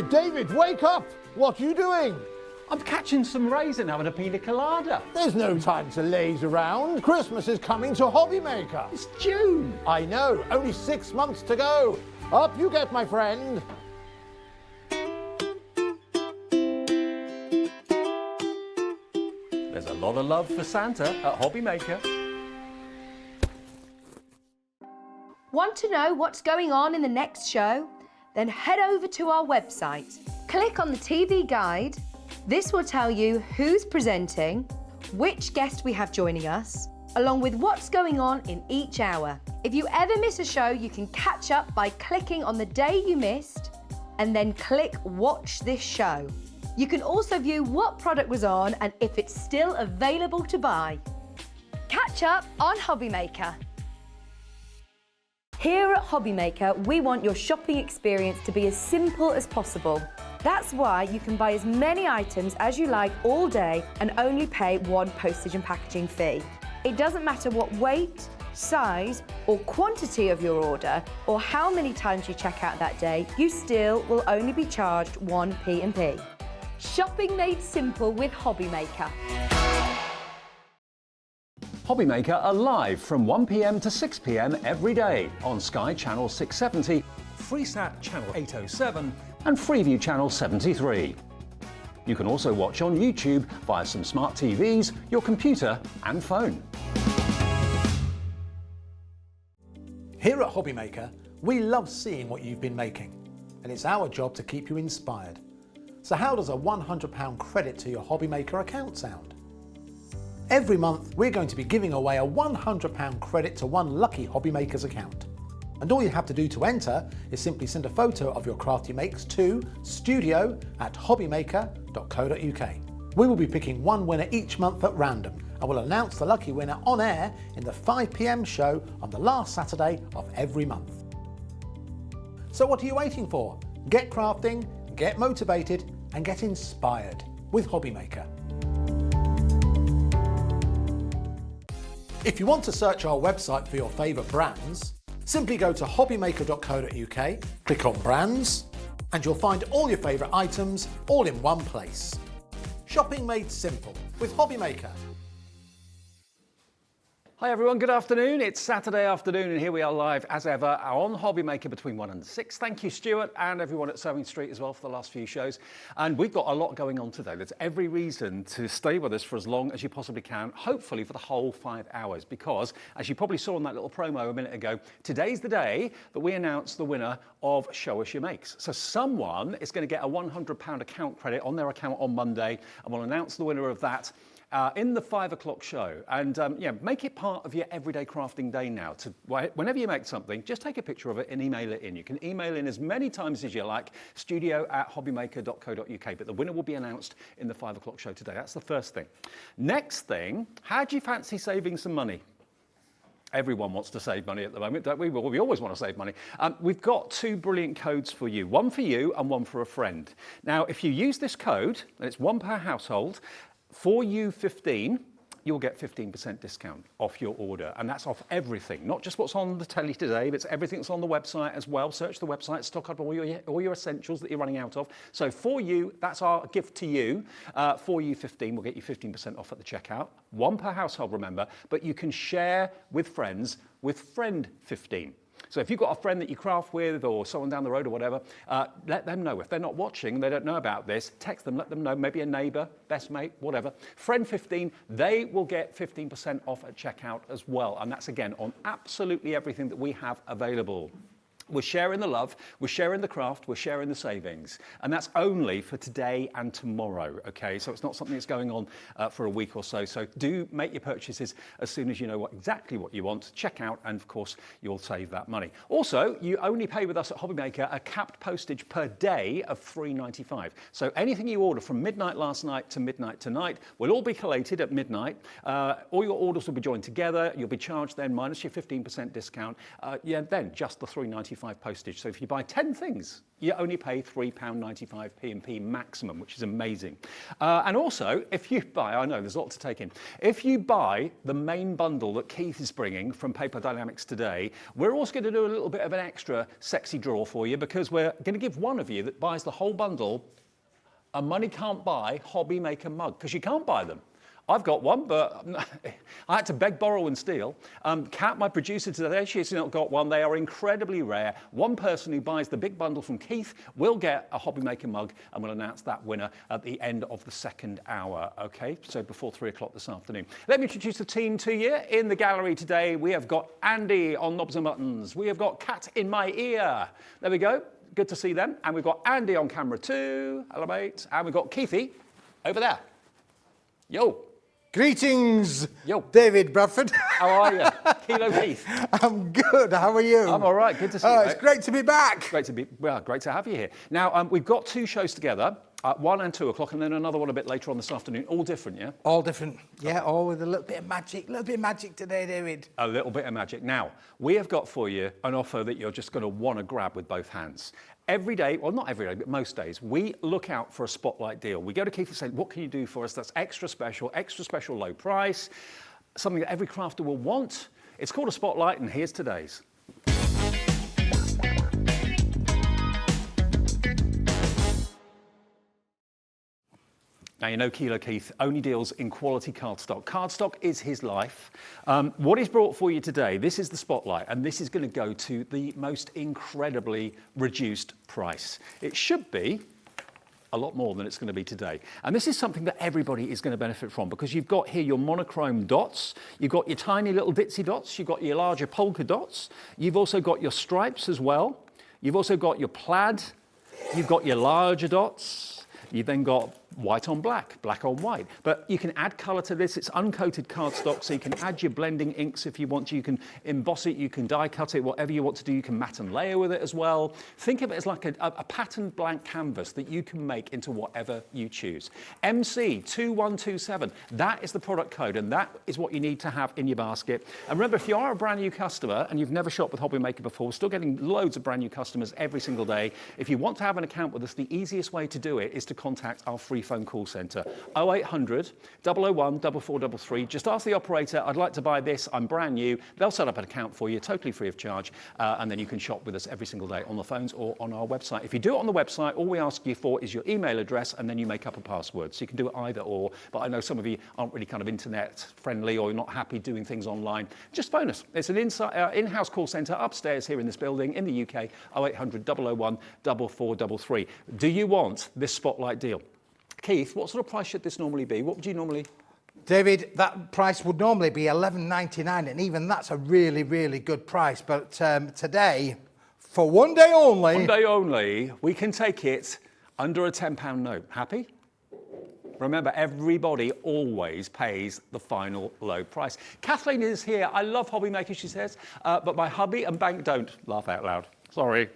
David, wake up! What are you doing? I'm catching some rays and having a pina colada. There's no time to laze around. Christmas is coming to HobbyMaker. It's June. I know, only 6 months to go. Up you get, my friend. There's a lot of love for Santa at HobbyMaker. Want to know what's going on in the next show? Then head over to our website. Click on the TV guide. This will tell you who's presenting, which guest we have joining us, along with what's going on in each hour. If you ever miss a show, you can catch up by clicking on the day you missed and then click Watch This Show. You can also view what product was on and if it's still available to buy. Catch up on HobbyMaker. Here at HobbyMaker, we want your shopping experience to be as simple as possible. That's why you can buy as many items as you like all day and only pay one postage and packaging fee. It doesn't matter what weight, size or quantity of your order or how many times you check out that day, you still will only be charged one P&P. Shopping made simple with HobbyMaker. HobbyMaker are live from 1 p.m. to 6 p.m. every day on Sky Channel 670, Freesat Channel 807 and Freeview Channel 73. You can also watch on YouTube via some smart TVs, your computer and phone. Here at HobbyMaker, we love seeing what you've been making, and it's our job to keep you inspired. So how does a £100 credit to your HobbyMaker account sound? Every month, we're going to be giving away a £100 credit to one lucky HobbyMaker's account. And all you have to do to enter is simply send a photo of your crafty makes to studio@hobbymaker.co.uk. We will be picking one winner each month at random and will announce the lucky winner on air in the 5 p.m. show on the last Saturday of every month. So what are you waiting for? Get crafting, get motivated and get inspired with HobbyMaker. If you want to search our website for your favourite brands, simply go to hobbymaker.co.uk, click on brands, and you'll find all your favourite items all in one place. Shopping made simple with HobbyMaker. Hi everyone, good afternoon. It's Saturday afternoon and here we are live as ever on HobbyMaker between 1 and 6. Thank you Stuart and everyone at Sewing Street as well for the last few shows. And we've got a lot going on today. There's every reason to stay with us for as long as you possibly can, hopefully for the whole 5 hours, because as you probably saw in that little promo a minute ago, today's the day that we announce the winner of Show Us Your Makes. So someone is going to get a £100 account credit on their account on Monday and we'll announce the winner of that in the 5 o'clock show. And yeah, make it part of your everyday crafting day now. Whenever you make something, just take a picture of it and email it in. You can email in as many times as you like, studio@hobbymaker.co.uk, but the winner will be announced in the 5 o'clock show today. That's the first thing. Next thing, how do you fancy saving some money? Everyone wants to save money at the moment, don't we? Well, we always want to save money. We've got 2 brilliant codes for you, one for you and one for a friend. Now, if you use this code, and it's one per household, for you 15, you'll get 15% discount off your order. And that's off everything, not just what's on the telly today, but it's everything that's on the website as well. Search the website, stock up all your essentials that you're running out of. So for you, that's our gift to you. For you 15, we'll get you 15% off at the checkout. One per household, remember, but you can share with friends with friend 15. So if you've got a friend that you craft with or someone down the road or whatever, let them know. If they're not watching, they don't know about this, text them, let them know, maybe a neighbour, best mate, whatever. Friend 15, they will get 15% off at checkout as well. And that's again on absolutely everything that we have available. We're sharing the love, we're sharing the craft, we're sharing the savings. And that's only for today and tomorrow, okay? So it's not something that's going on for a week or so. So do make your purchases as soon as you know exactly what you want. Check out, and of course, you'll save that money. Also, you only pay with us at HobbyMaker a capped postage per day of £3.95. So anything you order from midnight last night to midnight tonight will all be collated at midnight. All your orders will be joined together. You'll be charged then minus your 15% discount. Yeah, then just the £3.95 £3.95 postage. So if you buy 10 things, you only pay £3.95 P&P maximum, which is amazing. And also, if you buy, I know there's a lot to take in, if you buy the main bundle that Keith is bringing from Paper Dynamics today, we're also going to do a little bit of an extra sexy draw for you, because we're going to give one of you that buys the whole bundle a money can't buy HobbyMaker mug, because you can't buy them. I've got one, but I had to beg, borrow and steal. Kat, my producer today, she's not got one. They are incredibly rare. One person who buys the big bundle from Keith will get a HobbyMaker mug, and we'll announce that winner at the end of the second hour, okay? So before 3 o'clock this afternoon. Let me introduce the team to you. In the gallery today, we have got Andy on knobs and buttons. We have got Kat in my ear. There we go. Good to see them. And we've got Andy on camera too. Hello, mate. And we've got Keithy over there. Yo. Greetings, Yo. David Bradford. How are you? Kilo Keith. I'm good. How are you? I'm all right. Good to see you. It's great to be back. Great to have you here. Now, we've got 2 shows together, 1 and 2 o'clock, and then another one a bit later on this afternoon. All different, yeah? All different. Yeah, all with a little bit of magic. A little bit of magic today, David. A little bit of magic. Now, we have got for you an offer that you're just going to want to grab with both hands. Every day, well, not every day, but most days, we look out for a spotlight deal. We go to Keith and say, what can you do for us that's extra special low price, something that every crafter will want. It's called a spotlight, and here's today's. Now, you know Kilo Keith only deals in quality cardstock. Cardstock is his life. What he's brought for you today, this is the spotlight, and this is going to go to the most incredibly reduced price. It should be a lot more than it's going to be today. And this is something that everybody is going to benefit from, because you've got here your monochrome dots, you've got your tiny little ditzy dots, you've got your larger polka dots, you've also got your stripes as well, you've also got your plaid, you've got your larger dots, you've then got white on black, black on white. But you can add colour to this. It's uncoated cardstock, so you can add your blending inks if you want to. You can emboss it, you can die cut it, whatever you want to do. You can matte and layer with it as well. Think of it as like a patterned blank canvas that you can make into whatever you choose. MC2127, that is the product code, and that is what you need to have in your basket. And remember, if you are a brand new customer and you've never shopped with HobbyMaker before, we're still getting loads of brand new customers every single day. If you want to have an account with us, the easiest way to do it is to contact our free phone call centre, 0800 001 4433. Just ask the operator, I'd like to buy this, I'm brand new. They'll set up an account for you, totally free of charge, and then you can shop with us every single day on the phones or on our website. If you do it on the website, all we ask you for is your email address, and then you make up a password. So you can do it either or, but I know some of you aren't really kind of internet friendly, or you're not happy doing things online. Just phone us. It's an in-house call centre upstairs here in this building in the UK, 0800 001 4433. Do you want this spotlight deal? Keith, what sort of price should this normally be? What would you normally... David, that price would normally be $11.99, and even that's a really, really good price. But today, for one day only... One day only, we can take it under a £10 note. Happy? Remember, everybody always pays the final low price. Kathleen is here. I love HobbyMaker, she says, but my hubby and bank don't. Laugh out loud. Sorry.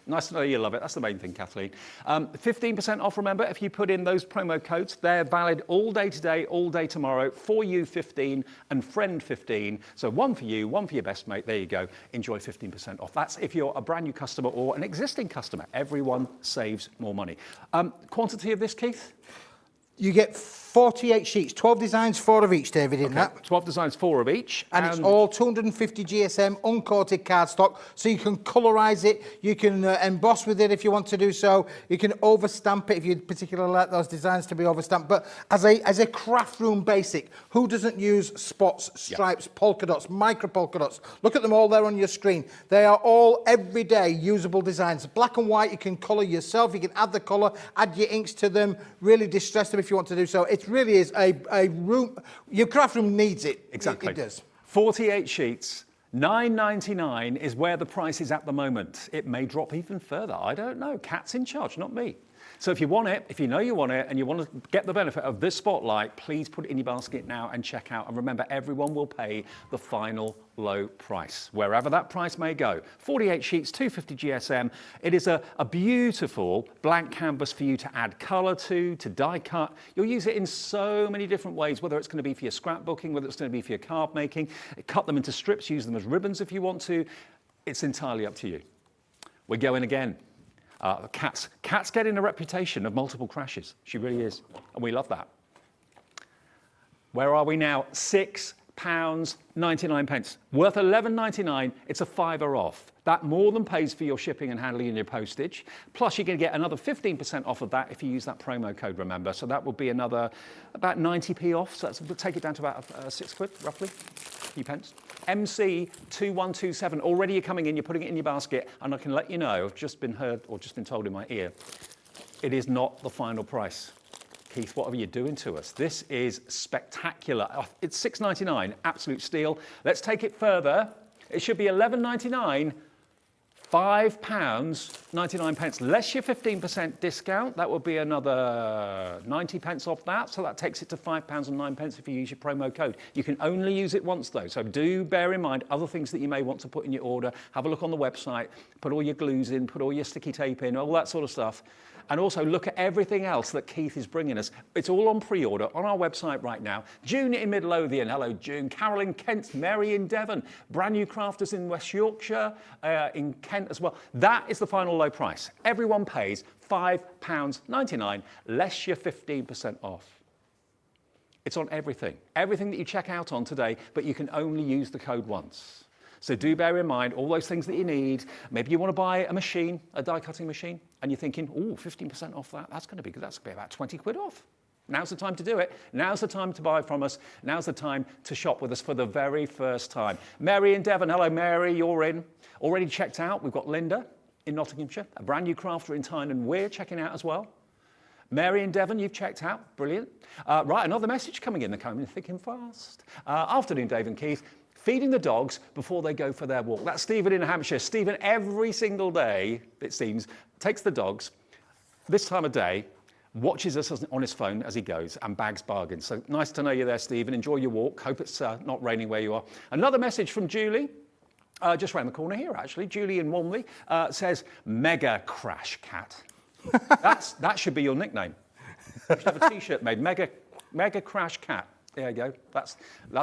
Nice to know you love it. That's the main thing, Kathleen. 15% off, remember, if you put in those promo codes. They're valid all day today, all day tomorrow. For you, 15, and friend 15. So one for you, one for your best mate. There you go. Enjoy 15% off. That's if you're a brand new customer or an existing customer. Everyone saves more money. Quantity of this, Keith? You get 48 sheets, 12 designs, 4 of each, David, in that. 12 designs, 4 of each. And it's all 250 GSM uncoated cardstock, so you can colorise it, you can emboss with it if you want to do so, you can overstamp it if you particularly like those designs to be overstamped. But as a craft room basic, who doesn't use spots, stripes, polka dots, micro polka dots? Look at them all there on your screen. They are all everyday usable designs. Black and white, you can colour yourself, you can add the colour, add your inks to them, really distress them if you want to do so. It really is a room, your craft room needs it. Exactly. It does. 48 sheets, $9.99 is where the price is at the moment. It may drop even further. I don't know. Kat's in charge, not me. So if you want it, if you know you want it, and you want to get the benefit of this spotlight, please put it in your basket now and check out. And remember, everyone will pay the final low price, wherever that price may go. 48 sheets, 250 GSM. It is a beautiful blank canvas for you to add colour to die cut. You'll use it in so many different ways, whether it's going to be for your scrapbooking, whether it's going to be for your card making. Cut them into strips, use them as ribbons if you want to. It's entirely up to you. We're going again. Cat's getting a reputation of multiple crashes. She really is, and we love that. Where are we now? £6.99, worth £11.99. It's a £5 off. That more than pays for your shipping and handling and your postage. Plus, you're going to get another 15% off of that if you use that promo code, remember. So that will be another about 90p off. So we'll take it down to about £6, roughly, a few pence. MC2127, already you're coming in, you're putting it in your basket, and I can let you know, I've just been heard or just been told in my ear, it is not the final price. Keith, what are you doing to us? This is spectacular. It's £6.99, absolute steal. Let's take it further. It should be £11.99, £5.99, less your 15% discount. That will be another 90 pence off that. So that takes it to £5.09 if you use your promo code. You can only use it once though. So do bear in mind other things that you may want to put in your order. Have a look on the website, put all your glues in, put all your sticky tape in, all that sort of stuff. And also look at everything else that Keith is bringing us. It's all on pre-order on our website right now. June in Midlothian, hello June. Carol in Kent, Mary in Devon, brand new crafters in West Yorkshire, in Kent as well. That is the final low price. Everyone pays £5.99, less your 15% off. It's on everything. Everything that you check out on today, but you can only use the code once. So do bear in mind all those things that you need. Maybe you want to buy a machine, a die cutting machine, and you're thinking, oh, 15% off that, that's going to be good. That's going to be about 20 quid off. Now's the time to do it. Now's the time to buy from us. Now's the time to shop with us for the very first time. Mary in Devon, hello Mary, you're in. Already checked out. We've got Linda in Nottinghamshire, a brand new crafter in Tyne, we're checking out as well. Mary in Devon, you've checked out. Brilliant. Right, another message coming in. They're coming in thick and fast. Afternoon, Dave and Keith. Feeding the dogs before they go for their walk. That's Stephen in Hampshire. Stephen, every single day, it seems, takes the dogs this time of day, watches us on his phone as he goes, and bags bargains. So nice to know you're there, Stephen. Enjoy your walk. Hope it's not raining where you are. Another message from Julie, just round the corner here, actually. Julie in Walmley says, Mega Crash Cat. That should be your nickname. You should have a T-shirt made, Mega Crash Cat. There you go. That's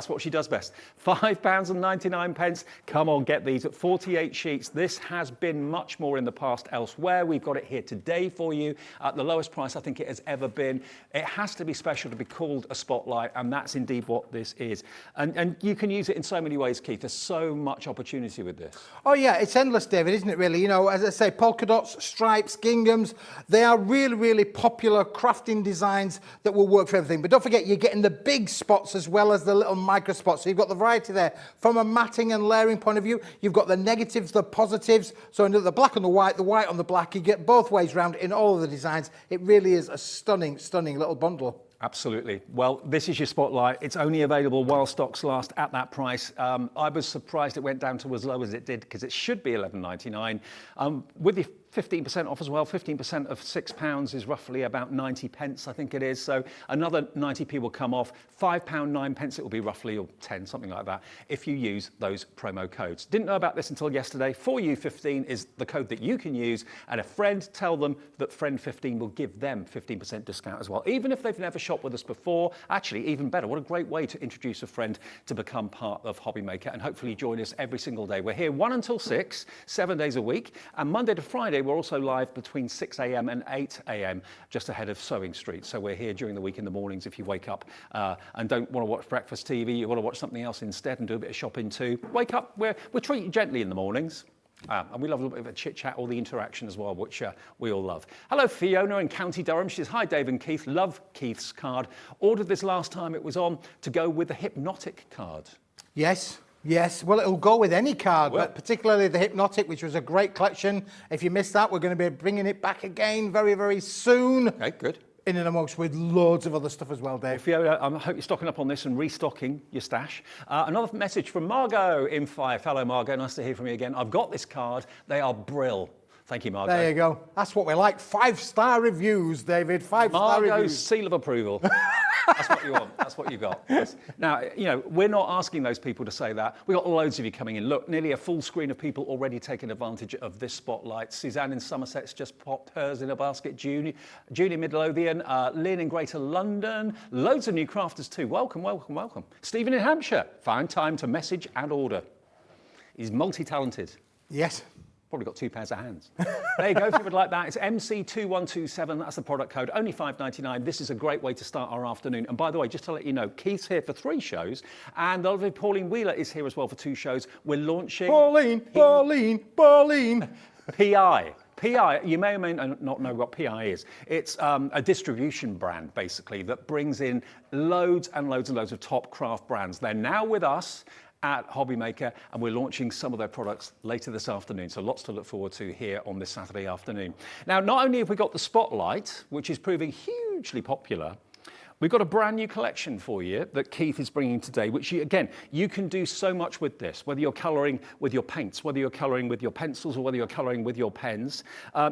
what she does best. £5.99. Come on, get these at 48 sheets. This has been much more in the past elsewhere. We've got it here today for you at the lowest price I think it has ever been. It has to be special to be called a spotlight, and that's indeed what this is. And you can use it in so many ways, Keith. There's so much opportunity with this. Oh yeah, it's endless, David, isn't it really? You know, as I say, polka dots, stripes, ginghams, they are really, really popular crafting designs that will work for everything. But don't forget, you're getting the big spots as well as the little micro spots. So you've got the variety there. From a matting and layering point of view, you've got the negatives, the positives. So the black on the white on the black, you get both ways round in all of the designs. It really is a stunning, stunning little bundle. Absolutely. Well, this is your spotlight. It's only available while stocks last at that price. I was surprised it went down to as low as it did because it should be £11.99. With the 15% off as well, 15% of £6 is roughly about 90 pence, I think it is. So another 90p will come off. £5.09 it will be roughly, or 10, something like that, if you use those promo codes. Didn't know about this until yesterday. 4U15 is the code that you can use, and a friend, tell them that friend15 will give them 15% discount as well, even if they've never shopped with us before. Actually, even better, what a great way to introduce a friend to become part of HobbyMaker and hopefully join us every single day. We're here 1 until 6, 7 days a week, and Monday to Friday we're also live between 6 a.m. and 8 a.m. just ahead of Sewing Street. So we're here during the week in the mornings if you wake up and don't want to watch breakfast TV, you want to watch something else instead and do a bit of shopping too. Wake up, we'll treat you gently in the mornings. And we love a little bit of a chit-chat, all the interaction as well, which we all love. Hello, Fiona in County Durham. She says, hi, Dave and Keith. Love Keith's card. Ordered this last time it was on to go with the Hypnotic card. Yes. Yes, well, it'll go with any card, but particularly the Hypnotic, which was a great collection. If you missed that, we're going to be bringing it back again very, very soon. Okay, good. In and amongst with loads of other stuff as well, Dave. Fiona, I hope you're stocking up on this and restocking your stash. Another message from Margot in Fife. Hello, Margot. Nice to hear from you again. I've got this card. They are brill. Thank you, Margot. There you go. That's what we like. 5-star reviews, David. 5-star reviews. Margot's seal of approval. That's what you want. That's what you got. Yes. Now, you know, we're not asking those people to say that. We've got loads of you coming in. Look, nearly a full screen of people already taking advantage of this spotlight. Suzanne in Somerset's just popped hers in a basket. Junie in Midlothian. Lynn in Greater London. Loads of new crafters too. Welcome, welcome, welcome. Stephen in Hampshire. Find time to message and order. He's multi-talented. Yes. Probably got 2 pairs of hands. There you go, if you would like that. It's MC2127, that's the product code, only $5.99. This is a great way to start our afternoon. And by the way, just to let you know, Keith's here for 3 shows, and the lovely Pauline Wheeler is here as well for 2 shows. We're launching... Pauline! PI. PI, you may or may not know what PI is. It's a distribution brand, basically, that brings in loads and loads and loads of top craft brands. They're now with us at HobbyMaker, and we're launching some of their products later this afternoon. So lots to look forward to here on this Saturday afternoon. Now, not only have we got the Spotlight, which is proving hugely popular, we've got a brand new collection for you that Keith is bringing today, which, again, you can do so much with this, whether you're colouring with your paints, whether you're colouring with your pencils, or whether you're colouring with your pens.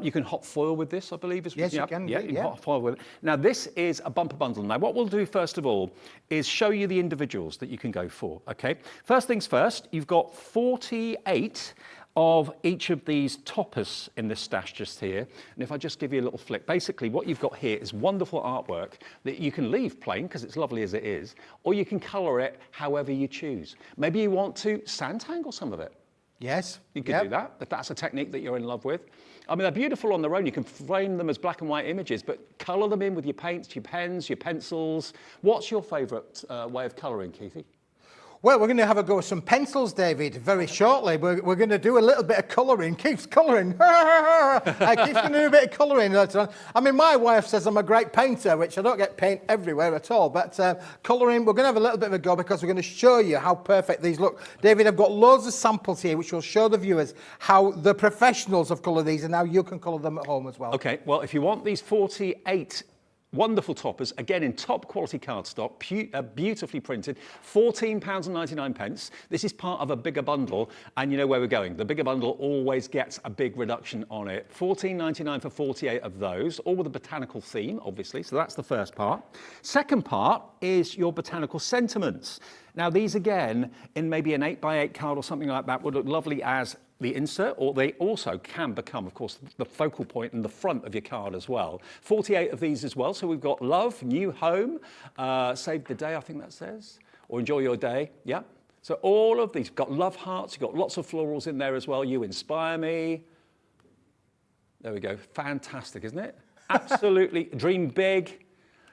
You can hot foil with this, I believe. Yes, you can. Yeah, you can hot foil with it. Now, this is a bumper bundle. Now, what we'll do first of all is show you the individuals that you can go for, okay? First things first, you've got 48 of each of these toppers in this stash just here. And if I just give you a little flick, basically what you've got here is wonderful artwork that you can leave plain because it's lovely as it is, or you can colour it however you choose. Maybe you want to sand tangle some of it. Yes. You could do that, if that's a technique that you're in love with. I mean, they're beautiful on their own. You can frame them as black and white images, but colour them in with your paints, your pens, your pencils. What's your favourite way of colouring, Keithy? Well, we're going to have a go with some pencils, David, very shortly. We're going to do a little bit of colouring. Keith's colouring. Keith's going to do a bit of colouring later on. I mean, my wife says I'm a great painter, which I don't get paint everywhere at all. But colouring, we're going to have a little bit of a go because we're going to show you how perfect these look. David, I've got loads of samples here, which will show the viewers how the professionals have coloured these and how you can colour them at home as well. Okay, well, if you want these 48 wonderful toppers, again in top quality cardstock, beautifully printed, £14.99. This is part of a bigger bundle, and you know where we're going. The bigger bundle always gets a big reduction on it. £14.99 for 48 of those, all with a botanical theme, obviously, so that's the first part. Second part is your Botanical Sentiments. Now these again, in maybe an 8x8 card or something like that, would look lovely as the insert, or they also can become, of course, the focal point in the front of your card as well. 48 of these as well. So we've got love, new home, save the day, I think that says, or enjoy your day. Yeah. So all of these, you've got love hearts, you've got lots of florals in there as well. You inspire me. There we go. Fantastic, isn't it? Absolutely. Dream big.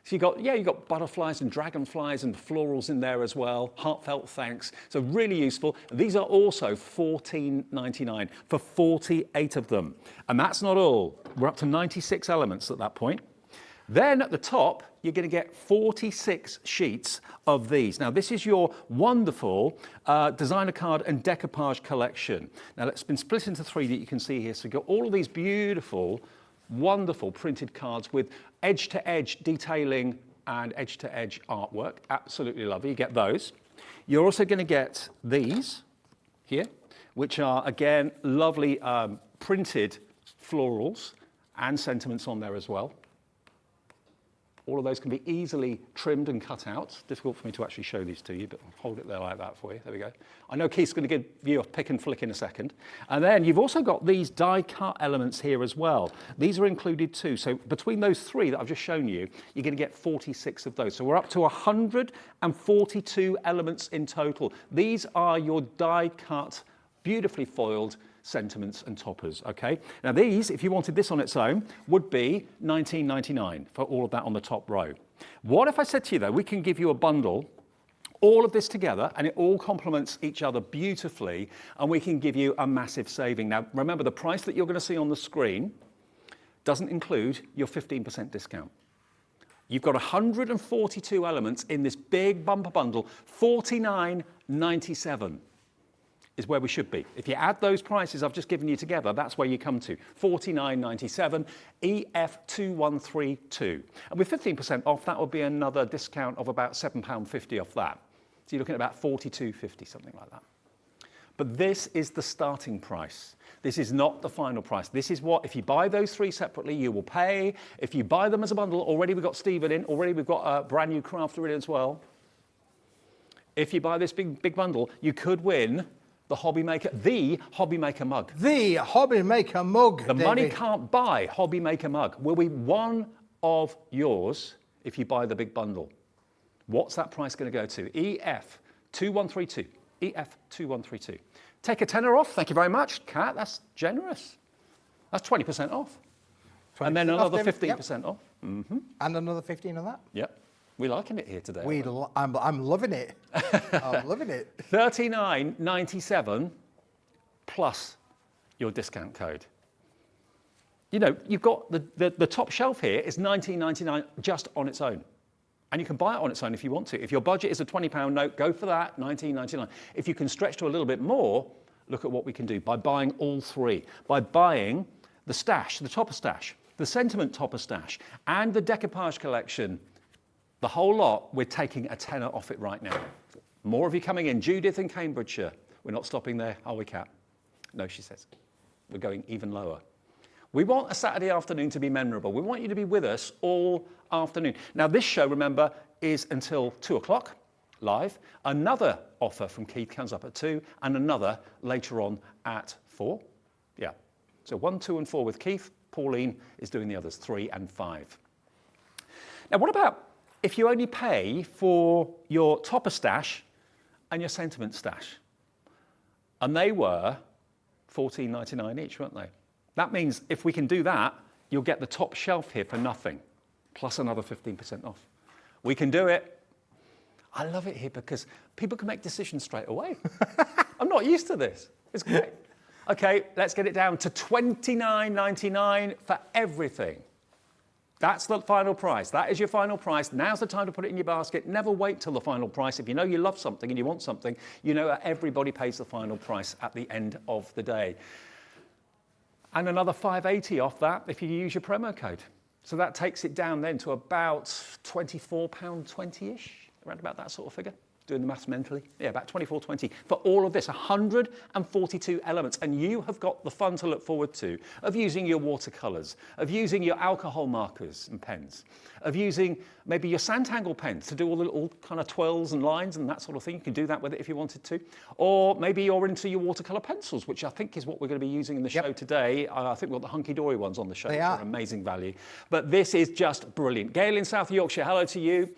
So you've got butterflies and dragonflies and florals in there as well. Heartfelt thanks. So really useful. These are also $14.99 for 48 of them. And that's not all. We're up to 96 elements at that point. Then at the top, you're going to get 46 sheets of these. Now, this is your wonderful designer card and decoupage collection. Now, it's been split into 3 that you can see here. So you've got all of these beautiful, wonderful printed cards with edge-to-edge detailing and edge-to-edge artwork. Absolutely lovely. You get those. You're also going to get these here, which are, again, lovely printed florals and sentiments on there as well. All of those can be easily trimmed and cut out. Difficult for me to actually show these to you, but I'll hold it there like that for you. There we go. I know Keith's going to give you a pick and flick in a second. And then you've also got these die cut elements here as well. These are included too. So between those 3 that I've just shown you, you're going to get 46 of those. So we're up to 142 elements in total. These are your die cut, beautifully foiled sentiments and toppers, okay? Now these, if you wanted this on its own, would be $19.99 for all of that on the top row. What if I said to you though, we can give you a bundle, all of this together, and it all complements each other beautifully, and we can give you a massive saving. Now remember, the price that you're going to see on the screen doesn't include your 15% discount. You've got 142 elements in this big bumper bundle, $49.97. Is where we should be. If you add those prices I've just given you together, that's where you come to. $49.97, EF2132. And with 15% off, that will be another discount of about £7.50 off that. So you're looking at about $42.50, something like that. But this is the starting price. This is not the final price. This is what, if you buy those 3 separately, you will pay. If you buy them as a bundle, already we've got Stephen in, already we've got a brand new crafter in as well. If you buy this big bundle, you could win the HobbyMaker mug. The HobbyMaker mug, The David. money can't buy HobbyMaker mug will be one of yours if you buy the big bundle. What's that price going to go to? EF2132. EF2132. Take a tenner off, thank you very much. Kat, that's generous. That's 20% off. And then another 15% off. And another 15 on that. Yep. We're liking it here today. I'm loving it. I'm loving it. $39.97 plus your discount code. You know, you've got the top shelf here is $19.99 just on its own. And you can buy it on its own if you want to. If your budget is a £20 note, go for that, $19.99. If you can stretch to a little bit more, look at what we can do by buying all three. By buying the stash, the topper stash, the sentiment topper stash, and the decoupage collection. The whole lot, we're taking a tenner off it right now. More of you coming in. Judith in Cambridgeshire. We're not stopping there, are we, Kat? No, she says. We're going even lower. We want a Saturday afternoon to be memorable. We want you to be with us all afternoon. Now, this show, remember, is until 2 o'clock, live. Another offer from Keith comes up at 2, and another later on at 4. Yeah. So 1, 2, and 4 with Keith. Pauline is doing the others, 3 and 5. Now, what about if you only pay for your topper stash and your sentiment stash? And they were $14.99 each, weren't they? That means if we can do that, you'll get the top shelf here for nothing, plus another 15% off. We can do it. I love it here because people can make decisions straight away. I'm not used to this. It's great. Okay, let's get it down to $29.99 for everything. That's the final price. That is your final price. Now's the time to put it in your basket. Never wait till the final price. If you know you love something and you want something, you know that everybody pays the final price at the end of the day. And another $5.80 off that if you use your promo code. So that takes it down then to about £24.20-ish, around about that sort of figure. Doing the maths mentally. Yeah, about $24.20 for all of this, 142 elements. And you have got the fun to look forward to of using your watercolors, of using your alcohol markers and pens, of using maybe your Sanntangle pens to do all kind of twirls and lines and that sort of thing. You can do that with it if you wanted to. Or maybe you're into your watercolor pencils, which I think is what we're going to be using in the show today. I think we've got the Hunky Dory ones on the show. They are amazing value. But this is just brilliant. Gail in South Yorkshire, hello to you.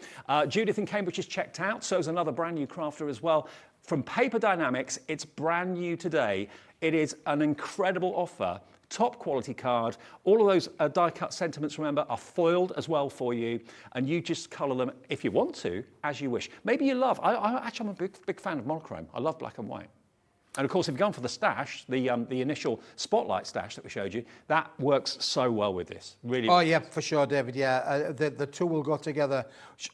Judith in Cambridge is checked out. So is another brand new crafter as well. From Paper Dynamics, it's brand new today. It is an incredible offer. Top quality card. All of those die cut sentiments, remember, are foiled as well for you. And you just colour them, if you want to, as you wish. Maybe you love, I'm a big fan of monochrome. I love black and white. And of course, if you've gone for the stash, the initial spotlight stash that we showed you, that works so well with this. Really. Oh, yeah, for sure, David. Yeah, the two will go together.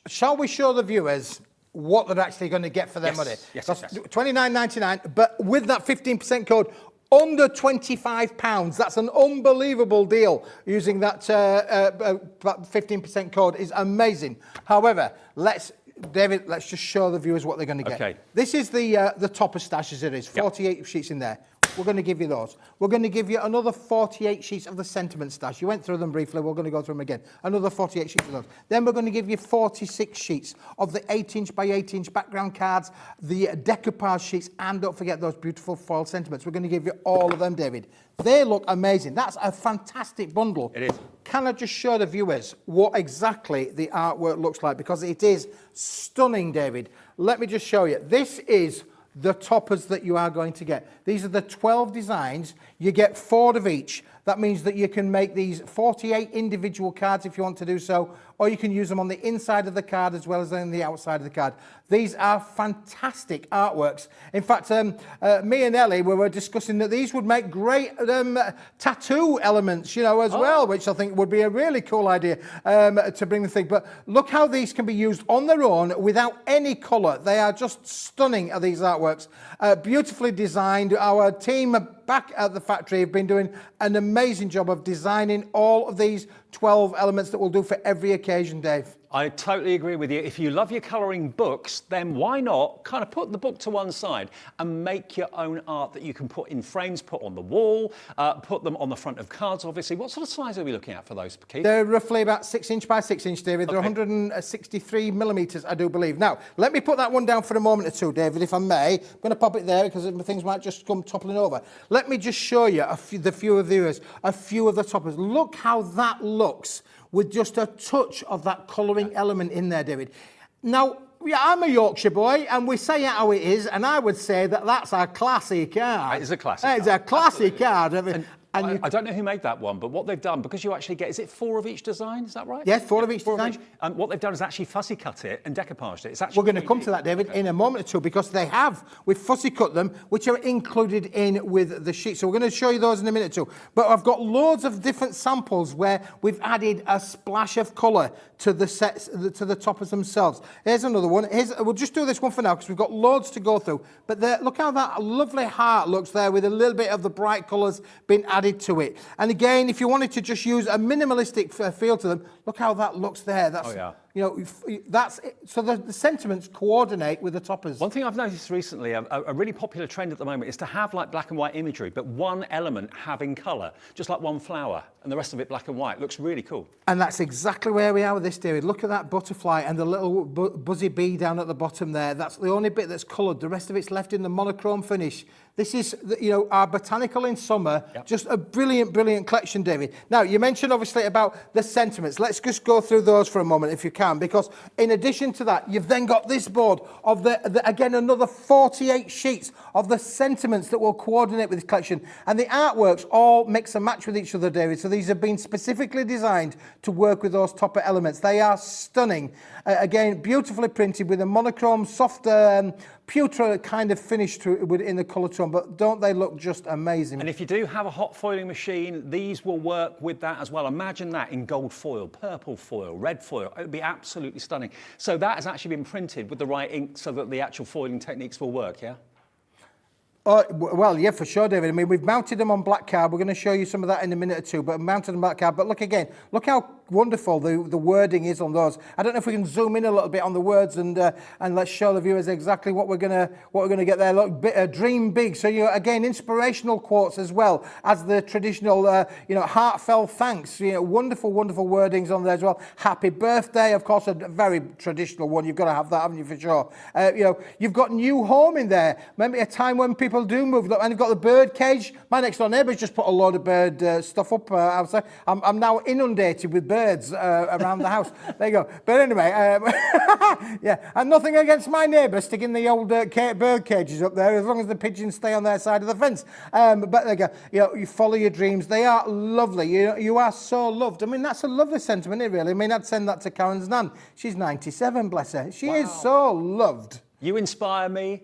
Shall we show the viewers what they're actually going to get for their money? Yes. $29.99, but with that 15% code, under £25. That's an unbelievable deal. Using that 15% code is amazing. However, David, let's just show the viewers what they're going to get. Okay. This is the topper stash as it is. 48 sheets in there. We're going to give you those. We're going to give you another 48 sheets of the sentiment stash. You went through them briefly. We're going to go through them again. Another 48 sheets of those. Then we're going to give you 46 sheets of the 8-inch by 8-inch background cards, the decoupage sheets, and don't forget those beautiful foil sentiments. We're going to give you all of them, David. They look amazing. That's a fantastic bundle. It is. Can I just show the viewers what exactly the artwork looks like? Because it is stunning, David. Let me just show you. This is the toppers that you are going to get. These are the 12 designs. You get 4 of each. That means that you can make these 48 individual cards if you want to do so, or you can use them on the inside of the card as well as on the outside of the card. These are fantastic artworks. In fact, me and Ellie, we were discussing that these would make great tattoo elements, as well, which I think would be a really cool idea to bring the thing. But look how these can be used on their own without any colour. They are just stunning, these artworks. Beautifully designed. Our team back at the factory have been doing an amazing job of designing all of these 12 elements that we'll do for every occasion, Dave. I totally agree with you. If you love your colouring books, then why not kind of put the book to one side and make your own art that you can put in frames, put on the wall, put them on the front of cards, obviously. What sort of size are we looking at for those, Keith? They're roughly about 6-inch by 6-inch, David. They're 163 millimetres, I do believe. Now, let me put that one down for a moment or two, David, if I may. I'm going to pop it there because things might just come toppling over. Let me just show you a few of the toppers. Look how that looks with just a touch of that colouring element in there, David. Now, Yeah, I'm a Yorkshire boy, and we say it how it is, and I would say that that's a classy card. It is a classic It's a classy card. I don't know who made that one, but what they've done, because you actually get, is it 4 of each design? Is that right? Yes, 4 of each design. What they've done is actually fussy cut it and decoupaged it. It's actually We're going to come to that, David, in a moment or two, because we've fussy cut them, which are included in with the sheet. So we're going to show you those in a minute or two. But I've got loads of different samples where we've added a splash of colour to the sets, to the toppers themselves. Here's another one. We'll just do this one for now because we've got loads to go through. But look how that lovely heart looks there with a little bit of the bright colours being added to it. And again, if you wanted to just use a minimalistic feel to them, look how that looks there. That's, you know, that's it. So the sentiments coordinate with the toppers. One thing I've noticed recently, a really popular trend at the moment, is to have like black and white imagery, but one element having colour, just like one flower, and the rest of it black and white. Looks really cool. And that's exactly where we are with this, David. Look at that butterfly and the little buzzy bee down at the bottom there. That's the only bit that's coloured. The rest of it's left in the monochrome finish. This is, you know, our Botanical in Summer. Yep. Just a brilliant, brilliant collection, David. Now, you mentioned obviously about the sentiments. Let's just go through those for a moment, if you can, because in addition to that, you've then got this board of again, another 48 sheets of the sentiments that will coordinate with this collection. And the artworks all mix and match with each other, David. So these have been specifically designed to work with those topper elements. They are stunning. Again, beautifully printed with a monochrome, soft, pewter kind of finish to it in the colour tone, but don't they look just amazing? And if you do have a hot foiling machine, these will work with that as well. Imagine that in gold foil, purple foil, red foil. It would be absolutely stunning. So that has actually been printed with the right ink so that the actual foiling techniques will work, yeah? Oh, well, yeah, for sure, David. I mean, we've mounted them on black card. We're going to show you some of that in a minute or two, but mounted them on black card. But look again, look how wonderful the wording is on those. I don't know if we can zoom in a little bit on the words and let's show the viewers exactly what we're gonna get there. Look, dream big. So you again, inspirational quotes as well as the traditional, you know, heartfelt thanks. You know, wonderful, wonderful wordings on there as well. Happy birthday, of course, a very traditional one. You've got to have that, haven't you, for sure? You know, you've got new home in there. Remember a time when people do move, and you've got the bird cage. My next door neighbour's just put a load of bird stuff up outside. I'm now inundated with birds around the house. There you go. But anyway, yeah, and nothing against my neighbour sticking the old bird cages up there, as long as the pigeons stay on their side of the fence. But there you go. You know, you follow your dreams. They are lovely. You are so loved. I mean, that's a lovely sentiment, isn't it, really? I mean, I'd send that to Karen's nan. She's 97, bless her. She is so loved. You inspire me.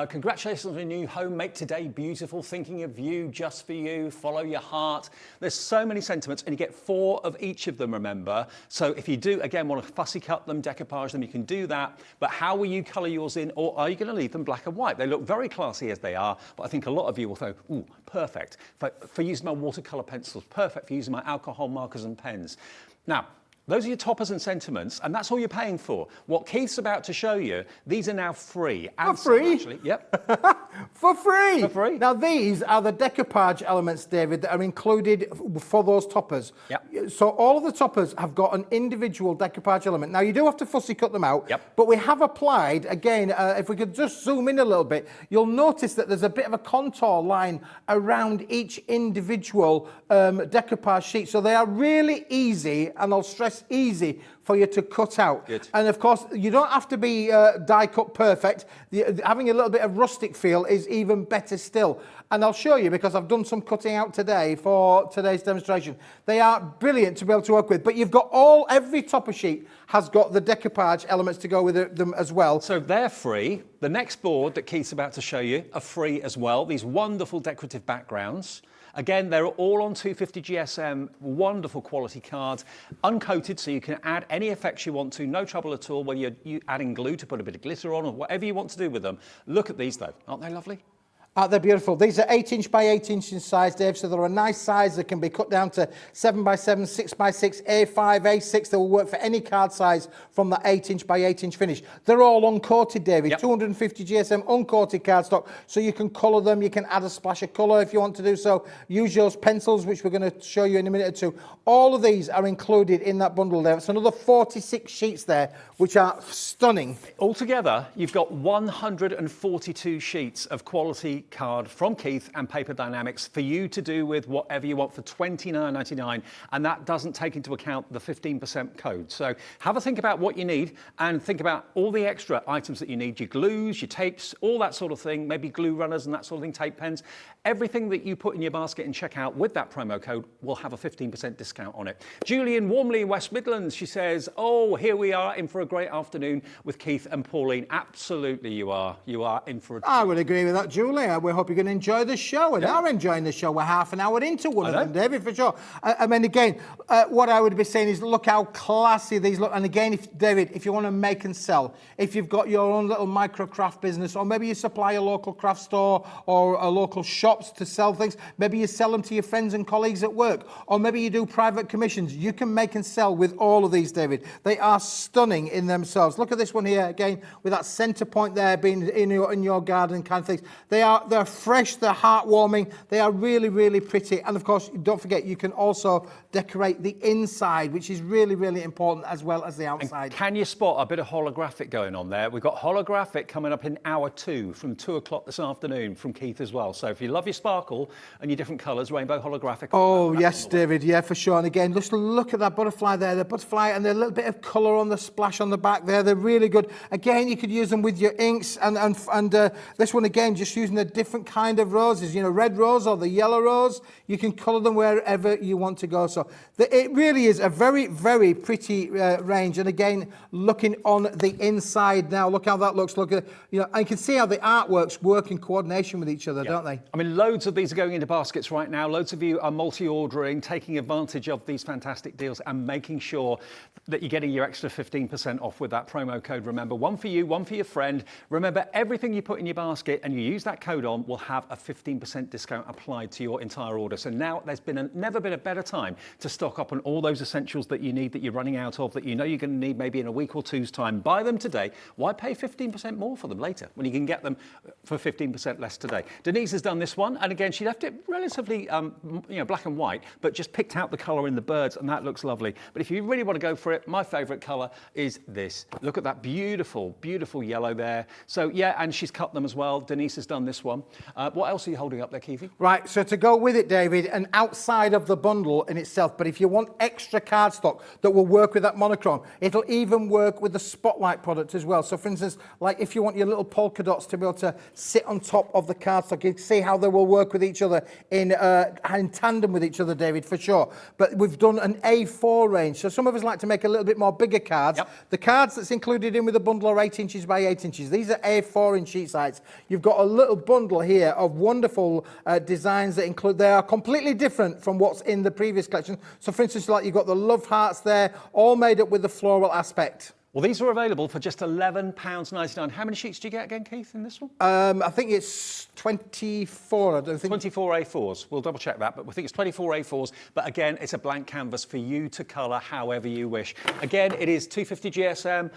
Congratulations on your new home. Make today beautiful. Thinking of you, just for you. Follow your heart. There's so many sentiments, and you get 4 of each of them, remember. So if you do, again, want to fussy cut them, decoupage them, you can do that. But how will you colour yours in, or are you going to leave them black and white? They look very classy as they are, but I think a lot of you will think, ooh, perfect. For using my watercolour pencils, perfect for using my alcohol markers and pens. Now, those are your toppers and sentiments, and that's all you're paying for. What Keith's about to show you, these are now free. For free? Actually, yep. For free? For free. Now, these are the decoupage elements, David, that are included for those toppers. Yep. So all of the toppers have got an individual decoupage element. Now, you do have to fussy cut them out, yep. But we have applied, again, if we could just zoom in a little bit, you'll notice that there's a bit of a contour line around each individual decoupage sheet. So they are really easy, and I'll stress easy for you to cut out. Good. And of course, you don't have to be die cut perfect. Having a little bit of rustic feel is even better still. And I'll show you, because I've done some cutting out today for today's demonstration. They are brilliant to be able to work with, but you've got every topper sheet has got the decoupage elements to go with them as well. So they're free. The next board that Keith's about to show you are free as well. These wonderful decorative backgrounds. Again, they're all on 250 GSM, wonderful quality cards, uncoated, so you can add any effects you want to, no trouble at all, whether you're adding glue to put a bit of glitter on or whatever you want to do with them. Look at these though, aren't they lovely? They're beautiful. These are 8" by 8" in size, Dave, so they're a nice size that can be cut down to 7 by 7, 6 by 6, A5, A6. They will work for any card size from that 8" by 8" finish. They're all uncoated, David. Yep. 250 GSM uncoated cardstock, so you can colour them. You can add a splash of colour if you want to do so. Use those pencils, which we're going to show you in a minute or two. All of these are included in that bundle there. It's another 46 sheets there, which are stunning. Altogether, you've got 142 sheets of quality card from Keith and Paper Dynamics for you to do with whatever you want for $29.99, and that doesn't take into account the 15% code. So have a think about what you need and think about all the extra items that you need, your glues, your tapes, all that sort of thing, maybe glue runners and that sort of thing, tape pens. Everything that you put in your basket and check out with that promo code will have a 15% discount on it. Julie in Warmley, West Midlands, she says, oh, here we are in for a great afternoon with Keith and Pauline. Absolutely you are. You are in for a... I would agree with that, Julie. We hope you're going to enjoy the show, and are enjoying the show. We're half an hour into one of them, David, for sure. I mean, again, what I would be saying is look how classy these look. And again, David, if you want to make and sell, if you've got your own little micro craft business, or maybe you supply a local craft store or a local shops to sell things, maybe you sell them to your friends and colleagues at work, or maybe you do private commissions, you can make and sell with all of these, David. They are stunning in themselves. Look at this one here, again, with that centre point there being in your garden kind of things. They're fresh, they're heartwarming, they are really, really pretty. And of course, don't forget, you can also decorate the inside, which is really, really important, as well as the outside. And can you spot a bit of holographic going on there? We've got holographic coming up in hour 2 from 2 o'clock this afternoon from Keith as well. So if you love your sparkle and your different colours, rainbow holographic. Oh, yes, David, yeah, for sure. And again, just look at that butterfly there, the butterfly and the little bit of colour on the splash on the back there. They're really good. Again, you could use them with your inks, and this one, again, just using a different kind of roses, red rose or the yellow rose. You can colour them wherever you want to go. So it really is a very, very pretty range. And again, looking on the inside now, look how that looks. Look at, and you can see how the artworks work in coordination with each other, don't they? I mean, loads of these are going into baskets right now. Loads of you are multi-ordering, taking advantage of these fantastic deals and making sure that you're getting your extra 15% off with that promo code. Remember, one for you, one for your friend. Remember, everything you put in your basket and you use that code on will have a 15% discount applied to your entire order. So now there's never been a better time to stock up on all those essentials that you need, that you're running out of, that you know you're going to need maybe in a week or two's time. Buy them today. Why pay 15% more for them later when you can get them for 15% less today? Denise has done this one, and again, she left it relatively black and white, but just picked out the colour in the birds, and that looks lovely. But if you really want to go for it, my favourite colour is this. Look at that beautiful, beautiful yellow there. So yeah, and she's cut them as well. Denise has done this one. What else are you holding up there, Keithy? Right, so to go with it, David, and outside of the bundle in itself, but if you want extra cardstock that will work with that monochrome, it'll even work with the Spotlight product as well. So for instance, like if you want your little polka dots to be able to sit on top of the cardstock, you can see how they will work with each other in tandem with each other, David, for sure. But we've done an A4 range, so some of us like to make a little bit more bigger cards. The cards that's included in with the bundle are 8 inches by 8 inches. These are A4 in sheet size. You've got a little bundle here of wonderful designs that include, they are completely different from what's in the previous collection. So for instance, like you've got the love hearts there, all made up with the floral aspect. Well, these are available for just £11.99. How many sheets do you get again, Keith, in this one? I think it's 24. I don't think 24 A4s. We'll double check that, but we think it's 24 A4s. But again, it's a blank canvas for you to colour however you wish. Again, it is 250 GSM.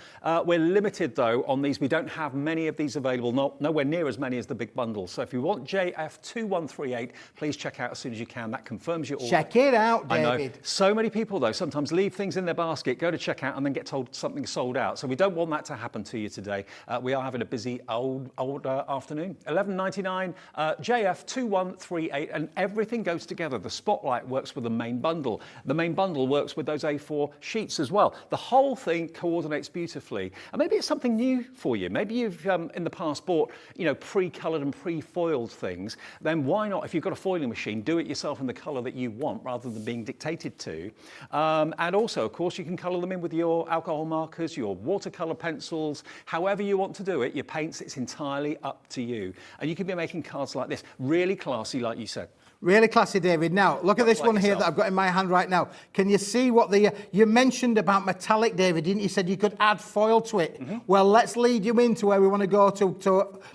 We're limited though on these. We don't have many of these available. Nowhere near as many as the big bundle. So if you want JF2138, please check out as soon as you can. That confirms your order. Check it out, David. I know. So many people though sometimes leave things in their basket, go to checkout, and then get told something's sold out. So we don't want that to happen to you today. We are having a busy old afternoon. $11.99, JF2138, and everything goes together. The Spotlight works with the main bundle. The main bundle works with those A4 sheets as well. The whole thing coordinates beautifully. And maybe it's something new for you. Maybe you've in the past bought, pre-coloured and pre-foiled things. Then why not, if you've got a foiling machine, do it yourself in the colour that you want rather than being dictated to. And also, of course, you can colour them in with your alcohol markers, your watercolour pencils, however you want to do it, your paints, it's entirely up to you. And you can be making cards like this, really classy, like you said. Really classy, David. Now, look at this one here that I've got in my hand right now. Can you see what you mentioned about metallic, David, didn't you? You said you could add foil to it. Well, let's lead you into where we want to go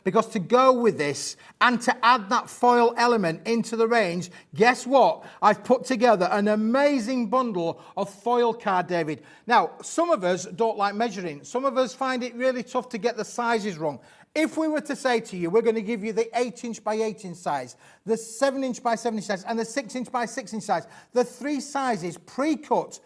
because to go with this and to add that foil element into the range, guess what? I've put together an amazing bundle of foil card, David. Now, some of us don't like measuring. Some of us find it really tough to get the sizes wrong. If we were to say to you, we're going to give you the 8 inch by 8 inch size, the 7 inch by 7 inch size, and the 6 inch by 6 inch size, the 3 sizes pre-cut,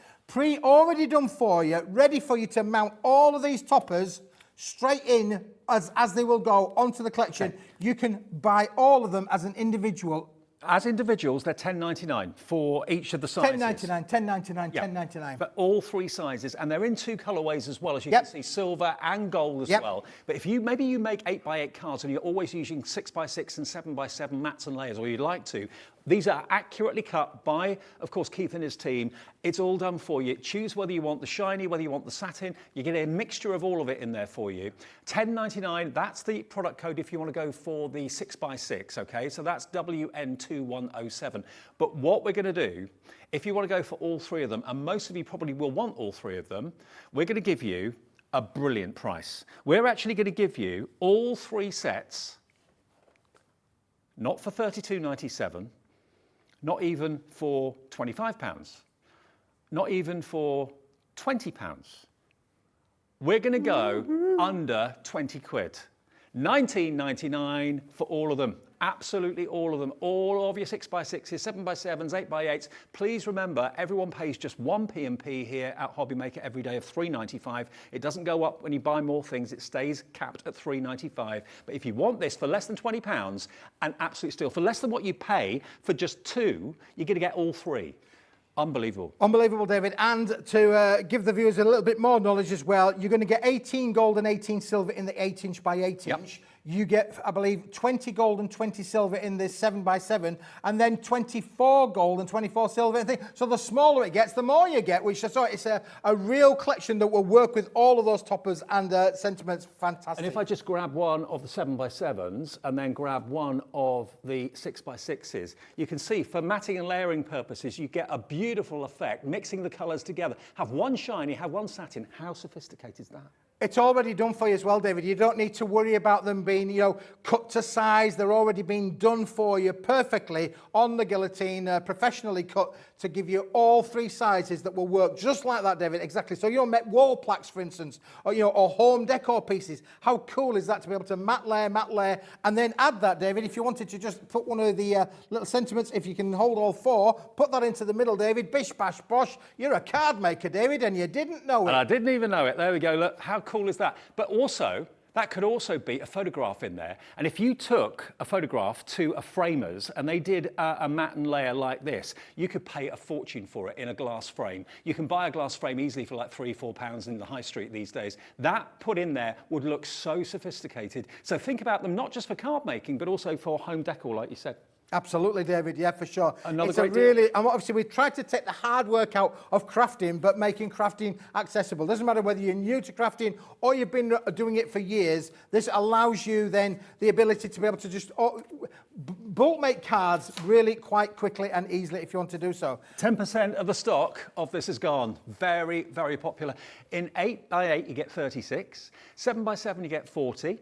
already done for you, ready for you to mount all of these toppers straight in as they will go onto the collection. Okay. You can buy all of them as an individual. As individuals, they're $10.99 for each of the sizes. $10.99, $10.99, yep. $10.99. But all 3 sizes, and they're in 2 colorways as well, as you can see, silver and gold as well. But if maybe you make 8x8 cards and you're always using 6x6 and 7x7 mats and layers, or you'd like to, these are accurately cut by, of course, Keith and his team. It's all done for you. Choose whether you want the shiny, whether you want the satin. You get a mixture of all of it in there for you. $10.99, that's the product code if you want to go for the 6x6, okay? So that's WN2107. But what we're going to do, if you want to go for all 3 of them, and most of you probably will want all 3 of them, we're going to give you a brilliant price. We're actually going to give you all 3 sets, not for $32.97, not even for £25, not even for £20. We're going to go under 20 quid. $19.99 for all of them. Absolutely all of them. All of your 6x6s, 7x7s, 8x8s. Please remember, everyone pays just 1 P&P here at HobbyMaker every day of $3.95. It doesn't go up when you buy more things. It stays capped at $3.95. But if you want this for less than £20, an absolute steal. For less than what you pay for just 2, you're going to get all 3. Unbelievable. Unbelievable, David. And to give the viewers a little bit more knowledge as well, you're going to get 18 gold and 18 silver in the 8-inch by 8-inch. You get, I believe, 20 gold and 20 silver in this 7x7, and then 24 gold and 24 silver. And so the smaller it gets, the more you get, which so it's a real collection that will work with all of those toppers and sentiments. Fantastic. And if I just grab one of the 7x7s and then grab one of the 6x6s, you can see for matting and layering purposes, you get a beautiful effect, mixing the colours together. Have one shiny, have one satin. How sophisticated is that? It's already done for you as well, David. You don't need to worry about them being, cut to size. They're already being done for you perfectly on the guillotine, professionally cut to give you all 3 sizes that will work just like that, David. Exactly. So you make wall plaques, for instance, or home decor pieces. How cool is that to be able to matte layer, and then add that, David. If you wanted to just put one of the little sentiments, if you can hold all 4, put that into the middle, David. Bish, bash, bosh. You're a card maker, David, and you didn't know it. And I didn't even know it. There we go. Look, how cool is that? But also, that could also be a photograph in there. And if you took a photograph to a framer's and they did a matte and layer like this, you could pay a fortune for it in a glass frame. You can buy a glass frame easily for like £3-4 in the high street these days. That put in there would look so sophisticated. So think about them not just for card making, but also for home decor, like you said. Absolutely, David. Yeah, for sure. Another it's great a really, deal. and obviously we've tried to take the hard work out of crafting, but making crafting accessible. Doesn't matter whether you're new to crafting or you've been doing it for years. This allows you then the ability to be able to just bulk make cards really quite quickly and easily if you want to do so. 10% of the stock of this is gone. Very, very popular. In 8x8 you get 36, 7x7 you get 40,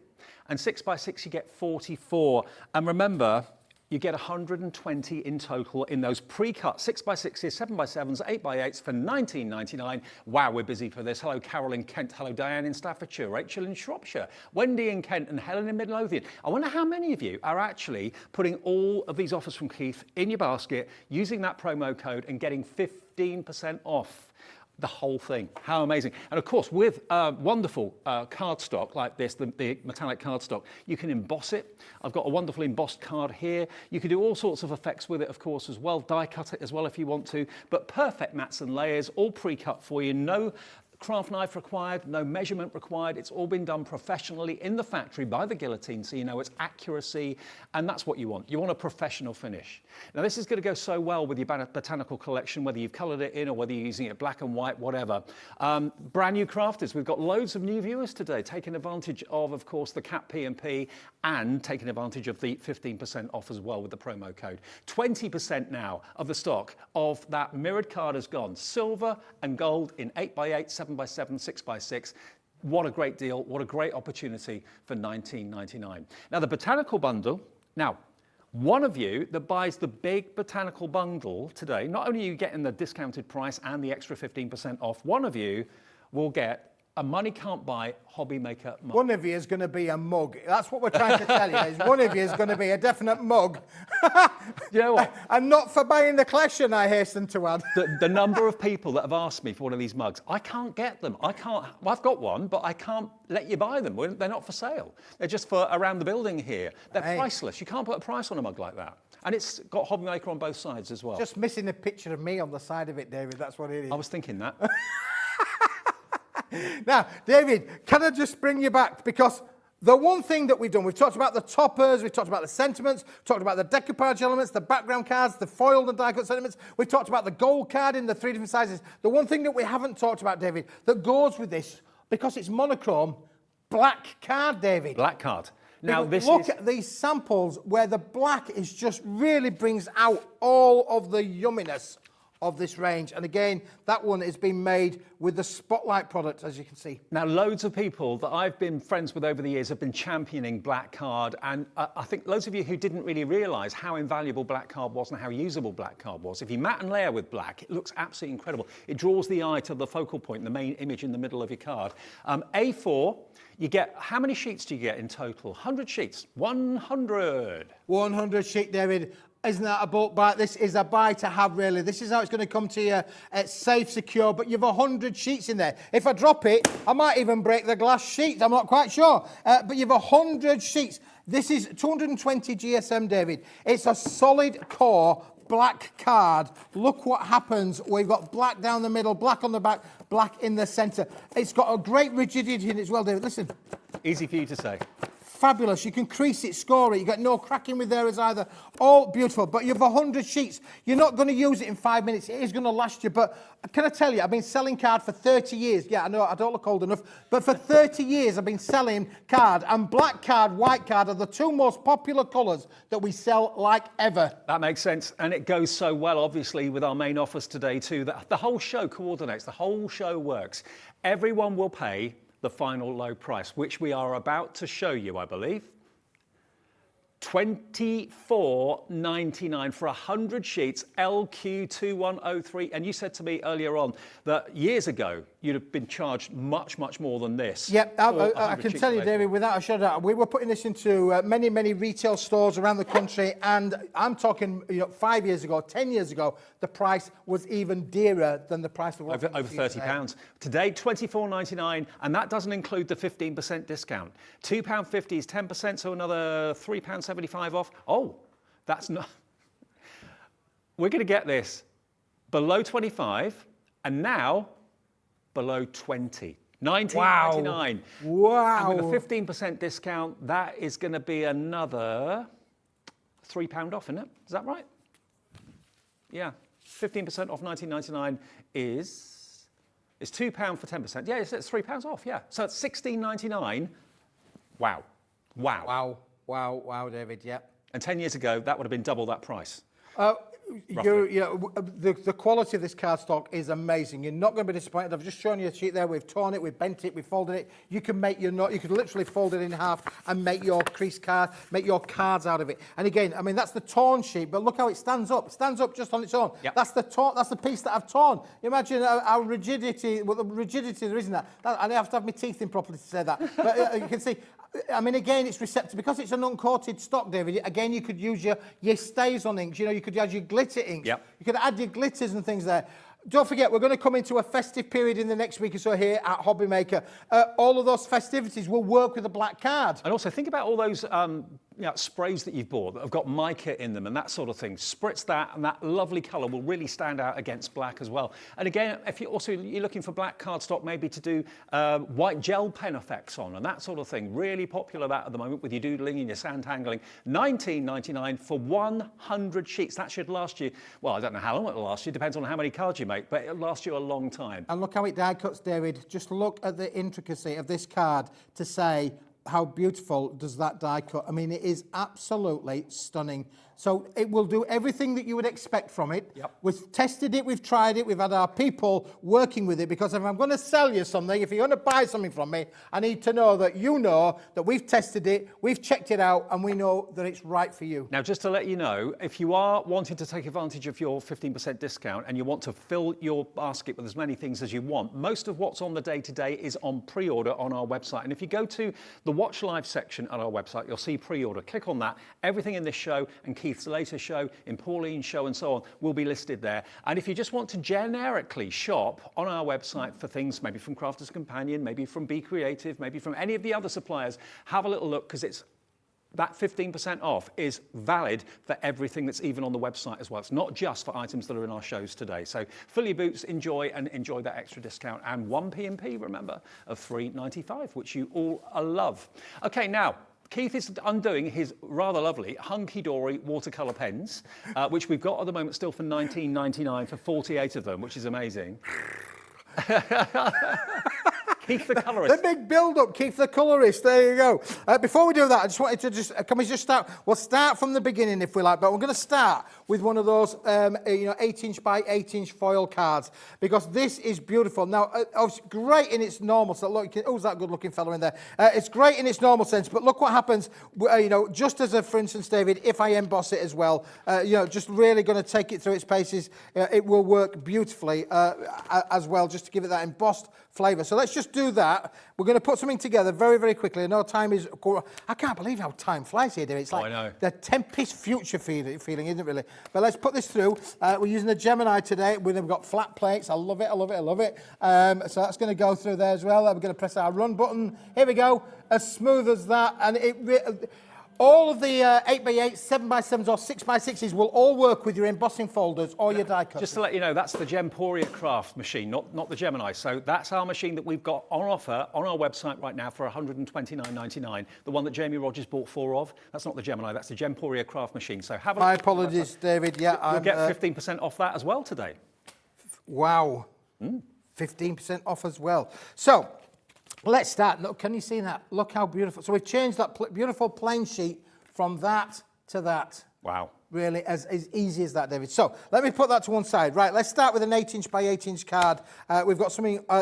and 6x6 you get 44. And remember, you get 120 in total in those pre-cut 6x6s, 7x7s, 8x8s for $19.99. Wow, we're busy for this. Hello, Carol in Kent. Hello, Diane in Staffordshire. Rachel in Shropshire. Wendy in Kent and Helen in Midlothian. I wonder how many of you are actually putting all of these offers from Keith in your basket, using that promo code and getting 15% off the whole thing. How amazing. And of course, with wonderful cardstock like this, the metallic cardstock, you can emboss it. I've got a wonderful embossed card here. You can do all sorts of effects with it, of course, as well. Die cut it as well if you want to. But perfect mats and layers, all pre-cut for you. No craft knife required, no measurement required. It's all been done professionally in the factory by the guillotine, so you know it's accuracy, and that's what you want. You want a professional finish. Now this is going to go so well with your botanical collection, whether you've coloured it in or whether you're using it black and white, whatever. Brand new crafters. We've got loads of new viewers today, taking advantage of course, the CAP P&P and taking advantage of the 15% off as well with the promo code. 20% now of the stock of that mirrored card has gone. Silver and gold in 8x8, 7x7, 6x6. What a great deal. What a great opportunity for $19.99. Now, the Botanical Bundle. Now, one of you that buys the big Botanical Bundle today, not only are you getting the discounted price and the extra 15% off, one of you will get And money can't buy HobbyMaker mug. One of you is going to be a mug. That's what we're trying to tell you. Is one of you is going to be a definite mug. You know what? And not for buying the collection, I hasten to add. The number of people that have asked me for one of these mugs, I can't get them. I can't. Well, I've got one, but I can't let you buy them. They're not for sale. They're just for around the building here. They're priceless. You can't put a price on a mug like that. And it's got HobbyMaker on both sides as well. Just missing a picture of me on the side of it, David. That's what it is. I was thinking that. Now, David, can I just bring you back? Because the one thing that we've done, we've talked about the toppers, we've talked about the sentiments, talked about the decoupage elements, the background cards, the foiled and die-cut sentiments. We've talked about the gold card in the 3 different sizes. The one thing that we haven't talked about, David, that goes with this, because it's monochrome, black card, David. Black card. Now, this Look at these samples where the black is just really brings out all of the yumminess of this range. And again, that one has been made with the Spotlight product, as you can see. Now, loads of people that I've been friends with over the years have been championing black card, and I think loads of you who didn't really realise how invaluable black card was and how usable black card was. If you matte and layer with black, it looks absolutely incredible. It draws the eye to the focal point, the main image in the middle of your card. A4, you get, how many sheets do you get in total? 100 sheets. 100. 100 sheet, David. Isn't that a bulk buy? This is a buy to have, really. This is how it's going to come to you. It's safe, secure, but you've 100 sheets in there. If I drop it, I might even break the glass sheets. I'm not quite sure. But you've 100 sheets. This is 220 GSM, David. It's a solid core black card. Look what happens. We've got black down the middle, black on the back, black in the centre. It's got a great rigidity in it as well, David. Listen. Easy for you to say. Fabulous. You can crease it, score it. You got no cracking with there as either. All beautiful. But you've 100 sheets. You're not going to use it in 5 minutes. It is going to last you. But can I tell you, I've been selling card for 30 years. Yeah, I know I don't look old enough. But for 30 years, I've been selling card. And black card, white card are the two most popular colours that we sell like ever. That makes sense. And it goes so well, obviously, with our main offers today, too. The whole show coordinates. The whole show works. Everyone will pay the final low price, which we are about to show you, I believe. $24.99 for 100 sheets, LQ2103. And you said to me earlier on that years ago, you'd have been charged much, much more than this. Yep, I can tell you, David, without a shadow of a doubt, we were putting this into many, many retail stores around the country. And I'm talking, 5 years ago, 10 years ago, the price was even dearer than the price of what over £30. Today, $24.99, and that doesn't include the 15% discount. £2.50 is 10%, so another £3.75 off. Oh, that's not... We're going to get this below 25, and now below 20. $19.99. Wow. And with a 15% discount, that is going to be another £3 off, isn't it? Is that right? Yeah. 15% off $19.99 is £2 for 10%. Yeah, it's £3 off, yeah. So it's $16.99. Wow. Wow. Wow, wow, wow, David, yep. And 10 years ago, that would have been double that price. The quality of this cardstock is amazing. You're not going to be disappointed. I've just shown you a sheet there. We've torn it, we've bent it, we've folded it. You can make your you could literally fold it in half and make your crease card, make your cards out of it. And again, I mean, that's the torn sheet, but look how it stands up. It stands up just on its own. Yep. That's the piece that I've torn. Imagine how rigidity, well, the rigidity there isn't that. I have to have my teeth in properly to say that. But you can see, I mean, again, it's receptive. Because it's an uncoated stock, David, again, you could use your StazOn inks. You could add your glitter inks. Yep. You could add your glitters and things there. Don't forget, we're going to come into a festive period in the next week or so here at HobbyMaker. All of those festivities will work with a black card. And also, think about all those sprays that you've bought that have got mica in them and that sort of thing. Spritz that, and that lovely colour will really stand out against black as well. And again, if you're looking for black cardstock, maybe to do white gel pen effects on and that sort of thing. Really popular that at the moment with your doodling and your sand tangling. $19.99 for 100 sheets. That should last you, well, I don't know how long it'll last you. Depends on how many cards you make, but it'll last you a long time. And look how it die cuts, David. Just look at the intricacy of this card to say how beautiful does that die cut? I mean, it is absolutely stunning. So it will do everything that you would expect from it. Yep. We've tested it, we've tried it, we've had our people working with it, because if I'm going to sell you something, if you're going to buy something from me, I need to know that you know that we've tested it, we've checked it out, and we know that it's right for you. Now, just to let you know, if you are wanting to take advantage of your 15% discount and you want to fill your basket with as many things as you want, most of what's on the day-to-day is on pre-order on our website. And if you go to the Watch Live section on our website, you'll see pre-order. Click on that. Everything in this show and Keith's latest show, in Pauline's show and so on, will be listed there. And if you just want to generically shop on our website for things, maybe from Crafter's Companion, maybe from Be Creative, maybe from any of the other suppliers, have a little look, because it's that 15% off is valid for everything that's even on the website as well. It's not just for items that are in our shows today. So fill your boots, enjoy that extra discount. And 1 P&P, remember, of $3.95, which you all love. Okay, now, Keith is undoing his rather lovely Hunky Dory watercolour pens, which we've got at the moment still for $19.99 for 48 of them, which is amazing. Keith the colourist. The big build-up, Keith the colourist. There you go. Before we do that, I just wanted to can we just start? We'll start from the beginning if we like, but we're going to start with one of those 8-inch by 8-inch foil cards, because this is beautiful. Now, it's great in its normal sense. Look, who's that good-looking fella in there? It's great in its normal sense, but look what happens. Just as for instance, David, if I emboss it as well, just really going to take it through its paces. It will work beautifully as well, just to give it that embossed flavour. So let's just do that. We're going to put something together very, very quickly. I know time is... I can't believe how time flies here, David. It's like the Tempest future feeling, isn't it, really? But let's put this through. We're using the Gemini today. We've got flat plates. I love it, I love it, I love it. So that's going to go through there as well. We're going to press our run button. Here we go. As smooth as that. And all of the 8x8s, 7x7s or 6x6s will all work with your embossing folders or your die cutters. Just to let you know, that's the Gemporia Craft machine, not the Gemini. So that's our machine that we've got on offer on our website right now for $129.99. The one that Jamie Rogers bought 4 of. That's not the Gemini, that's the Gemporia Craft machine. So have a look. My apologies, David. Yeah, you'll get 15% off that as well today. Wow. 15% off as well. So let's start. Look, can you see that? Look how beautiful. So we've changed that beautiful plain sheet from that to that. Wow. Really, as easy as that, David. So let me put that to one side. Right, let's start with an 8-inch by 8-inch card. We've got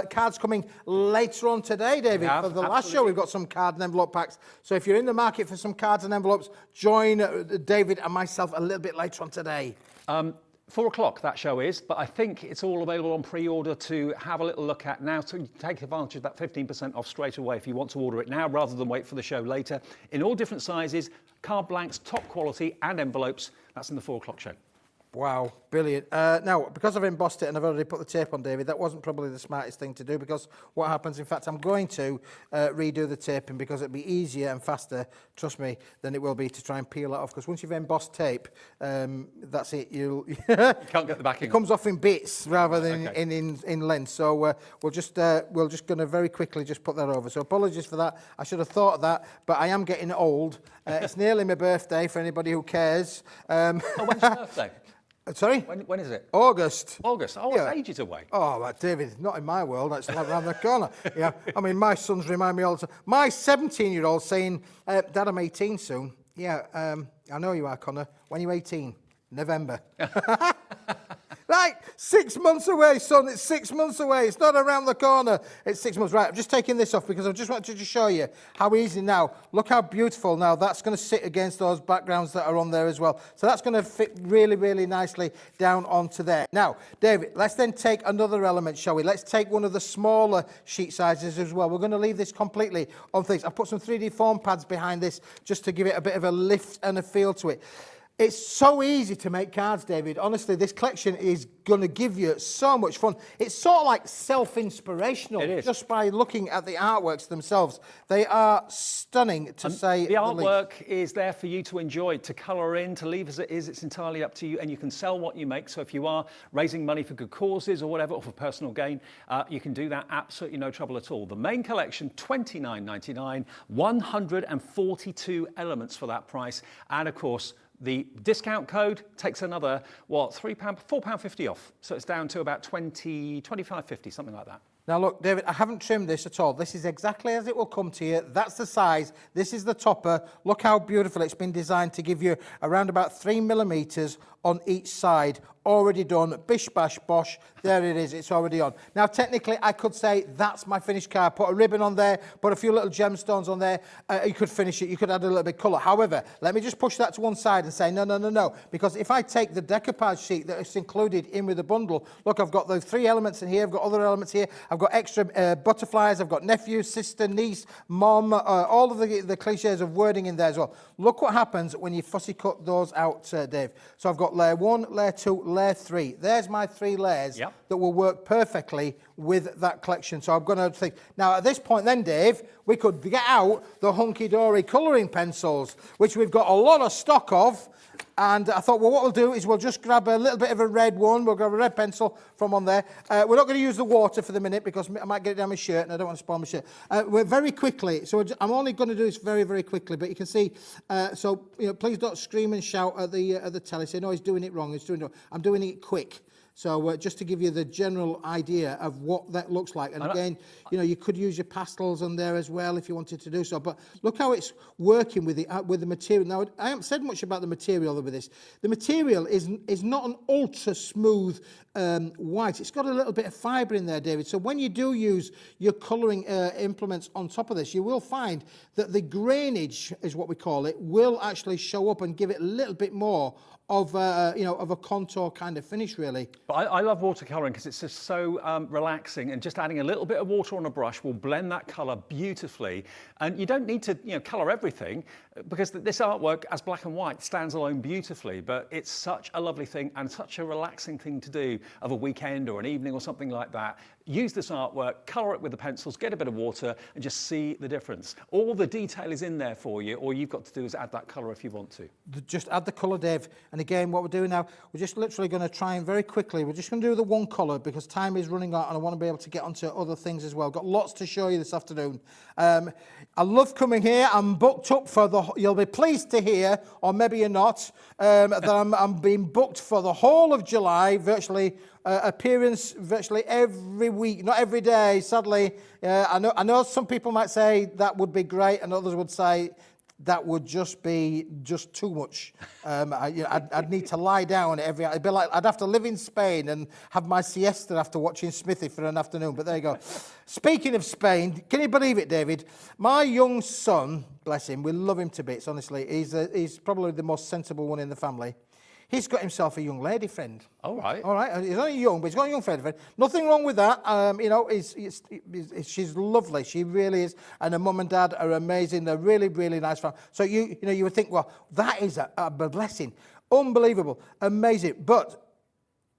cards coming later on today, David. For the last show, we've got some card and envelope packs. So if you're in the market for some cards and envelopes, join David and myself a little bit later on today. 4 o'clock that show is, but I think it's all available on pre-order to have a little look at now, to take advantage of that 15% off straight away if you want to order it now rather than wait for the show later. In all different sizes, card blanks, top quality, and envelopes. That's in the 4 o'clock show. Wow, brilliant. Now, because I've embossed it and I've already put the tape on, David, that wasn't probably the smartest thing to do, because what happens, in fact, I'm going to redo the taping, because it'll be easier and faster, trust me, than it will be to try and peel it off, because once you've embossed tape, that's it. You can't get the backing. It comes off in bits rather than in length. So we're just going to very quickly just put that over. So apologies for that. I should have thought of that, but I am getting old. It's nearly my birthday for anybody who cares. Oh, when's your birthday? Sorry? When is it? August. August. Oh, Yeah. it's ages away. Oh, well, David, not in my world. That's like around the corner. Yeah, I mean, my sons remind me all the time. My 17-year-old saying, Dad, I'm 18 soon. Yeah, I know you are, Connor. When are you 18? November. Right, 6 months away, son. It's 6 months away. It's not around the corner. It's 6 months. Right, I'm just taking this off because I just wanted to show you how easy now. Look how beautiful now. That's going to sit against those backgrounds that are on there as well. So that's going to fit really, really nicely down onto there. Now, David, let's then take another element, shall we? Let's take one of the smaller sheet sizes as well. We're going to leave this completely on things. I've put some 3D foam pads behind this just to give it a bit of a lift and a feel to it. It's so easy to make cards, David. Honestly, this collection is going to give you so much fun. It's sort of like self-inspirational. It is. Just by looking at the artworks themselves. They are stunning, to say the artwork least. is there for you to enjoy, to colour in, to leave as it is. It's entirely up to you, and you can sell what you make. So if you are raising money for good causes or whatever, or for personal gain, you can do that absolutely no trouble at all. The main collection, $29.99, 142 elements for that price, and of course, the discount code takes another, £4.50 off. So it's down to about $25.50, something like that. Now look, David, I haven't trimmed this at all. This is exactly as it will come to you. That's the size. This is the topper. Look how beautiful it's been designed to give you around about 3mm on each side. Already done. Bish, bash, bosh. There it is. It's already on. Now, technically, I could say that's my finished card. Put a ribbon on there. Put a few little gemstones on there. You could finish it. You could add a little bit of colour. However, let me just push that to one side and say, no, no, no, no. Because if I take the decoupage sheet that is included in with the bundle, look, I've got those 3 elements in here. I've got other elements here. I've got extra butterflies. I've got nephew, sister, niece, mom, all of the cliches of wording in there as well. Look what happens when you fussy cut those out, Dave. So I've got layer 1, layer 2, layer 3. There's my 3 layers that will work perfectly with that collection. So I'm going to think, now at this point then, Dave, we could get out the Hunky Dory colouring pencils, which we've got a lot of stock of. And I thought, well, what we'll do is we'll just grab a little bit of a red one. We'll grab a red pencil from on there. We're not going to use the water for the minute because I might get it down my shirt and I don't want to spoil my shirt. We're very quickly, so I'm only going to do this very, very quickly. But you can see, so you know, please don't scream and shout at the telly. Say, no, he's doing it wrong. He's doing it wrong. I'm doing it quick. So just to give you the general idea of what that looks like. And again, you know, you could use your pastels on there as well if you wanted to do so. But look how it's working with the material. Now, I haven't said much about the material with this. The material is not an ultra smooth white. It's got a little bit of fibre in there, David. So when you do use your colouring implements on top of this, you will find that the grainage, is what we call it, will actually show up and give it a little bit more of you know, of a contour kind of finish, really. But I love watercolouring because it's just so relaxing, and just adding a little bit of water on a brush will blend that colour beautifully. And you don't need to, you know, colour everything, because this artwork as black and white stands alone beautifully. But it's such a lovely thing and such a relaxing thing to do of a weekend or an evening or something like that. Use this artwork, colour it with the pencils, get a bit of water, and just see the difference. All the detail is in there for you. All you've got to do is add that colour if you want to. Just add the colour, Dave. And again, what we're doing now, we're just literally going to try and very quickly, we're just going to do the one colour because time is running out and I want to be able to get onto other things as well. Got lots to show you this afternoon. I love coming here. I'm booked up for you'll be pleased to hear, or maybe you're not, that I'm being booked for the whole of July, virtually appearance virtually every week, not every day, sadly. I know some people might say that would be great, and others would say that would just be too much. I'd need to lie down it'd be like I'd have to live in Spain and have my siesta after watching Smithy for an afternoon. But there you go. Speaking of Spain, can you believe it, David? My young son, bless him, we love him to bits. Honestly, he's probably the most sensible one in the family. He's got himself a young lady friend. All right. All right. He's only young, but he's got a young friend. Nothing wrong with that. You know, she's lovely. She really is. And her mum and dad are amazing. They're really, really nice family. So you would think, well, that is a blessing. Unbelievable. Amazing. But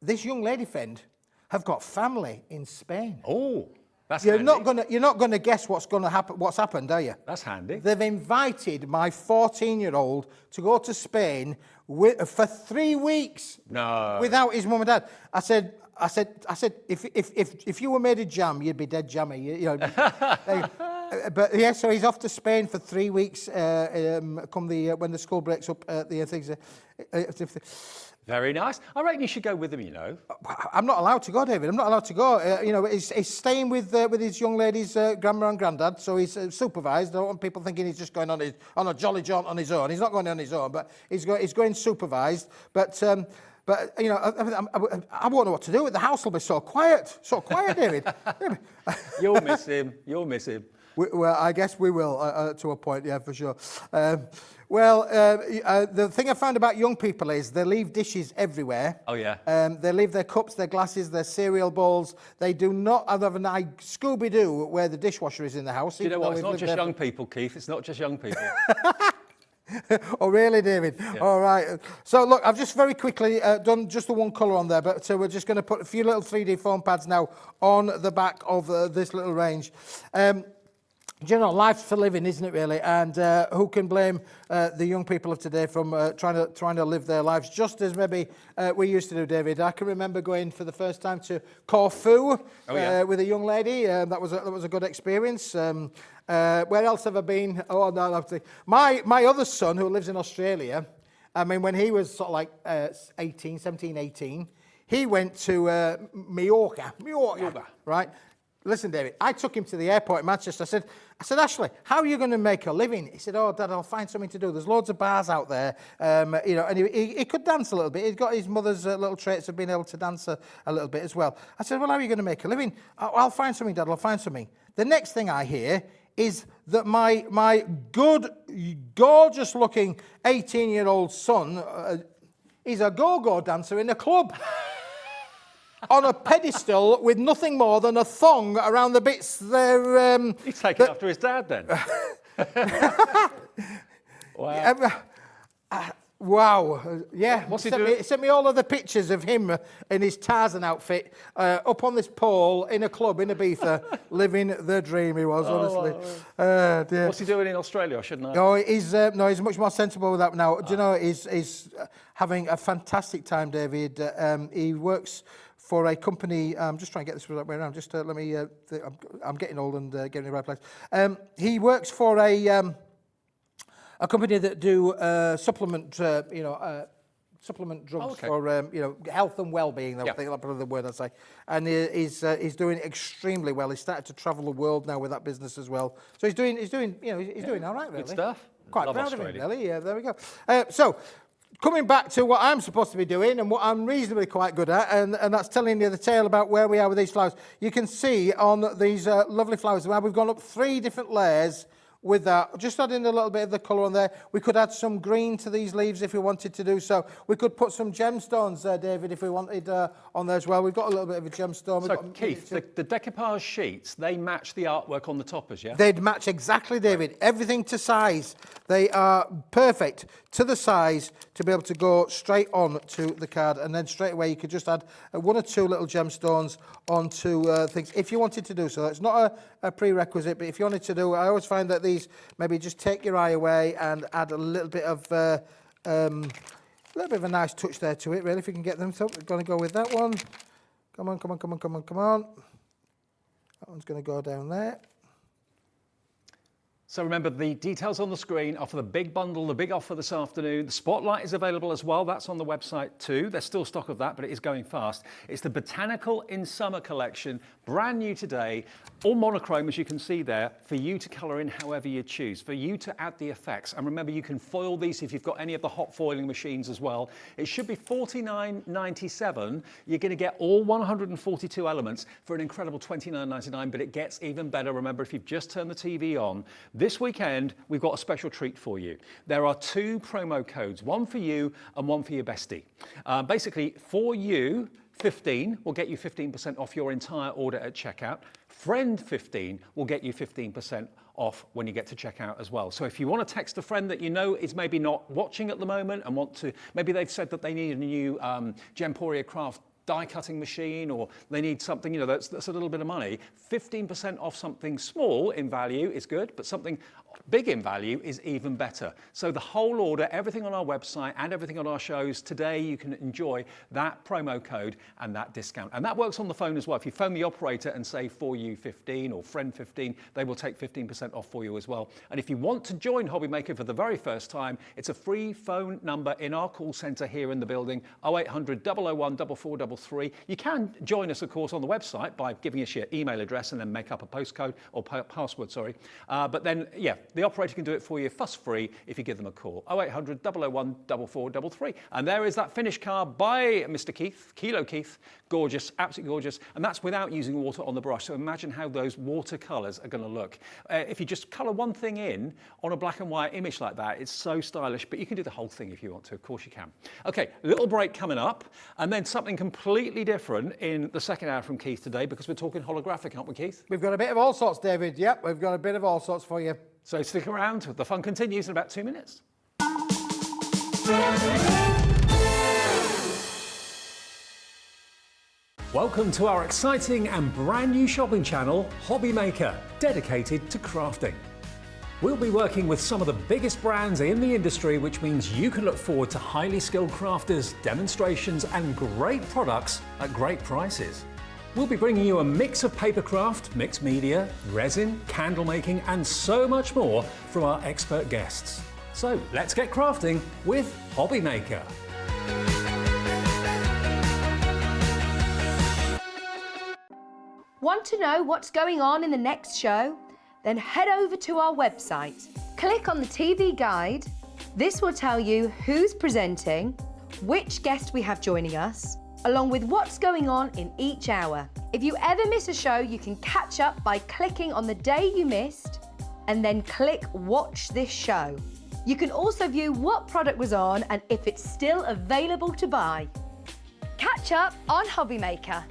this young lady friend have got family in Spain. Oh, that's You're handy. not gonna guess what's happened, are you? That's handy. They've invited my 14-year-old to go to Spain for 3 weeks. No. Without his mum and dad. I said, if you were made of jam, you'd be dead jammy. You know. But yeah, so he's off to Spain for 3 weeks. When the school breaks up, the things. Very nice. I reckon you should go with him, you know. I'm not allowed to go, David. I'm not allowed to go. You know, he's staying with his young lady's grandma and granddad, so he's supervised. I don't want people thinking he's just going on a jolly jaunt on his own. He's not going on his own, but he's going supervised. But you know, I won't know what to do. The house will be so quiet, David. You'll miss him. You'll miss him. Well, I guess we will to a point, yeah, for sure. The thing I found about young people is they leave dishes everywhere. Oh, yeah. They leave their cups, their glasses, their cereal bowls. They do not have an Scooby-Doo where the dishwasher is in the house. Do you know what? It's not just young people, Keith. It's not just young people. Oh, really, David? Yeah. All right. So, look, I've just very quickly done just the one colour on there, but we're just going to put a few little 3D foam pads now on the back of this little range. You know, life's for living, isn't it, really? And who can blame the young people of today from trying to live their lives just as maybe we used to do, David? I can remember going for the first time to Corfu with a young lady. That was a good experience. Where else have I been? Oh, no, my other son, who lives in Australia, I mean, when he was sort of like 17, 18, he went to Mallorca, right? Listen, David, I took him to the airport in Manchester. I said, Ashley, how are you going to make a living? He said, oh, Dad, I'll find something to do. There's loads of bars out there, you know, and he could dance a little bit. He's got his mother's little traits of being able to dance a little bit as well. I said, well, how are you going to make a living? I'll find something, Dad, I'll find something. The next thing I hear is that my good, gorgeous-looking 18-year-old son, he's a go-go dancer in a club. On a pedestal with nothing more than a thong around the bits there. He's taken after his dad then. Wow. Wow. Yeah. What's he doing? He sent me all of the pictures of him in his Tarzan outfit up on this pole in a club in Ibiza, living the dream. He was, honestly. Dear. What's he doing in Australia? I shouldn't know. No, he's much more sensible with that now. Do you know, he's having a fantastic time, David. He works for a company. I'm just trying to get this right way around. Just let me. I'm getting old and getting in the right place. He works for a company that do supplement, supplement drugs for health and well-being. I think that's the word I say. And he's doing extremely well. He's started to travel the world now with that business as well. So he's doing doing all right, really. Good stuff. Quite Love proud Australia. of him, really. Yeah, there we go. So, coming back to what I'm supposed to be doing and what I'm reasonably quite good at, and that's telling you the tale about where we are with these flowers. You can see on these lovely flowers, we've gone up 3 different layers with that, just adding a little bit of the colour on there. We could add some green to these leaves if we wanted to do so. We could put some gemstones, David, if we wanted on there as well. We've got a little bit of a gemstone. So, Keith, the decoupage sheets, they match the artwork on the toppers, yeah? They'd match exactly, David. Everything to size. They are perfect to the size to be able to go straight on to the card. And then straight away, you could just add 1 or 2 little gemstones onto things if you wanted to do so. It's not a prerequisite, but if you wanted to do, I always find that these maybe just take your eye away and add a little bit of a nice touch there to it, really, if you can get them. So we're going to go with that one. Come on, come on, come on, come on, come on. That one's going to go down there. So remember, the details on the screen are for the big bundle, the big offer this afternoon. The Spotlight is available as well. That's on the website too. There's still stock of that, but it is going fast. It's the Botanical in Summer collection, brand new today. All monochrome, as you can see there, for you to colour in however you choose, for you to add the effects. And remember, you can foil these if you've got any of the hot foiling machines as well. It should be $49.97. You're going to get all 142 elements for an incredible $29.99, but it gets even better. Remember, if you've just turned the TV on, this weekend, we've got a special treat for you. There are 2 promo codes, one for you and one for your bestie. Basically, for you, 15 will get you 15% off your entire order at checkout. Friend 15 will get you 15% off when you get to checkout as well. So if you want to text a friend that you know is maybe not watching at the moment and want to, maybe they've said that they need a new Gemporia Craft die cutting machine, or they need something, that's a little bit of money. 15% off something small in value is good, but something big in value is even better. So the whole order, everything on our website and everything on our shows today, you can enjoy that promo code and that discount. And that works on the phone as well. If you phone the operator and say for you 15 or friend 15, they will take 15% off for you as well. And if you want to join HobbyMaker for the very first time, it's a free phone number in our call centre here in the building, 0800 001 4433. You can join us, of course, on the website by giving us your email address and then make up a postcode or password, sorry. But then, yeah, the operator can do it for you fuss-free if you give them a call, 0800 001 4433. And there is that finished card by Mr. Keith, Kilo Keith. Gorgeous, absolutely gorgeous. And that's without using water on the brush. So imagine how those watercolours are going to look. If you just colour one thing in on a black and white image like that, it's so stylish, but you can do the whole thing if you want to. Of course you can. Okay, a little break coming up, and then something completely different in the second hour from Keith today, because we're talking holographic, aren't we, Keith? We've got a bit of all sorts, David. Yep, we've got a bit of all sorts for you. So stick around. The fun continues in about 2 minutes. Welcome to our exciting and brand new shopping channel, HobbyMaker, dedicated to crafting. We'll be working with some of the biggest brands in the industry, which means you can look forward to highly skilled crafters, demonstrations, and great products at great prices. We'll be bringing you a mix of papercraft, mixed media, resin, candle making, and so much more from our expert guests. So let's get crafting with HobbyMaker. Want to know what's going on in the next show? Then head over to our website. Click on the TV guide. This will tell you who's presenting, which guest we have joining us, along with what's going on in each hour. If you ever miss a show, you can catch up by clicking on the day you missed and then click Watch This Show. You can also view what product was on and if it's still available to buy. Catch up on HobbyMaker.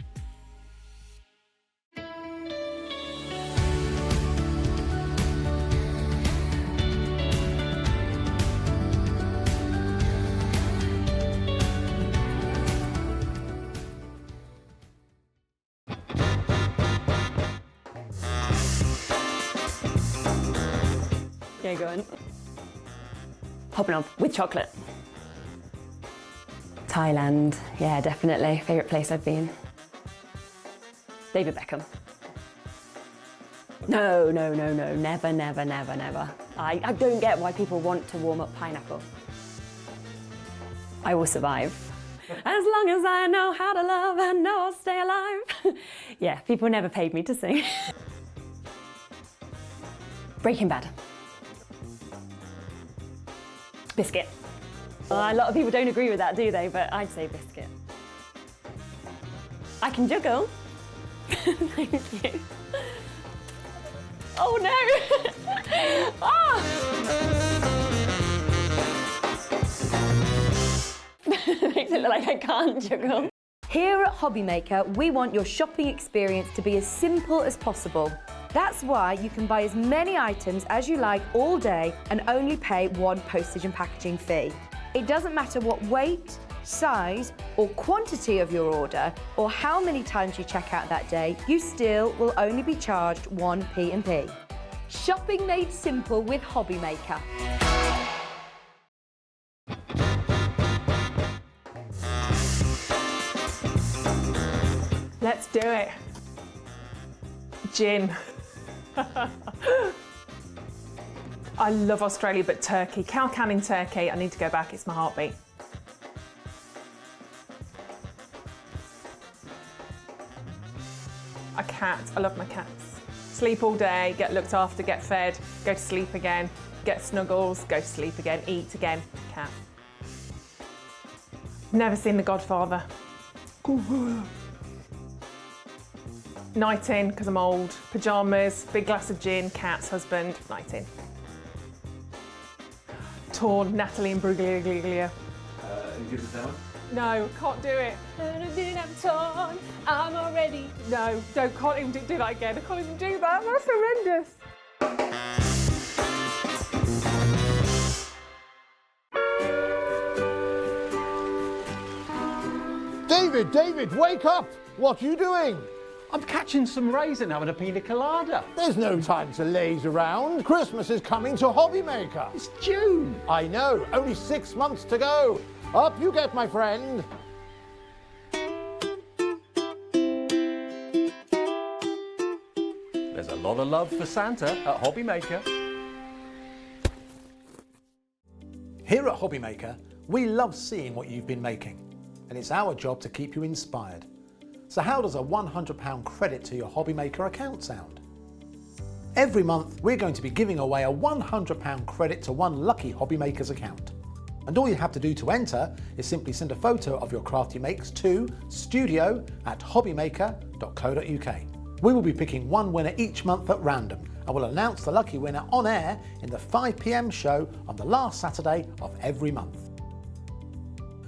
Yeah, go on. Hopping up with chocolate. Thailand, yeah, definitely. Favourite place I've been. David Beckham. No, never. I don't get why people want to warm up pineapple. I will survive. As long as I know how to love, I know I'll stay alive. Yeah, people never paid me to sing. Breaking Bad. Biscuit. A lot of people don't agree with that, do they? But I'd say biscuit. I can juggle. Thank you. Oh no! Ah! Makes it look like I can't juggle. Here at HobbyMaker, we want your shopping experience to be as simple as possible. That's why you can buy as many items as you like all day and only pay one postage and packaging fee. It doesn't matter what weight, size or quantity of your order or how many times you check out that day, you still will only be charged one P&P. Shopping made simple with HobbyMaker. Let's do it. Gin. I love Australia, but Turkey. Cow Canning Turkey. I need to go back. It's my heartbeat. A cat. I love my cats. Sleep all day, get looked after, get fed, go to sleep again, get snuggles, go to sleep again, eat again. Cat. Never seen The Godfather. Night in, because I'm old. Pyjamas, big glass of gin, cats, husband, night in. Torn, Natalie and Bruglia. You give us that one? No, can't do it. I'm torn, I'm already. No, can't even do that again. I can't even do that. That's horrendous. David, wake up! What are you doing? I'm catching some rays and having a pina colada. There's no time to laze around. Christmas is coming to HobbyMaker. It's June. I know, only 6 months to go. Up you get, my friend. There's a lot of love for Santa at HobbyMaker. Here at HobbyMaker, we love seeing what you've been making, and it's our job to keep you inspired. So how does a £100 credit to your HobbyMaker account sound? Every month, we're going to be giving away a £100 credit to one lucky HobbyMaker's account. And all you have to do to enter is simply send a photo of your crafty makes to studio@hobbymaker.co.uk. We will be picking one winner each month at random, and we'll announce the lucky winner on air in the 5 PM show on the last Saturday of every month.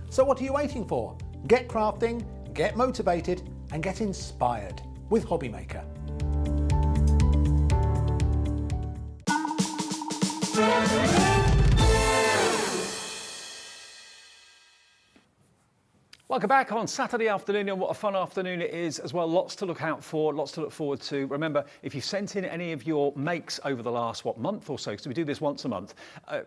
So what are you waiting for? Get crafting, get motivated, and get inspired with HobbyMaker. Welcome back on Saturday afternoon, and what a fun afternoon it is as well. Lots to look out for, lots to look forward to. Remember, if you've sent in any of your makes over the last, month or so, because we do this once a month,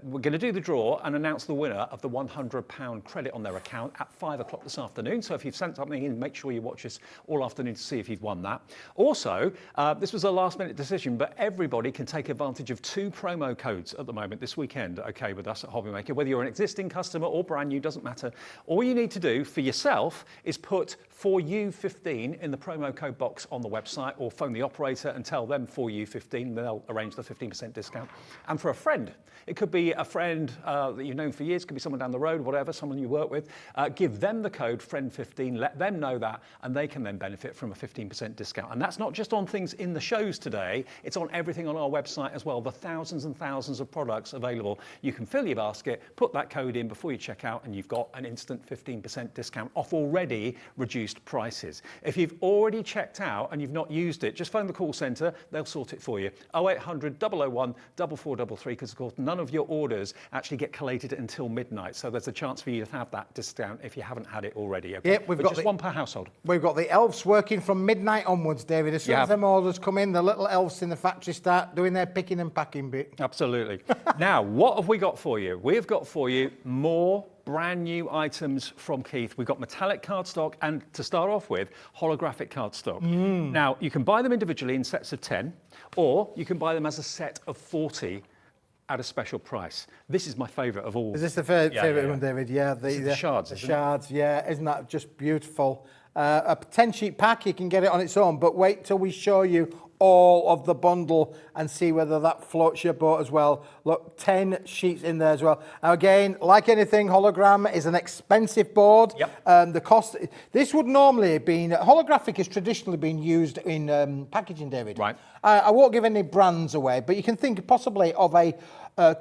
we're going to do the draw and announce the winner of the £100 credit on their account at 5 o'clock this afternoon. So if you've sent something in, make sure you watch us all afternoon to see if you've won that. Also, this was a last minute decision, but everybody can take advantage of 2 promo codes at the moment this weekend, okay, with us at HobbyMaker. Whether you're an existing customer or brand new, doesn't matter. All you need to do for your yourself is put for you 15 in the promo code box on the website, or phone the operator and tell them for you 15, they'll arrange the 15% discount. And for a friend, it could be a friend that you've known for years, could be someone down the road, whatever, someone you work with, give them the code friend15, let them know that, and they can then benefit from a 15% discount. And that's not just on things in the shows today, it's on everything on our website as well, the thousands and thousands of products available. You can fill your basket, put that code in before you check out, and you've got an instant 15% discount off already reduced prices. If you've already checked out and you've not used it, just phone the call centre, they'll sort it for you. 0800 001 4433, because of course none of your orders actually get collated until midnight, so there's a chance for you to have that discount if you haven't had it already. Okay? Yep, we've got just one per household. We've got the elves working from midnight onwards, David. As soon as them orders come in, the little elves in the factory start doing their picking and packing bit. Absolutely. Now, what have we got for you? We've got for you more brand new items from Keith. We've got metallic cardstock, and to start off with, holographic cardstock. Now, you can buy them individually in sets of 10, or you can buy them as a set of 40 at a special price. This is my favourite of all. Is this the favourite one, David? Yeah, the shards. The shards, yeah. Isn't that just beautiful? A 10-sheet pack, you can get it on its own, but wait till we show you all of the bundle and see whether that floats your boat as well. Look, 10 sheets in there as well. Now again, like anything, hologram is an expensive board. Yep. The cost, this would normally have been, holographic has traditionally been used in packaging, David. Right. I won't give any brands away, but you can think possibly of a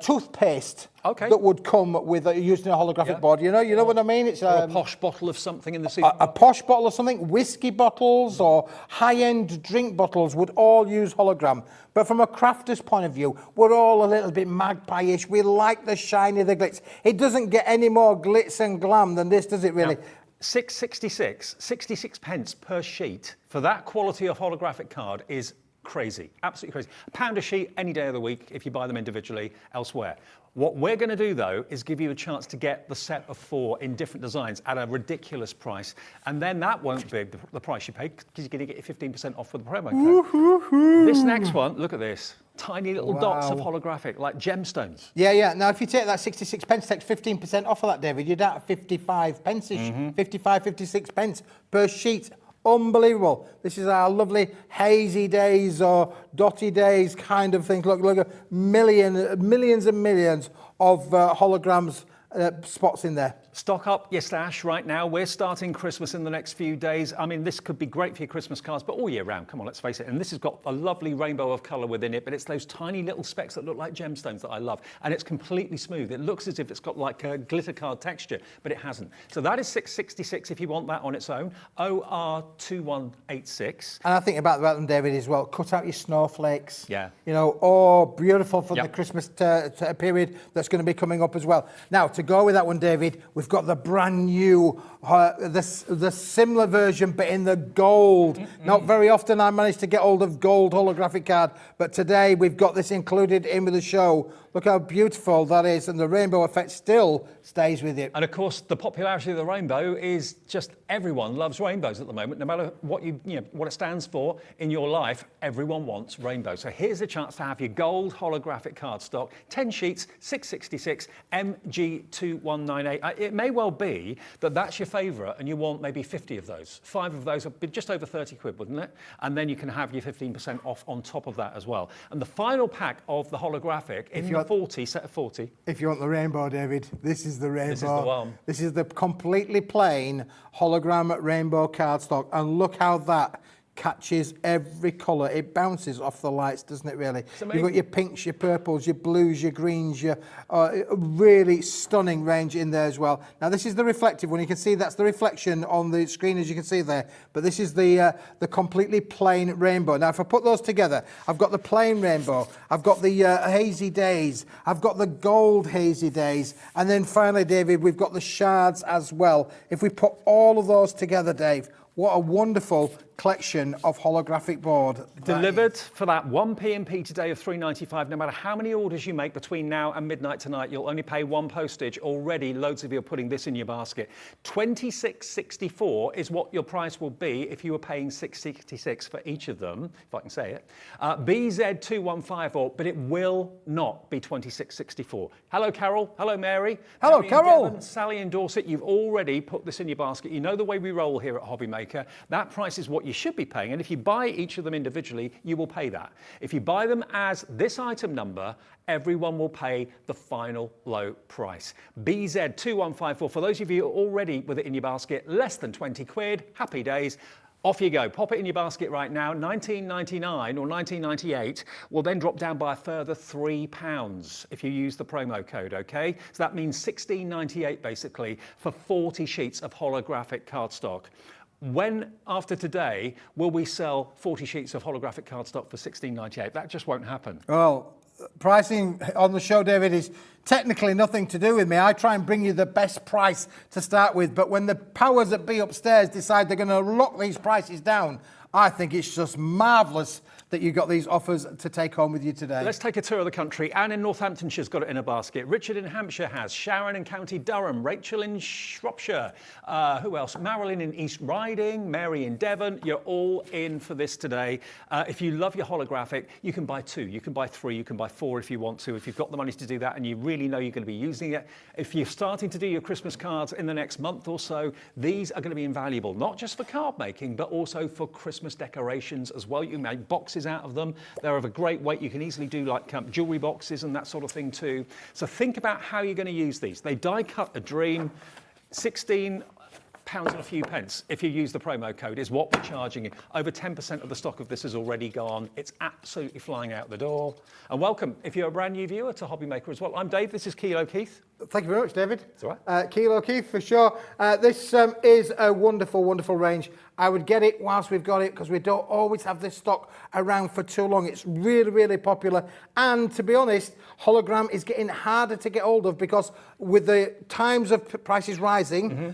toothpaste that would come with using a holographic board. You know what I mean? It's or a posh bottle of something in the supermarket. A posh bottle of something, whiskey bottles or high-end drink bottles would all use hologram. But from a crafter's point of view, we're all a little bit magpie-ish. We like the shiny, the glitz. It doesn't get any more glitz and glam than this, does it really? Now, 66 pence per sheet for that quality of holographic card is crazy, absolutely crazy. £1 a sheet any day of the week if you buy them individually elsewhere. What we're going to do, though, is give you a chance to get the set of 4 in different designs at a ridiculous price. And then that won't be the price you pay, because you're going to get your 15% off with the promo code. This next one, look at this. Tiny little dots of holographic, like gemstones. Yeah. Now, if you take that 66 pence, takes 15% off of that, David, you're down to 55 pence-ish. 55, 56 pence per sheet. Unbelievable. This is our lovely hazy days or dotty days kind of thing. Look, millions and millions of holograms spots in there. Stock up your stash right now. We're starting Christmas in the next few days. I mean, this could be great for your Christmas cards, but all year round. Come on, let's face it. And this has got a lovely rainbow of colour within it, but it's those tiny little specks that look like gemstones that I love. And it's completely smooth. It looks as if it's got like a glitter card texture, but it hasn't. So that is $6.66 if you want that on its own. OR2186. And I think about them, David, as well. Cut out your snowflakes. Yeah. You know, beautiful for the Christmas period that's going to be coming up as well. Now, to go with that one, David, we've got the brand new, the similar version, but in the gold. Not very often I manage to get hold of gold holographic card, but today we've got this included in with the show. Look how beautiful that is, and the rainbow effect still stays with you. And of course, the popularity of the rainbow is just everyone loves rainbows at the moment. No matter what what it stands for in your life, everyone wants rainbow. So here's a chance to have your gold holographic cardstock, 10 sheets, $6.66, MG2198. It may well be that that's your favourite, and you want maybe 50 of those. 5 of those would be just over 30 quid, wouldn't it? And then you can have your 15% off on top of that as well. And the final pack of the holographic, in the 40, set of 40. If you want the rainbow, David, this is the rainbow. This is the one. This is the completely plain hologram rainbow cardstock, and look how that catches every colour. It bounces off the lights, doesn't it, really? You've got your pinks, your purples, your blues, your greens, your really stunning range in there as well. Now, this is the reflective one. You can see that's the reflection on the screen, as you can see there. But this is the completely plain rainbow. Now, if I put those together, I've got the plain rainbow, I've got the hazy days, I've got the gold hazy days, and then finally, David, we've got the shards as well. If we put all of those together, Dave, What a wonderful collection of holographic board. Delivered for that one P&P today of £3.95. No matter how many orders you make between now and midnight tonight, you'll only pay one postage. Already, loads of you are putting this in your basket. £26.64 is what your price will be if you were paying £6.66 for each of them, if I can say it. BZ2154, but it will not be £26.64. Hello, Carol. Hello, Mary. Hello, Mary Carol. Devon, Sally in Dorset, you've already put this in your basket. You know the way we roll here at HobbyMaker. That price is what you should be paying, and if you buy each of them individually, you will pay that. If you buy them as this item number, everyone will pay the final low price. BZ2154, for those of you already with it in your basket, less than 20 quid, happy days. Off you go. Pop it in your basket right now. $19.99 or $19.98 will then drop down by a further £3 if you use the promo code, okay? So that means $16.98 basically for 40 sheets of holographic cardstock. When, after today, will we sell 40 sheets of holographic cardstock for $16.98? That just won't happen. Well, pricing on the show, David, is technically nothing to do with me. I try and bring you the best price to start with, but when the powers that be upstairs decide they're going to lock these prices down, I think it's just marvellous that you got these offers to take home with you today. Let's take a tour of the country. Anne in Northamptonshire's got it in a basket. Richard in Hampshire has. Sharon in County Durham. Rachel in Shropshire. Who else? Marilyn in East Riding. Mary in Devon. You're all in for this today. If you love your holographic, you can buy 2, you can buy 3, you can buy 4 if you want to, if you've got the money to do that and you really know you're going to be using it. If you're starting to do your Christmas cards in the next month or so, these are going to be invaluable, not just for card making, but also for Christmas decorations as well. You can make boxes out of them. They're of a great weight. You can easily do like jewelry boxes and that sort of thing too. So think about how you're going to use these. They die cut a dream. £16 and a few pence if you use the promo code is what we're charging you. Over 10% of the stock of this is already gone. It's absolutely flying out the door. And welcome if you're a brand new viewer to HobbyMaker as well. I'm Dave. This is Kilo Keith. Thank you very much, David. It's all right. Kilo Keith, for sure. This is a wonderful, wonderful range. I would get it whilst we've got it because we don't always have this stock around for too long. It's really, really popular. And to be honest, hologram is getting harder to get hold of because with the times of prices rising,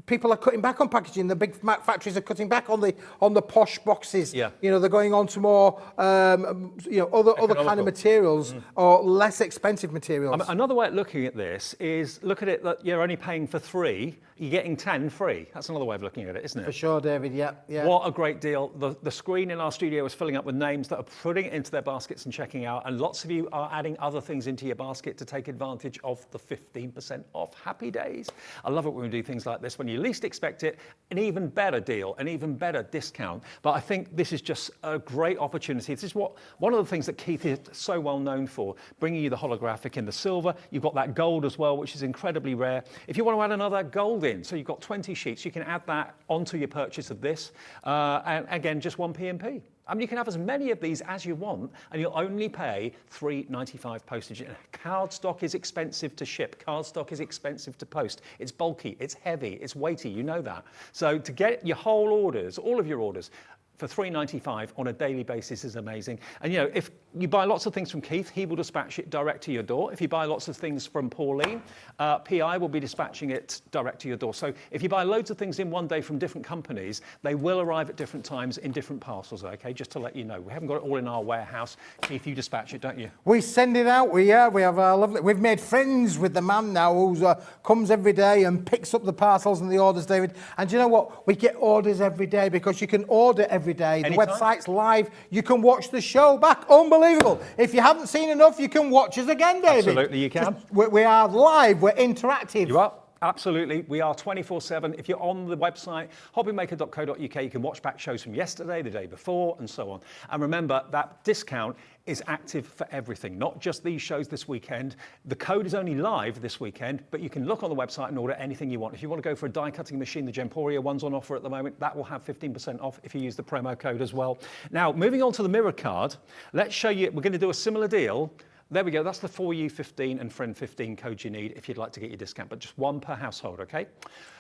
people are cutting back on packaging. The big factories are cutting back on the posh boxes. Yeah. You know, they're going on to more other kind of materials or less expensive materials. Another way of looking at this is look at it that you're only paying for 3, you're getting 10 free. That's another way of looking at it, isn't it? For sure, David. Yeah. What a great deal. The screen in our studio is filling up with names that are putting it into their baskets and checking out, and lots of you are adding other things into your basket to take advantage of the 15% off. Happy days. I love it when we do things like this. When you least expect it, an even better deal, an even better discount. But I think this is just a great opportunity. This is one of the things that Keith is so well known for, bringing you the holographic in the silver. You've got that gold as well, which is incredibly rare. If you want to add another gold in, so you've got 20 sheets, you can add that onto your purchase of this. And again, just one P&P. I mean, you can have as many of these as you want, and you'll only pay $3.95 postage. Cardstock is expensive to ship. Cardstock is expensive to post. It's bulky, it's heavy, it's weighty, you know that. So to get your whole orders, all of your orders, for $3.95 on a daily basis is amazing. And you know, if you buy lots of things from Keith, he will dispatch it direct to your door. If you buy lots of things from Pauline, PI will be dispatching it direct to your door. So if you buy loads of things in one day from different companies, they will arrive at different times in different parcels, okay? Just to let you know. We haven't got it all in our warehouse. Keith, you dispatch it, don't you? We send it out. We have our lovely. We've made friends with the man now who comes every day and picks up the parcels and the orders, David. And do you know what? We get orders every day because you can order every day. Anytime. The website's live. You can watch the show back. Unbelievable. If you haven't seen enough, you can watch us again, David. Absolutely, you can. We are live. We're interactive. You are. Absolutely. We are 24/7. If you're on the website, hobbymaker.co.uk, you can watch back shows from yesterday, the day before, and so on. And remember, that discount is active for everything, not just these shows this weekend. The code is only live this weekend, but you can look on the website and order anything you want. If you want to go for a die cutting machine, the Gemporia one's on offer at the moment. That will have 15% off if you use the promo code as well. Now, moving on to the mirror card, let's show you, we're going to do a similar deal. There we go, that's the 4U15 and Friend 15 code you need if you'd like to get your discount, but just one per household, okay?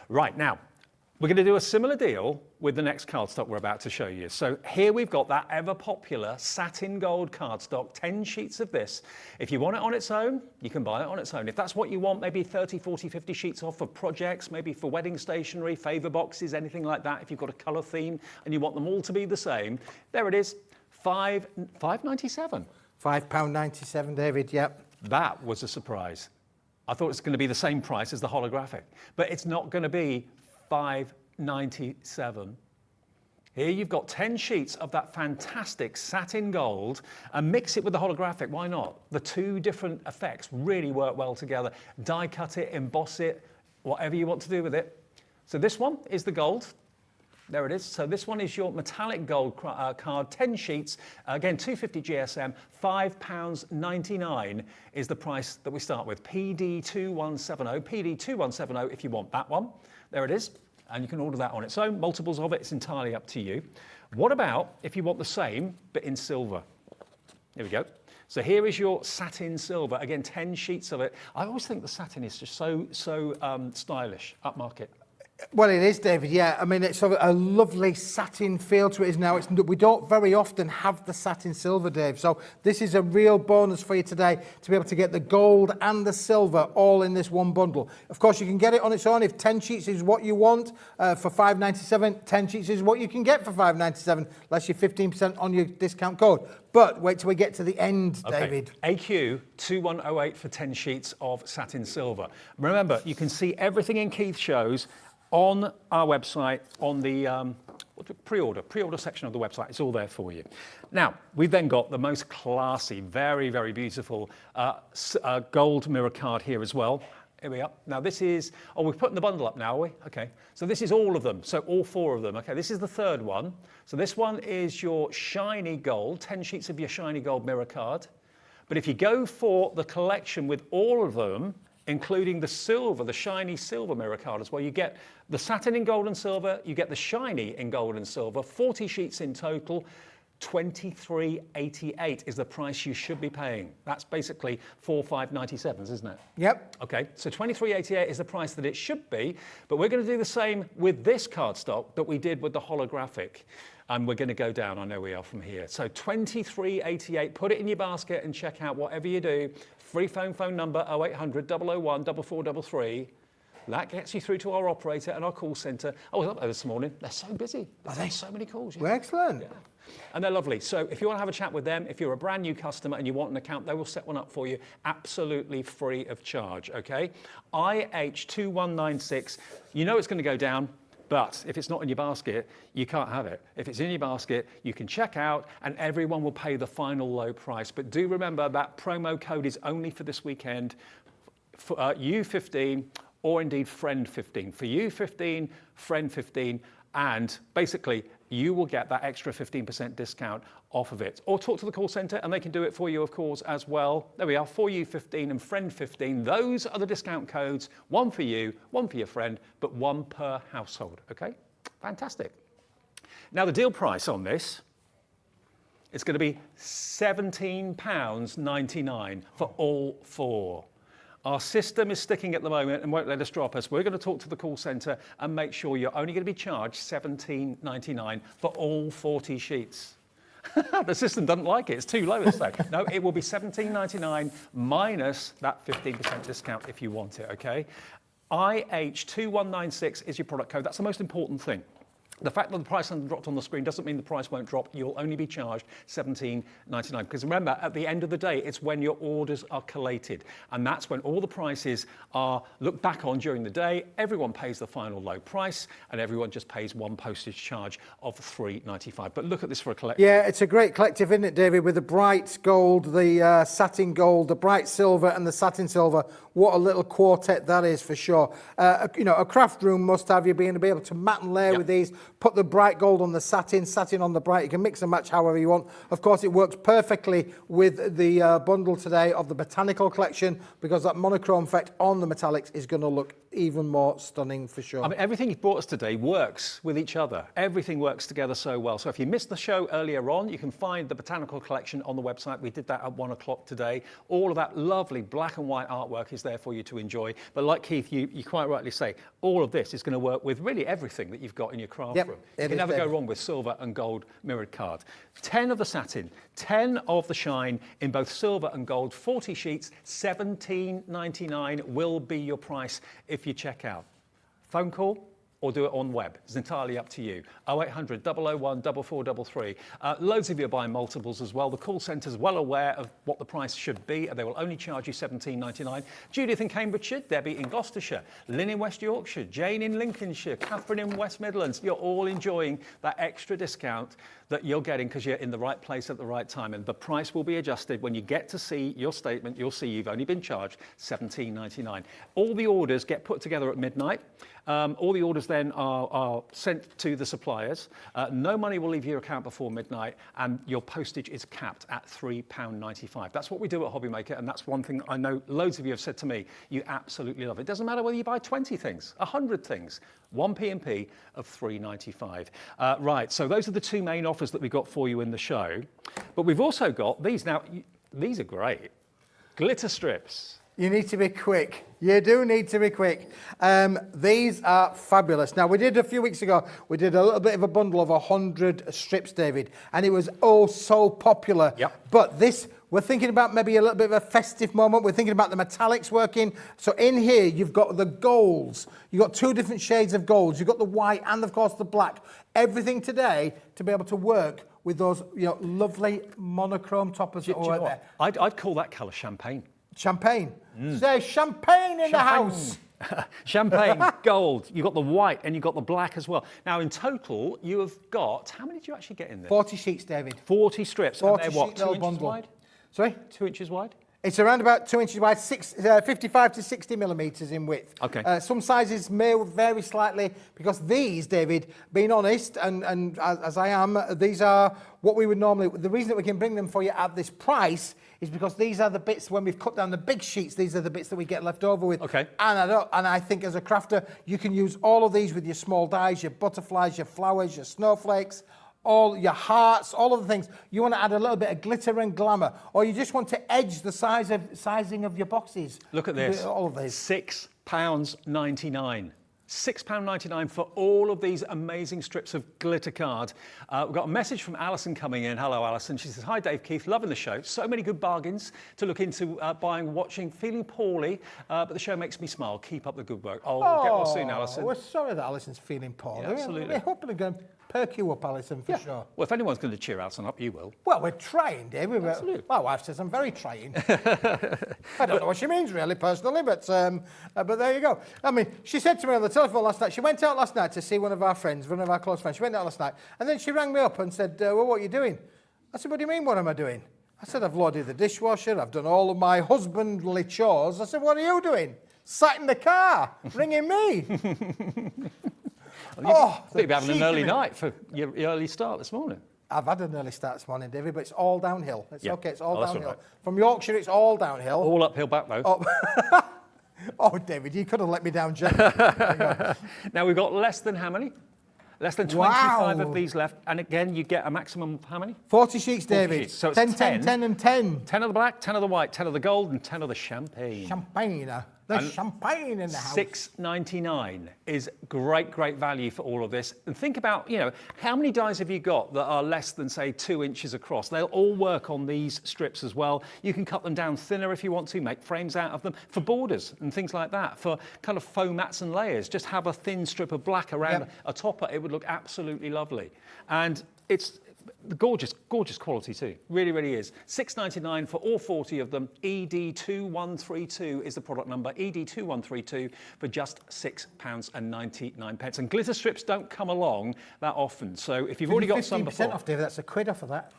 Right, now, We're going to do a similar deal with the next cardstock we're about to show you. So here we've got that ever popular satin gold cardstock, 10 sheets of this. If you want it on its own, you can buy it on its own. If that's what you want, maybe 30, 40, 50 sheets off for projects, maybe for wedding stationery, favour boxes, anything like that. If you've got a colour theme and you want them all to be the same, there it is, £5.97. £5.97, David, yep. That was a surprise. I thought it was going to be the same price as the holographic, but it's not going to be £5.97. Here you've got 10 sheets of that fantastic satin gold and mix it with the holographic. Why not? The two different effects really work well together. Die cut it, emboss it, whatever you want to do with it. So this one is the gold. There it is. So this one is your metallic gold card, 10 sheets, again, 250 GSM, £5.99 is the price that we start with. PD2170, PD2170 if you want that one. There it is. And you can order that on its own. Multiples of it, it's entirely up to you. What about if you want the same, but in silver? Here we go. So here is your satin silver. Again, 10 sheets of it. I always think the satin is just so stylish, upmarket. Well, it is, David, yeah. I mean, it's a lovely satin feel to it is now. We don't very often have the satin silver, Dave, so this is a real bonus for you today to be able to get the gold and the silver all in this one bundle. Of course, you can get it on its own if 10 sheets is what you want for £5.97. 10 sheets is what you can get for £5.97, less your 15% on your discount code. But wait till we get to the end, okay. David. AQ 2108 for 10 sheets of satin silver. Remember, you can see everything in Keith's shows on our website, on the pre-order section of the website. It's all there for you. Now, we've then got the most classy, very, very beautiful gold mirror card here as well. Here we are. Now this is, we're putting the bundle up now, are we? Okay. So this is all of them. So all 4 of them. Okay, this is the 3rd one. So this one is your shiny gold, 10 sheets of your shiny gold mirror card. But if you go for the collection with all of them, including the silver, the shiny silver mirror card as well. You get the satin in gold and silver, you get the shiny in gold and silver, 40 sheets in total, $23.88 is the price you should be paying. That's basically $4,597, isn't it? Yep. Okay, so $23.88 is the price that it should be, but we're going to do the same with this cardstock that we did with the holographic. And we're going to go down, I know we are from here. So $23.88, put it in your basket and check out whatever you do. Free phone number 0800 001 4433. That gets you through to our operator and our call centre. I was up there this morning. They're so busy. They've so many calls. Yeah. Well, excellent. Yeah. And they're lovely. So if you want to have a chat with them, if you're a brand new customer and you want an account, they will set one up for you absolutely free of charge, okay? IH2196, you know it's going to go down. But if it's not in your basket, you can't have it. If it's in your basket, you can check out and everyone will pay the final low price. But do remember that promo code is only for this weekend, for U15 or indeed Friend15. For U15, Friend15, and basically you will get that extra 15% discount off of it. Or talk to the call centre and they can do it for you, of course, as well. There we are, for U15 and Friend15. Those are the discount codes, one for you, one for your friend, but one per household, okay? Fantastic. Now the deal price on this, it's going to be £17.99 for all 4. Our system is sticking at the moment and won't let us drop us. We're going to talk to the call centre and make sure you're only going to be charged $17.99 for all 40 sheets. The system doesn't like it. It's too low, it's like. No, it will be $17.99 minus that 15% discount if you want it, okay? IH2196 is your product code. That's the most important thing. The fact that the price hasn't dropped on the screen doesn't mean the price won't drop. You'll only be charged $17.99. Because remember, at the end of the day, it's when your orders are collated. And that's when all the prices are looked back on during the day. Everyone pays the final low price, and everyone just pays one postage charge of $3.95. But look at this for a collective. Yeah, it's a great collective, isn't it, David? With the bright gold, the satin gold, the bright silver, and the satin silver. What a little quartet that is, for sure. You know, a craft room must have you being able to mat and layer with these. Put the bright gold on the satin, satin on the bright. You can mix and match however you want. Of course, it works perfectly with the bundle today of the Botanical collection, because that monochrome effect on the metallics is going to look even more stunning for sure. I mean, everything you've brought us today works with each other. Everything works together so well. So if you missed the show earlier on, you can find the Botanical Collection on the website. We did that at 1 o'clock today. All of that lovely black and white artwork is there for you to enjoy. But like Keith, you quite rightly say, all of this is going to work with really everything that you've got in your craft room. You can never go wrong with silver and gold mirrored card. 10 of the satin, 10 of the shine in both silver and gold, 40 sheets, $17.99 will be your price if you check out. Phone call or do it on web. It's entirely up to you. 0800 001 4433. Loads of you are buying multiples as well. The call centre's well aware of what the price should be, and they will only charge you $17.99. Judith in Cambridgeshire, Debbie in Gloucestershire, Lynn in West Yorkshire, Jane in Lincolnshire, Catherine in West Midlands. You're all enjoying that extra discount that you're getting because you're in the right place at the right time, and the price will be adjusted when you get to see your statement. You'll see you've only been charged $17.99. All the orders get put together at midnight. All the orders then are sent to the suppliers. No money will leave your account before midnight, and your postage is capped at £3.95. That's what we do at HobbyMaker, and that's one thing I know loads of you have said to me, you absolutely love it. It doesn't matter whether you buy 20 things, 100 things, one P&P of £3.95. Right, so those are the two main offers that we've got for you in the show. But we've also got these. Now, these are great. Glitter strips. You need to be quick. You do need to be quick. These are fabulous. Now, we did a few weeks ago, we did a little bit of a bundle of 100 strips, David, and it was oh so popular. Yep. But this, we're thinking about maybe a little bit of a festive moment. We're thinking about the metallics working. So in here, you've got the golds. You've got two different shades of golds. You've got the white and, of course, the black. Everything today to be able to work with those, lovely monochrome toppers that are there. I'd call that colour champagne. Champagne. Say champagne in the house. Champagne, gold. You've got the white and you've got the black as well. Now, in total, you have got, how many did you actually get in there? 40 sheets, David. 40 strips. 40 and they're what, 2 inches bundle. wide? Sorry? 2 inches wide? It's around about 2 inches wide, 55 to 60 millimetres in width. Okay. Some sizes may vary slightly because these, David, being honest, and as I am, these are what we would normally, the reason that we can bring them for you at this price is because these are the bits, when we've cut down the big sheets, these are the bits that we get left over with. Okay. And I think as a crafter, you can use all of these with your small dies, your butterflies, your flowers, your snowflakes, all your hearts, all of the things. You want to add a little bit of glitter and glamour, or you just want to edge the sizing of your boxes. Look at this. All of these. £6.99. £6.99 for all of these amazing strips of glitter card. We've got a message from Alison coming in. Hello, Alison. She says, hi, Dave, Keith, loving the show. So many good bargains to look into buying, watching, feeling poorly, but the show makes me smile. Keep up the good work. Oh, we'll get well soon, Alison. We're sorry that Alison's feeling poorly. Yeah, absolutely. We're hoping to go and perk you up, Alison, for sure. Well, if anyone's going to cheer Alison up, you will. Well, we're trying, Dave. Absolutely. My wife says I'm very trying. I don't know what she means, really, personally, but there you go. I mean, she said to me on the telephone last night, she went out last night to see one of our friends, one of our close friends. She went out last night, and then she rang me up and said, well, what are you doing? I said, what do you mean, what am I doing? I said, I've loaded the dishwasher, I've done all of my husbandly chores. I said, what are you doing? Sat in the car, ringing me. Well, you'd be having an early night for your early start this morning. I've had an early start this morning, David, but it's all downhill. It's okay, it's all downhill. Right. From Yorkshire, it's all downhill. All uphill back, though. Oh, David, you could have let me down gently. Now, we've got less than how many? Less than 25 of these left. And again, you get a maximum of how many? 40 sheets, 40 David. sheets. So it's 10, 10, 10 and 10. 10 of the black, 10 of the white, 10 of the gold, and 10 of the champagne. Champagne. There's champagne in the house. $6.99 is great value for all of this. And think about, how many dies have you got that are less than, say, 2 inches across? They'll all work on these strips as well. You can cut them down thinner if you want to, make frames out of them for borders and things like that, for kind of faux mats and layers. Just have a thin strip of black around a topper. It would look absolutely lovely. And it's gorgeous quality too. Really is. $6.99 for all 40 of them. ED2132 is the product number. ED2132 for just £6.99. And glitter strips don't come along that often. So if you've already got some before, 15% off, David. That's a quid off of that.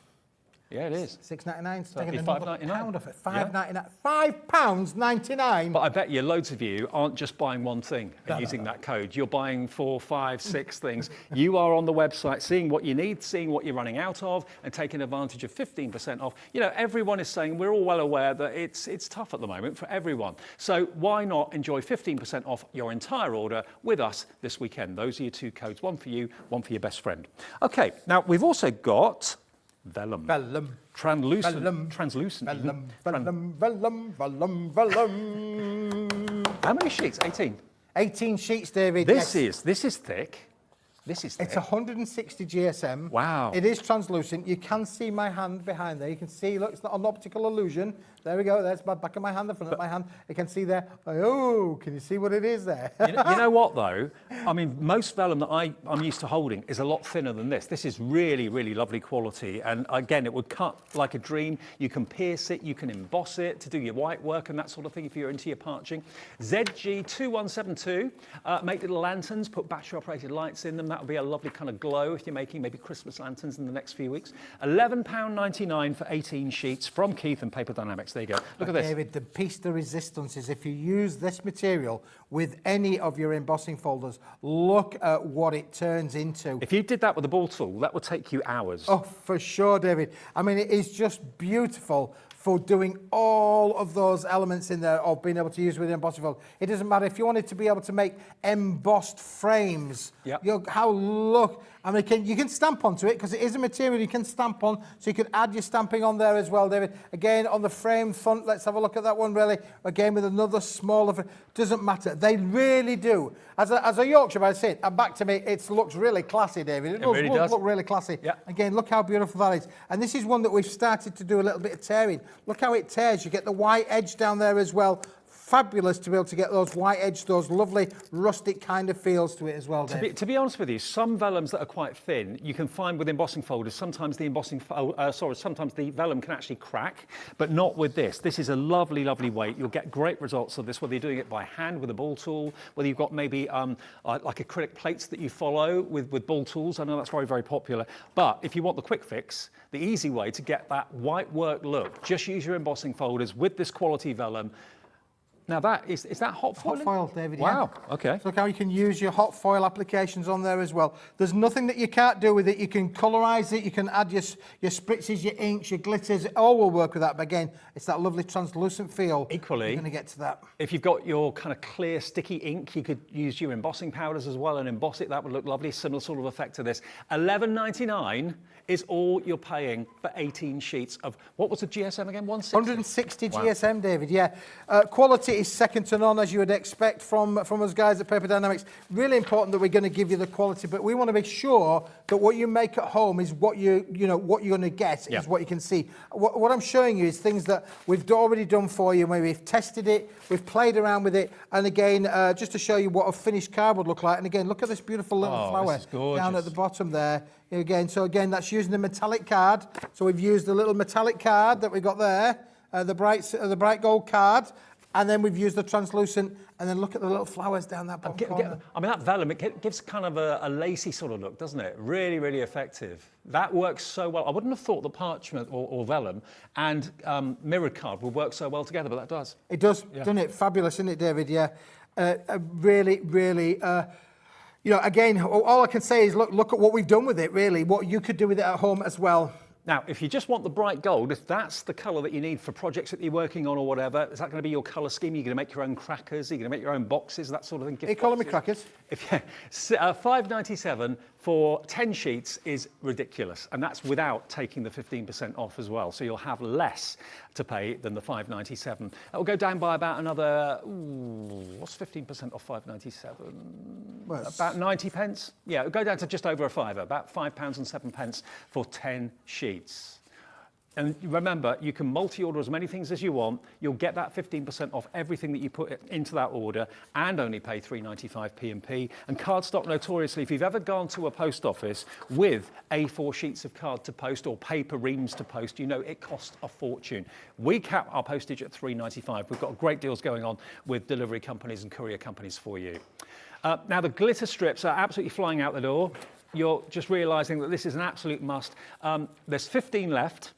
Yeah, it is. £6.99. That'd be Taking another pound off it. £5.99. £5.99. But I bet you loads of you aren't just buying one thing and using that code. You're buying 4, 5, 6 things. You are on the website seeing what you need, seeing what you're running out of, and taking advantage of 15% off. You know, everyone is saying, we're all well aware that it's tough at the moment for everyone. So why not enjoy 15% off your entire order with us this weekend? Those are your 2 codes, one for you, one for your best friend. Okay, now we've also got vellum. Vellum. Translucent. Vellum. Translucent. Vellum, vellum, vellum, vellum, vellum. How many sheets? 18. 18 sheets, David. This yes. is thick. This is thick. It's 160 GSM. Wow. It is translucent. You can see my hand behind there. You can see, look, it's not an optical illusion. There we go. There's my back of my hand, the front of my hand. You can see there. Oh, can you see what it is there? You know what, though? I mean, most vellum that I'm used to holding is a lot thinner than this. This is really, really lovely quality. And again, it would cut like a dream. You can pierce it. You can emboss it to do your white work and that sort of thing if you're into your parching. ZG2172. Make little lanterns. Put battery-operated lights in them. That would be a lovely kind of glow if you're making maybe Christmas lanterns in the next few weeks. £11.99 for 18 sheets from Keith and Paper Dynamics. There you go. Look at this. David, the piece de resistance is if you use this material with any of your embossing folders, look at what it turns into. If you did that with a ball tool, that would take you hours. Oh, for sure, David. I mean, it is just beautiful for doing all of those elements in there, or being able to use with an embossing folder. It doesn't matter if you wanted to be able to make embossed frames. Yep. I mean, you can stamp onto it because it is a material you can stamp on, so you can add your stamping on there as well, David. Again, on the frame front, let's have a look at that one, really. Again, with another smaller, doesn't matter. They really do. As a Yorkshire, I say it, and back to me, it looks really classy, David. It really does. Look really classy. Yeah. Again, look how beautiful that is. And this is one that we've started to do a little bit of tearing. Look how it tears. You get the white edge down there as well. Fabulous to be able to get those white edge, those lovely rustic kind of feels to it as well, Dave. To be honest with you, some vellums that are quite thin, you can find with embossing folders, sometimes the sometimes the vellum can actually crack, but not with this. This is a lovely, lovely weight. You'll get great results of this, whether you're doing it by hand with a ball tool, whether you've got maybe like acrylic plates that you follow with ball tools. I know that's very, very popular. But if you want the quick fix, the easy way to get that white work look, just use your embossing folders with this quality vellum. Now is that hot foil? Hot foil, David. Wow, yeah. okay. So look how you can use your hot foil applications on there as well. There's nothing that you can't do with it. You can colorise it, you can add your spritzes, your inks, your glitters, it all will work with that. But again, it's that lovely translucent feel. Equally, you're going to get to that. If you've got your kind of clear sticky ink, you could use your embossing powders as well and emboss it. That would look lovely, similar sort of effect to this. $11.99 is all you're paying for 18 sheets of, what was the GSM again? 160 Wow. GSM, David, yeah. Quality is second to none, as you would expect from us guys at Paper Dynamics. Really important that we're going to give you the quality, but we want to make sure that what you make at home is what what you're going to get, is what you can see. What I'm showing you is things that we've already done for you, where we've tested it, we've played around with it, and again, just to show you what a finished card would look like. And again, look at this beautiful little flower down at the bottom there. Again, that's using the metallic card. So we've used the little metallic card that we got there, the bright gold card, and then we've used the translucent, and then look at the little flowers down that bottom corner. I mean, that vellum, it gives kind of a lacy sort of look, doesn't it? Really, really effective. That works so well. I wouldn't have thought that parchment or vellum and mirrored card would work so well together, but that does. It does, doesn't it? Fabulous, isn't it, David? Yeah. Really, really... again, all I can say is look at what we've done with it, really, what you could do with it at home as well. Now, if you just want the bright gold, if that's the colour that you need for projects that you're working on or whatever, is that going to be your colour scheme? You're going to make your own crackers? You're going to make your own boxes, that sort of thing? Are you calling me crackers? $5.97 for 10 sheets is ridiculous, and that's without taking the 15% off as well. So you'll have less to pay than the $5.97. It will go down by about another, what's 15% off $5.97? Well, about 90 pence. Yeah, it'll go down to just over a fiver, about £5.07 for 10 sheets. And remember, you can multi-order as many things as you want. You'll get that 15% off everything that you put into that order and only pay $3.95 P&P. And Cardstock, notoriously, if you've ever gone to a post office with A4 sheets of card to post or paper reams to post, you know it costs a fortune. We cap our postage at $3.95. We've got great deals going on with delivery companies and courier companies for you. Now, the glitter strips are absolutely flying out the door. You're just realising that this is an absolute must. There's 15 left.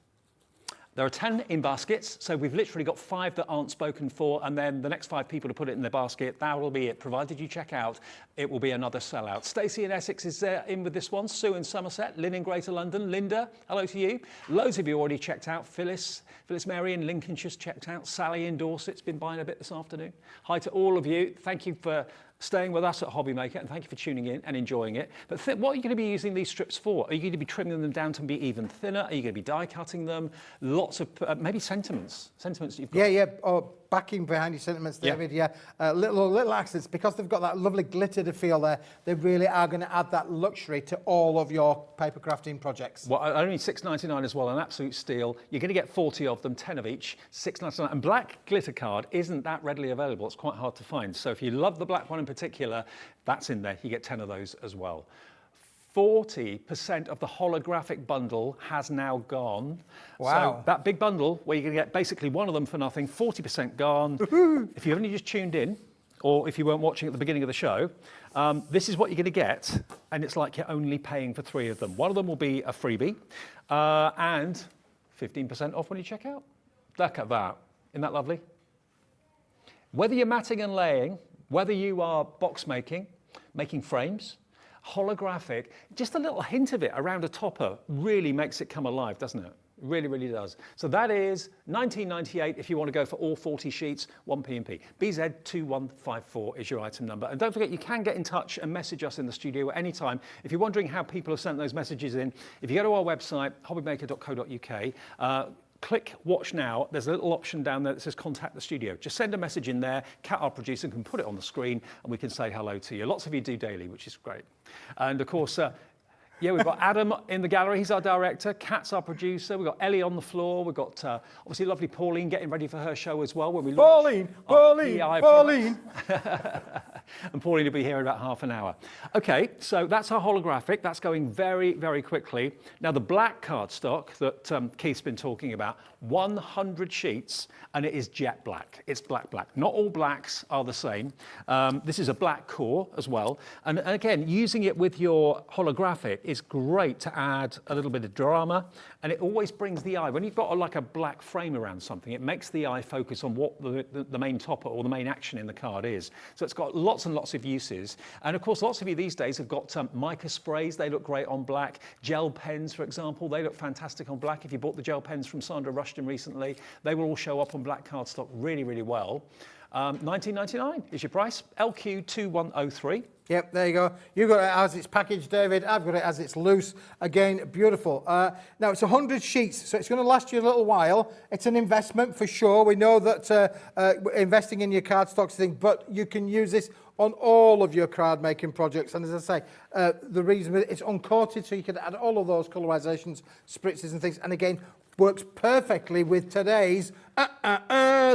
There are 10 in baskets, so we've literally got 5 that aren't spoken for, and then the next 5 people to put it in their basket, that will be it. Provided you check out, it will be another sellout. Stacey in Essex is in with this one, Sue in Somerset, Lynn in Greater London, Linda, hello to you. Loads of you already checked out. Phyllis Mary in Lincolnshire's checked out. Sally in Dorset's been buying a bit this afternoon. Hi to all of you. Thank you for staying with us at HobbyMaker, and thank you for tuning in and enjoying it. But what are you going to be using these strips for? Are you going to be trimming them down to be even thinner? Are you going to be die cutting them? Lots of, maybe sentiments that you've got. Yeah. Oh, backing behind your sentiments, David. Yeah. Little accents, because they've got that lovely glittered feel there. They really are going to add that luxury to all of your paper crafting projects. Well, only $6.99 as well, an absolute steal. You're going to get 40 of them, 10 of each, $6.99. And black glitter card isn't that readily available. It's quite hard to find. So if you love the black one in particular, that's in there. You get 10 of those as well. 40% of the holographic bundle has now gone. Wow. So that big bundle where you're going to get basically one of them for nothing, 40% gone. If you only just tuned in, or if you weren't watching at the beginning of the show, this is what you're going to get, and it's like you're only paying for 3 of them. One of them will be a freebie, and 15% off when you check out. Look at that. Isn't that lovely? Whether you're matting and laying, whether you are box making frames, holographic, just a little hint of it around a topper really makes it come alive, doesn't it? Really, really does. So that is $19.98 if you want to go for all 40 sheets, 1p&p. BZ2154 is your item number. And don't forget, you can get in touch and message us in the studio at any time. If you're wondering how people have sent those messages in, if you go to our website, hobbymaker.co.uk, click Watch Now. There's a little option down there that says Contact the Studio. Just send a message in there. Kat, our producer, can put it on the screen and we can say hello to you. Lots of you do daily, which is great. And of course, yeah, we've got Adam in the gallery. He's our director. Kat's our producer. We've got Ellie on the floor. We've got obviously lovely Pauline getting ready for her show as well. When we Pauline. And Pauline will be here in about half an hour. Okay, so that's our holographic. That's going very, very quickly. Now, the black cardstock that Keith's been talking about, 100 sheets, and it is jet black. It's black. Not all blacks are the same. This is a black core as well. And again, using it with your holographic is great to add a little bit of drama, and it always brings the eye. When you've got like a black frame around something, it makes the eye focus on what the main topper or the main action in the card is. So it's got lots and lots of uses. And of course, lots of you these days have got mica sprays. They look great on black. Gel pens, for example, they look fantastic on black. If you bought the gel pens from Sandra Rushton recently, they will all show up on black cardstock really, really well. $19.99 is your price. LQ2103. Yep, there you go. You've got it as it's packaged, David. I've got it as it's loose. Again, beautiful. Now, it's 100 sheets, so it's going to last you a little while. It's an investment for sure. We know that investing in your cardstocks thing, but you can use this on all of your card making projects. And as I say, the reason it's uncoated, so you can add all of those colorizations, spritzes and things. And again, works perfectly with today's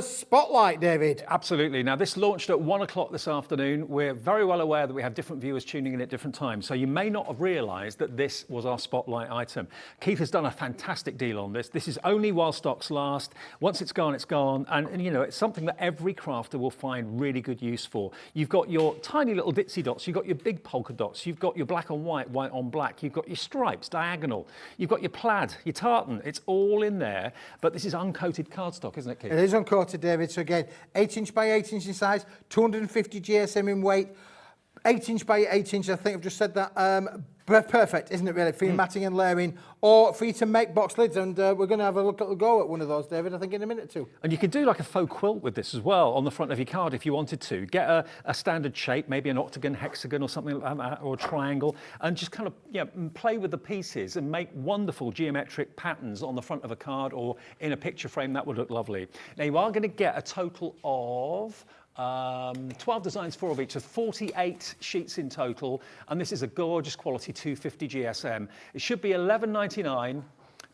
spotlight, David. Absolutely. Now, this launched at 1 o'clock this afternoon. We're very well aware that we have different viewers tuning in at different times, so you may not have realised that this was our spotlight item. Keith has done a fantastic deal on this. This is only while stocks last. Once it's gone, it's gone. And you know, it's something that every crafter will find really good use for. You've got your tiny little ditsy dots. You've got your big polka dots. You've got your black on white, white on black. You've got your stripes, diagonal. You've got your plaid, your tartan. It's all in there, but this is uncoated cardstock, isn't it, Keith? It is uncoated, David. So again, 8" by 8" in size, 250 GSM in weight, 8" by 8". I think I've just said that. Perfect, isn't it, really, for your matting and layering, or for you to make box lids. And we're going to have a go at one of those, David, I think in a minute or two. And you could do like a faux quilt with this as well on the front of your card if you wanted to. Get a standard shape, maybe an octagon, hexagon or something like that, or a triangle, and just kind of play with the pieces and make wonderful geometric patterns on the front of a card or in a picture frame. That would look lovely. Now, you are going to get a total of 12 designs, 4 of each, so 48 sheets in total, and this is a gorgeous quality 250 GSM. It should be $11.99,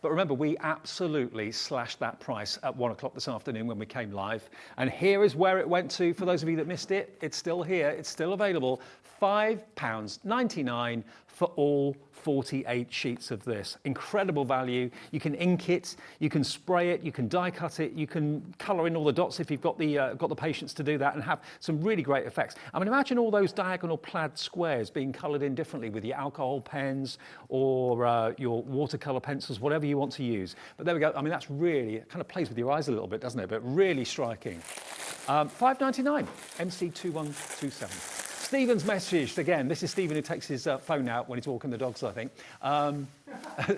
but remember, we absolutely slashed that price at 1 o'clock this afternoon when we came live, and here is where it went to. For those of you that missed it, it's still here, it's still available, £5.99 for all 48 sheets of this. Incredible value. You can ink it, you can spray it, you can die cut it, you can colour in all the dots if you've got the patience to do that, and have some really great effects. I mean, imagine all those diagonal plaid squares being coloured in differently with your alcohol pens or your watercolour pencils, whatever you want to use. But there we go. I mean, that's really, it kind of plays with your eyes a little bit, doesn't it? But really striking. $5.99, MC2127. Stephen's messaged again. This is Stephen who takes his phone out when he's walking the dogs, I think.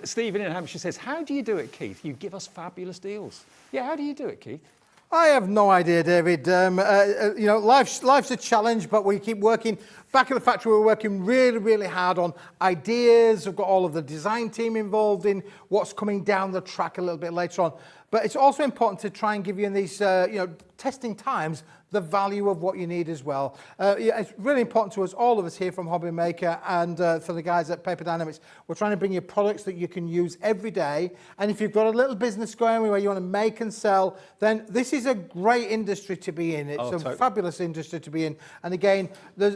Stephen in Hampshire says, how do you do it, Keith? You give us fabulous deals. Yeah, how do you do it, Keith? I have no idea, David. You know, life's a challenge, but we keep working. Back at the factory, we're working really, really hard on ideas. We've got all of the design team involved in what's coming down the track a little bit later on. But it's also important to try and give you in these, you know, testing times, the value of what you need as well. Yeah, it's really important to us, all of us here from HobbyMaker and for the guys at Paper Dynamics. We're trying to bring you products that you can use every day. And if you've got a little business going where you want to make and sell, then this is a great industry to be in. It's a fabulous industry to be in. And again,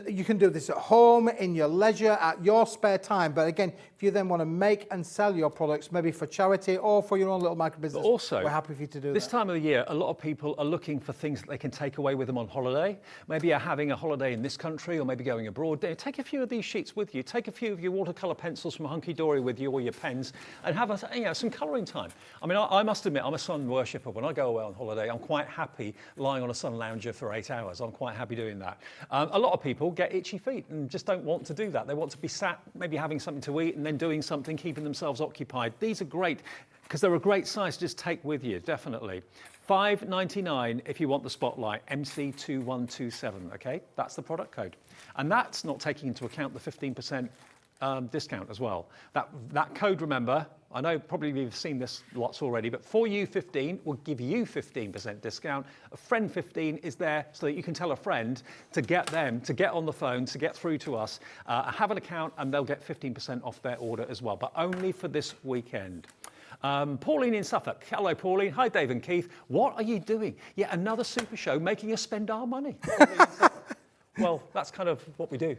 you can do this at home, in your leisure, at your spare time. But again, if you then want to make and sell your products, maybe for charity or for your own little micro business, also, we're happy for you to do that. This time of the year, a lot of people are looking for things that they can take away with them on holiday. Maybe you're having a holiday in this country or maybe going abroad. Take a few of these sheets with you. Take a few of your watercolour pencils from Hunky Dory with you or your pens and have some colouring time. I mean, I must admit, I'm a sun worshipper. When I go away on holiday, I'm quite happy lying on a sun lounger for 8 hours. I'm quite happy doing that. A lot of people get itchy feet and just don't want to do that. They want to be sat, maybe having something to eat and then doing something, keeping themselves occupied. These are great because they're a great size to just take with you, definitely. $5.99 if you want the Spotlight, MC2127, okay? That's the product code. And that's not taking into account the 15% discount as well. That code, remember, I know probably you've seen this lots already, but for you 15 will give you 15% discount. A friend 15 is there so that you can tell a friend to get them, to get on the phone, to get through to us, have an account, and they'll get 15% off their order as well, but only for this weekend. Pauline in Suffolk. Hello, Pauline. Hi, Dave and Keith. What are you doing? Yet another super show making us spend our money. Well, that's kind of what we do.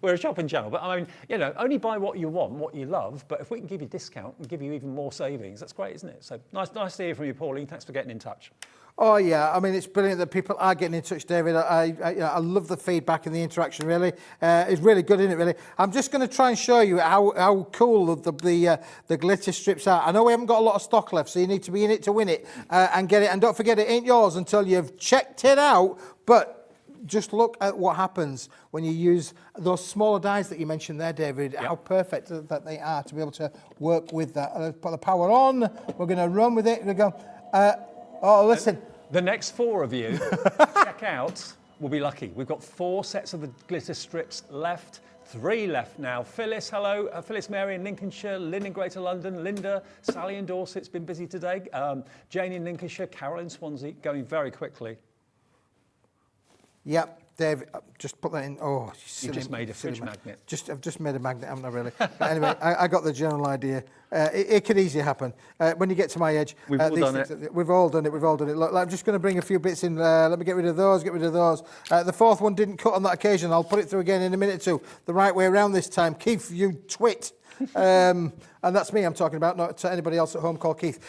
we're a shopping channel, but I mean, you know, only buy what you want, what you love, but if we can give you a discount and give you even more savings, that's great, isn't it? So nice to hear from you, Pauline. Thanks for getting in touch. Oh yeah, I mean, it's brilliant that people are getting in touch, David. I love the feedback and the interaction, really. It's really good, isn't it, really? I'm just going to try and show you how cool the glitter strips are. I know we haven't got a lot of stock left, so you need to be in it to win it and get it. And don't forget, it ain't yours until you've checked it out, but just look at what happens when you use those smaller dies that you mentioned there, David, how perfect that they are to be able to work with that. Put the power on, we're going to run with it, we're going to go, oh, listen. The next 4 of you check out will be lucky. We've got 4 sets of the glitter strips left. 3 left now. Phyllis, hello. Phyllis Mary in Lincolnshire, Lynn in Greater London, Linda, Sally in Dorset's been busy today. Jane in Lincolnshire, Carol in Swansea, going very quickly. Yep, David, just put that in. Oh, you just made a fridge magnet. I've just made a magnet, haven't I, really? But anyway, I got the general idea. It could easily happen. When you get to my edge. We've all done it. We've all done it, Look, I'm just going to bring a few bits in. Let me get rid of those, The 4th one didn't cut on that occasion. I'll put it through again in a minute or two. The right way around this time. Keith, you twit. And that's me I'm talking about, not to anybody else at home called Keith.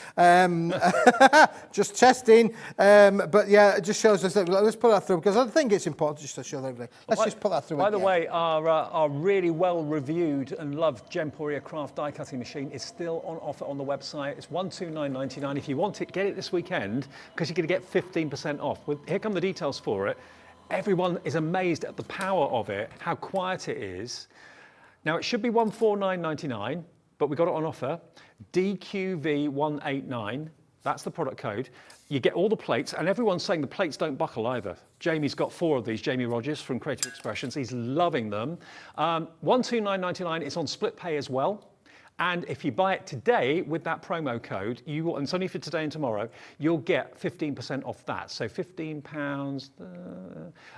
Just testing. But yeah, it just shows us that. Let's put that through because I think it's important just to show everybody. Let's just put that through. By the way, our really well reviewed and loved Gemporia craft die cutting machine is still on offer on the website. It's $129.99. If you want it, get it this weekend because you're going to get 15% off. Here come the details for it. Everyone is amazed at the power of it, how quiet it is. Now, it should be $149.99, but we got it on offer. DQV189, that's the product code. You get all the plates, and everyone's saying the plates don't buckle either. Jamie's got 4 of these, Jamie Rogers from Creative Expressions. He's loving them. $129.99, it's on split pay as well. And if you buy it today with that promo code, and it's only for today and tomorrow, you'll get 15% off that. So £15,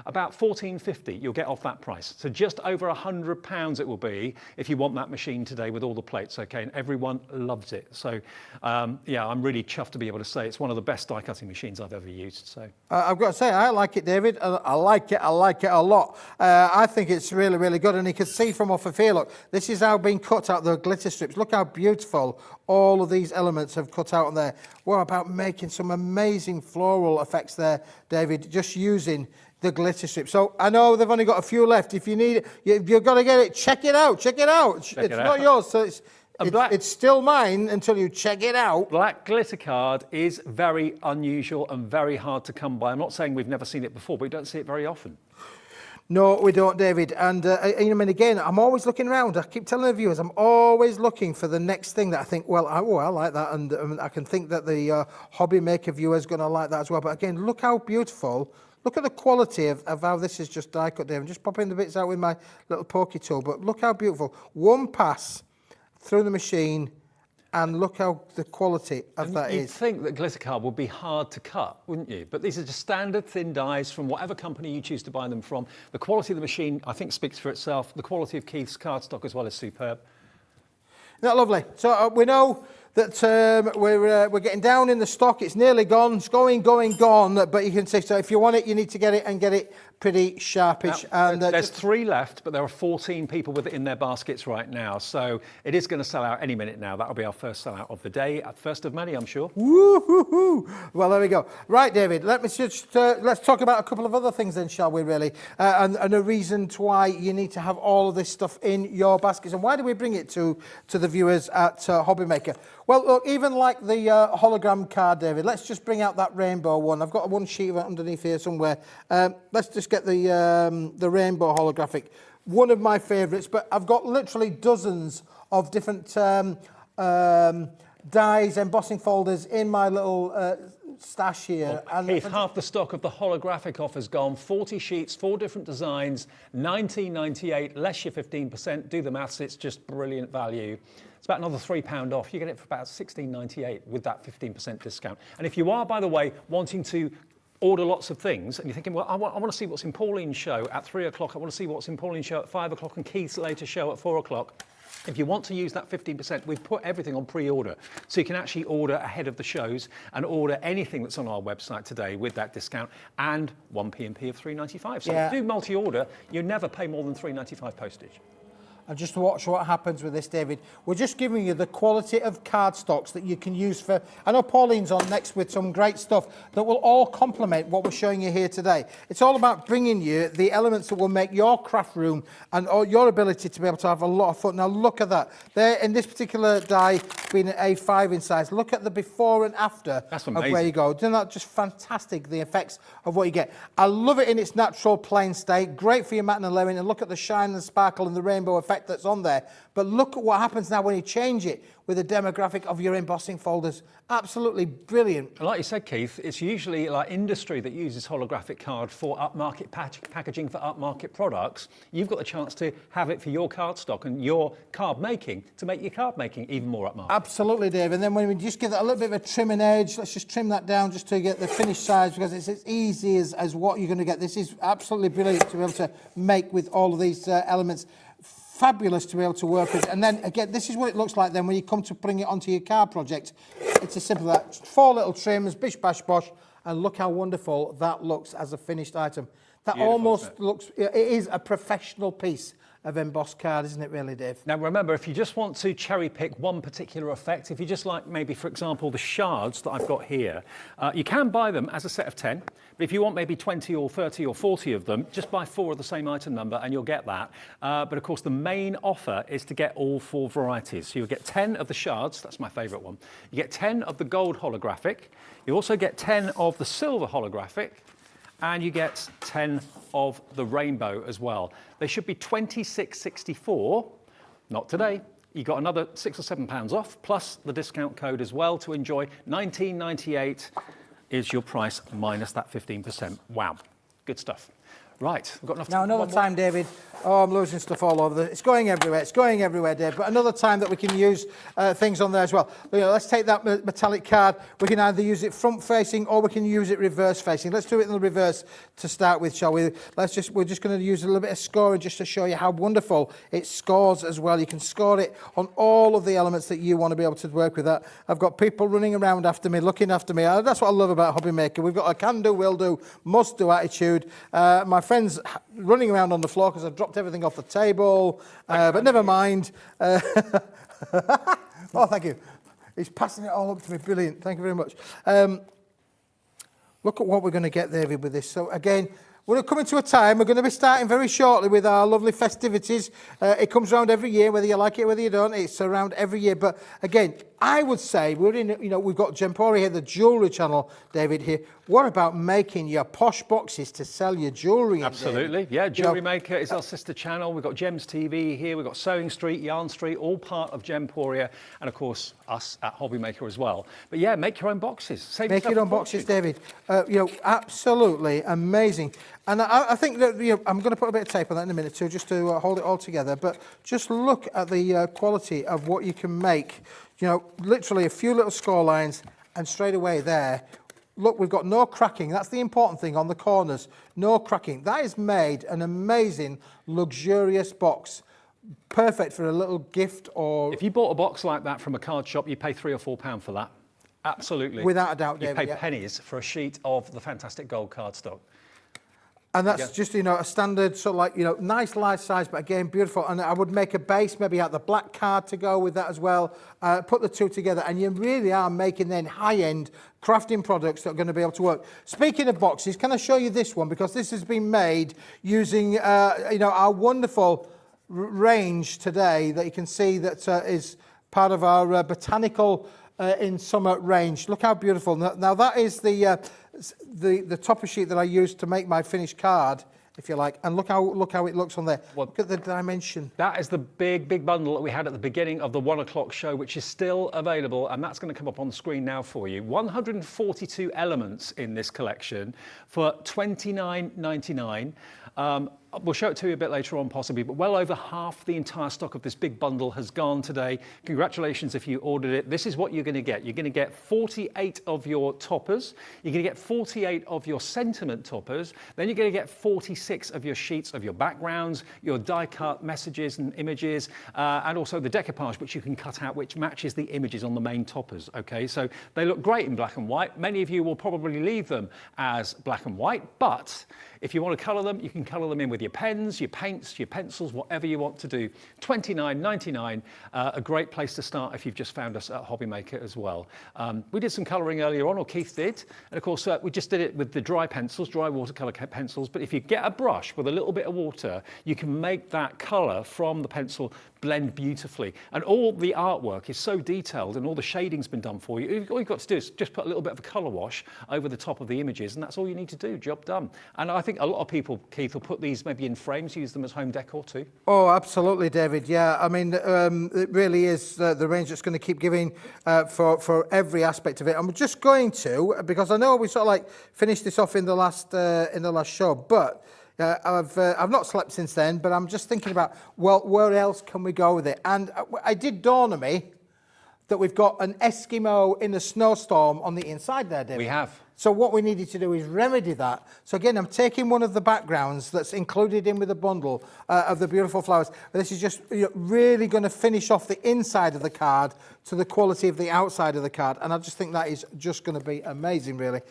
about $14.50 you'll get off that price. So just over £100 it will be if you want that machine today with all the plates, okay? And everyone loves it. So yeah, I'm really chuffed to be able to say it's one of the best die cutting machines I've ever used. So I've got to say, I like it, David. I like it a lot. I think it's really, really good. And you can see from off of here, look, this is how being cut out the glitter strips. Look how beautiful all of these elements have cut out on there. We're about making some amazing floral effects there, David, just using the glitter strip. So I know they've only got a few left. If you need it, you've got to get it. Check it out. It's not yours. So it's It's still mine until you check it out. Black glitter card is very unusual and very hard to come by. I'm not saying we've never seen it before, but we don't see it very often. No, we don't, David. And again, I'm always looking around. I keep telling the viewers, I'm always looking for the next thing that I think, well, I like that. And I can think that the HobbyMaker viewer is going to like that as well. But again, look how beautiful. Look at the quality of how this is just die cut, David. I'm just popping the bits out with my little pokey tool. But look how beautiful. One pass through the machine. And look how the quality of that You'd is. think that glitter card would be hard to cut, wouldn't you? But these are just standard thin dies from whatever company you choose to buy them from. The quality of the machine, I think, speaks for itself. The quality of Keith's cardstock as well is superb. Isn't that lovely? So we know that we're getting down in the stock. It's nearly gone. It's gone. But you can see, so if you want it, you need to get it and get it pretty sharpish. Now, And there's 3 left, but there are 14 people with it in their baskets right now. So it is going to sell out any minute now. That'll be our first sellout of the day, first of many, I'm sure. Woo-hoo-hoo. Well, there we go. Right, David, let's talk about a couple of other things then, shall we, really? And a reason why you need to have all of this stuff in your baskets. And why do we bring it to the viewers at HobbyMaker? Well, look, even like the hologram card, David, let's just bring out that rainbow one. I've got one sheet of it underneath here somewhere. Let's just get the rainbow holographic. One of my favourites, but I've got literally dozens of different dies, embossing folders in my little stash here. Well, Keith, half the stock of the holographic offer's gone. 40 sheets, 4 different designs, $19.98, less your 15%. Do the maths, it's just brilliant value. It's about another £3 off. You get it for about $16.98 with that 15% discount. And if you are, by the way, wanting to order lots of things and you're thinking, well, I want to see what's in Pauline's show at 3 o'clock, I want to see what's in Pauline's show at 5 o'clock and Keith's later show at 4 o'clock. If you want to use that 15%, we've put everything on pre-order. So you can actually order ahead of the shows and order anything that's on our website today with that discount and 1 P&P of $3.95. So if you do multi-order, you never pay more than $3.95 postage. And just watch what happens with this, David. We're just giving you the quality of cardstocks that you can use for... I know Pauline's on next with some great stuff that will all complement what we're showing you here today. It's all about bringing you the elements that will make your craft room and your ability to be able to have a lot of fun. Now, look at that. There, in this particular die, being an A5 in size, look at the before and after of where you go. Isn't that just fantastic, the effects of what you get? I love it in its natural plain state. Great for your matte and layering, and look at the shine and sparkle and the rainbow effect that's on there. But look at what happens now when you change it with the demographic of your embossing folders. Absolutely brilliant. Like you said, Keith, it's usually like industry that uses holographic card for upmarket packaging for upmarket products. You've got the chance to have it for your cardstock and your card making to make your card making even more upmarket. Absolutely, Dave. And then when we just give that a little bit of a trim and edge, let's just trim that down just to get the finished size, because it's as easy as what you're going to get. This is absolutely brilliant to be able to make with all of these elements. Fabulous to be able to work with. And then again, this is what it looks like then when you come to bring it onto your card project. It's as simple as that. 4 little trims, bish bash bosh, and look how wonderful that looks as a finished item. That beautiful, almost looks, it is a professional piece of embossed card, isn't it really, Dave? Now remember, if you just want to cherry pick one particular effect, if you just like maybe, for example, the shards that I've got here, you can buy them as a set of 10, but if you want maybe 20 or 30 or 40 of them, just buy 4 of the same item number and you'll get that. But of course, the main offer is to get all 4 varieties. So you'll get 10 of the shards, that's my favorite one. You get 10 of the gold holographic. You also get 10 of the silver holographic, and you get 10 of the rainbow as well. They should be $26.64, not today. You got another £6 or £7 off, plus the discount code as well to enjoy. $19.98 is your price minus that 15%. Wow, good stuff. Right, we've got enough time. Now, another time, David. Oh, I'm losing stuff all over. It's going everywhere. It's going everywhere, Dave. But another time that we can use things on there as well. You know, let's take that metallic card. We can either use it front-facing or we can use it reverse-facing. Let's do it in the reverse to start with, shall we? We're just going to use a little bit of scoring just to show you how wonderful it scores as well. You can score it on all of the elements that you want to be able to work with that. I've got people running around after me, looking after me. That's what I love about HobbyMaker. We've got a can-do, will-do, must-do attitude. My friends running around on the floor because I've dropped everything off the table, but never mind. Oh, thank you. He's passing it all up to me. Brilliant. Thank you very much. Look at what we're going to get, David, with this. So again, we're coming to a time, we're going to be starting very shortly with our lovely festivities. It comes around every year, whether you like it, whether you don't, it's around every year. But again, I would say we're in, we've got Gemporia here, the jewellery channel, David, here. What about making your posh boxes to sell your jewellery in, Absolutely, David? yeah. Jewellery Maker is our sister channel. We've got Gems TV here. We've got Sewing Street, Yarn Street, all part of Gemporia, and of course us at HobbyMaker as well. But yeah, make your own boxes. Make your own boxes, David. Absolutely amazing. And I think that I'm going to put a bit of tape on that in a minute too, just to hold it all together. But just look at the quality of what you can make. Literally a few little score lines, and straight away there. Look, we've got no cracking. That's the important thing on the corners. No cracking. That has made an amazing, luxurious box. Perfect for a little gift or... If you bought a box like that from a card shop, you pay £3 or £4 for that. Absolutely. Without a doubt, David. You pay pennies for a sheet of the fantastic gold cardstock. And that's just, a standard sort of like, nice large size, but again, beautiful. And I would make a base, maybe out the black card to go with that as well. Put the two together, and you really are making then high-end crafting products that are going to be able to work. Speaking of boxes, can I show you this one? Because this has been made using, our wonderful range today that you can see that is part of our Botanical in Summer range. Look how beautiful. Now that is the topper sheet that I used to make my finished card, if you like, and look how it looks on there. Look at the dimension. That is the big bundle that we had at the beginning of the 1 o'clock show, which is still available, and that's going to come up on the screen now for you. 142 elements in this collection for $29.99. We'll show it to you a bit later on possibly, but well over half the entire stock of this big bundle has gone today. Congratulations if you ordered it. This is what you're going to get. You're going to get 48 of your toppers. You're going to get 48 of your sentiment toppers. Then you're going to get 46 of your sheets of your backgrounds, your die cut messages and images, and also the decoupage, which you can cut out, which matches the images on the main toppers. Okay, so they look great in black and white. Many of you will probably leave them as black and white, but if you want to colour them, you can colour them in with your pens, your paints, your pencils, whatever you want to do. $29.99, a great place to start if you've just found us at HobbyMaker as well. We did some colouring earlier on, or Keith did, and of course we just did it with the dry pencils, dry watercolour pencils, but if you get a brush with a little bit of water, you can make that colour from the pencil blend beautifully. And all the artwork is so detailed and all the shading's been done for you. All you've got to do is just put a little bit of a colour wash over the top of the images, and that's all you need to do, job done. And I think a lot of people, Keith, will put these maybe in frames, use them as home decor too. Oh, absolutely, David. Yeah, I mean, it really is the range that's going to keep giving for every aspect of it. I'm just going to, because I know we sort of like finished this off in the last show, but I've not slept since then, but I'm just thinking about, well, where else can we go with it? And it did dawn on me that we've got an Eskimo in a snowstorm on the inside there, David. We have. So what we needed to do is remedy that. So again, I'm taking one of the backgrounds that's included in with the bundle of the beautiful flowers. This is just really going to finish off the inside of the card to the quality of the outside of the card. And I just think that is just going to be amazing, really,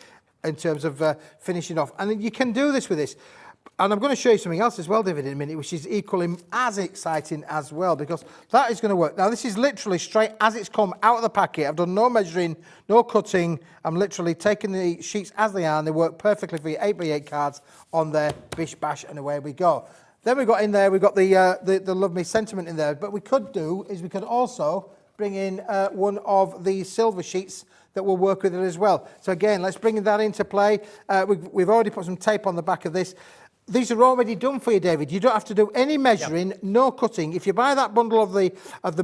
in terms of finishing off. And you can do this with this. And I'm going to show you something else as well, David, in a minute, which is equally as exciting as well, because that is going to work. Now, this is literally straight as it's come out of the packet. I've done no measuring, no cutting. I'm literally taking the sheets as they are, and they work perfectly for your 8x8 cards on there, bish, bash, and away we go. Then we've got in there, we've got the Love Me sentiment in there. But we could do is we could also bring in one of the silver sheets that will work with it as well. So again, let's bring that into play. We've already put some tape on the back of this. These are already done for you, David. You don't have to do any measuring, no cutting. If you buy that bundle of the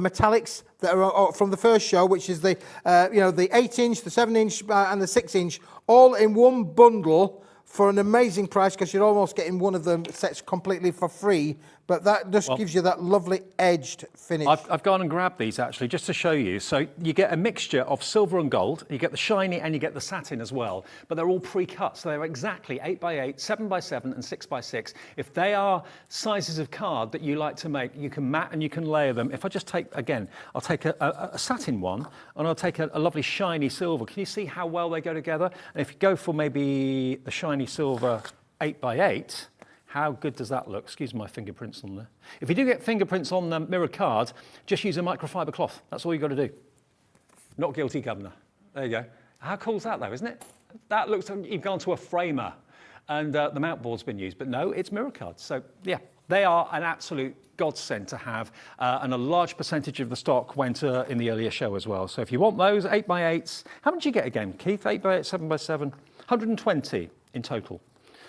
metallics that are from the first show, which is the 8-inch, the 7-inch, and the 6-inch, all in one bundle for an amazing price, because you're almost getting one of them sets completely for free. But that just gives you that lovely edged finish. I've gone and grabbed these actually just to show you. So you get a mixture of silver and gold. You get the shiny and you get the satin as well. But they're all pre-cut, so they're exactly 8x8, 7x7 and 6x6. If they are sizes of card that you like to make, you can mat and you can layer them. If I just take, again, I'll take a satin one and I'll take a lovely shiny silver. Can you see how well they go together? And if you go for maybe the shiny silver 8x8, how good does that look? Excuse my fingerprints on there. If you do get fingerprints on the mirror card, just use a microfiber cloth. That's all you've got to do. Not guilty, Governor. There you go. How cool is that, though, isn't it? That looks like you've gone to a framer and the mount board's been used, but no, it's mirror cards. So yeah, they are an absolute godsend to have, and a large percentage of the stock went in the earlier show as well. So if you want those 8x8s, how much do you get again, Keith? 8x8, 7x7, 120 in total.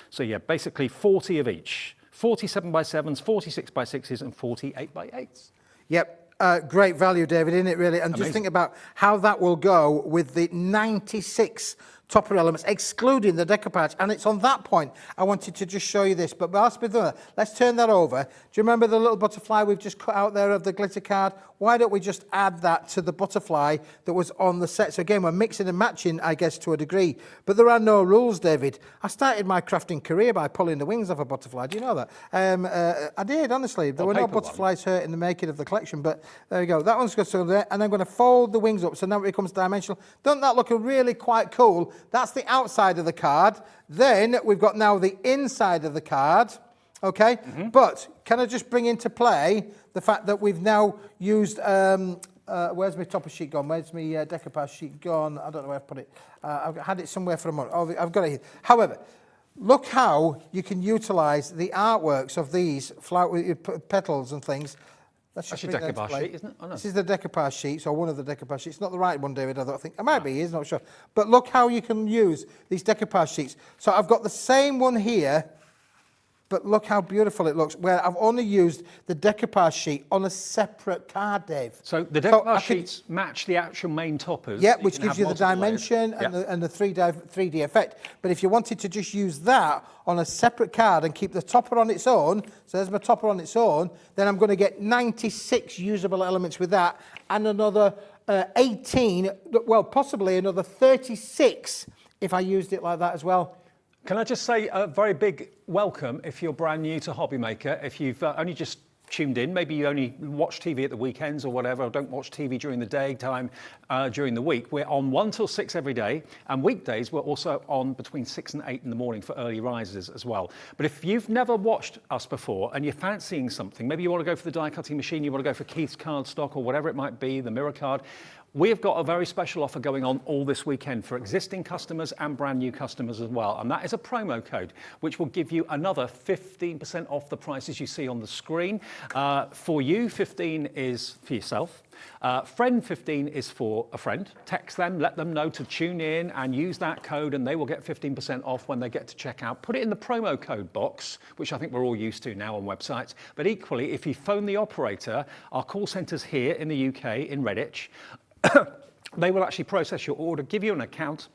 So yeah, basically 40 of each. 40 7x7s, 40 6x6s, and 40 8x8s. Yep, great value, David, isn't it really? And just think about how that will go with the 96 topper elements, excluding the decoupage. And it's on that point I wanted to just show you this. But whilst we're doing that, let's turn that over. Do you remember the little butterfly we've just cut out there of the glitter card? Why don't we just add that to the butterfly that was on the set? So again, we're mixing and matching, I guess, to a degree. But there are no rules, David. I started my crafting career by pulling the wings off a butterfly. Do you know that? I did, honestly. There were no butterflies hurt in the making of the collection, but there we go. That one's going to there, and I'm going to fold the wings up, so now it becomes dimensional. Doesn't that look really quite cool? That's the outside of the card. Then we've got now the inside of the card. Okay, but can I just bring into play the fact that we've now used, where's my topper sheet gone? Where's my decoupage sheet gone? I don't know where I've put it. I've had it somewhere for a moment. Oh, I've got it here. However, look how you can utilise the artworks of these flower petals and things. That's your decoupage sheet, isn't it? Oh, no. This is the decoupage sheet, so one of the decoupage sheets. Not the right one, David, I don't think. It might be, he's not sure. But look how you can use these decoupage sheets. So I've got the same one here, but look how beautiful it looks, where I've only used the decoupage sheet on a separate card, Dave. So the decoupage sheets match the actual main toppers. Yeah, which gives you the dimension and the 3D effect. But if you wanted to just use that on a separate card and keep the topper on its own, so there's my topper on its own, then I'm going to get 96 usable elements with that, and another 18, well, possibly another 36 if I used it like that as well. Can I just say a very big welcome if you're brand new to HobbyMaker. If you've only just tuned in, maybe you only watch TV at the weekends or whatever, or don't watch TV during the daytime during the week. We're on 1 till 6 every day, and weekdays we're also on between 6 and 8 in the morning for early risers as well. But if you've never watched us before and you're fancying something, maybe you want to go for the die cutting machine, you want to go for Keith's cardstock or whatever it might be, the mirror card, we've got a very special offer going on all this weekend for existing customers and brand new customers as well. And that is a promo code, which will give you another 15% off the prices you see on the screen. For you, 15 is for yourself. Friend 15 is for a friend. Text them, let them know to tune in and use that code, and they will get 15% off when they get to checkout. Put it in the promo code box, which I think we're all used to now on websites. But equally, if you phone the operator, our call centre's here in the UK, in Redditch. They will actually process your order, give you an account,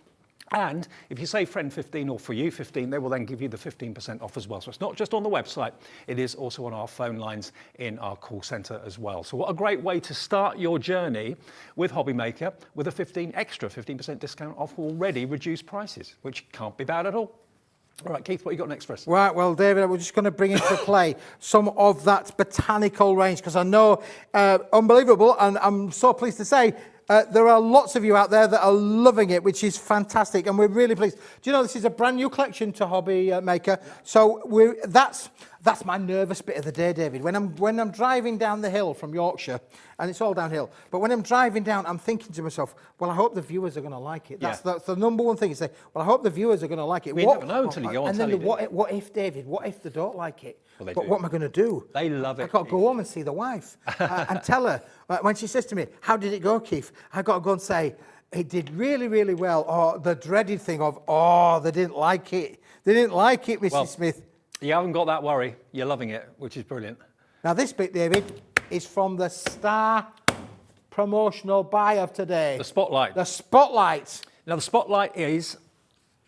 and if you say friend 15 or for you 15, they will then give you the 15% off as well. So it's not just on the website, it is also on our phone lines in our call centre as well. So what a great way to start your journey with HobbyMaker with a 15% discount off already reduced prices, which can't be bad at all. All right, Keith, what you got next for us? Right, well, David, we're just going to bring into play some of that botanical range, because I know, unbelievable, and I'm so pleased to say, there are lots of you out there that are loving it, which is fantastic, and we're really pleased. Do you know this is a brand new collection to HobbyMaker? So that's my nervous bit of the day, David. When I'm driving down the hill from Yorkshire, and it's all downhill, but when I'm driving down, I'm thinking to myself, well, I hope the viewers are going to like it. That's the number one thing. You say, well, I hope the viewers are going to like it. We never know until you go on telly. And then what if, David? What if they don't like it? Well, they but do. what am I going to do? They love it. I've got to go home and see the wife and tell her. When she says to me, how did it go, Keith? I've got to go and say, it did really, really well. Or the dreaded thing of, they didn't like it. They didn't like it, Mrs. Smith. You haven't got that worry. You're loving it, which is brilliant. Now, this bit, David, is from the star promotional buy of today. The Spotlight. The Spotlight. Now, the Spotlight is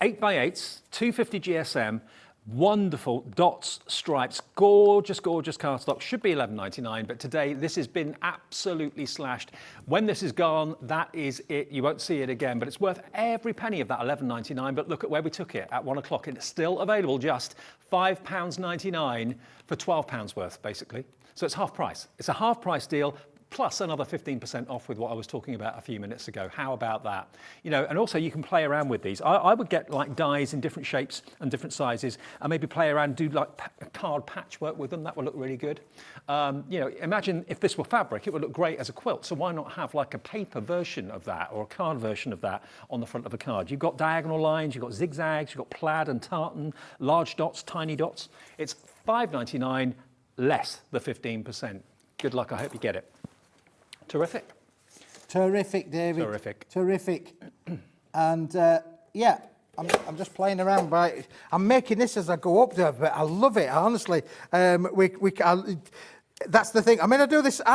8x8s, 250 GSM, wonderful dots, stripes, gorgeous, gorgeous cardstock. Should be $11.99, but today this has been absolutely slashed. When this is gone, that is it. You won't see it again, but it's worth every penny of that $11.99. But look at where we took it at 1 o'clock, and it's still available, just £5.99 for £12 worth, basically. So it's half price. It's a half price deal. plus another 15% off with what I was talking about a few minutes ago. How about that? You know, and also you can play around with these. I would get like dies in different shapes and different sizes, and maybe play around, do like card patchwork with them. That would look really good. You know, imagine if this were fabric, it would look great as a quilt. So why not have like a paper version of that or a card version of that on the front of a card? You've got diagonal lines, you've got zigzags, you've got plaid and tartan, large dots, tiny dots. It's $5.99 less the 15%. Good luck, I hope you get it. Terrific. Terrific, David. Terrific. Terrific. And yeah, I'm just playing around by. I'm making this as I go up there, but I love it, honestly. That's the thing. I mean, I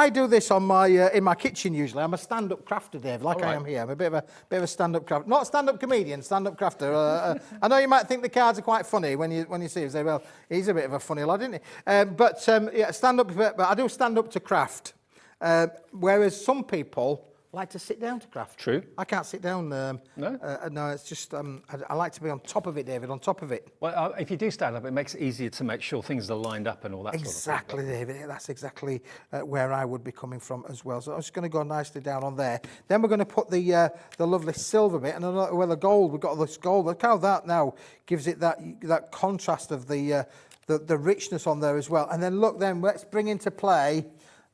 do this on my in my kitchen usually. I'm a stand-up crafter, Dave, like I am here. I'm a bit of a stand-up crafter, not a stand-up comedian, stand-up crafter. I know you might think the cards are quite funny when you see them. Say, well, he's a bit of a funny lad, isn't he? Yeah, stand-up. But I do stand-up to craft, whereas some people like to sit down to craft. True. I can't sit down. No? No, it's just I like to be on top of it, David, on top of it. Well, if you do stand up, it makes it easier to make sure things are lined up and all that Exactly, sort of thing. David. That's exactly where I would be coming from as well. So I'm just going to go nicely down on there. Then we're going to put the lovely silver bit, and well, the gold. We've got this gold. Look how that now gives it that contrast of the richness on there as well. And then look, then let's bring into play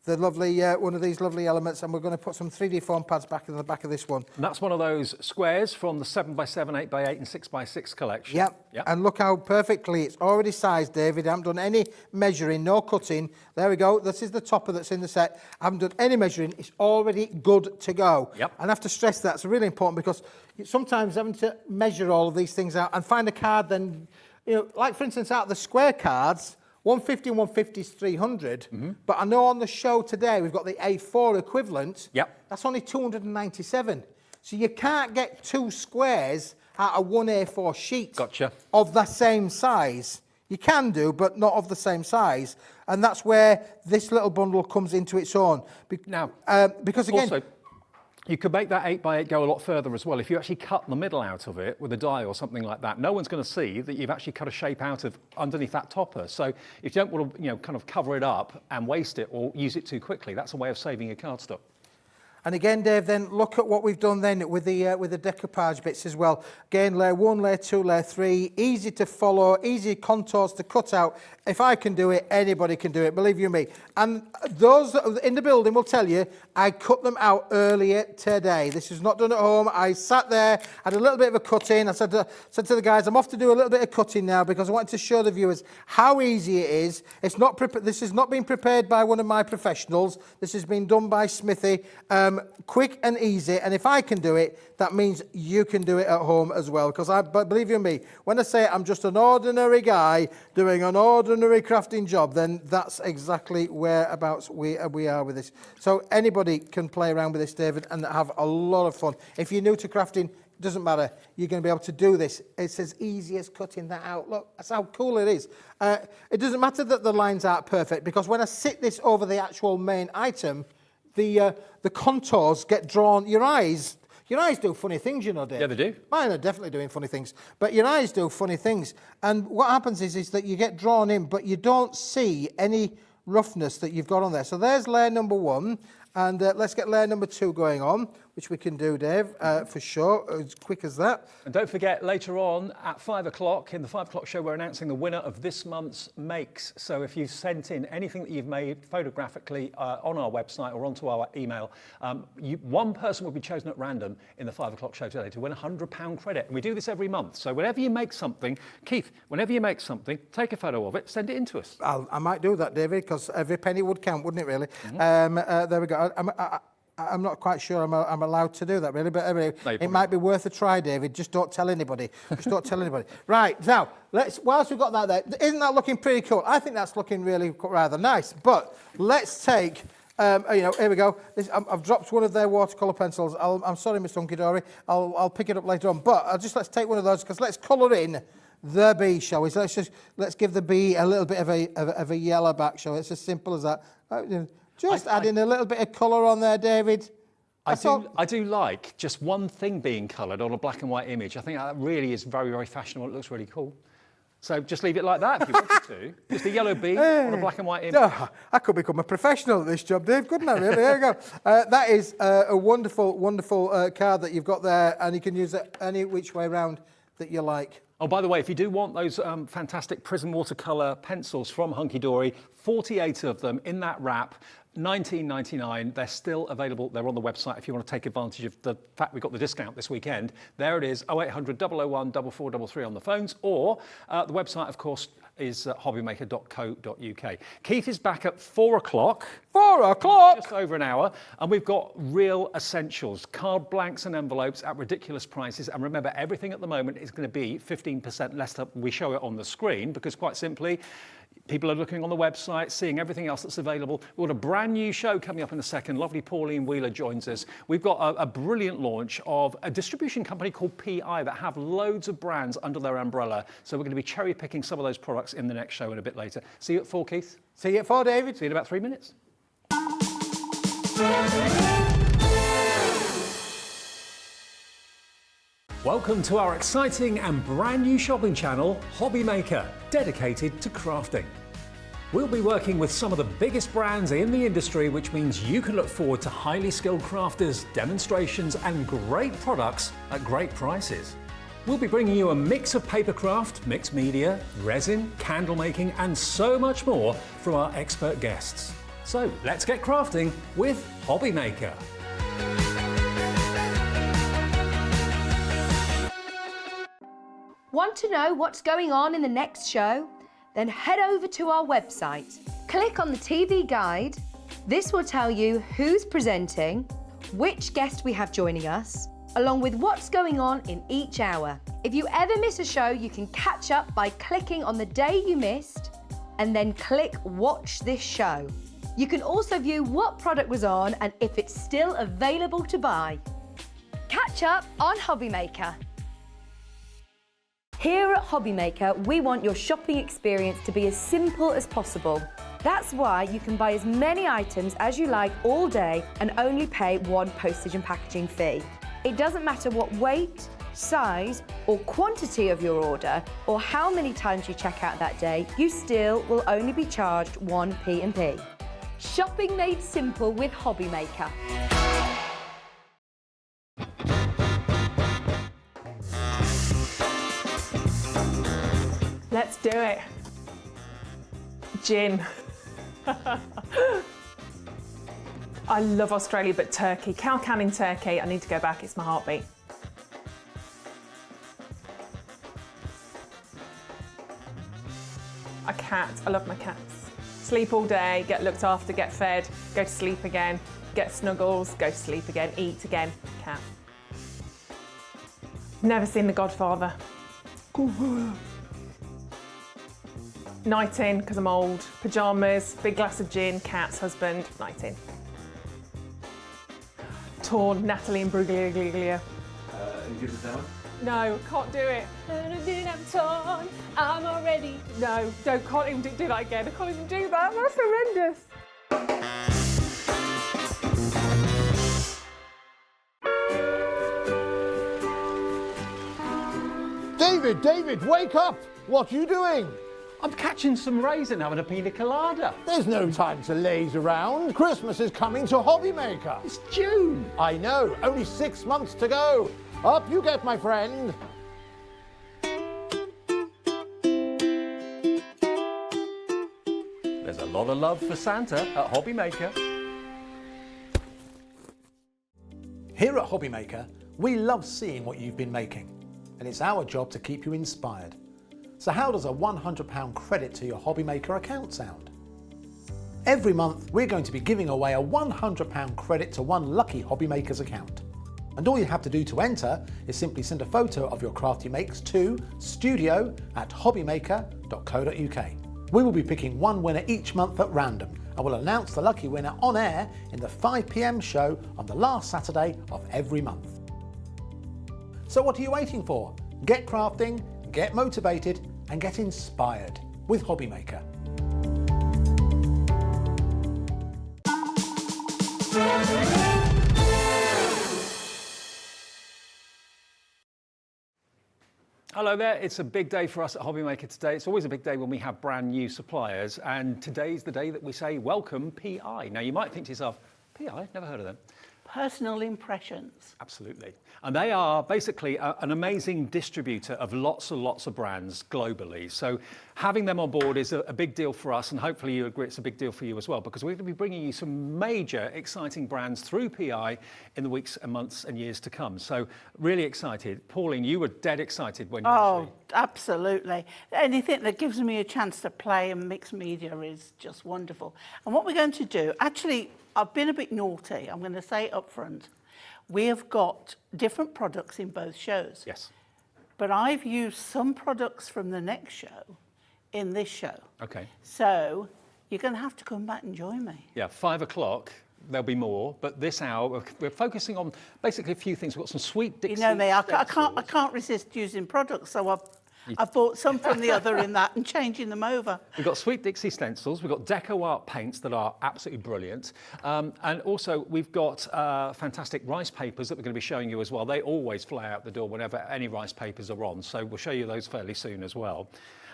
the lovely one of these lovely elements, and we're going to put some 3D foam pads back in the back of this one. And that's one of those squares from the 7x7, 8x8 and 6x6 collection. Yep. And look how perfectly it's already sized, David. I haven't done any measuring, no cutting. There we go. This is the topper that's in the set. I haven't done any measuring. It's already good to go. Yep. And I have to stress that's really important, because sometimes having to measure all of these things out and find a card, then, you know, like for instance, out of the square cards, 150 and 150 is 300, but I know on the show today we've got the A4 equivalent. Yep. That's only 297. So you can't get two squares out of one A4 sheet. Gotcha. Of the same size. You can do, but not of the same size. And that's where this little bundle comes into its own. Now, because again... Also, you could make that 8x8 go a lot further as well. If you actually cut the middle out of it with a die or something like that, no one's going to see that you've actually cut a shape out of underneath that topper. So if you don't want to, you know, kind of cover it up and waste it or use it too quickly, that's a way of saving your cardstock. And again, Dave, then look at what we've done then with the decoupage bits as well. Again, layer 1, layer 2, layer 3, easy to follow, easy contours to cut out. If I can do it, anybody can do it, believe you me. And those in the building will tell you, I cut them out earlier today. This is not done at home. I sat there, had a little bit of a cutting. I said to the guys, I'm off to do a little bit of cutting now, because I wanted to show the viewers how easy it is. It's not this has not been prepared by one of my professionals. This has been done by Smithy. Quick and easy, and if I can do it, that means you can do it at home as well, because believe you me, when I say I'm just an ordinary guy doing an ordinary crafting job, then that's exactly whereabouts we are with this. So anybody can play around with this, David, and have a lot of fun. If you're new to crafting, it doesn't matter, you're going to be able to do this. It's as easy as cutting that out. Look, that's how cool it is. It doesn't matter that the lines aren't perfect, because when I sit this over the actual main item, the contours get drawn. Your eyes do funny things, you know, Dave. Yeah, they do. Mine are definitely doing funny things, but your eyes do funny things. And what happens is that you get drawn in, but you don't see any roughness that you've got on there. So there's layer number 1, and let's get layer number 2 going on, which we can do, Dave, for sure, as quick as that. And don't forget, later on at 5 o'clock, in the 5 o'clock show, we're announcing the winner of this month's makes. So if you've sent in anything that you've made photographically on our website or onto our email, one person will be chosen at random in the 5 o'clock show today to win £100 credit. And we do this every month. So whenever you make something, Keith, whenever you make something, take a photo of it, send it in to us. I might do that, David, because every penny would count, wouldn't it, really? There we go. I'm not quite sure I'm allowed to do that, really, but anyway, it might be worth a try, David. Just don't tell anybody. Just don't tell anybody. Right, now, whilst we've got that there, isn't that looking pretty cool? I think that's looking really rather nice. But let's take, here we go. I've dropped one of their watercolour pencils. I'm sorry, Mr. Hunky Dory. I'll pick it up later on. But let's take one of those, because let's colour in the bee, shall we? So let's give the bee a little bit of a yellow back, shall we? It's as simple as that. Just adding a little bit of colour on there, David. I do like just one thing being coloured on a black and white image. I think that really is very, very fashionable. It looks really cool. So just leave it like that if you wanted to. Just a yellow bee on a black and white image. I could become a professional at this job, Dave, couldn't I? Really? There you go. That is a wonderful, wonderful card that you've got there, and you can use it any which way around that you like. Oh, by the way, if you do want those fantastic prism watercolour pencils from Hunky Dory, 48 of them in that wrap, $19.99. They're still available. They're on the website if you want to take advantage of the fact we've got the discount this weekend. There it is, 0800 001 4433 on the phones, or the website, of course, is hobbymaker.co.uk. Keith is back at 4 o'clock. 4 o'clock? Just over an hour. And we've got real essentials, card blanks and envelopes at ridiculous prices. And remember, everything at the moment is going to be 15% less than we show it on the screen, because quite simply, people are looking on the website, seeing everything else that's available. We've got a brand new show coming up in a second. Lovely Pauline Wheeler joins us. We've got a brilliant launch of a distribution company called PI that have loads of brands under their umbrella. So we're going to be cherry picking some of those products in the next show and a bit later. See you at 4, Keith. See you at 4, David. See you in about 3 minutes. Welcome to our exciting and brand new shopping channel, HobbyMaker, dedicated to crafting. We'll be working with some of the biggest brands in the industry, which means you can look forward to highly skilled crafters, demonstrations and great products at great prices. We'll be bringing you a mix of papercraft, mixed media, resin, candle making and so much more from our expert guests. So let's get crafting with HobbyMaker. Want to know what's going on in the next show? Then head over to our website. Click on the TV guide. This will tell you who's presenting, which guest we have joining us, along with what's going on in each hour. If you ever miss a show, you can catch up by clicking on the day you missed and then click Watch This Show. You can also view what product was on and if it's still available to buy. Catch up on HobbyMaker. Here at HobbyMaker, we want your shopping experience to be as simple as possible. That's why you can buy as many items as you like all day and only pay one postage and packaging fee. It doesn't matter what weight, size or quantity of your order or how many times you check out that day, you still will only be charged one P&P. Shopping made simple with HobbyMaker. Let's do it. Gin. I love Australia, but Turkey. Cow Can in Turkey. I need to go back. It's my heartbeat. A cat. I love my cats. Sleep all day, get looked after, get fed, go to sleep again, get snuggles, go to sleep again, eat again. Cat. Never seen The Godfather. Night in, because I'm old. Pyjamas, big glass of gin, cats, husband, night in. Torn, Natalie and Bruglia. You give us that one? No, can't do it. I'm torn, I'm already. No, can't even do that again. I can't even do that. That's horrendous. David, wake up! What are you doing? I'm catching some rays and having a pina colada. There's no time to laze around. Christmas is coming to HobbyMaker. It's June. I know, only 6 months to go. Up you get, my friend. There's a lot of love for Santa at HobbyMaker. Here at HobbyMaker, we love seeing what you've been making, and it's our job to keep you inspired. So how does a £100 credit to your HobbyMaker account sound? Every month, we're going to be giving away a £100 credit to one lucky HobbyMaker's account. And all you have to do to enter is simply send a photo of your craft you makes to studio@hobbymaker.co.uk. We will be picking one winner each month at random, and we'll announce the lucky winner on air in the 5 PM show on the last Saturday of every month. So what are you waiting for? Get crafting, get motivated and get inspired with HobbyMaker. Hello Hello there, it's a big day for us at HobbyMaker today. It's always a big day when we have brand new suppliers, and today's the day that we say, welcome PI. Now you might think to yourself, PI, never heard of them. Personal impressions. Absolutely. And they are basically an amazing distributor of lots and lots of brands globally. So having them on board is a big deal for us, and hopefully you agree it's a big deal for you as well, because we're going to be bringing you some major exciting brands through PI in the weeks and months and years to come. So really excited. Pauline, you were dead excited when you Oh, absolutely. Anything that gives me a chance to play and mix media is just wonderful. And what we're going to do, actually, I've been a bit naughty, I'm going to say up front. We have got different products in both shows. Yes. But I've used some products from the next show in this show. Okay. So you're going to have to come back and join me. Yeah, 5 o'clock. There'll be more, but this hour we're focusing on basically a few things. We've got some sweet Dixie. You know me, I stencils. can't resist using products, so I've bought some from the other in that and changing them over. We've got Sweet Dixie stencils, we've got Deco Art paints that are absolutely brilliant, and also we've got fantastic rice papers that we're going to be showing you as well. They always fly out the door whenever any rice papers are on, so we'll show you those fairly soon as well.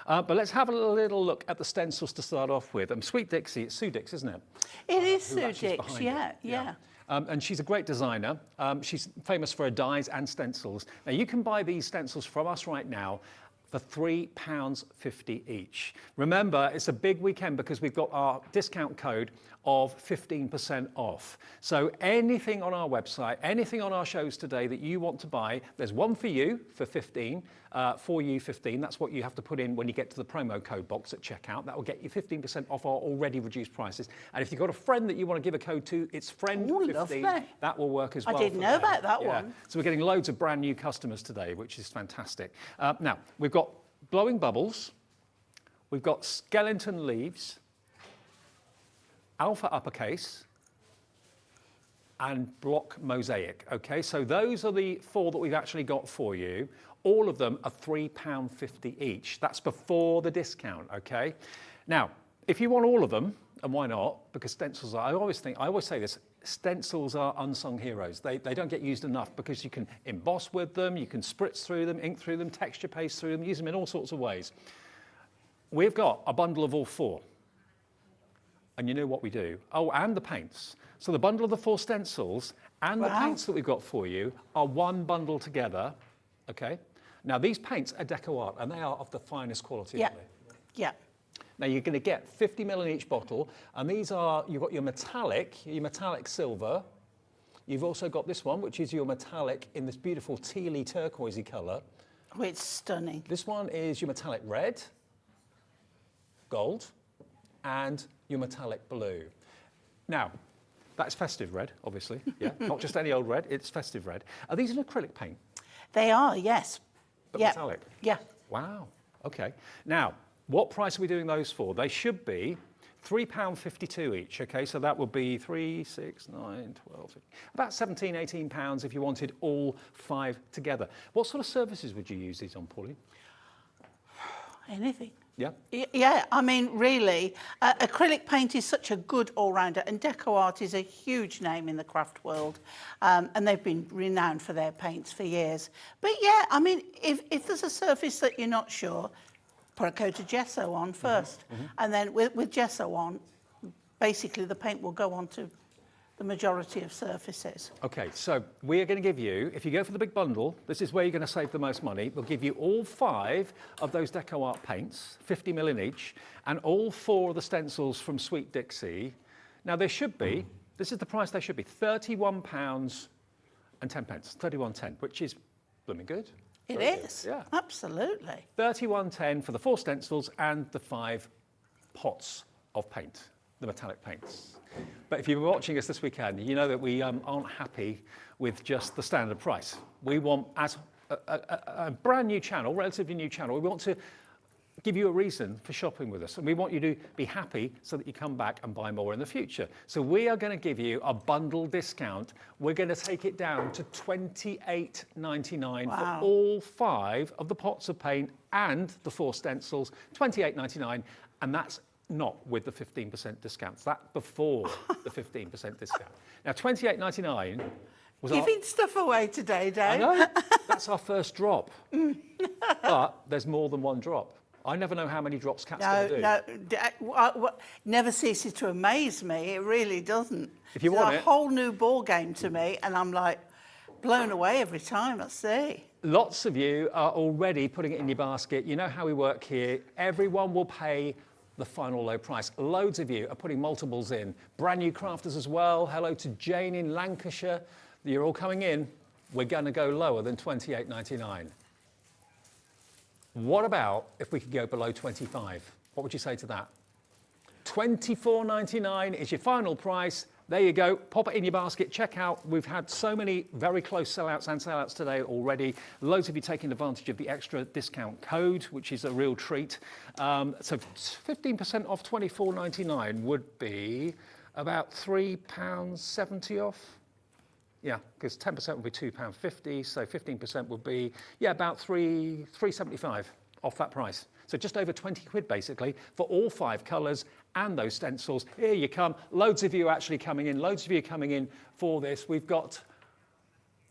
But let's have a little look at the stencils to start off with. Sweet Dixie, it's Sue Dix, isn't it? It is Who Sue actually is Dix, behind it. yeah. And she's a great designer. She's famous for her dies and stencils. Now you can buy these stencils from us right now for £3.50 each. Remember, it's a big weekend because we've got our discount code of 15% off. So anything on our website, anything on our shows today that you want to buy, there's one for you for 15, for you 15. That's what you have to put in when you get to the promo code box at checkout. That will get you 15% off our already reduced prices. And if you've got a friend that you want to give a code to, it's friend15. Lovely. That will work as well. I didn't know about that one. So we're getting loads of brand new customers today, which is fantastic. Now, we've got blowing bubbles, we've got skeleton leaves, alpha uppercase, and block mosaic. Okay, so those are the 4 that we've actually got for you. All of them are £3.50 each. That's before the discount, okay? Now, if you want all of them, and why not? Because stencils are, I always say this, stencils are unsung heroes. They don't get used enough because you can emboss with them, you can spritz through them, ink through them, texture paste through them, use them in all sorts of ways. We've got a bundle of all 4. And you know what we do? Oh, and the paints. So the bundle of the 4 stencils and the paints that we've got for you are one bundle together, okay? Now these paints are Deco Art and they are of the finest quality, aren't they? Yeah. Now you're going to get 50 ml in each bottle, and these are, you've got your metallic silver. You've also got this one, which is your metallic in this beautiful tealy turquoisey colour. Oh, it's stunning. This one is your metallic red, gold, and your metallic blue. Now, that's festive red, obviously, yeah, not just any old red, it's festive red. Are these an acrylic paint? They are, yes. But metallic? Yeah. Wow, okay. Now, what price are we doing those for? They should be £3.52 each, okay? So that would be 3, 6, 9, 12, about £17, £18 if you wanted all 5 together. What sort of surfaces would you use these on, Pauline? Anything. Yeah? Yeah, I mean, really, acrylic paint is such a good all-rounder, and Deco Art is a huge name in the craft world, and they've been renowned for their paints for years. But yeah, I mean, if there's a surface that you're not sure, put a coat of gesso on first, and then with gesso on, basically the paint will go on to the majority of surfaces. Okay, so we are going to give you, if you go for the big bundle, this is where you're going to save the most money. We'll give you all 5 of those Deco Art paints, 50 ml in each, and all 4 of the stencils from Sweet Dixie. Now there should be, this is the price they should be, £31 and 10 pence, 31.10, which is blooming good. It Very good. is, Yeah. absolutely. 31.10 for the 4 stencils and the 5 pots of paint, the metallic paints. But if you've been watching us this weekend, you know that we aren't happy with just the standard price. We want, as a brand new channel, relatively new channel, we want to give you a reason for shopping with us. And we want you to be happy so that you come back and buy more in the future. So we are going to give you a bundle discount. We're going to take it down to £28.99 for all 5 of the pots of paint and the 4 stencils, £28.99, and that's not with the 15% discount. That's before the 15% discount. Now, £28.99 Giving stuff away today, Dave. I know. That's our first drop. But there's more than one drop. I never know how many drops Kat's going to do. Never ceases to amaze me. It really doesn't. If you It's want a it. whole new ball game to me, and I'm like blown away every time I see. Lots of you are already putting it in your basket. You know how we work here. Everyone will pay the final low price. Loads of you are putting multiples in. Brand new crafters as well. Hello to Jane in Lancashire. You're all coming in. We're going to go lower than £28.99. What about if we could go below 25? What would you say to that? £24.99 is your final price. There you go. Pop it in your basket. Check out. We've had so many very close sellouts and sellouts today already. Loads of you taking advantage of the extra discount code, which is a real treat. So 15% off £24.99 would be about £3.70 off. Yeah, because 10% would be £2.50, so 15% would be, about £3.75 off that price. So just over 20 quid, basically, for all 5 colours and those stencils. Here you come. Loads of you are actually coming in. Loads of you are coming in for this. We've got,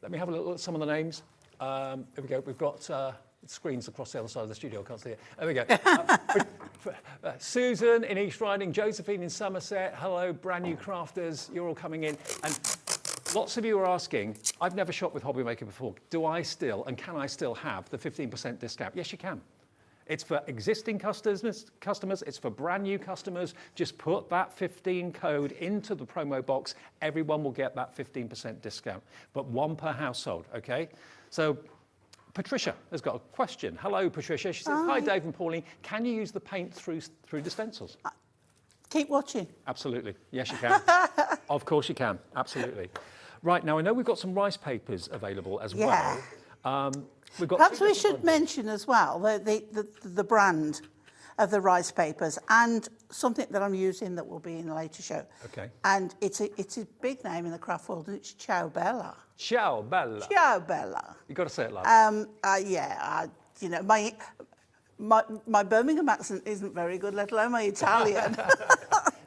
let me have a look at some of the names. Here we go. We've got screens across the other side of the studio. I can't see it. There we go. Susan in East Riding, Josephine in Somerset. Hello, brand new crafters. You're all coming in. And lots of you are asking, I've never shopped with HobbyMaker before. Do I still, and can I still have the 15% discount? Yes, you can. It's for existing customers, it's for brand new customers. Just put that 15 code into the promo box. Everyone will get that 15% discount, but one per household, okay? So Patricia has got a question. Hello, Patricia. She says, hi, Dave and Pauline. Can you use the paint through the stencils? Keep watching. Absolutely. Yes, you can. Of course you can. Absolutely. Right, now I know we've got some rice papers available as well. We've got Perhaps we should mention as well the brand of the rice papers and something that I'm using that will be in a later show. Okay. And it's a big name in the craft world, and it's Ciao Bella. Ciao Bella. Ciao Bella. You've got to say it like that. You know, my Birmingham accent isn't very good, let alone my Italian.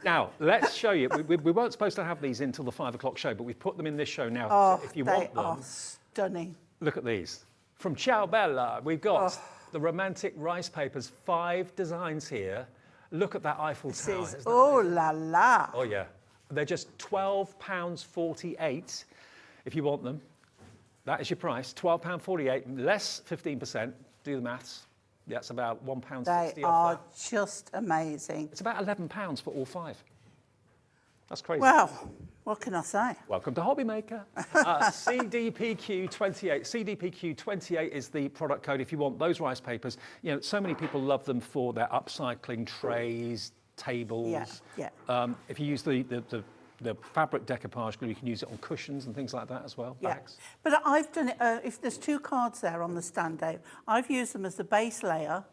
Now, let's show you. We weren't supposed to have these until the 5 o'clock show, but we've put them in this show now. So if you want them, are stunning. Look at these. From Ciao Bella, we've got the romantic rice papers, 5 designs here. Look at that Eiffel Tower. Isn't that amazing? La la. Oh, yeah. They're just £12.48 if you want them. That is your price, £12.48, less 15%. Do the maths. That's about £1.60 They are just amazing. It's about £11 for all 5. That's crazy. Well, what can I say? Welcome to HobbyMaker. CDPQ28. CDPQ28 is the product code if you want those rice papers. You know, so many people love them for their upcycling trays, tables. Yeah. If you use the fabric decoupage glue, you can use it on cushions and things like that as well. Bags. But I've done it, if there's 2 cards there on the stand, Dave, I've used them as the base layer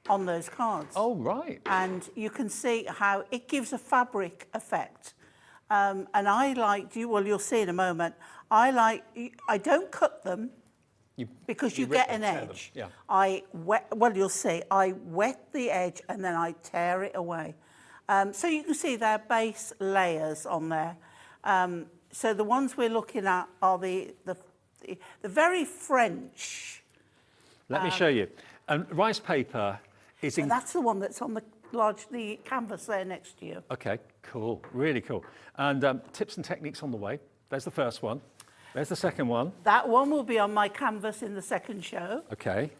on those cards. Oh, right. And you can see how it gives a fabric effect. And I like, you'll see in a moment, I don't cut them because you get an edge. Yeah. You'll see, I wet the edge and then I tear it away. So you can see their base layers on there. So the ones we're looking at are the very French. Let me show you. And rice paper is in. That's the one that's on the canvas there next to you. Okay, cool, really cool. And tips and techniques on the way. There's the first one. There's the second one. That one will be on my canvas in the second show. Okay.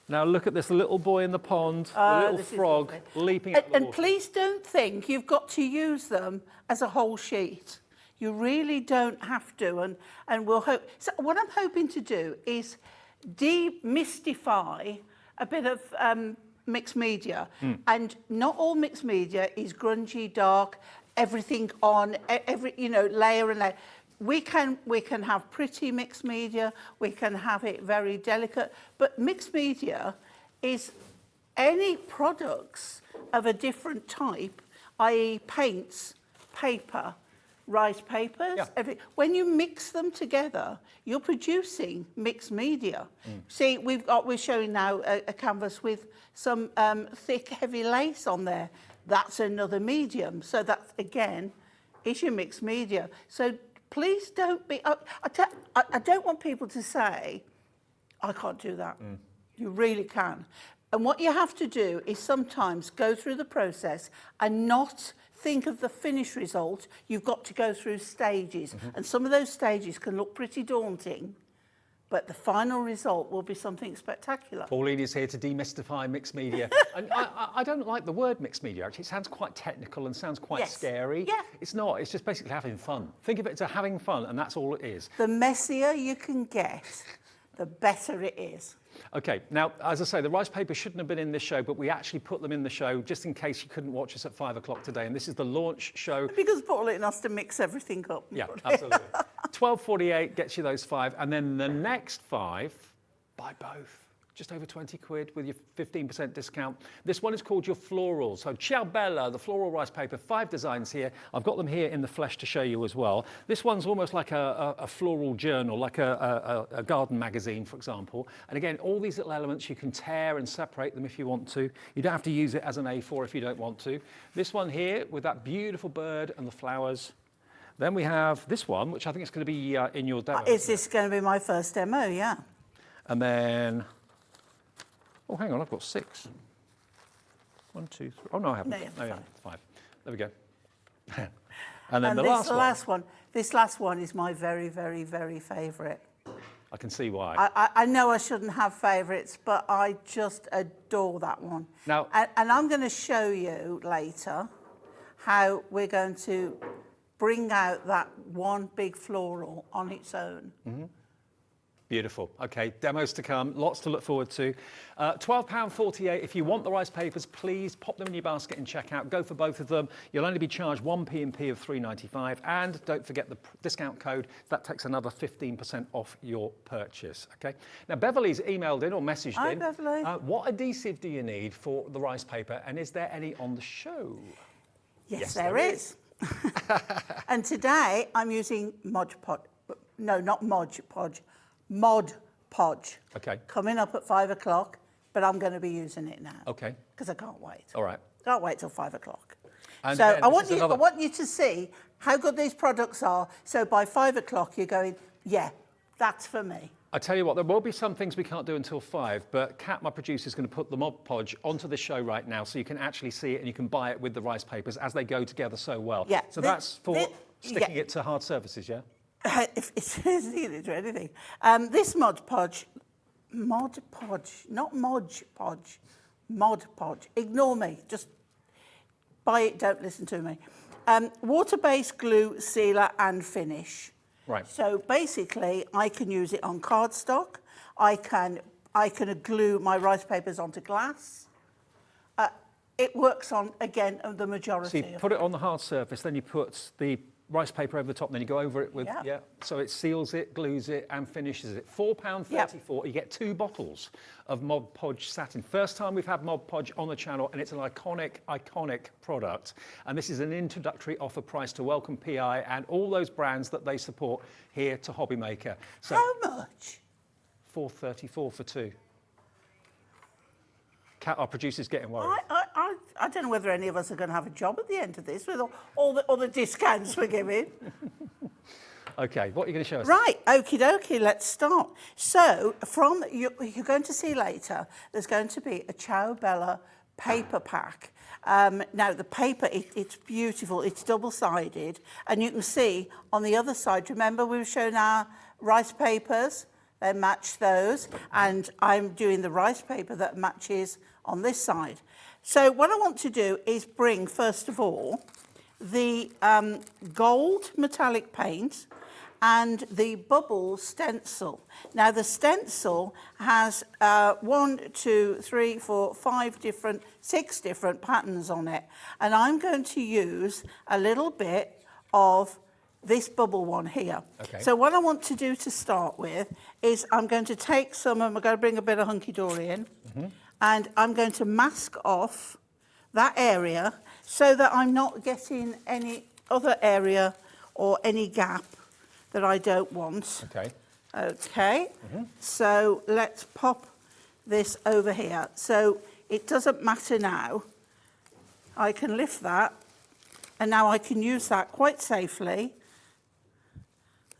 Now look at this little boy in the pond, the little frog leaping up the water. And please don't think you've got to use them as a whole sheet. You really don't have to, and we'll hope. So what I'm hoping to do is demystify a bit of mixed media, and not all mixed media is grungy, dark, everything on every layer and layer. We can have pretty mixed media, we can have it very delicate, but mixed media is any products of a different type, i.e. paints, paper, rice papers, everything. When you mix them together, you're producing mixed media. See, we're showing now a canvas with some thick, heavy lace on there. That's another medium. So that, again, is your mixed media. So please don't be, I don't want people to say, I can't do that. You really can. And what you have to do is sometimes go through the process and not think of the finished result. You've got to go through stages. And some of those stages can look pretty daunting, but the final result will be something spectacular. Pauline is here to demystify mixed media. And I don't like the word mixed media, actually. It sounds quite technical and sounds quite scary. Yeah. It's not, it's just basically having fun. Think of it as having fun, and that's all it is. The messier you can get, the better it is. Okay, now, as I say, the rice paper shouldn't have been in this show, but we actually put them in the show just in case you couldn't watch us at 5 o'clock today. And this is the launch show. Because Pauline has to mix everything up. Yeah, absolutely. 12.48 gets you those 5, and then the next 5, buy both. Just over 20 quid with your 15% discount. This one is called your floral. So Ciao Bella, the floral rice paper, 5 designs here. I've got them here in the flesh to show you as well. This one's almost like a floral journal, like a garden magazine, for example. And again, all these little elements, you can tear and separate them if you want to. You don't have to use it as an A4 if you don't want to. This one here with that beautiful bird and the flowers. Then we have this one, which I think is going to be in your demo. Is this going to be my first demo? Yeah. And then... Oh, hang on, I've got 6. 1, 2, 3. Oh, no, I haven't. No, you haven't. Oh, yeah, 5. There we go. And then And the this last one. This last one is my very, very, very favourite. I can see why. I know I shouldn't have favourites, but I just adore that one. Now- and I'm going to show you later how we're going to bring out that one big floral on its own. Beautiful. Okay, demos to come, lots to look forward to. £12.48. If you want the rice papers, please pop them in your basket and check out. Go for both of them. You'll only be charged 1 P&P of £3.95. And don't forget the discount code. That takes another 15% off your purchase. Okay. Now, Beverly's emailed in or messaged Hi, in. Beverly. What adhesive do you need for the rice paper? And is there any on the show? Yes, there is. And today I'm using Mod Podge. No, not Mod Podge. Mod Podge. Okay. Coming up at 5 o'clock, but I'm going to be using it now. Okay. Because I can't wait. All right. Can't wait till 5 o'clock. And So then I this is another- want you to see how good these products are. So by 5 o'clock, you're going, yeah, that's for me. I tell you what, there will be some things we can't do until 5, but Kat, my producer, is going to put the Mod Podge onto the show right now so you can actually see it and you can buy it with the rice papers as they go together so well. Yeah. So that's for sticking it to hard surfaces, yeah? If it's easy to anything. This Mod Podge, not Mod Podge. Ignore me. Just buy it. Don't listen to me. Water-based glue, sealer, and finish. Right. So basically, I can use it on cardstock. I can glue my rice papers onto glass. It works on again the majority. So you put it on the hard surface, then you put the rice paper over the top, and then you go over it with, so it seals it, glues it, and finishes it. £4.34, you get 2 bottles of Mod Podge satin. First time we've had Mod Podge on the channel, and it's an iconic product. And this is an introductory offer price to welcome PI and all those brands that they support here to HobbyMaker. So How much? £4.34 for 2. Kat, our producer's getting worried. I don't know whether any of us are going to have a job at the end of this with all the discounts we're giving. Okay, what are you going to show us? Right, okie dokie, let's start. So, you're going to see later, there's going to be a Ciao Bella paper pack. Now, the paper, it's beautiful, it's double-sided, and you can see on the other side, remember we were showing our rice papers? They match those, and I'm doing the rice paper that matches on this side. So what I want to do is bring, first of all, the gold metallic paint and the bubble stencil. Now the stencil has 6 different patterns on it, and I'm going to use a little bit of this bubble one here. Okay. So what I want to do to start with is I'm going to take some, I'm going to bring a bit of Hunky Dory in, and I'm going to mask off that area so that I'm not getting any other area or any gap that I don't want. Okay. Okay, so let's pop this over here. So it doesn't matter now. I can lift that, and now I can use that quite safely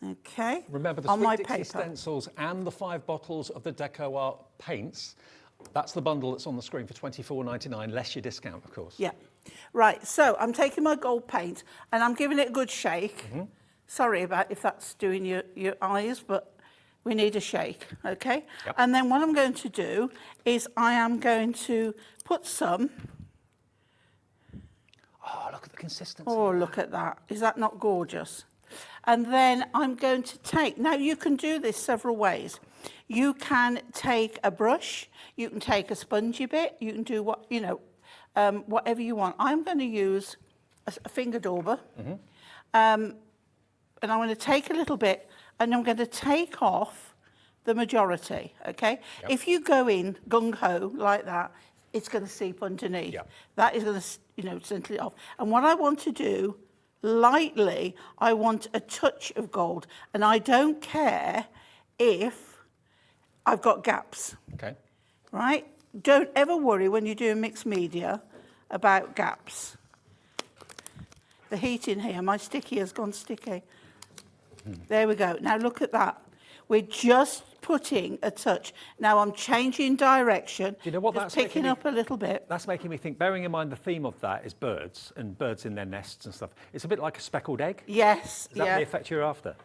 Okay. Remember the on my Sweet Dixie paper. stencils and the 5 bottles of the Deco Art paints. That's the bundle that's on the screen for £24.99, less your discount, of course. Yeah. Right, so I'm taking my gold paint and I'm giving it a good shake. Sorry about if that's doing your eyes, but we need a shake, okay? Yep. And then what I'm going to do is I am going to put some... Oh, look at the consistency. Oh, look at that. Is that not gorgeous? And then I'm going to take... Now, you can do this several ways. You can take a brush, you can take a spongy bit, you can do what, you know, whatever you want. I'm going to use a finger dauber, and I'm going to take a little bit, and I'm going to take off the majority, okay? Yep. If you go in gung-ho like that, it's going to seep underneath. Yep. That is going to, you know, settle it off. And what I want to do, lightly, I want a touch of gold, and I don't care if I've got gaps. Okay. Right? Don't ever worry when you're doing mixed media about gaps. The heat in here, my sticky has gone sticky. There we go. Now look at that. We're just putting a touch. Now I'm changing direction. Do you know what just that's picking making me- up a little bit. That's making me think, bearing in mind the theme of that is birds and birds in their nests and stuff. It's a bit like a speckled egg. Yes, Is that yeah. the effect you're after?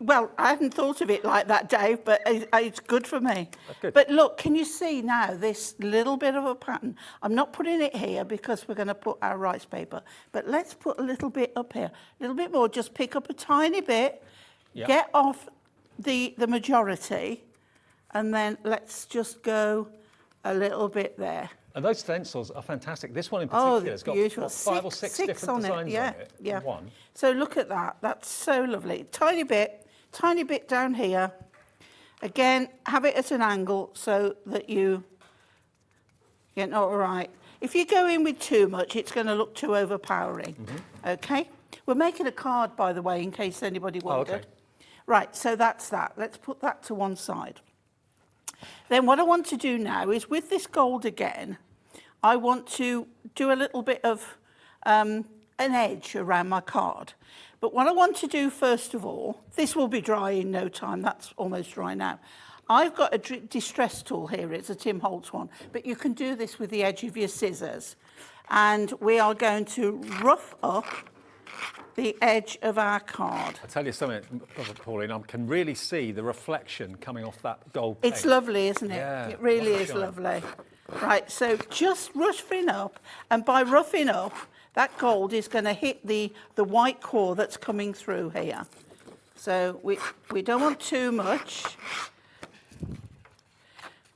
Well, I hadn't thought of it like that, Dave, but it's good for me. That's good. But look, can you see now this little bit of a pattern? I'm not putting it here because we're going to put our rice paper, but let's put a little bit up here, a little bit more. Just pick up a tiny bit, Yep. get off the majority, and then let's just go a little bit there. And those stencils are fantastic. This one in Oh, particular has got beautiful. what, 5 or 6 different designs yeah, on it. in Yeah. One. So look at that. That's so lovely. Tiny bit down here. Again, have it at an angle so that you get all right. If you go in with too much, it's going to look too overpowering. Okay? We're making a card, by the way, in case anybody wondered. okay. Right, so that's that. Let's put that to one side. Then what I want to do now is with this gold again, I want to do a little bit of an edge around my card. But what I want to do first of all, this will be dry in no time, that's almost dry now. I've got a distress tool here, it's a Tim Holtz one, but you can do this with the edge of your scissors. And we are going to rough up the edge of our card. I tell you something, Pauline, I can really see the reflection coming off that gold paint. It's lovely, isn't it? Yeah, It really what a is shine. lovely. Right, so just roughing up, and by roughing up, that gold is going to hit the white core that's coming through here. So we don't want too much.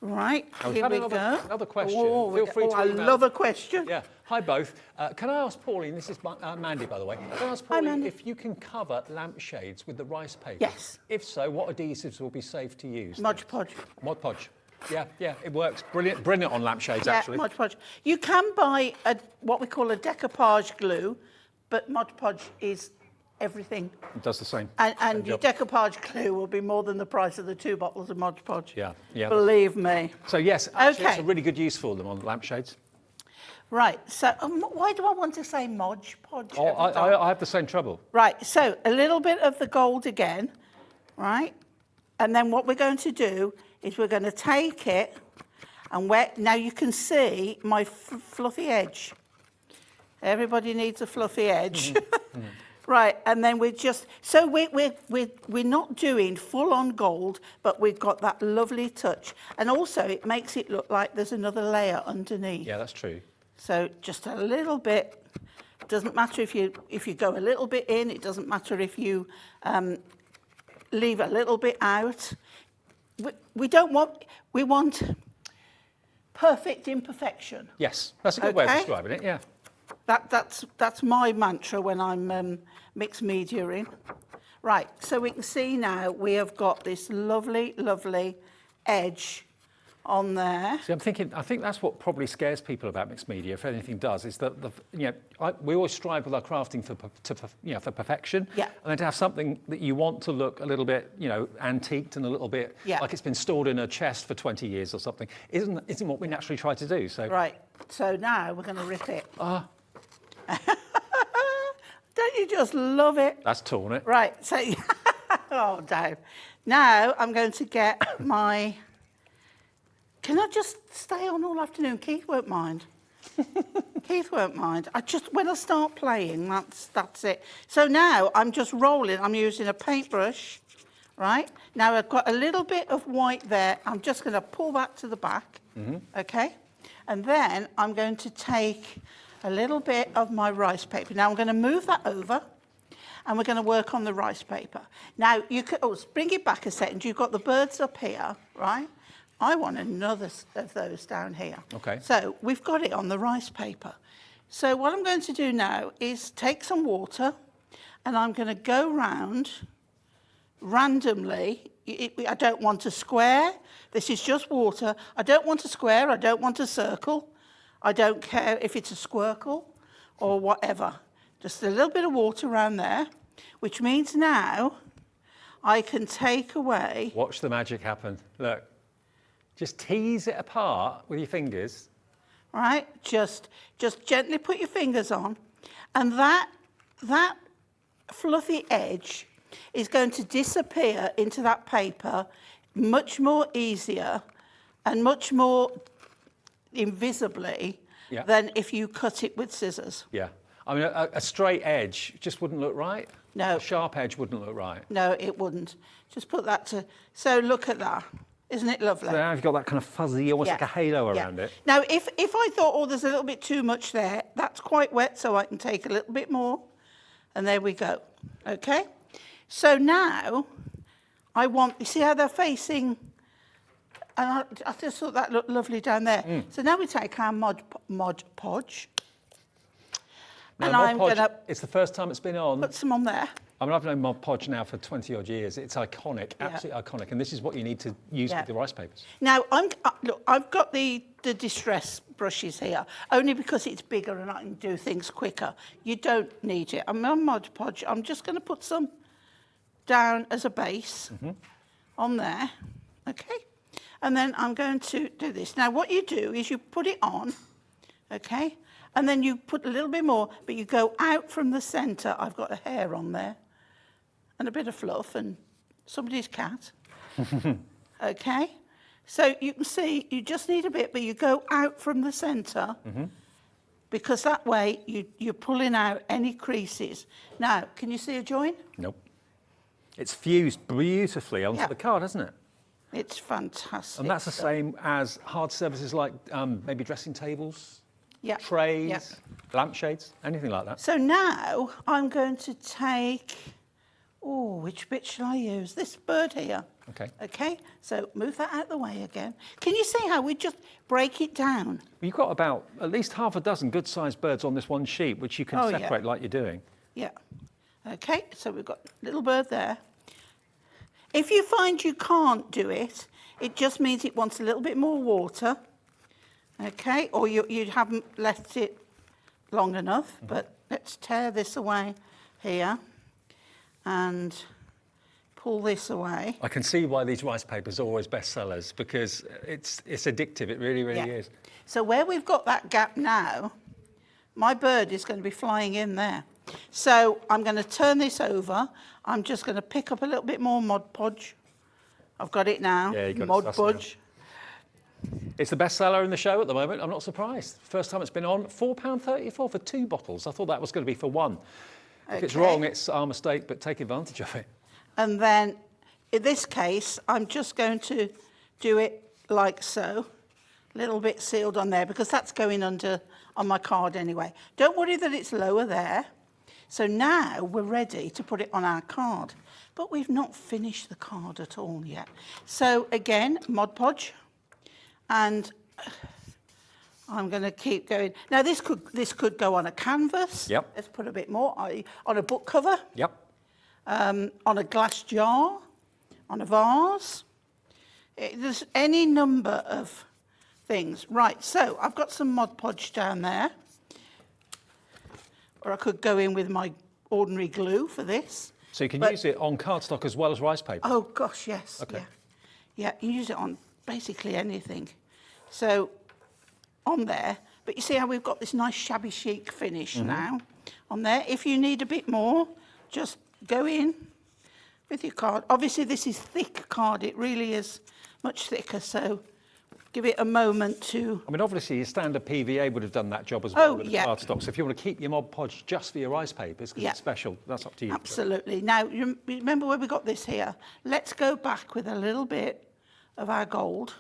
Right, Now, we've here had we another go. question. Oh, Feel free to I email. love a question. Yeah. Hi, both. Can I ask Pauline, this is Mandy, by the way. Can I ask Hi, Pauline Mandy. if you can cover lampshades with the rice paper? Yes. If so, what adhesives will be safe to use? Mod Podge. Mod Podge. Yeah, it works. Brilliant on lampshades, Yeah, actually. Mod Podge. You can buy what we call a decoupage glue, but Mod Podge is everything. It does the same. And your job. decoupage glue will be more than the price of the 2 bottles of Mod Podge. Yeah. Believe me. So, yes, actually, Okay. it's a really good use for them on lampshades. Right, so why do I want to say Mod Podge? Oh, every time? I have the same trouble. Right, so a little bit of the gold again, right? And then what we're going to do is we're going to take it and now you can see my fluffy edge. Everybody needs a fluffy edge. Right, and then we're just, so we're not doing full on gold, but we've got that lovely touch. And also it makes it look like there's another layer underneath. Yeah, that's true. So just a little bit. Doesn't matter if you go a little bit in. It doesn't matter if you leave a little bit out. We want perfect imperfection. Yes, that's a good way of Okay. describing it, yeah. That's my mantra when I'm mixed mediaing. Right, so we can see now we have got this lovely, lovely edge on there. See, I think that's what probably scares people about mixed media, if anything does, is that we always strive with our crafting for perfection. Yeah. And then to have something that you want to look a little bit, antiqued and a little bit like it's been stored in a chest for 20 years or something, isn't what we naturally try to do. So. Right, so now we're going to rip it. Don't you just love it? That's torn it. Right, so Oh, Dave. Now I'm going to get my... Can I just stay on all afternoon? Keith won't mind. Keith won't mind. When I start playing, that's it. So now I'm just rolling. I'm using a paintbrush, right? Now I've got a little bit of white there. I'm just going to pull that to the back, okay? And then I'm going to take a little bit of my rice paper. Now I'm going to move that over, and we're going to work on the rice paper. Now you could bring it back a second. You've got the birds up here, right? I want another of those down here. Okay. So we've got it on the rice paper. So what I'm going to do now is take some water, and I'm going to go round randomly. I don't want a square. This is just water. I don't want a square. I don't want a circle. I don't care if it's a squircle or whatever. Just a little bit of water around there, which means now I can take away... Watch the magic happen. Look. Just tease it apart with your fingers. Right, just gently put your fingers on, and that fluffy edge is going to disappear into that paper much more easier and much more invisibly than if you cut it with scissors. Yeah, I mean a straight edge just wouldn't look right. No. A sharp edge wouldn't look right. No, it wouldn't. Just put that to... So look at that. Isn't it lovely? So now you've got that kind of fuzzy, almost like a halo around it. Now, if I thought, oh, there's a little bit too much there, that's quite wet, so I can take a little bit more. And there we go. Okay? So now, you see how they're facing? And I just thought that looked lovely down there. So now we take our Mod Podge. Now, and Mod I'm Podge, going to it's the first time it's been on. put some on there. I mean, I've known Mod Podge now for 20 odd years. It's iconic, absolutely iconic. And this is what you need to use with the rice papers. Now, look, I've got the distress brushes here, only because it's bigger and I can do things quicker. You don't need it. I'm on Mod Podge. I'm just going to put some down as a base on there, okay? And then I'm going to do this. Now, what you do is you put it on, okay? And then you put a little bit more, but you go out from the centre. I've got a hair on there and a bit of fluff and somebody's cat. Okay? So you can see you just need a bit, but you go out from the centre because that way you're pulling out any creases. Now, can you see a join? Nope. It's fused beautifully onto the card, hasn't it? It's fantastic. And that's the same as hard surfaces like maybe dressing tables, trays, lampshades, anything like that. So now I'm going to take, which bit shall I use? This bird here. Okay. Okay, so move that out of the way again. Can you see how we just break it down? You've got about at least half a dozen good-sized birds on this one sheet, which you can separate like you're doing. Yeah. Okay, so we've got a little bird there. If you find you can't do it, it just means it wants a little bit more water. Okay, or you haven't left it long enough, but let's tear this away here and pull this away. I can see why these rice papers are always bestsellers, because it's addictive, it really, really is. So where we've got that gap now, my bird is going to be flying in there. So I'm going to turn this over. I'm just going to pick up a little bit more Mod Podge. I've got it now. Yeah, you got Mod Podge. It's the bestseller in the show at the moment. I'm not surprised. First time it's been on, £4.34 for 2 bottles. I thought that was going to be for 1. If it's wrong, it's our mistake, but take advantage of it. And then, in this case, I'm just going to do it like so. A little bit sealed on there, because that's going under on my card anyway. Don't worry that it's lower there. So now we're ready to put it on our card. But we've not finished the card at all yet. So again, Mod Podge. And I'm going to keep going. Now this could go on a canvas. Yep. Let's put a bit more on a book cover. Yep. On a glass jar, on a vase. There's any number of things. Right. So I've got some Mod Podge down there, or I could go in with my ordinary glue for this. So you can use it on cardstock as well as rice paper. Oh gosh, yes. Okay. Yeah, you use it on basically anything. So on there, but you see how we've got this nice shabby chic finish now on there. If you need a bit more, just go in with your card. Obviously, this is thick card. It really is much thicker, so give it a moment to... I mean, obviously, your standard PVA would have done that job as well with the yeah. cardstock. So if you want to keep your Mod Podge just for your ice papers, because Yeah. it's special, that's up to you. Absolutely. Now, you remember where we got this here? Let's go back with a little bit of our gold.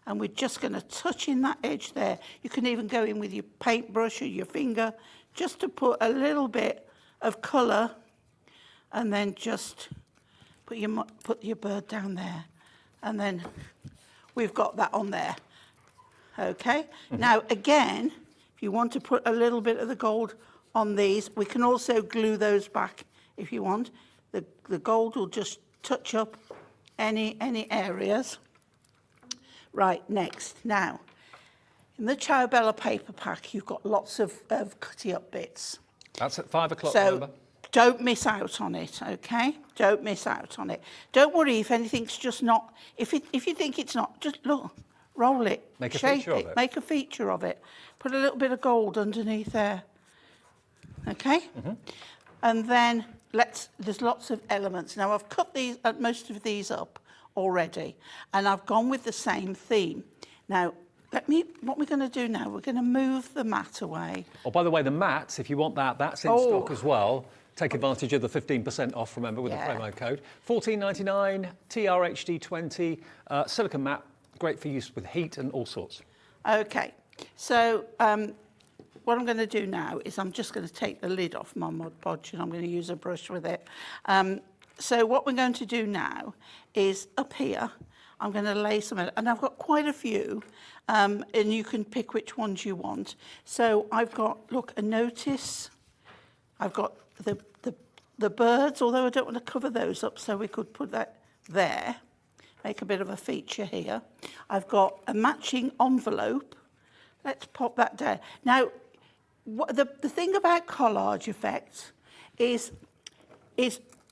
And we're just going to touch in that edge there. You can even go in with your paintbrush or your finger, just to put a little bit of colour, and then just put your bird down there. And then we've got that on there. Okay? Now, again, if you want to put a little bit of the gold on these, we can also glue those back if you want. The gold will just touch up any areas. Right, next. Now, in the Ciao Bella paper pack, you've got lots of cutty up bits. That's at 5 o'clock, So remember? don't miss out on it, okay? Don't miss out on it. Don't worry if anything's just not, if you think it's not, just look, roll it, Make a shape feature of it. Make a feature of it. Put a little bit of gold underneath there, okay? And then there's lots of elements. Now I've cut most of these up already, and I've gone with the same theme. Now, what we're going to do now, we're going to move the mat away. Oh, by the way, the mats, if you want that, that's in stock as well. Take advantage of the 15% off, remember, with the promo code. $14.99, TRHD20, silicone mat, great for use with heat and all sorts. Okay, so what I'm going to do now is I'm just going to take the lid off my Mod Podge, and I'm going to use a brush with it. So what we're going to do now is up here, I'm going to lay some, and I've got quite a few, and you can pick which ones you want. So I've got, look, a notice. I've got the birds, although I don't want to cover those up, so we could put that there, make a bit of a feature here. I've got a matching envelope. Let's pop that down. Now, the thing about collage effects is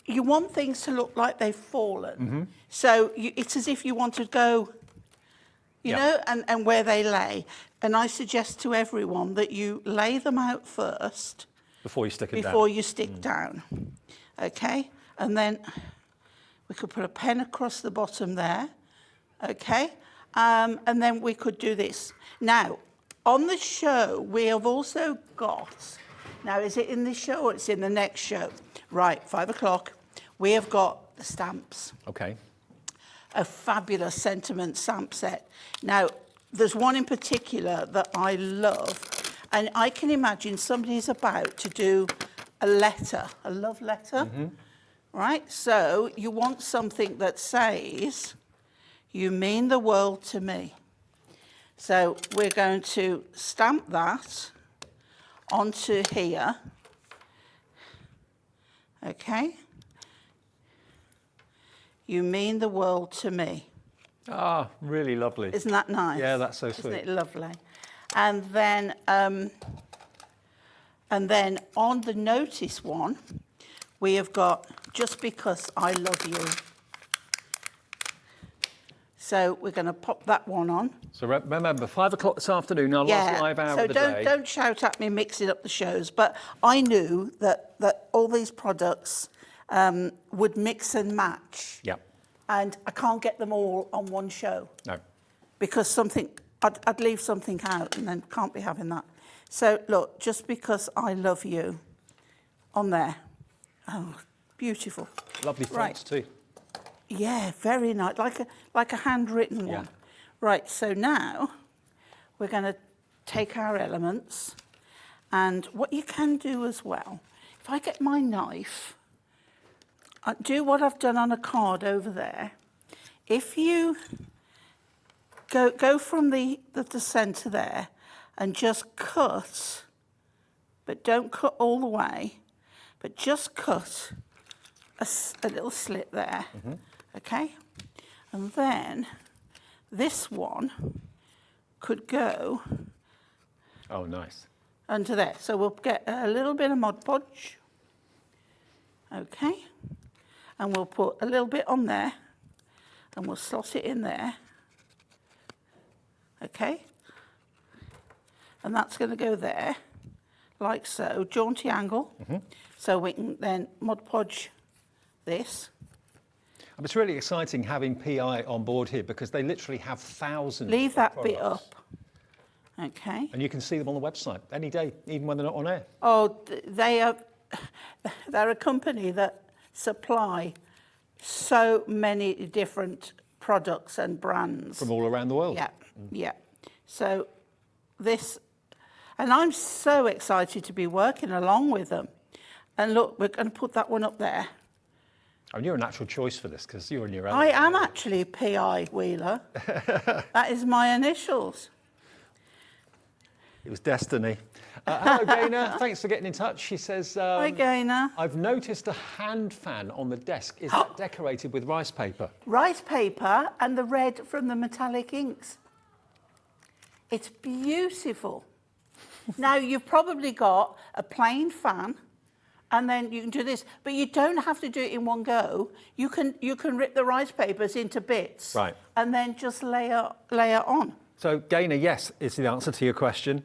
you want things to look like they've fallen. So it's as if you want to go, you know, and where they lay. And I suggest to everyone that you lay them out first. Before you stick it down. Before you stick down. Okay? And then we could put a pen across the bottom there. Okay? And then we could do this. Now, on the show, we have also got, now is it in this show or it's in the next show? Right, 5 o'clock. We have got the stamps. Okay. A fabulous sentiment stamp set. Now, there's one in particular that I love, and I can imagine somebody's about to do a letter, a love letter, right? So you want something that says, "You mean the world to me." So we're going to stamp that onto here. Okay. You mean the world to me. Ah, really lovely. Isn't that nice? Yeah, that's so sweet. Isn't it lovely? And then on the notice one, we have got "Just Because I Love You." So we're going to pop that one on. So remember, 5 o'clock this afternoon, our last live hour of the day. So don't shout at me mixing up the shows, but I knew that all these products would mix and match. Yep. And I can't get them all on one show. No. Because I'd leave something out and then can't be having that. So look, "Just Because I Love You" on there. Oh, beautiful. Lovely fonts too. Yeah, very nice, like a handwritten one. Right, so now we're going to take our elements, and what you can do as well, if I get my knife, I do what I've done on a card over there. If you go from the centre there and just cut, but don't cut all the way, but just cut a little slit there. Okay, and then this one could go under there. So we'll get a little bit of Mod Podge, okay, and we'll put a little bit on there, and we'll slot it in there, okay, and that's going to go there, like so, jaunty angle, so we can then Mod Podge this. And it's really exciting having PI on board here because they literally have thousands Leave of that bit products. up. Okay. And you can see them on the website any day, even when they're not on air. Oh, they're a company that supply so many different products and brands. From all around the world. Yeah, yeah. So this, and I'm so excited to be working along with them. And look, we're going to put that one up there. And you're a natural choice for this because you're in your own. I am actually P.I. Wheeler. That is my initials. It was destiny. Hello, Gaynor. Thanks for getting in touch. She says, Hi, Gaynor. I've noticed a hand fan on the desk. Is that decorated with rice paper? Rice paper and the red from the metallic inks. It's beautiful. Now, you've probably got a plain fan, and then you can do this, but you don't have to do it in one go. You can rip the rice papers into bits, right, and then just layer on. So, Gaynor, yes, is the answer to your question.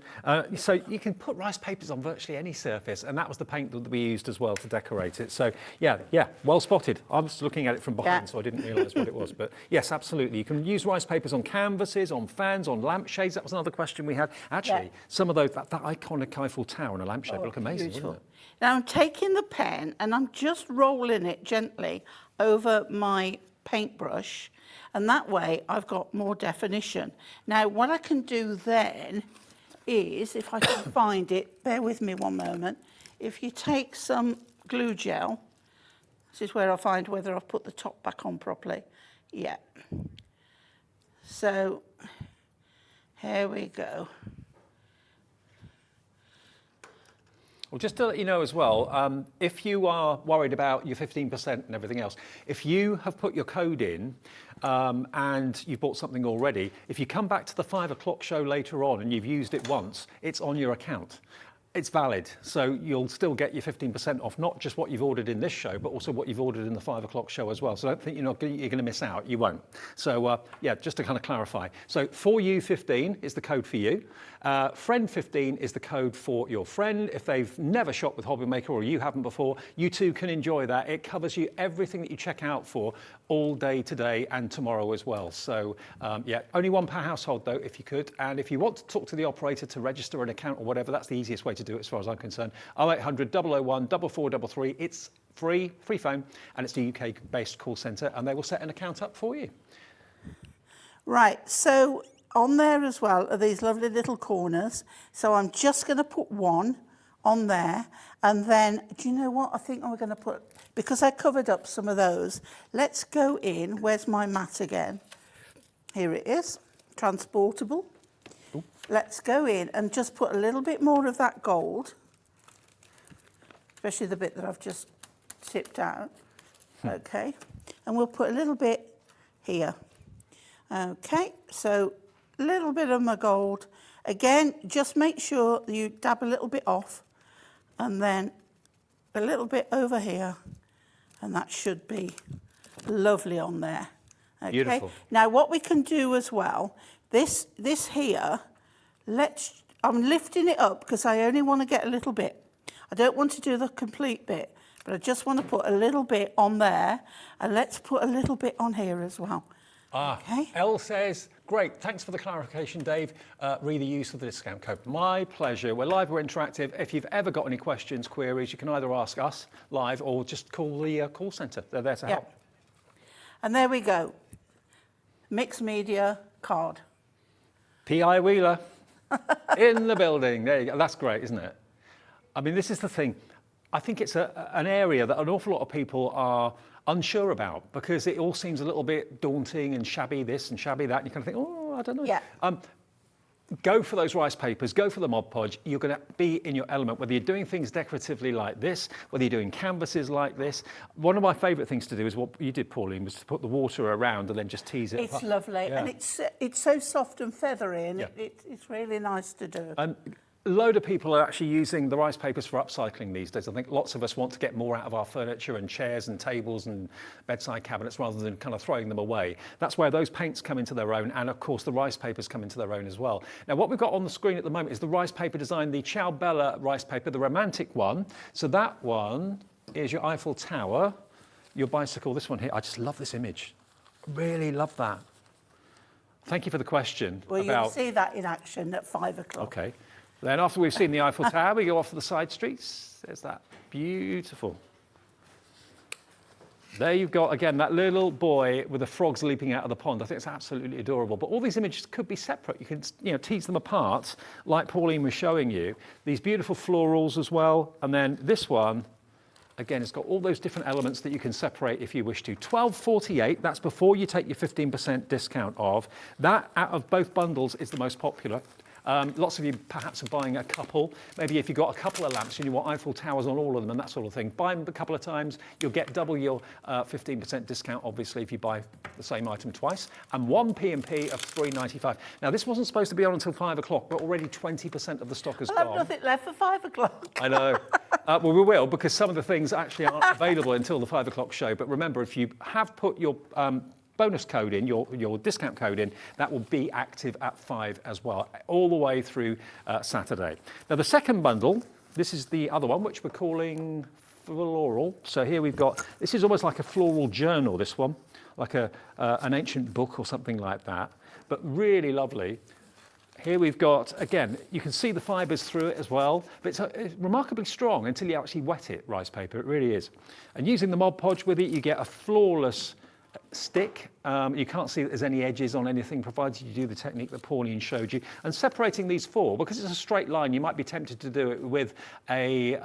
So you can put rice papers on virtually any surface, and that was the paint that we used as well to decorate it. So, yeah, well spotted. I was looking at it from behind, so I didn't realise what it was. But yes, absolutely. You can use rice papers on canvases, on fans, on lampshades. That was another question we had. Actually, some of those, that iconic Eiffel Tower and a lampshade look amazing, Beautiful. wouldn't it? Now, I'm taking the pen, and I'm just rolling it gently over my paintbrush. And that way I've got more definition. Now, what I can do then is, if I can find it, bear with me one moment. If you take some glue gel, this is where I find whether I've put the top back on properly. Yeah. So, here we go. Well, just to let you know as well, if you are worried about your 15% and everything else, if you have put your code in and you've bought something already, if you come back to the 5 o'clock show later on and you've used it once, it's on your account. It's valid, so you'll still get your 15% off, not just what you've ordered in this show, but also what you've ordered in the 5 o'clock show as well. So don't think you're going to miss out. You won't. So yeah, just to kind of clarify. So for you 15 is the code for you. Friend 15 is the code for your friend. If they've never shopped with HobbyMaker or you haven't before, you too can enjoy that. It covers you everything that you check out for all day today and tomorrow as well. So yeah, only one per household though, if you could. And if you want to talk to the operator to register an account or whatever, that's the easiest way to do it as far as I'm concerned. 0800 001 4433. It's free phone, and it's the UK-based call centre, and they will set an account up for you. Right, so on there as well are these lovely little corners. So I'm just going to put one on there, and then, do you know what? I think I'm going to put, because I covered up some of those, let's go in. Where's my mat again? Here it is, transportable. Ooh. Let's go in and just put a little bit more of that gold, especially the bit that I've just tipped out. Okay, and we'll put a little bit here. Okay, so a little bit of my gold. Again, just make sure you dab a little bit off, and then a little bit over here, and that should be lovely on there. Okay. Beautiful. Now, what we can do as well, this here, I'm lifting it up because I only want to get a little bit. I don't want to do the complete bit, but I just want to put a little bit on there, and let's put a little bit on here as well. Okay. Elle says, great, thanks for the clarification, Dave. Read the use of the discount code. My pleasure. We're live, we're interactive. If you've ever got any questions, queries, you can either ask us live or just call the call centre. They're there to help. And there we go. Mixed media card. P.I. Wheeler in the building. There you go. That's great, isn't it? I mean, this is the thing. I think it's an area that an awful lot of people are unsure about because it all seems a little bit daunting and shabby this and shabby that. And you kind of think, oh, I don't know. Yeah. Go for those rice papers, go for the Mod Podge. You're going to be in your element, whether you're doing things decoratively like this, whether you're doing canvases like this. One of my favourite things to do is what you did, Pauline, was to put the water around and then just tease it. It's lovely, and it's so soft and feathery, and it's really nice to do. A load of people are actually using the rice papers for upcycling these days. I think lots of us want to get more out of our furniture and chairs and tables and bedside cabinets rather than kind of throwing them away. That's where those paints come into their own, and of course the rice papers come into their own as well. Now what we've got on the screen at the moment is the rice paper design, the Ciao Bella rice paper, the romantic one. So that one is your Eiffel Tower. your bicycle, this one here, I just love this image. Really love that. Thank you for the question. Well, you'll see that in action at 5 o'clock. Okay. Then after we've seen the Eiffel Tower, we go off to the side streets. There's that. Beautiful. There you've got, again, that little boy with the frogs leaping out of the pond. I think it's absolutely adorable. But all these images could be separate. You can, tease them apart, like Pauline was showing you. These beautiful florals as well. And then this one, again, it's got all those different elements that you can separate if you wish to. $12.48, that's before you take your 15% discount off. That, out of both bundles, is the most popular. Lots of you perhaps are buying a couple. Maybe if you've got a couple of lamps and you want Eiffel Towers on all of them and that sort of thing, buy them a couple of times. You'll get double your 15% discount, obviously, if you buy the same item twice. And one P&P of $3.95. Now, this wasn't supposed to be on until 5 o'clock, but already 20% of the stock has I have gone. nothing left for 5 o'clock. I know. Well, we will, because some of the things actually aren't available until the 5 o'clock show. But remember, if you have put your bonus code in, your discount code in, that will be active at 5 as well, all the way through Saturday. Now, the second bundle, this is the other one, which we're calling floral. So here we've got, this is almost like a floral journal, this one, like an ancient book or something like that, but really lovely. Here we've got, again, you can see the fibres through it as well, but it's remarkably strong until you actually wet it, rice paper, it really is. And using the Mod Podge with it, you get a flawless stick. You can't see that there's any edges on anything, provided you do the technique that Pauline showed you. And separating these four, because it's a straight line, you might be tempted to do it with a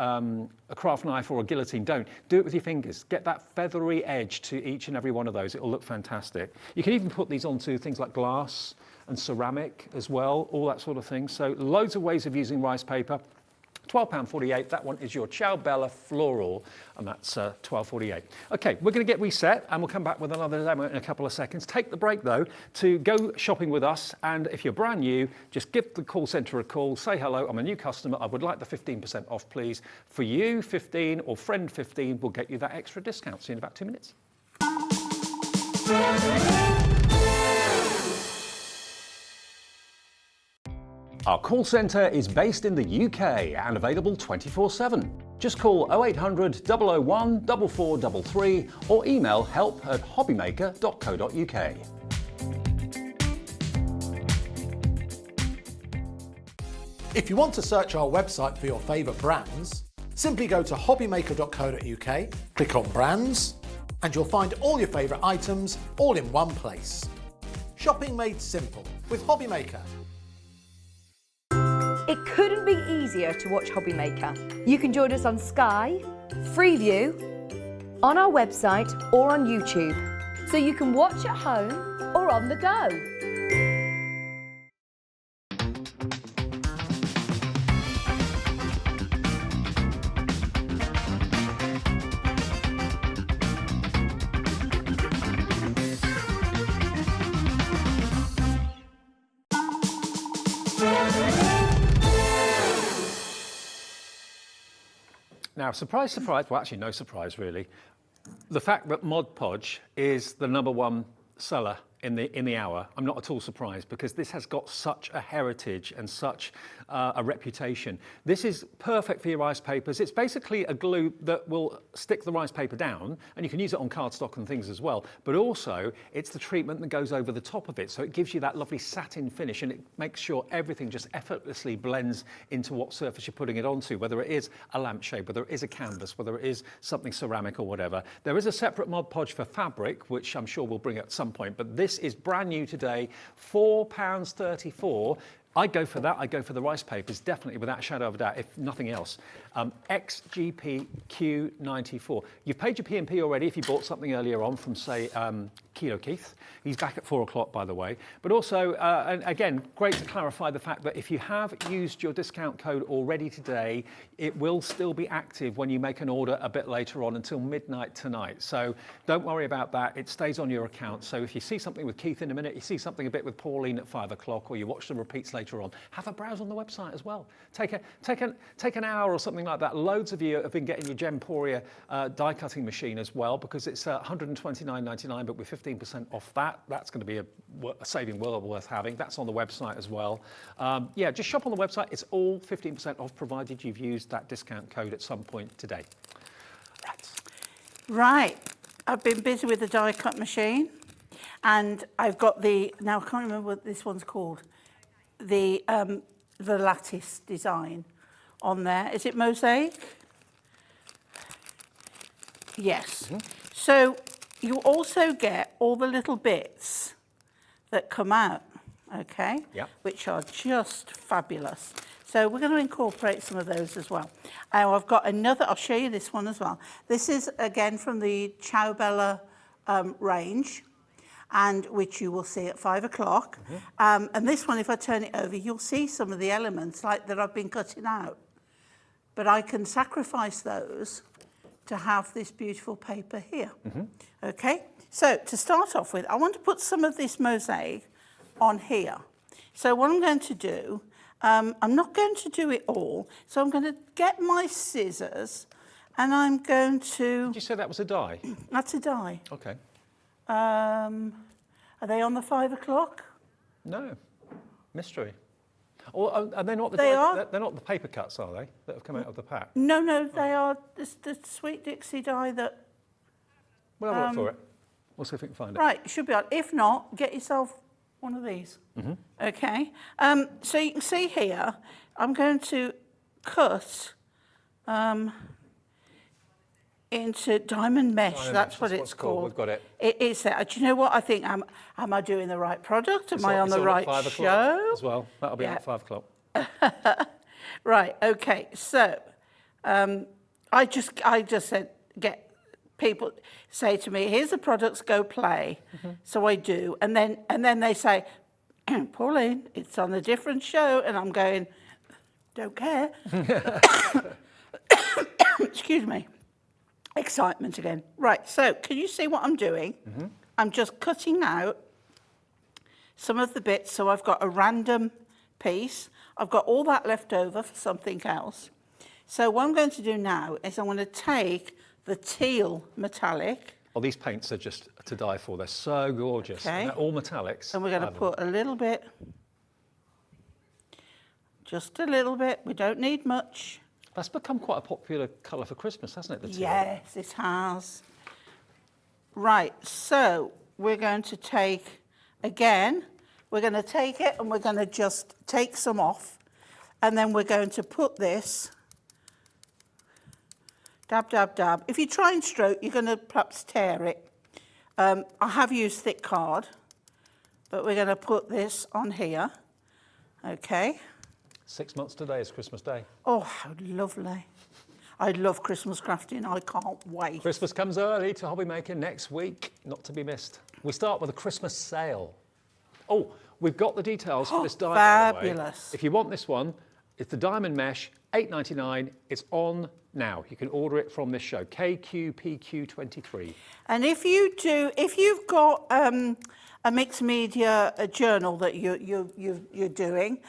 craft knife or a guillotine. Don't. Do it with your fingers. Get that feathery edge to each and every one of those. It'll look fantastic. You can even put these onto things like glass and ceramic as well, all that sort of thing. So loads of ways of using rice paper. £12.48, that one is your Ciao Bella Floral, and that's £12.48. Okay, we're going to get reset, and we'll come back with another demo in a couple of seconds. Take the break, though, to go shopping with us, and if you're brand new, just give the call centre a call, say hello, I'm a new customer, I would like the 15% off, please. For you, 15, or friend 15, we'll get you that extra discount. See you in about 2 minutes. Our call centre is based in the UK and available 24/7. Just call 0800 001 4433 or email help@hobbymaker.co.uk. If you want to search our website for your favourite brands, simply go to hobbymaker.co.uk, click on brands, and you'll find all your favourite items all in one place. Shopping made simple with HobbyMaker. It couldn't be easier to watch HobbyMaker. You can join us on Sky, Freeview, on our website or on YouTube. So you can watch at home or on the go. Now, surprise, surprise, well, actually no surprise really. The fact that Mod Podge is the #1 seller in the hour, I'm not at all surprised, because this has got such a heritage and such a reputation. This is perfect for your rice papers. It's basically a glue that will stick the rice paper down, and you can use it on cardstock and things as well, but also it's the treatment that goes over the top of it, so it gives you that lovely satin finish, and it makes sure everything just effortlessly blends into what surface you're putting it onto, whether it is a lampshade, whether it is a canvas, whether it is something ceramic or whatever. There is a separate Mod Podge for fabric, which I'm sure we'll bring at some point, but this is brand new today, £4.34. I'd go for that. I'd go for the rice papers, definitely, without a shadow of a doubt, if nothing else. XGPQ94. You've paid your P&P already if you bought something earlier on from, say, Kilo Keith. He's back at 4 o'clock, by the way. But also, and again, great to clarify the fact that if you have used your discount code already today, it will still be active when you make an order a bit later on until midnight tonight. So don't worry about that. It stays on your account. So if you see something with Keith in a minute, you see something a bit with Pauline at 5 o'clock, or you watch the repeats later on, have a browse on the website as well. Take an hour or something like that. Loads of you have been getting your Gemporia die cutting machine as well, because it's $129.99, but with 15% off that, that's going to be a saving well worth having. That's on the website as well. Yeah, just shop on the website. It's all 15% off, provided you've used that discount code at some point today. Right. I've been busy with the die cut machine, and I've got now I can't remember what this one's called, the lattice design on there. Is it mosaic? Yes. So you also get all the little bits that come out, okay? Yep. Which are just fabulous. So we're going to incorporate some of those as well. I've got another, I'll show you this one as well. This is again from the Ciao Bella range, and which you will see at 5 o'clock. And this one, if I turn it over, you'll see some of the elements like that I've been cutting out. But I can sacrifice those to have this beautiful paper here. Okay, so to start off with, I want to put some of this mosaic on here. So what I'm going to do, I'm not going to do it all, so I'm going to get my scissors and I'm going to... Did you say that was a die? That's a die. Okay. Are they on the 5 o'clock? No, mystery. Or are they not the They are. They're not the paper cuts, are they, that have come out of the pack? No, they are the Sweet Dixie die that... Well, I'll look for it. We'll see if we can find it. Right, should be on. If not, get yourself one of these. Okay. So you can see here, I'm going to cut into diamond mesh. Diamond That's mesh, what that's it's what's called. called. We've got it. It is that. Do you know what I think? Am I doing the right product? Am I on It's the at right 5 o'clock show? as well. That'll be Yeah. at 5 o'clock. Right. Okay. So I just said people say to me, here's the products, go play. So I do, and then they say, Pauline, it's on a different show, and I'm going, don't care. Excuse me. Excitement again. Right, so can you see what I'm doing? I'm just cutting out some of the bits, so I've got a random piece. I've got all that left over for something else. So what I'm going to do now is I'm going to take the teal metallic. Oh, these paints are just to die for. They're so gorgeous. Okay. And they're all metallics. And we're going to put a little bit, just a little bit. We don't need much. That's become quite a popular colour for Christmas, hasn't it? The teal? Yes, it has. Right, so we're going to take, again, we're going to take it and we're going to just take some off. And then we're going to put this, dab, dab, dab. If you try and stroke, you're going to perhaps tear it. I have used thick card, but we're going to put this on here. Okay. 6 months today is Christmas Day. Oh, how lovely. I love Christmas crafting. I can't wait. Christmas comes early to HobbyMaker next week, not to be missed. We start with a Christmas sale. Oh, we've got the details for this die. Fabulous. If you want this one, it's the Diamond Mesh, $8.99. It's on now. You can order it from this show, KQPQ23. And if you've got a mixed media journal that you're doing,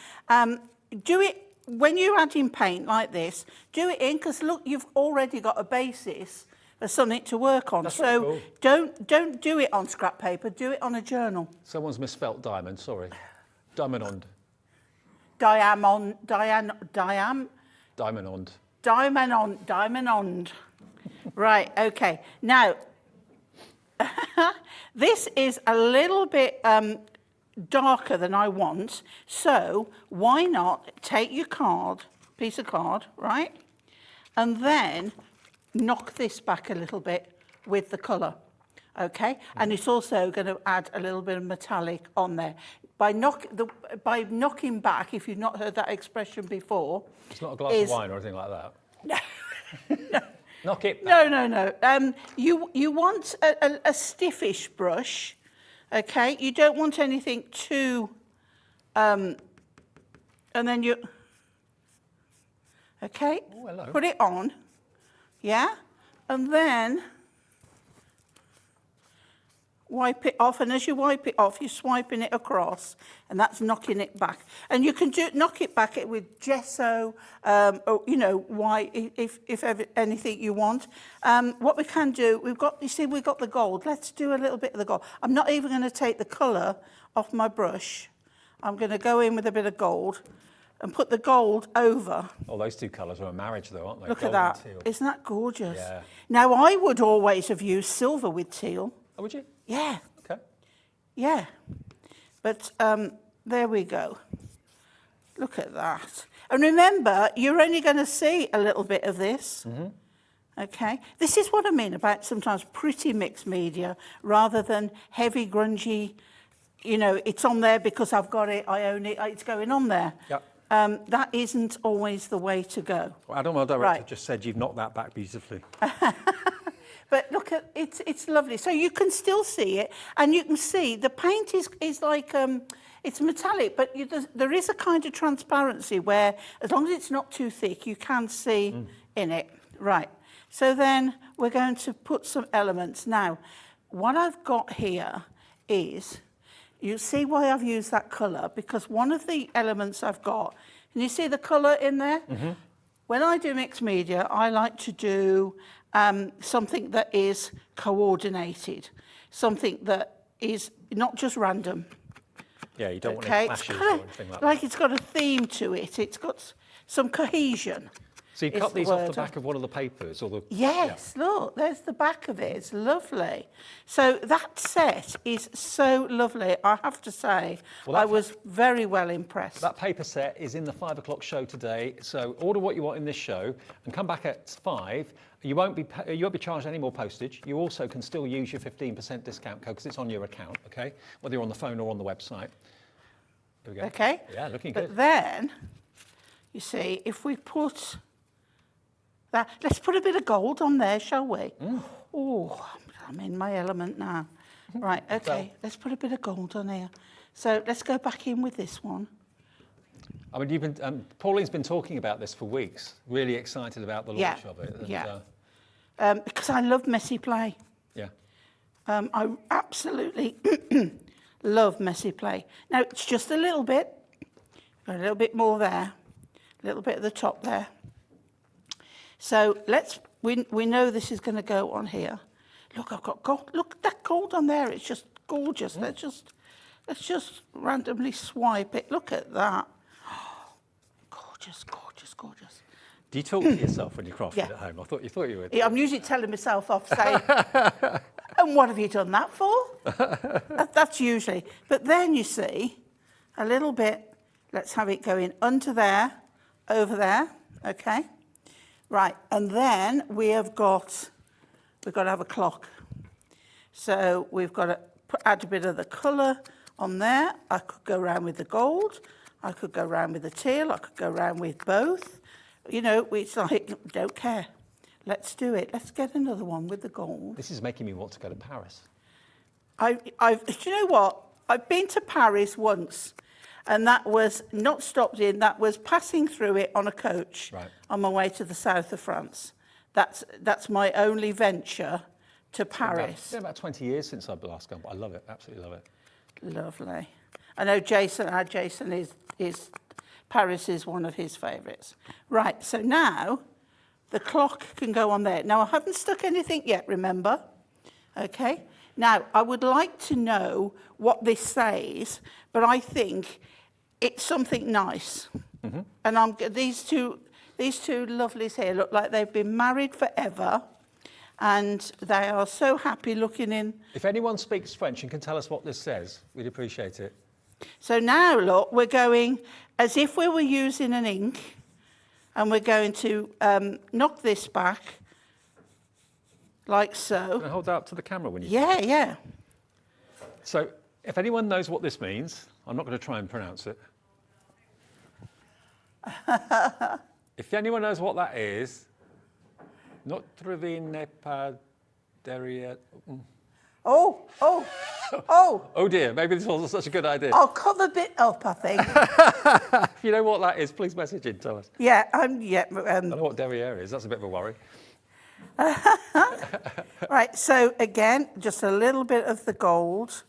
do it when you're adding paint like this. Do it in, because look, you've already got a basis for something to work on. That's so really cool. don't do it on scrap paper. Do it on a journal. Someone's misspelt diamond, sorry. Diamond. Diamond. Right, okay. Now, this is a little bit darker than I want, so why not take your piece of card, right, and then knock this back a little bit with the colour, okay? And it's also going to add a little bit of metallic on there. By knocking back, if you've not heard that expression before... It's not a glass of wine or anything like that. No. Knock it back. No. You want a stiffish brush, okay? You don't want anything too... and then you... Okay? Oh, hello. Put it on, yeah? And then... wipe it off, and as you wipe it off, you're swiping it across, and that's knocking it back. And you can knock it back with gesso, or, you know, white, if ever, anything you want. What we can do, we've got the gold. Let's do a little bit of the gold. I'm not even going to take the colour off my brush. I'm going to go in with a bit of gold, and put the gold over. Oh, those two colours are a marriage though, aren't they? Look Gold at and that. teal. Isn't that gorgeous? Yeah. Now, I would always have used silver with teal. Oh, would you? Yeah, Okay. yeah. But there we go. Look at that. And remember, you're only going to see a little bit of this. Okay, this is what I mean about sometimes pretty mixed media rather than heavy, grungy, you know, it's on there because I've got it, I own it, it's going on there. Yep. That isn't always the way to go. Well, Adam, our director, Right. just said you've knocked that back beautifully. But look at it's lovely. So you can still see it, and you can see the paint is like it's metallic, but there is a kind of transparency where, as long as it's not too thick, you can see in it. Right. So then we're going to put some elements. Now, what I've got here is, you see why I've used that colour, because one of the elements I've got, can you see the colour in there? When I do mixed media, I like to do something that is coordinated, something that is not just random. Yeah, you don't want Okay, any it's clashes got or a, anything like like that. it's got a theme to it. It's got some cohesion. So you is cut the these off the word. back of one of the papers or the... Yes, look, there's the back of it. It's lovely. So that set is so lovely. I have to say, Well, I was very well impressed. That paper set is in the 5 o'clock show today. So order what you want in this show and come back at 5. You won't be charged any more postage. You also can still use your 15% discount code because it's on your account, okay? Whether you're on the phone or on the website. There we go. Okay? Yeah, looking But good. then, you see, if we put that, let's put a bit of gold on there, shall we? Oh, I'm in my element now. Right, okay, let's put a bit of gold on here. So let's go back in with this one. I mean, you've been, Pauline's been talking about this for weeks. Really excited about the launch of it. And, Yeah. Because I love messy play. Yeah. I absolutely love messy play. Now, it's just a little bit. Got a little bit more there. A little bit at the top there. So we know this is going to go on here. Look, I've got gold. Look at that gold on there. It's just gorgeous. Let's just randomly swipe it. Look at that. Gorgeous, gorgeous, gorgeous. Do you talk to yourself when you're crafting Yeah. at home? I thought you would. I'm usually telling myself off, saying, and what have you done that for? That's usually. But then you see, a little bit, let's have it going under there, over there, okay? Right, and then we've got to have a clock. So we've got to add a bit of the colour on there. I could go around with the gold. I could go around with the teal. I could go around with both. You know, it's like, don't care. Let's do it. Let's get another one with the gold. This is making me want to go to Paris. Do you know what? I've been to Paris once, and that was not stopped in, that was passing through it on a coach Right. on my way to the south of France. That's my only venture to Paris. It's been about 20 years since I've last gone, but I love it, absolutely love it. Lovely. I know Jason is Paris is one of his favourites. Right, so now the clock can go on there. Now, I haven't stuck anything yet, remember? Okay. Now, I would like to know what this says, but I think it's something nice. And these two lovelies here look like they've been married forever, and they are so happy looking in. If anyone speaks French and can tell us what this says, we'd appreciate it. So now, look, we're going as if we were using an ink, and we're going to knock this back, like so. Can I hold that up to the camera when you... Yeah. So, if anyone knows what this means, I'm not going to try and pronounce it. If anyone knows what that is, notre vie n'est pas derrière... Oh. Oh dear, maybe this wasn't such a good idea. I'll cut the bit up, I think. If you know what that is, please message in, tell us. Yeah, I don't know what derrière is, that's a bit of a worry. Right, so again, just a little bit of the gold.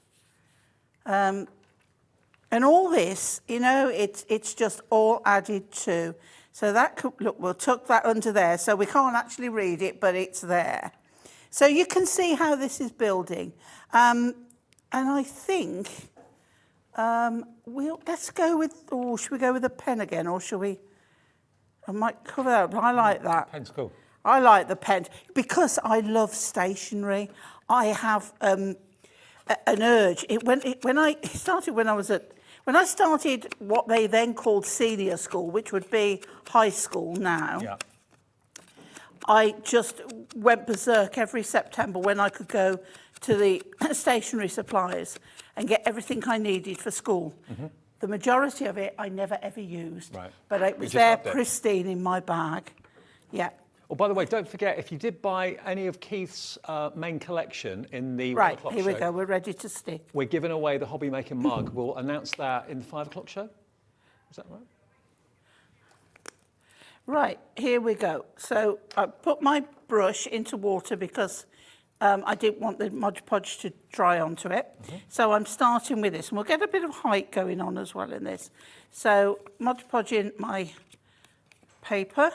And all this, you know, it's just all added to. So that could, look, we'll tuck that under there, so we can't actually read it, but it's there. So you can see how this is building. And I think Let's go with, or should we go with a pen again, or shall we? I might cover that up. I like that. Pen's cool. I like the pen because I love stationery. I have an urge. When I started what they then called senior school, which would be high school now. Yeah. I just went berserk every September when I could go to the stationery suppliers and get everything I needed for school. The majority of it I never ever used, Right. but it was just there loved it. pristine in my bag. Yeah. Oh, by the way, don't forget, if you did buy any of Keith's main collection in the 1 Right, o'clock here we show, go. We're ready to stick. we're giving away the HobbyMaker mug. We'll announce that in the 5 o'clock show. Is that right? Right, here we go. So I put my brush into water because I didn't want the Mod Podge to dry onto it. So I'm starting with this, and we'll get a bit of height going on as well in this. So Mod Podge in my paper,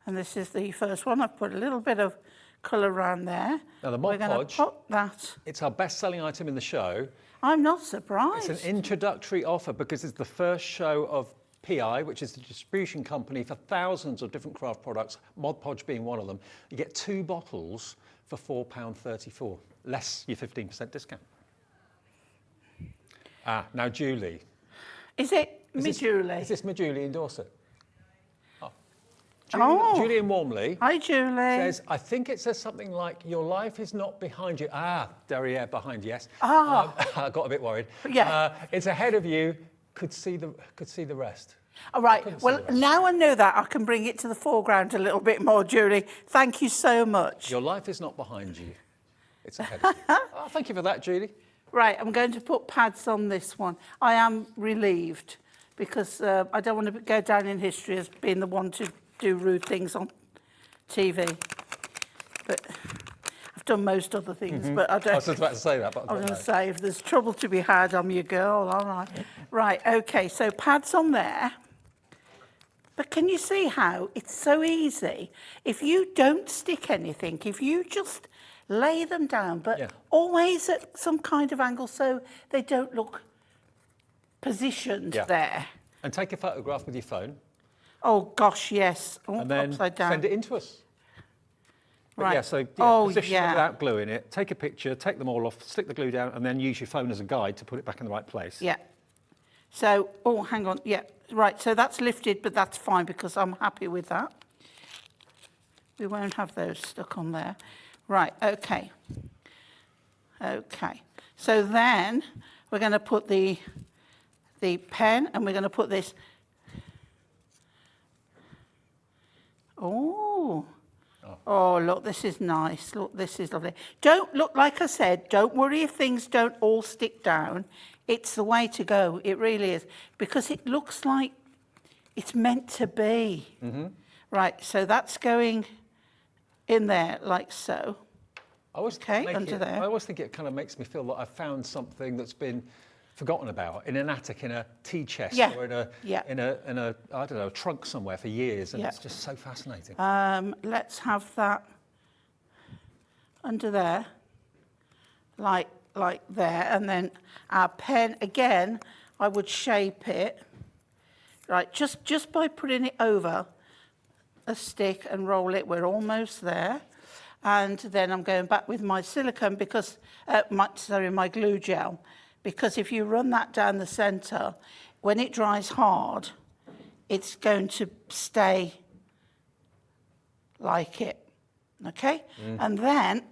and this is the first one. I've put a little bit of colour around there. Now the We're Mod going to Podge, put that. it's our best-selling item in the show. I'm not It's surprised. an introductory offer because it's the first show of PI, which is the distribution company for thousands of different craft products, Mod Podge being one of them. You get 2 bottles for £4.34, less your 15% discount. Now Julie. Is it me, Julie? Is this my Julie in Dorset? Oh. Julie in Warmley Hi, Julie. says, I think it says something like, your life is not behind you. Derriere, behind, yes. I got a bit worried. Yeah. It's ahead of you, could see the rest. All right. couldn't see Well, the rest. now I know that, I can bring it to the foreground a little bit more, Julie. Thank you so much. Your life is not behind you, it's ahead of you. Thank you for that, Julie. Right, I'm going to put pads on this one. I am relieved because I don't want to go down in history as being the one to do rude things on TV. But I've done most other things, but I don't. I was just about to say that, but I was going to say, if there's trouble to be had, I'm your girl, all right. Right, okay, so pads on there. But can you see how it's so easy? If you don't stick anything, if you just lay them down, but Yeah. always at some kind of angle so they don't look positioned Yeah. there. And take a photograph with your phone Oh, gosh, yes. Oh, and then upside down. send it in to us. But Right. yeah, so Oh, position yeah. it without gluing it, take a picture, take them all off, stick the glue down, and then use your phone as a guide to put it back in the right place. Yeah. So, oh, hang on. Yeah, right. So that's lifted, but that's fine because I'm happy with that. We won't have those stuck on there. Right, okay. Okay. So then we're going to put the pen and we're going to put this. Oh, look, this is nice. Look, this is lovely. Don't look, like I said, don't worry if things don't all stick down. It's the way to go. It really is. Because it looks like it's meant to be. Right, so that's going in there like so. I always Okay, under there. I always think it kind of makes me feel like I've found something that's been forgotten about in an attic, in a tea chest, Yeah, or in a I don't know, a trunk somewhere for years, and Yeah. it's just so fascinating. Let's have that under there, like there, and then our pen again. I would shape it, right, just by putting it over a stick and roll it. We're almost there, and then I'm going back with my silicone because my glue gel, because if you run that down the centre, when it dries hard, it's going to stay like it, okay? And then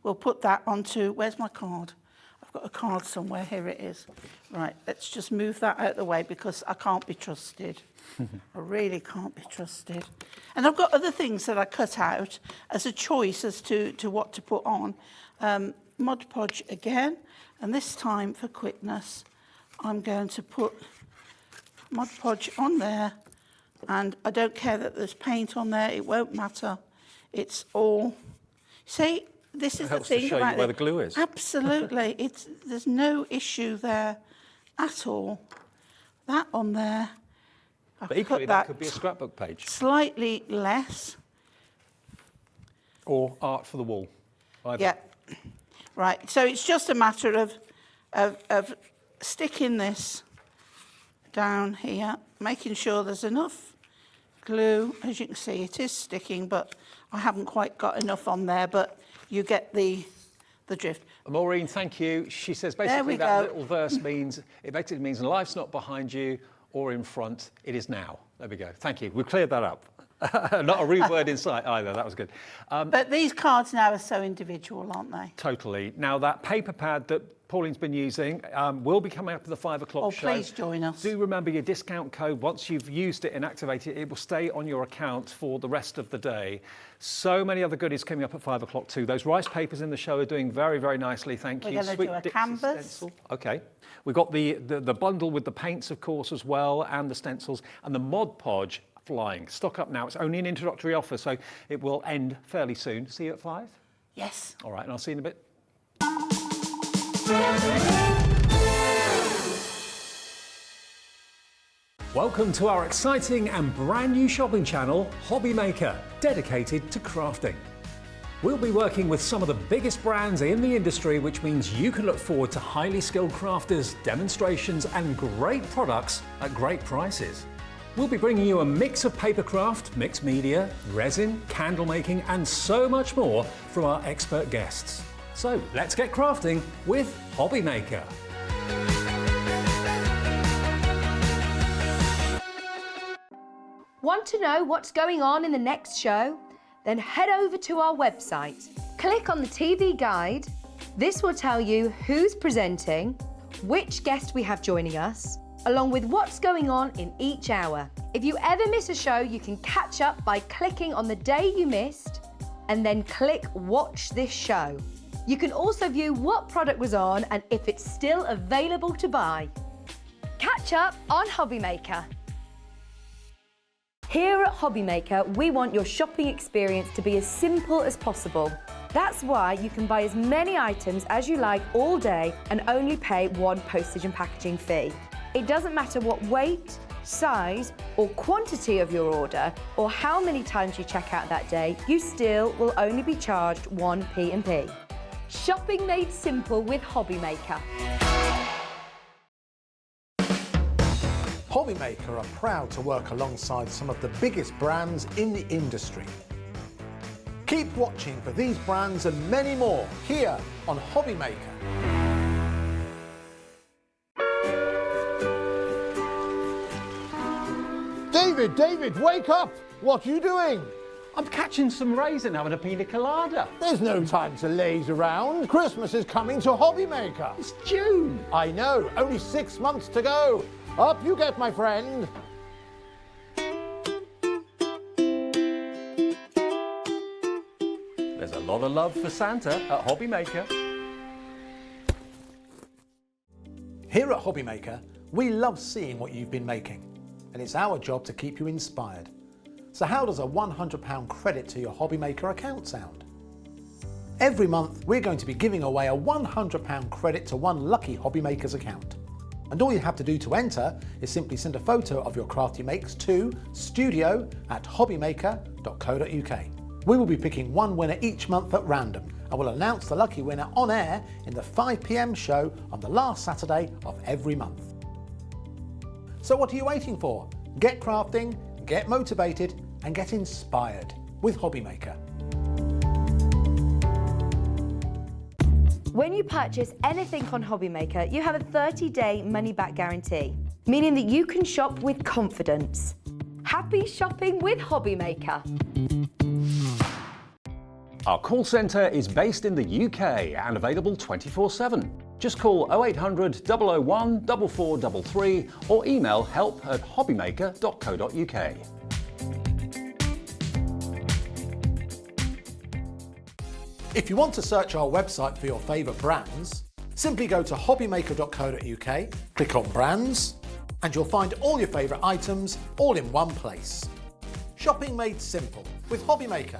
we'll put that onto, where's my card? I've got a card somewhere, here it is. Right, let's just move that out of the way because I can't be trusted. I really can't be trusted. And I've got other things that I cut out as a choice as to what to put on. Mod Podge again, and this time for quickness, I'm going to put Mod Podge on there. And I don't care that there's paint on there, it won't matter. It's all, see, this is the helps to thing show you about where it. the glue is. Absolutely, there's no issue there at all. That on there, I But equally, cut that that could be a scrapbook page slightly less. or art for the wall. Either. Yeah, right. So it's just a matter of sticking this down here, making sure there's enough glue. As you can see, it is sticking, but I haven't quite got enough on there, but you get the drift. Maureen, thank you. She says There basically we that go. little verse means, it basically means life's not behind you or in front, it is now. There we go. Thank you. We've cleared that up. Not a rude word in sight either. That was good. But these cards now are so individual, aren't they? Totally. Now that paper pad that Pauline's been using will be coming up at the 5 o'clock show. Please join us. Do remember your discount code. Once you've used it and activated it, it will stay on your account for the rest of the day. So many other goodies coming up at 5 o'clock too. Those rice papers in the show are doing very, very nicely. Thank you. We're going to do a Dixie canvas. stencil. Okay. We've got the bundle with the paints, of course, as well, and the stencils, and the Mod Podge flying. Stock up now. It's only an introductory offer, so it will end fairly soon. See you at 5? Yes. All right, and I'll see you in a bit. Welcome to our exciting and brand new shopping channel, HobbyMaker, dedicated to crafting. We'll be working with some of the biggest brands in the industry, which means you can look forward to highly skilled crafters, demonstrations, and great products at great prices. We'll be bringing you a mix of papercraft, mixed media, resin, candle making, and so much more from our expert guests. So let's get crafting with HobbyMaker. Want to know what's going on in the next show? Then head over to our website. Click on the TV guide. This will tell you who's presenting, which guest we have joining us, along with what's going on in each hour. If you ever miss a show, you can catch up by clicking on the day you missed and then click Watch This Show. You can also view what product was on and if it's still available to buy. Catch up on HobbyMaker. Here at HobbyMaker, we want your shopping experience to be as simple as possible. That's why you can buy as many items as you like all day and only pay one postage and packaging fee. It doesn't matter what weight, size, or quantity of your order, or how many times you check out that day, you still will only be charged one P&P. Shopping made simple with HobbyMaker. HobbyMaker are proud to work alongside some of the biggest brands in the industry. Keep watching for these brands and many more here on HobbyMaker. David, wake up! What are you doing? I'm catching some rays and having a pina colada. There's no time to laze around. Christmas is coming to HobbyMaker. It's June. I know, only 6 months to go. Up you get, my friend. There's a lot of love for Santa at HobbyMaker. Here at HobbyMaker, we love seeing what you've been making, and it's our job to keep you inspired. So how does a £100 credit to your HobbyMaker account sound? Every month, we're going to be giving away a £100 credit to one lucky HobbyMaker's account. And all you have to do to enter is simply send a photo of your craft you makes to studio@hobbymaker.co.uk. We will be picking one winner each month at random, and we'll announce the lucky winner on air in the 5 PM show on the last Saturday of every month. So what are you waiting for? Get crafting, get motivated, and get inspired with HobbyMaker. When you purchase anything on HobbyMaker, you have a 30-day money-back guarantee, meaning that you can shop with confidence. Happy shopping with HobbyMaker. Our call centre is based in the UK and available 24/7. Just call 0800 001 4433 or email help@hobbymaker.co.uk. If you want to search our website for your favourite brands, simply go to hobbymaker.co.uk, click on brands, and you'll find all your favourite items all in one place. Shopping made simple with HobbyMaker.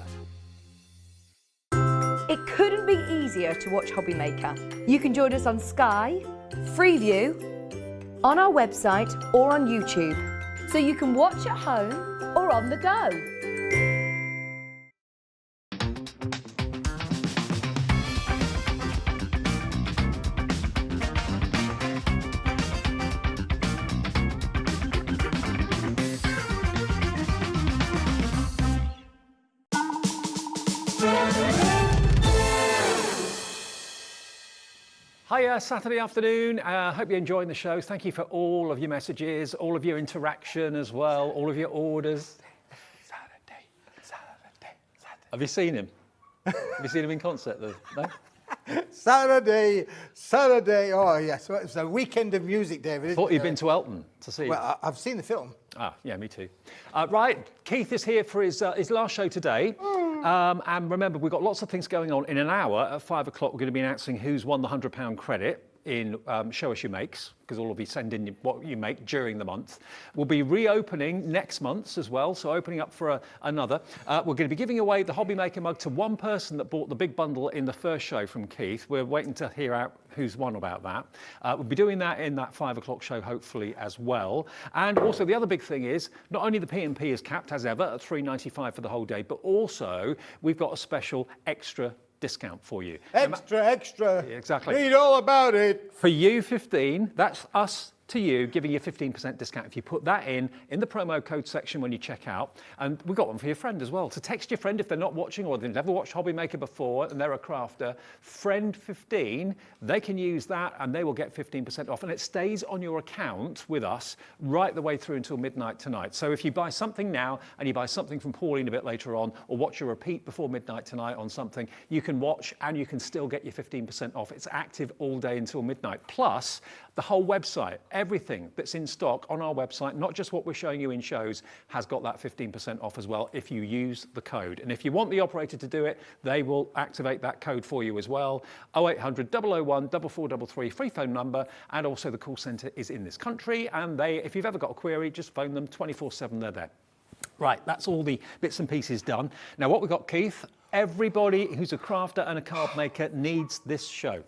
It couldn't be easier to watch HobbyMaker. You can join us on Sky, Freeview, on our website or on YouTube, so you can watch at home or on the go. Hiya, Saturday afternoon. Hope you're enjoying the shows. Thank you for all of your messages, all of your interaction as well, all of your orders. Saturday. Have you seen him? Have you seen him in concert though? No? Saturday. Oh, yes. It's a weekend of music, David. Thought you'd been to Elton to see him. Well, I've seen the film. Ah, yeah, me too. Right, Keith is here for his last show today. And remember, we've got lots of things going on. In an hour at 5 o'clock, we're going to be announcing who's won the £100 credit in Show Us Your Makes, because all of you send in what you make during the month. We'll be reopening next month as well, so opening up for another. We're going to be giving away the HobbyMaker mug to one person that bought the big bundle in the first show from Keith. We're waiting to hear out who's won about that. We'll be doing that in that 5 o'clock show, hopefully, as well. And also, the other big thing is, not only the P&P is capped as ever at £3.95 for the whole day, but also we've got a special extra discount for you. Extra. Exactly. Read all about it. For you, 15, that's us to you, giving you 15% discount if you put that in the promo code section when you check out. And we've got one for your friend as well. To text your friend if they're not watching or they've never watched HobbyMaker before and they're a crafter, friend15, they can use that and they will get 15% off. And it stays on your account with us right the way through until midnight tonight. So if you buy something now and you buy something from Pauline a bit later on, or watch a repeat before midnight tonight on something, you can watch and you can still get your 15% off. It's active all day until midnight. Plus, the whole website, everything that's in stock on our website, not just what we're showing you in shows, has got that 15% off as well if you use the code. And if you want the operator to do it, they will activate that code for you as well. 0800 001 4433, free phone number, and also the call centre is in this country. And if you've ever got a query, just phone them 24/7, they're there. Right, that's all the bits and pieces done. Now what we've got, Keith, everybody who's a crafter and a card maker needs this show.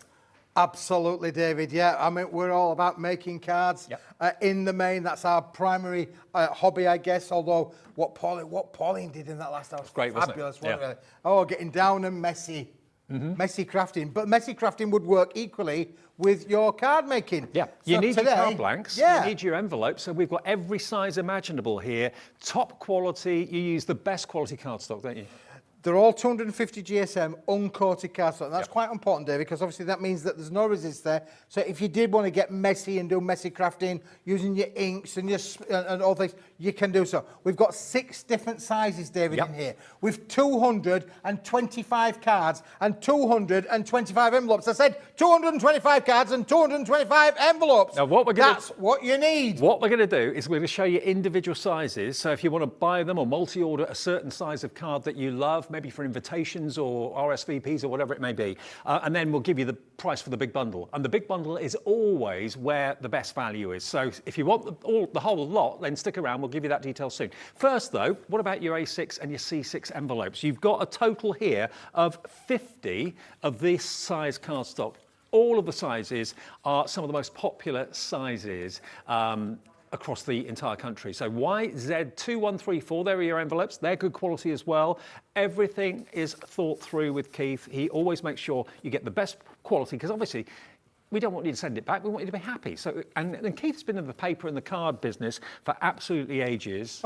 Absolutely, David. Yeah, I mean, we're all about making cards. Yep. In the main, that's our primary hobby, I guess. Although what Pauline did in that last hour was great, fabulous, wasn't it? wasn't it? Oh, getting down and messy. Messy crafting. But messy crafting would work equally with your card making. Yeah, So you need today, your card blanks, yeah. you need your envelopes, so we've got every size imaginable here. Top quality, you use the best quality cardstock, don't you? They're all 250 GSM uncoated cardstock. And that's quite important, David, because obviously that means that there's no resist there. So if you did want to get messy and do messy crafting using your inks and your and all things, you can do so. We've got 6 different sizes, David, in here. With 225 cards and 225 envelopes. I said 225 cards and 225 envelopes. Now That's what you need. What we're going to do is we're going to show you individual sizes. So if you want to buy them or multi-order a certain size of card that you love, maybe for invitations or RSVPs or whatever it may be, and then we'll give you the price for the big bundle. And the big bundle is always where the best value is. So if you want the whole lot, then stick around. We'll give you that detail soon. First, though, what about your A6 and your C6 envelopes? You've got a total here of 50 of this size cardstock. All of the sizes are some of the most popular sizes across the entire country. So YZ2134, there are your envelopes. They're good quality as well. Everything is thought through with Keith. He always makes sure you get the best quality, because obviously we don't want you to send it back. We want you to be happy. So, and Keith's been in the paper and the card business for absolutely ages.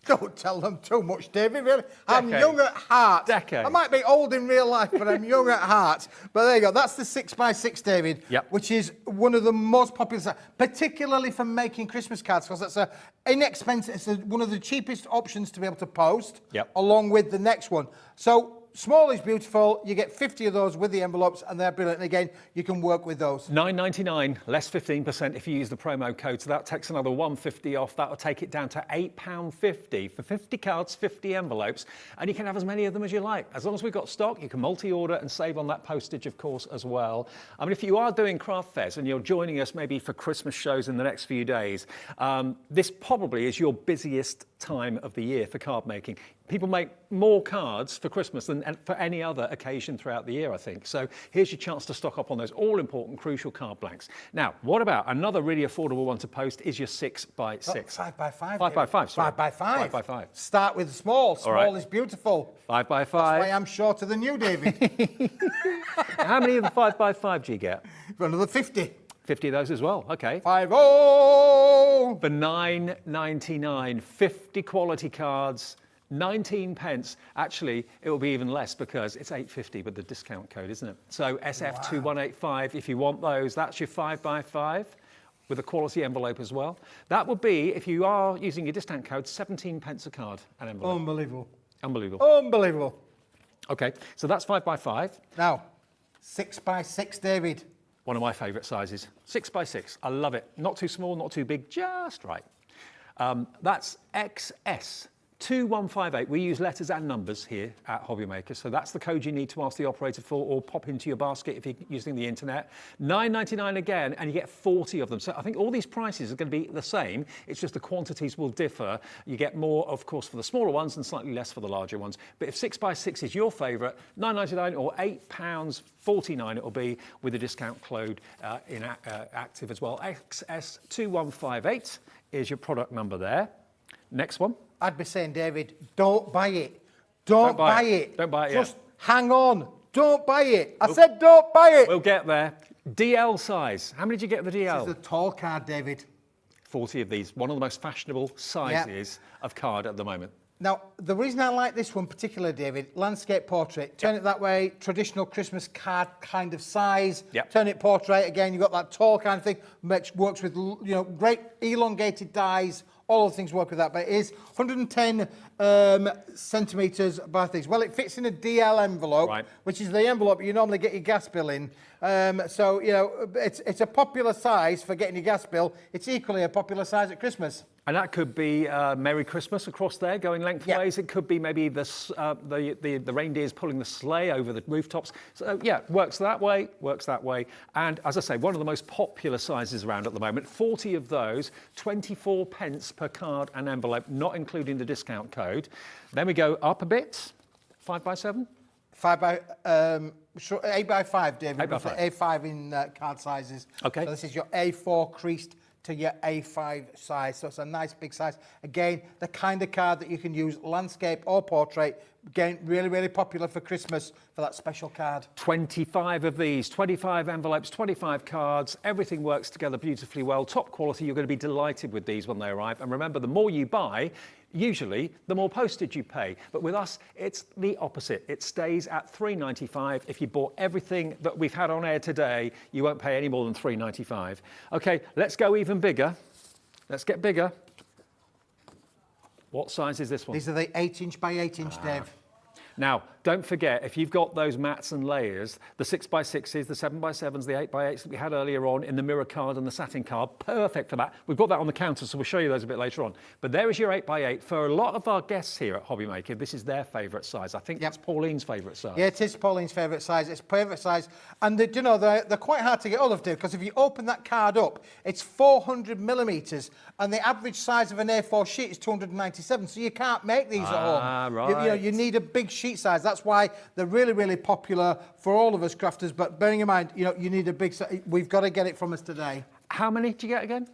Don't tell them too much, David. Really. I'm young at heart. I might be old in real life, but I'm young at heart. But there you go. That's the 6x6, David, which is one of the most popular, particularly for making Christmas cards, because that's inexpensive. It's one of the cheapest options to be able to post, along with the next one. So small is beautiful. You get 50 of those with the envelopes, and they're brilliant. And again, you can work with those. $9.99 less 15% if you use the promo code. So that takes another $1.50 off. That will take it down to £8.50 for 50 cards, 50 envelopes, and you can have as many of them as you like. As long as we've got stock, you can multi-order and save on that postage, of course, as well. I mean, if you are doing craft fairs and you're joining us maybe for Christmas shows in the next few days, this probably is your busiest time of the year for card making. People make more cards for Christmas than for any other occasion throughout the year, I think. So here's your chance to stock up on those all-important, crucial card blanks. Now, what about another really affordable one to post is your 6x6. 5x5. 5x5, sorry. 5x5. 5x5. Start with small. Small is beautiful. 5x5. That's why I'm shorter than you, David. How many of the 5x5 do you get? Another 50. 50 of those as well, okay. 50. For $9.99, 50 quality cards, 19 pence. Actually, it will be even less because it's £8.50 with the discount code, isn't it? So SF2185, if you want those, that's your 5x5 with a quality envelope as well. That would be, if you are using your discount code, 17 pence a card, an envelope. Unbelievable. Unbelievable. Unbelievable. Okay, so that's 5x5. Now, 6x6, David. One of my favourite sizes. 6x6. I love it. Not too small, not too big, just right. That's XS2158. We use letters and numbers here at HobbyMaker, so that's the code you need to ask the operator for, or pop into your basket if you're using the internet. $9.99 again, and you get 40 of them. So I think all these prices are going to be the same. It's just the quantities will differ. You get more, of course, for the smaller ones and slightly less for the larger ones. But if 6x6 is your favourite, $9.99 or £8.49 it will be with the discount code active as well. XS2158 is your product number there. Next one. I'd be saying, David, don't buy it. Don't buy it. Don't buy it Just yet. hang on. Don't buy it. I said don't buy it. We'll get there. DL size. How many did you get of the DL? This is a tall card, David. 40 of these. One of the most fashionable sizes of card at the moment. Now, the reason I like this one particularly, David, landscape portrait. Turn it that way, traditional Christmas card kind of size. Yep. Turn it portrait, again, you've got that tall kind of thing, which works with, great elongated dies. All of the things work with that, but it is 110 centimetres by things. Well, it fits in a DL envelope, Right. which is the envelope you normally get your gas bill in. So, it's a popular size for getting your gas bill. It's equally a popular size at Christmas. And that could be Merry Christmas across there, going lengthways. Yep. It could be maybe the reindeers pulling the sleigh over the rooftops. So yeah, works that way, works that way. And as I say, one of the most popular sizes around at the moment, 40 of those, 24 pence per card and envelope, not including the discount code. Then we go up a bit, 5x7. 8x5, David. 8x5. A5 in card sizes. Okay. So this is your A4 creased to your A5 size. So it's a nice big size. Again, the kind of card that you can use landscape or portrait. Again, really, really popular for Christmas for that special card. 25 of these, 25 envelopes, 25 cards. Everything works together beautifully well. Top quality. You're going to be delighted with these when they arrive. And remember, the more you buy, usually the more postage you pay. But with us, it's the opposite. It stays at $3.95. If you bought everything that we've had on air today, you won't pay any more than $3.95. Okay, let's go even bigger. Let's get bigger. What size is this one? These are the 8-inch by 8-inch, Dave. Now, don't forget, if you've got those mats and layers, the 6x6s, the 7x7s, the 8x8s that we had earlier on in the mirror card and the satin card, perfect for that. We've got that on the counter, so we'll show you those a bit later on. But there is your 8x8. For a lot of our guests here at HobbyMaker, this is their favourite size. I think that's Pauline's favourite size. Yeah, it is Pauline's favourite size. It's favourite size. And, they're quite hard to get hold of, Dave, because if you open that card up, it's 400 millimetres, and the average size of an A4 sheet is 297, so you can't make these at home. Right. You need a big sheet size. That's why they're really, really popular for all of us crafters. But bearing in mind, you need a big size. We've got to get it from us today. How many did you get again?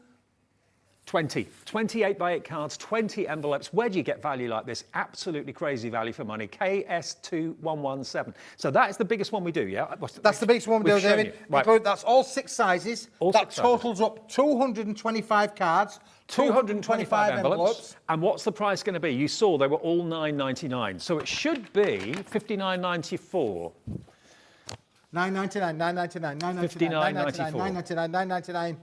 20. 28 by 8 cards, 20 envelopes. Where do you get value like this? Absolutely crazy value for money. KS2117. So that is the biggest one we do, yeah? That's the biggest one we do, David. Right. That's all 6 sizes. That totals up 225 cards, 225 envelopes. And what's the price going to be? You saw they were all $9.99. So it should be $59.94. $9.99, $9.99, $9.99, $9.99, $9.99.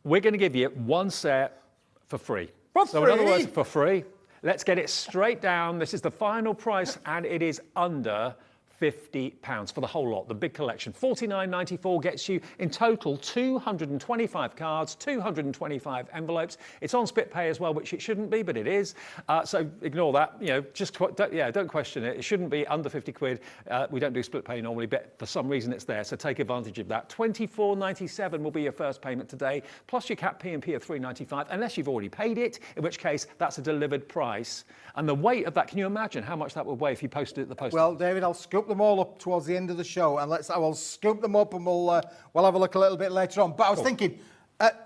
We're going to give you one set for free. So in other words, for free. Let's get it straight down. This is the final price, and it is under £50 for the whole lot, the big collection. $49.94 gets you in total 225 cards, 225 envelopes. It's on split pay as well, which it shouldn't be, but it is. So ignore that. Don't question it. It shouldn't be under 50 quid. We don't do split pay normally, but for some reason it's there. So take advantage of that. $24.97 will be your first payment today, plus your cap P&P of $3.95, unless you've already paid it, in which case that's a delivered price. And the weight of that, can you imagine how much that would weigh if you posted it at the post? Well, David, I'll scoop them all up towards the end of the show, and I will scoop them up, and we'll have a look a little bit later on. But I was thinking,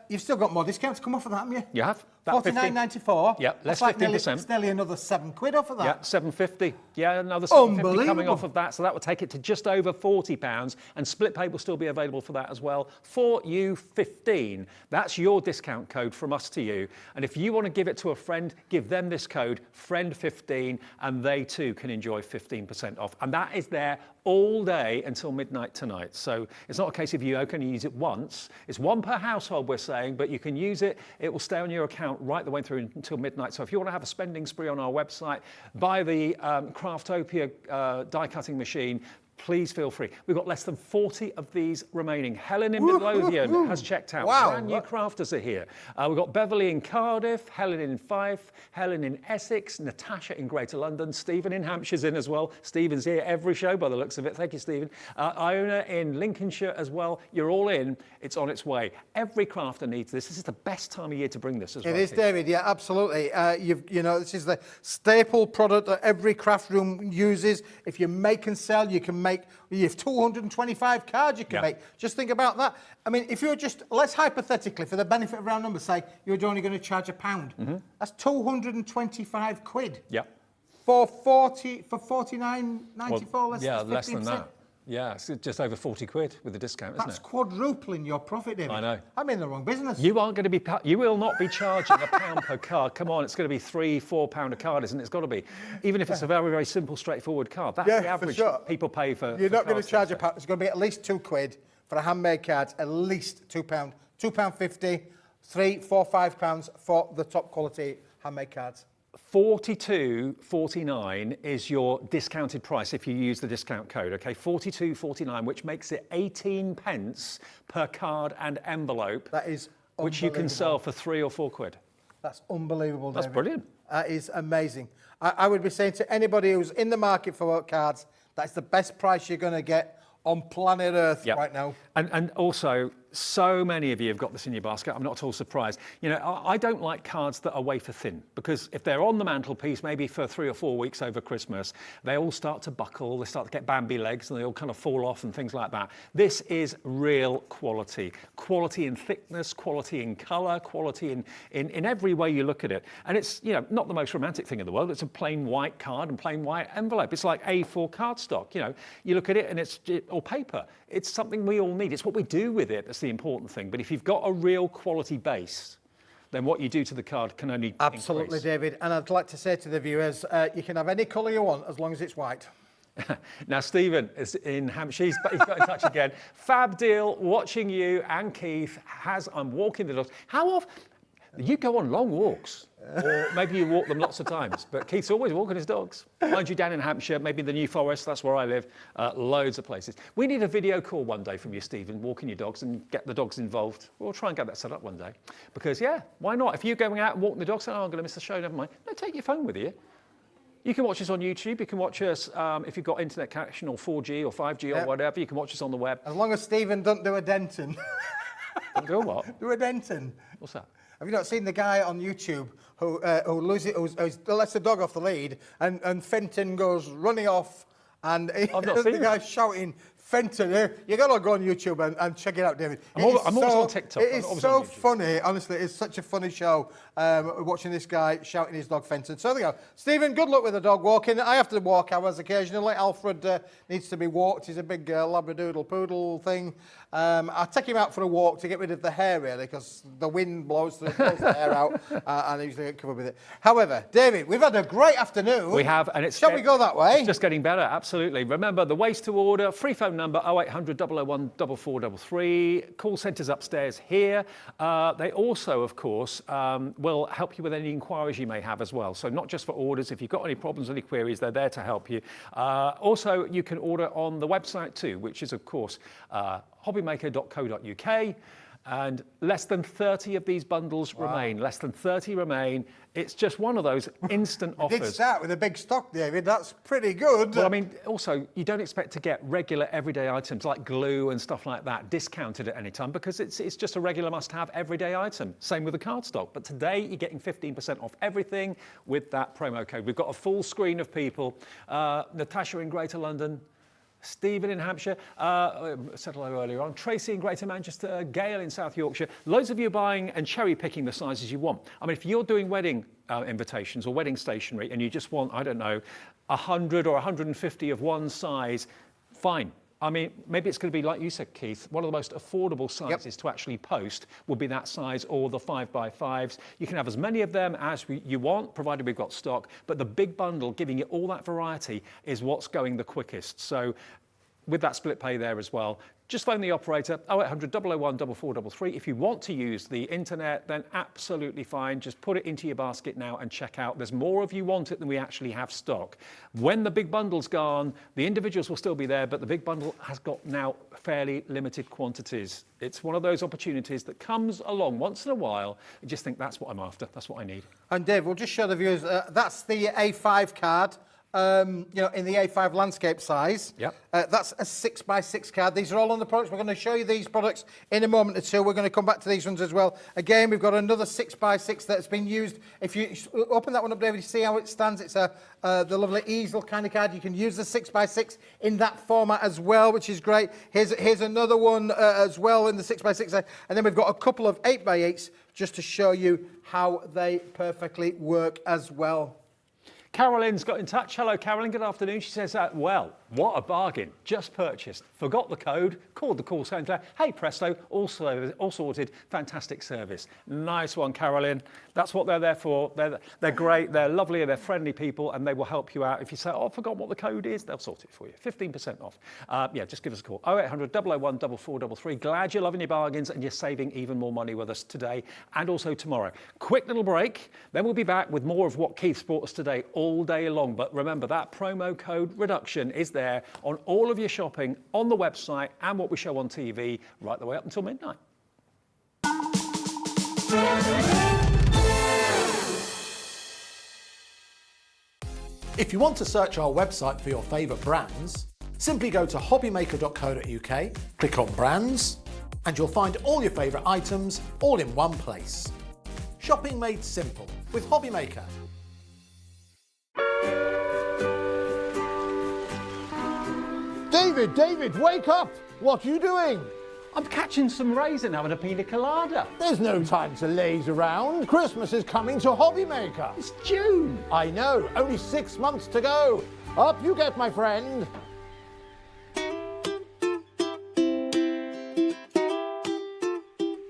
You've still got more discounts to come off of that, haven't you? You have. That 49.94. Yep, less That's like 15%. It's nearly another £7 off of that. Yeah, £7.50. Yeah, another £7.50 coming Unbelievable. off of that. So that would take it to just over £40. And split pay will still be available for that as well. For you 15. That's your discount code from us to you. And if you want to give it to a friend, give them this code, friend15, and they too can enjoy 15% off. And that is there all day until midnight tonight. So it's not a case of you can use it once. It's one per household, we're saying, but you can use it. It will stay on your account right the way through until midnight. So if you want to have a spending spree on our website, buy the Craftopia die cutting machine, please feel free. We've got less than 40 of these remaining. Helen in Midlothian has checked out. Wow. Brand new crafters are here. We've got Beverly in Cardiff, Helen in Fife, Helen in Essex, Natasha in Greater London, Stephen in Hampshire's in as well. Stephen's here every show by the looks of it. Thank you, Stephen. Iona in Lincolnshire as well. You're all in. It's on its way. Every crafter needs this. This is the best time of year to bring this as well. It is, David. Yeah, absolutely. You know, this is the staple product that every craft room uses. If you make and sell, you can make. You have 225 cards you can make. Just think about that. I mean, if you're just, let's hypothetically, for the benefit of round numbers, say you're only going to charge £1. That's 225 quid. Yeah. For 49.94, less yeah, than 15%. less than that. Yeah, it's just over 40 quid with the discount, isn't That's it? quadrupling your profit, David. I know. I'm in the wrong business. You aren't going to be. You will not be charging £1 per card. Come on, it's going to be £3-4 a card, isn't it? It's got to be. Even if it's a very, very simple, straightforward card. That's the average people pay for. You're not going to charge £1. It's going to be at least £2 for a handmade card. At least £2, £2.50, £3, £4, £5 for the top quality handmade cards. $42.49 is your discounted price if you use the discount code, okay? $42.49, which makes it 18 pence per card and envelope. That is which you can sell for £3 or £4. That's unbelievable, David. That's brilliant. That is amazing. I would be saying to anybody who's in the market for cards, that's the best price you're going to get on planet Earth right now. And also, so many of you have got this in your basket. I'm not at all surprised. You know, I don't like cards that are wafer thin, because if they're on the mantelpiece, maybe for 3 or 4 weeks over Christmas, they all start to buckle, they start to get Bambi legs, and they all kind of fall off and things like that. This is real quality. Quality in thickness, quality in colour, quality in every way you look at it. And it's, you know, not the most romantic thing in the world. It's a plain white card and plain white envelope. It's like A4 cardstock. You know, you look at it and it's, or paper. It's something we all need. It's what we do with it that's the important thing. But if you've got a real quality base, then what you do to the card can only Absolutely, increase. David. And I'd like to say to the viewers, you can have any colour you want as long as it's white. Now, Stephen is in Hampshire. He's got in touch again. Fab deal, watching you and Keith as I'm walking the dogs. How often? You go on long walks, or maybe you walk them lots of times, but Keith's always walking his dogs. Mind you, down in Hampshire, maybe the New Forest, that's where I live, loads of places. We need a video call one day from you, Stephen, walking your dogs and get the dogs involved. We'll try and get that set up one day. Because, yeah, why not? If you're going out and walking the dogs, say, oh, I'm going to miss the show, never mind. No, take your phone with you. You can watch us on YouTube. You can watch us if you've got internet connection or 4G or 5G or whatever. You can watch us on the web. As long as Stephen doesn't do a Denton. Don't do what? Do a Denton. What's that? Have you not seen the guy on YouTube who lets the dog off the lead and Fenton goes running off and I've not seen the guy's shouting, Fenton, you got to go on YouTube and check it out, David. I'm also on TikTok. It is so funny, honestly. It's such a funny show, watching this guy shouting his dog Fenton. So there you go. Stephen, good luck with the dog walking. I have to walk hours occasionally. Alfred needs to be walked. He's a big Labradoodle poodle thing. I'll take him out for a walk to get rid of the hair, really, because the wind blows the hair out, and I usually get covered with it. However, David, we've had a great afternoon. We have, and it's... Shall we go that way? It's just getting better, absolutely. Remember, the ways to order, free phone number 0800 001 4433. Call centres upstairs here. They also, of course, will help you with any inquiries you may have as well. So not just for orders. If you've got any problems, any queries, they're there to help you. Also, you can order on the website too, which is, of course, hobbymaker.co.uk. And less than 30 of these bundles remain. Less than 30 remain. It's just one of those instant offers. Did start with a big stock, David. That's pretty good. Well, I mean, also, you don't expect to get regular everyday items like glue and stuff like that discounted at any time, because it's just a regular must-have everyday item. Same with the cardstock. But today, you're getting 15% off everything with that promo code. We've got a full screen of people. Natasha in Greater London, Stephen in Hampshire, said hello earlier on, Tracy in Greater Manchester, Gail in South Yorkshire. Loads of you are buying and cherry picking the sizes you want. I mean, if you're doing wedding invitations or wedding stationery and you just want, I don't know, 100 or 150 of one size, fine. I mean, maybe it's going to be, like you said, Keith, one of the most affordable sizes to actually post would be that size or the 5x5s. You can have as many of them as you want, provided we've got stock. But the big bundle, giving it all that variety, is what's going the quickest. So with that split pay there as well, just phone the operator, 0800 001 4433. If you want to use the internet, then absolutely fine. Just put it into your basket now and check out. There's more of you want it than we actually have stock. When the big bundle's gone, the individuals will still be there, but the big bundle has got now fairly limited quantities. It's one of those opportunities that comes along once in a while. You just think, that's what I'm after, that's what I need. And Dave, we'll just show the viewers, that's the A5 card. You know, in the A5 landscape size. Yep. That's a 6x6 card. These are all on the products. We're going to show you these products in a moment or two. We're going to come back to these ones as well. Again, we've got another 6x6 that's been used. If you open that one up, David, you see how it stands. It's the lovely easel kind of card. You can use the 6x6 in that format as well, which is great. Here's another one as well in the 6x6. And then we've got a couple of 8x8s just to show you how they perfectly work as well. Carolyn's got in touch. Hello, Carolyn. Good afternoon. She says, well, what a bargain. Just purchased. Forgot the code. Called the call centre. Hey, presto. All sorted. Fantastic service. Nice one, Carolyn. That's what they're there for. They're great. They're lovely. They're friendly people, and they will help you out. If you say, I forgot what the code is, they'll sort it for you. 15% off. Yeah, just give us a call. 0800 001 4433. Glad you're loving your bargains and you're saving even more money with us today and also tomorrow. Quick little break. Then we'll be back with more of what Keith's brought us today all day long. But remember, that promo code reduction is there on all of your shopping on the website and what we show on TV right the way up until midnight. If you want to search our website for your favourite brands, simply go to hobbymaker.co.uk, click on brands, and you'll find all your favourite items all in one place. Shopping made simple with HobbyMaker. David, wake up! What are you doing? I'm catching some rays and having a pina colada. There's no time to laze around. Christmas is coming to HobbyMaker. It's June. I know, only 6 months to go. Up you get, my friend.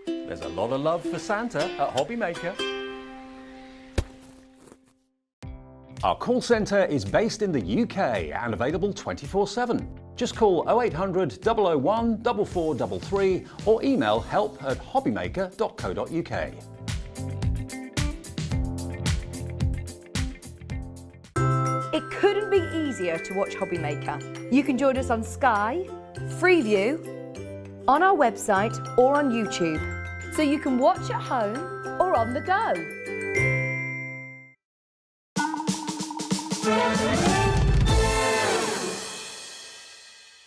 There's a lot of love for Santa at HobbyMaker. Our call centre is based in the UK and available 24/7. Just call 0800 001 4433 or email help@hobbymaker.co.uk. It couldn't be easier to watch HobbyMaker. You can join us on Sky, Freeview, on our website or on YouTube. So you can watch at home or on the go.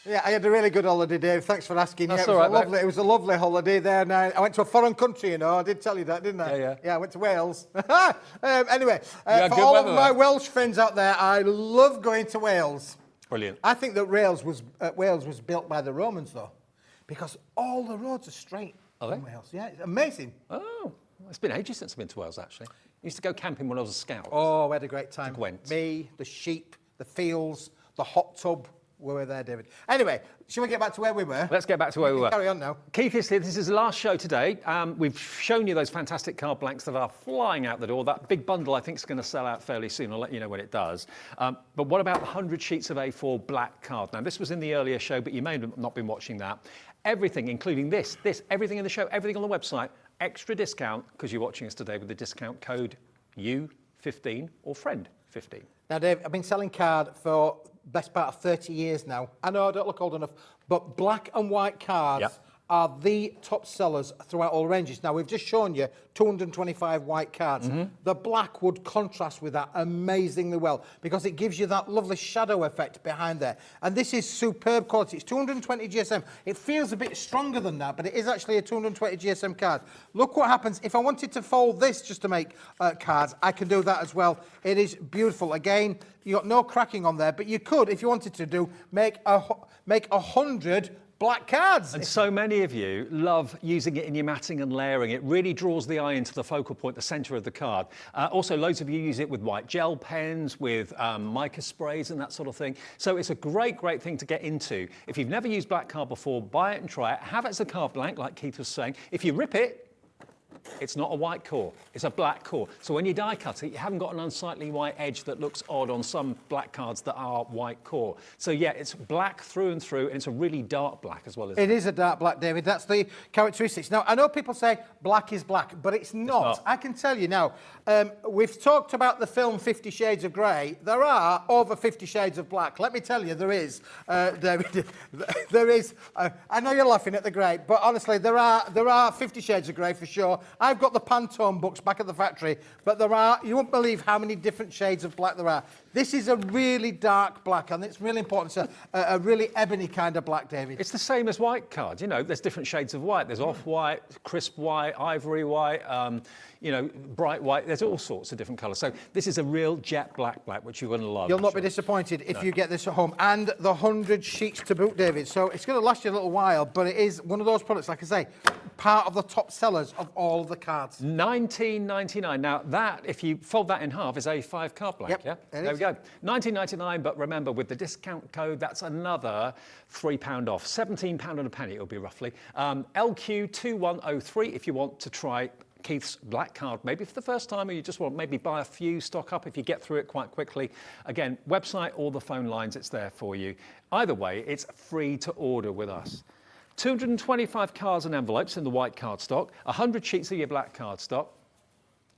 Yeah, I had a really good holiday, Dave. Thanks for asking. That's Yeah, all right, mate. it was a lovely holiday there. And I went to a foreign country, you know. I did tell you that, didn't I? Yeah. Yeah, I went to Wales. Anyway, had for good all of weather my there. Welsh friends out there, I love going to Wales. Brilliant. I think that Wales was built by the Romans, though, because all the roads are straight Are in they? Wales. Yeah, it's amazing. Oh, it's been ages since I've been to Wales, actually. I used to go camping when I was a scout. Oh, we had a great time. Gwent. Me, the sheep, the fields, the hot tub. We were there, David. Anyway, shall we get back to where we were? Let's get back to where we were. Carry on now. Keith is here. This is the last show today. We've shown you those fantastic card blanks that are flying out the door. That big bundle, I think, is going to sell out fairly soon. I'll let you know when it does. But what about the 100 sheets of A4 black card? Now, this was in the earlier show, but you may have not been watching that. Everything, including this, everything in the show, everything on the website, extra discount because you're watching us today with the discount code U15 or FRIEND15. Now, Dave, I've been selling card for best part of 30 years now. I know I don't look old enough, but black and white cards Yep. are the top sellers throughout all ranges. Now, we've just shown you 225 white cards. The black would contrast with that amazingly well because it gives you that lovely shadow effect behind there. And this is superb quality. It's 220 GSM. It feels a bit stronger than that, but it is actually a 220 GSM card. Look what happens. If I wanted to fold this just to make cards, I can do that as well. It is beautiful. Again, you got no cracking on there, but you could, if you wanted to make 100 black cards. And so many of you love using it in your matting and layering. It really draws the eye into the focal point, the centre of the card. Also, loads of you use it with white gel pens, with mica sprays and that sort of thing. So it's a great, great thing to get into. If you've never used black card before, buy it and try it. Have it as a card blank, like Keith was saying. If you rip it, it's not a white core, it's a black core. So when you die cut it, you haven't got an unsightly white edge that looks odd on some black cards that are white core. So yeah, it's black through and through, and it's a really dark black as well. It is a dark black, David. That's the characteristics. Now, I know people say black is black, but it's not. I can tell you now, we've talked about the film 50 Shades of Grey. There are over 50 shades of black. Let me tell you, there is, David. There is, I know you're laughing at the grey, but honestly, there are 50 Shades of Grey for sure. I've got the Pantone books back at the factory, but you won't believe how many different shades of black there are. This is a really dark black, and it's really important. It's a really ebony kind of black, David. It's the same as white cards. You know, there's different shades of white. There's off-white, crisp white, ivory white, bright white. There's all sorts of different colours. So this is a real jet black, which you're going to love. You'll not be disappointed if you get this at home. And the 100 sheets to boot, David. So it's going to last you a little while, but it is one of those products, like I say, part of the top sellers of all the cards. $19.99. Now that, if you fold that in half, is a 5 card blank. Yep, Yeah, there we go. $19.99. But remember, with the discount code, that's another £3 off. £17 and a penny it'll be roughly. LQ2103 if you want to try Keith's black card, maybe for the first time, or you just want maybe buy a few, stock up if you get through it quite quickly. Again, website or the phone lines, it's there for you. Either way, it's free to order with us. 225 cards and envelopes in the white cardstock, 100 sheets of your black cardstock,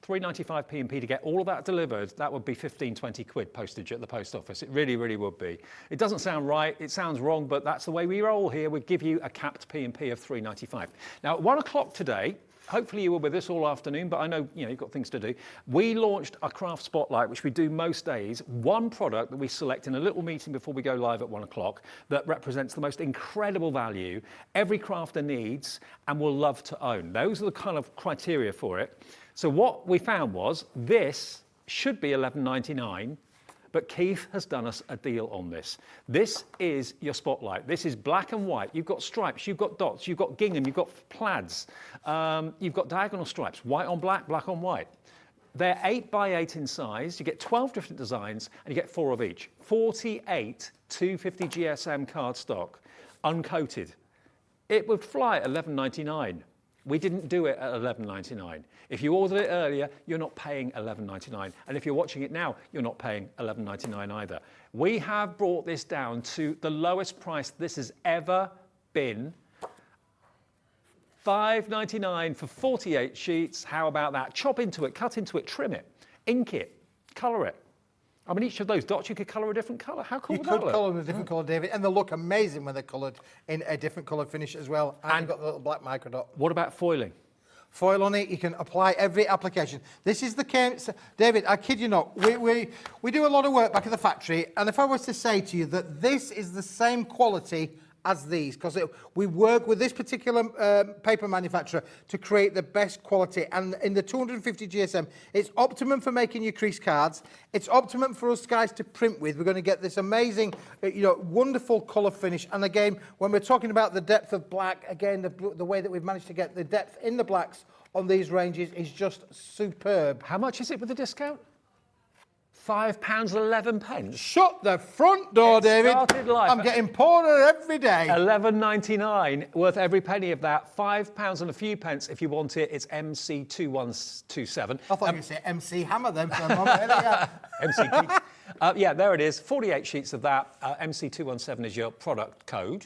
£3.95 P&P to get all of that delivered. That would be 15-20 quid postage at the post office. It really, really would be. It doesn't sound right, it sounds wrong, but that's the way we roll here. We give you a capped P&P of £3.95. Now, at 1 o'clock today, hopefully you were with us all afternoon, but I know you've got things to do. We launched a craft spotlight, which we do most days. One product that we select in a little meeting before we go live at 1 o'clock that represents the most incredible value every crafter needs and will love to own. Those are the kind of criteria for it. So what we found was this should be $11.99, but Keith has done us a deal on this. This is your spotlight. This is black and white. You've got stripes, you've got dots, you've got gingham, you've got plaids, you've got diagonal stripes, white on black, black on white. They're 8 by 8 in size. You get 12 different designs and you get 4 of each. 48 250 GSM cardstock, uncoated. It would fly at $11.99. We didn't do it at $11.99. If you ordered it earlier, you're not paying $11.99. And if you're watching it now, you're not paying $11.99 either. We have brought this down to the lowest price this has ever been. $5.99 for 48 sheets. How about that? Chop into it, cut into it, trim it, ink it, colour it. I mean, each of those dots, you could colour a different colour. How cool would that look? You could colour them a different colour, David, and they look amazing when they're coloured in a different colour finish as well. And you've got the little black micro dot. What about foiling? Foil on it, you can apply every application. This is the case, David, I kid you not, we do a lot of work back at the factory, and if I was to say to you that this is the same quality as these, because we work with this particular paper manufacturer to create the best quality, and in the 250 GSM, it's optimum for making your crease cards. It's optimum for us guys to print with. We're going to get this amazing, wonderful colour finish. And again, when we're talking about the depth of black, again, the way that we've managed to get the depth in the blacks on these ranges is just superb. How much is it with the discount? £5.11. Shut the front door, David. Started life. I'm getting poorer every day. $11.99, worth every penny of that. £5 and a few pence if you want it. It's MC2127. I thought you were going to say MC Hammer then for a moment. MC Keith. Yeah, there it is. 48 sheets of that. MC217 is your product code.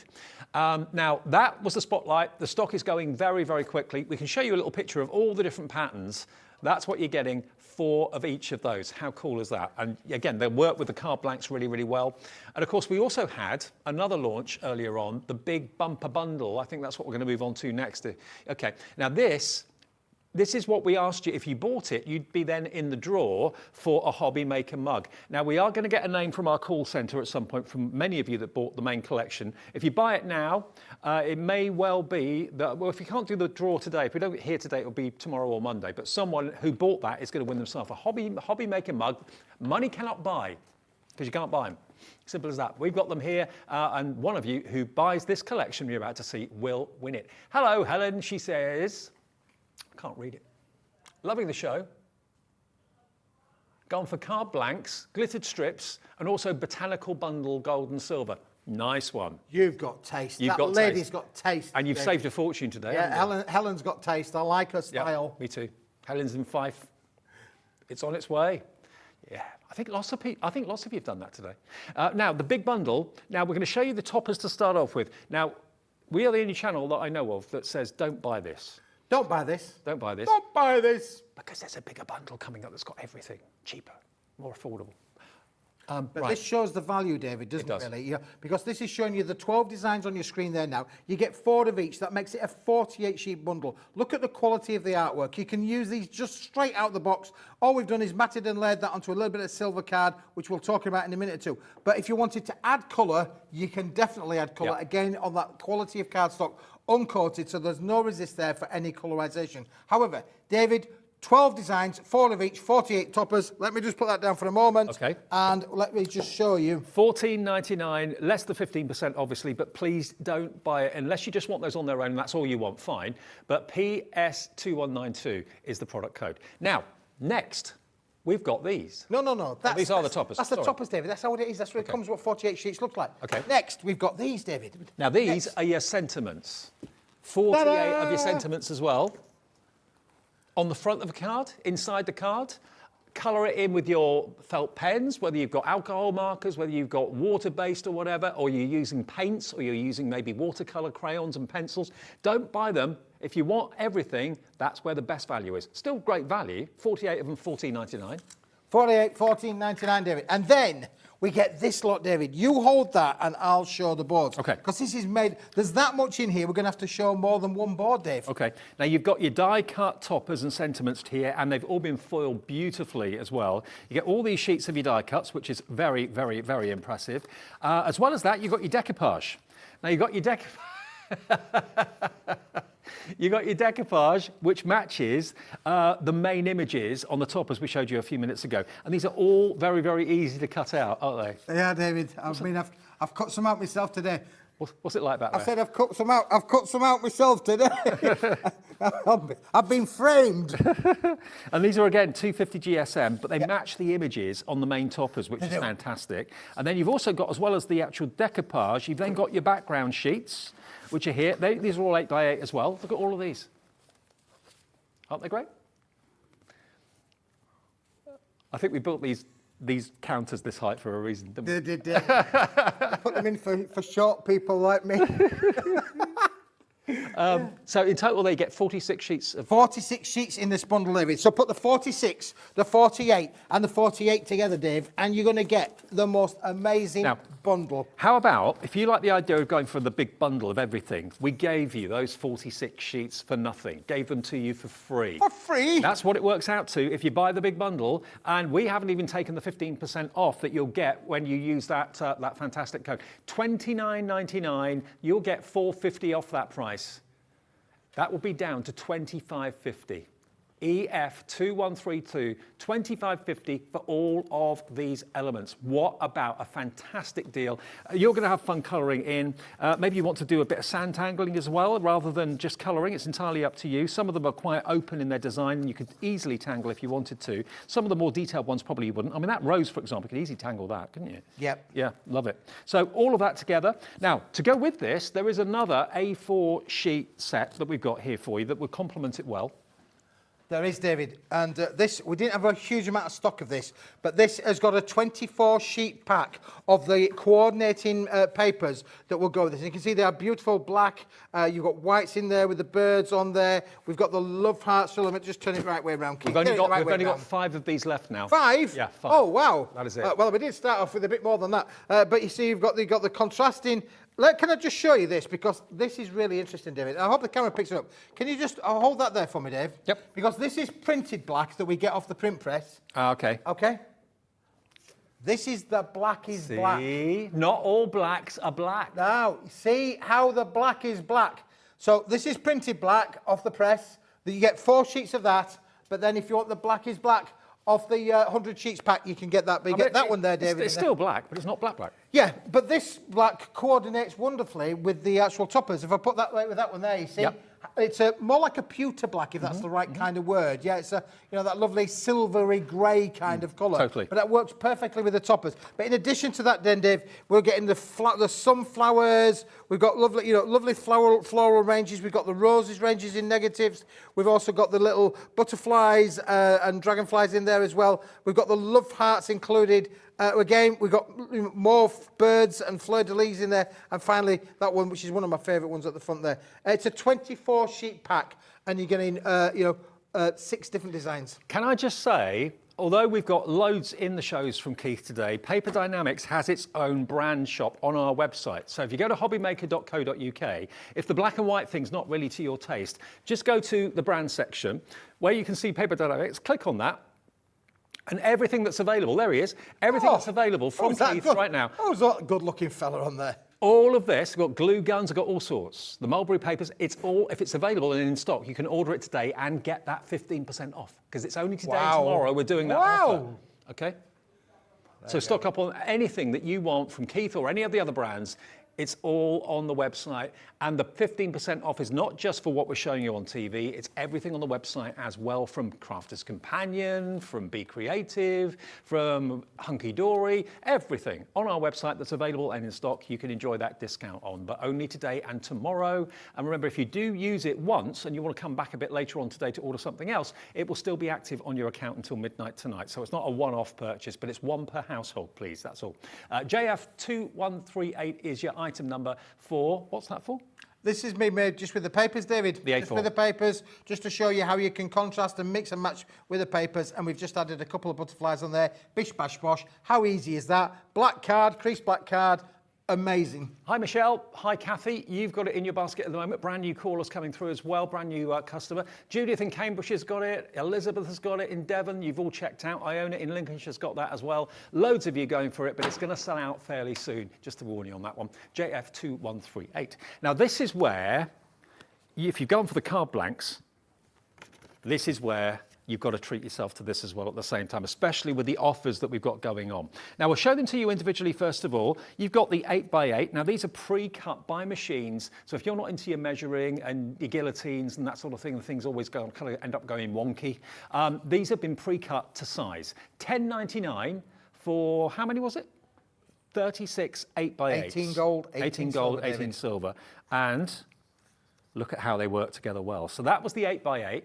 Now, that was the spotlight. The stock is going very, very quickly. We can show you a little picture of all the different patterns That's what you're getting, 4 of each of those. How cool is that? And again, they work with the card blanks really, really well. And of course, we also had another launch earlier on, the big bumper bundle. I think that's what we're going to move on to next. Okay, now this is what we asked you. If you bought it, you'd be then in the draw for a HobbyMaker mug. Now, we are going to get a name from our call centre at some point from many of you that bought the main collection. If you buy it now, it may well be that, well, if you can't do the draw today, if we don't get here today, it'll be tomorrow or Monday. But someone who bought that is going to win themselves a HobbyMaker mug. Money cannot buy, because you can't buy them. Simple as that. We've got them here, and one of you who buys this collection you're about to see will win it. Hello, Helen, she says. Can't read it. Loving the show. Gone for card blanks, glittered strips, and also Botanical Bundle gold and silver. Nice one. You've got taste. You've that got lady's taste. got taste. And you've Dave. saved a fortune today. Yeah, Helen's got taste. I like her style. Yeah, me too. Helen's in Fife. It's on its way. Yeah, I think lots of you have done that today. Now, the big bundle. Now, we're going to show you the toppers to start off with. Now, we are the only channel that I know of that says, don't buy this. Don't buy this. Don't buy this. Don't buy this. Because there's a bigger bundle coming up that's got everything. Cheaper, more affordable. But this shows the value, David, doesn't it really? Yeah, because this is showing you the 12 designs on your screen there now. You get 4 of each. That makes it a 48-sheet bundle. Look at the quality of the artwork. You can use these just straight out the box. All we've done is matted and laid that onto a little bit of silver card, which we'll talk about in a minute or two. But if you wanted to add colour, you can definitely add colour. Yep. Again, on that quality of cardstock, uncoated, so there's no resist there for any colorization. However, David, 12 designs, 4 of each, 48 toppers. Let me just put that down for a moment. Okay. And let me just show you. $14.99, less than 15% obviously, but please don't buy it unless you just want those on their own, that's all you want, fine. But PS2192 is the product code. Now, next, we've got these. No. These are the toppers. That's the Sorry. toppers, David. That's how it is. That's what it comes, what 48 sheets look like. Okay. Next, we've got these, David. Now, these are your sentiments. 48 of your sentiments as well. On the front of the card, inside the card, colour it in with your felt pens, whether you've got alcohol markers, whether you've got water-based or whatever, or you're using paints, or you're using maybe watercolour crayons and pencils. Don't buy them. If you want everything, that's where the best value is. Still great value, 48 of them, $14.99. 48, $14.99, David. And then we get this lot, David. You hold that and I'll show the boards. Okay. Because this is made, there's that much in here, we're going to have to show more than one board, Dave. Okay, now you've got your die-cut toppers and sentiments here, and they've all been foiled beautifully as well. You get all these sheets of your die-cuts, which is very, very, very impressive. As well as that, you've got your decoupage. Now, you've got your You got your decoupage, which matches the main images on the toppers we showed you a few minutes ago. And these are all very, very easy to cut out, aren't they? Yeah, David. I've cut some out myself today. What's it like back there? I said I've cut some out. I've cut some out myself today. I've been framed. And these are, again, 250 GSM, but they match the images on the main toppers, which is fantastic. And then you've also got, as well as the actual decoupage, you've then got your background sheets, which are here. These are all 8x8 as well. Look at all of these. Aren't they great? I think we built these counters this height for a reason, didn't we? Did. Put them in for short people like me. So in total, they get 46 sheets of... 46 sheets in this bundle, David. So put the 46, the 48, and the 48 together, Dave, and you're going to get the most amazing bundle. How about, if you like the idea of going for the big bundle of everything, we gave you those 46 sheets for nothing. Gave them to you for free. For free? That's what it works out to if you buy the big bundle, and we haven't even taken the 15% off that you'll get when you use that fantastic code. $29.99, you'll get $4.50 off that price. That will be down to $25.50. EF2132, $25.50 for all of these elements. What about a fantastic deal? You're going to have fun colouring in. Maybe you want to do a bit of sand tangling as well, rather than just colouring. It's entirely up to you. Some of them are quite open in their design, and you could easily tangle if you wanted to. Some of the more detailed ones probably you wouldn't. I mean, that rose, for example, you could easily tangle that, couldn't you? Yep. Yeah, love it. So all of that together. Now, to go with this, there is another A4 sheet set that we've got here for you that will complement it well. There is, David, and this, we didn't have a huge amount of stock of this, but this has got a 24 sheet pack of the coordinating papers that will go with this. And you can see they are beautiful black, you've got whites in there with the birds on there, we've got the love hearts filament, just turn it right way around. We've only got 5 of these left now. 5? Yeah, 5. Oh, wow. That is it. Well, we did start off with a bit more than that, but you see you've got the contrasting. Can I just show you this? Because this is really interesting, David. I hope the camera picks it up. Can you just hold that there for me, Dave? Yep. Because this is printed black that we get off the print press. Okay. Okay? This is the black is black. See? Not all blacks are black. Now, see how the black is black. So this is printed black off the press. You get 4 sheets of that. But then if you want the black is black off the 100 sheets pack, you can get that. But you get that one there, David. It's still black, but it's not black. Yeah, but this black coordinates wonderfully with the actual toppers. If I put that with that one there, you see, Yep. it's more like a pewter black, if that's the right kind of word. Yeah, it's that lovely silvery grey kind of colour. Totally. But that works perfectly with the toppers. But in addition to that, then, Dave, we're getting the sunflowers. We've got lovely floral ranges. We've got the roses ranges in negatives. We've also got the little butterflies and dragonflies in there as well. We've got the love hearts included. Again, we've got more birds and fleur-de-lis in there. And finally, that one, which is one of my favourite ones at the front there. It's a 24 sheet pack, and you're getting 6 different designs. Can I just say, although we've got loads in the shows from Keith today, Paper Dynamics has its own brand shop on our website. So if you go to hobbymaker.co.uk, if the black and white thing's not really to your taste, just go to the brand section where you can see Paper Dynamics, click on that, and everything that's available, there he is, everything that's available from Keith right now. Oh, there's a good-looking fella on there. All of this, we've got glue guns, we've got all sorts. The mulberry papers, it's all, if it's available and in stock, you can order it today and get that 15% off, because it's only today and tomorrow we're doing that offer. Okay? So stock up on anything that you want from Keith or any of the other brands. It's all on the website. And the 15% off is not just for what we're showing you on TV, it's everything on the website as well, from Crafter's Companion, from Be Creative, from Hunky Dory, everything on our website that's available and in stock. You can enjoy that discount on, but only today and tomorrow. And remember, if you do use it once and you want to come back a bit later on today to order something else, it will still be active on your account until midnight tonight. So it's not a one-off purchase, but it's 1 per household, please, that's all. JF2138 is your item number for, what's that for? This is me made just with the papers, David. The A4. Just with the papers, just to show you how you can contrast and mix and match with the papers. And we've just added a couple of butterflies on there. Bish, bash, bosh. How easy is that? Black card, creased black card. Amazing. Hi, Michelle. Hi, Kathy. You've got it in your basket at the moment. Brand new callers coming through as well. Brand new customer. Judith in Cambridge has got it. Elizabeth has got it in Devon. You've all checked out. Iona in Lincolnshire's got that as well. Loads of you going for it, but it's going to sell out fairly soon. Just to warn you on that one. JF2138. Now, this is where, if you've gone for the card blanks, this is where you've got to treat yourself to this as well at the same time, especially with the offers that we've got going on. Now, we'll show them to you individually first of all. You've got the 8x8. Now, these are pre-cut by machines, so if you're not into your measuring and your guillotines and that sort of thing, the things always kind of end up going wonky. These have been pre-cut to size. $10.99 for, how many was it? 36 8x8s. 18 gold, 18 gold, 18 silver. And look at how they work together well. So that was the 8x8.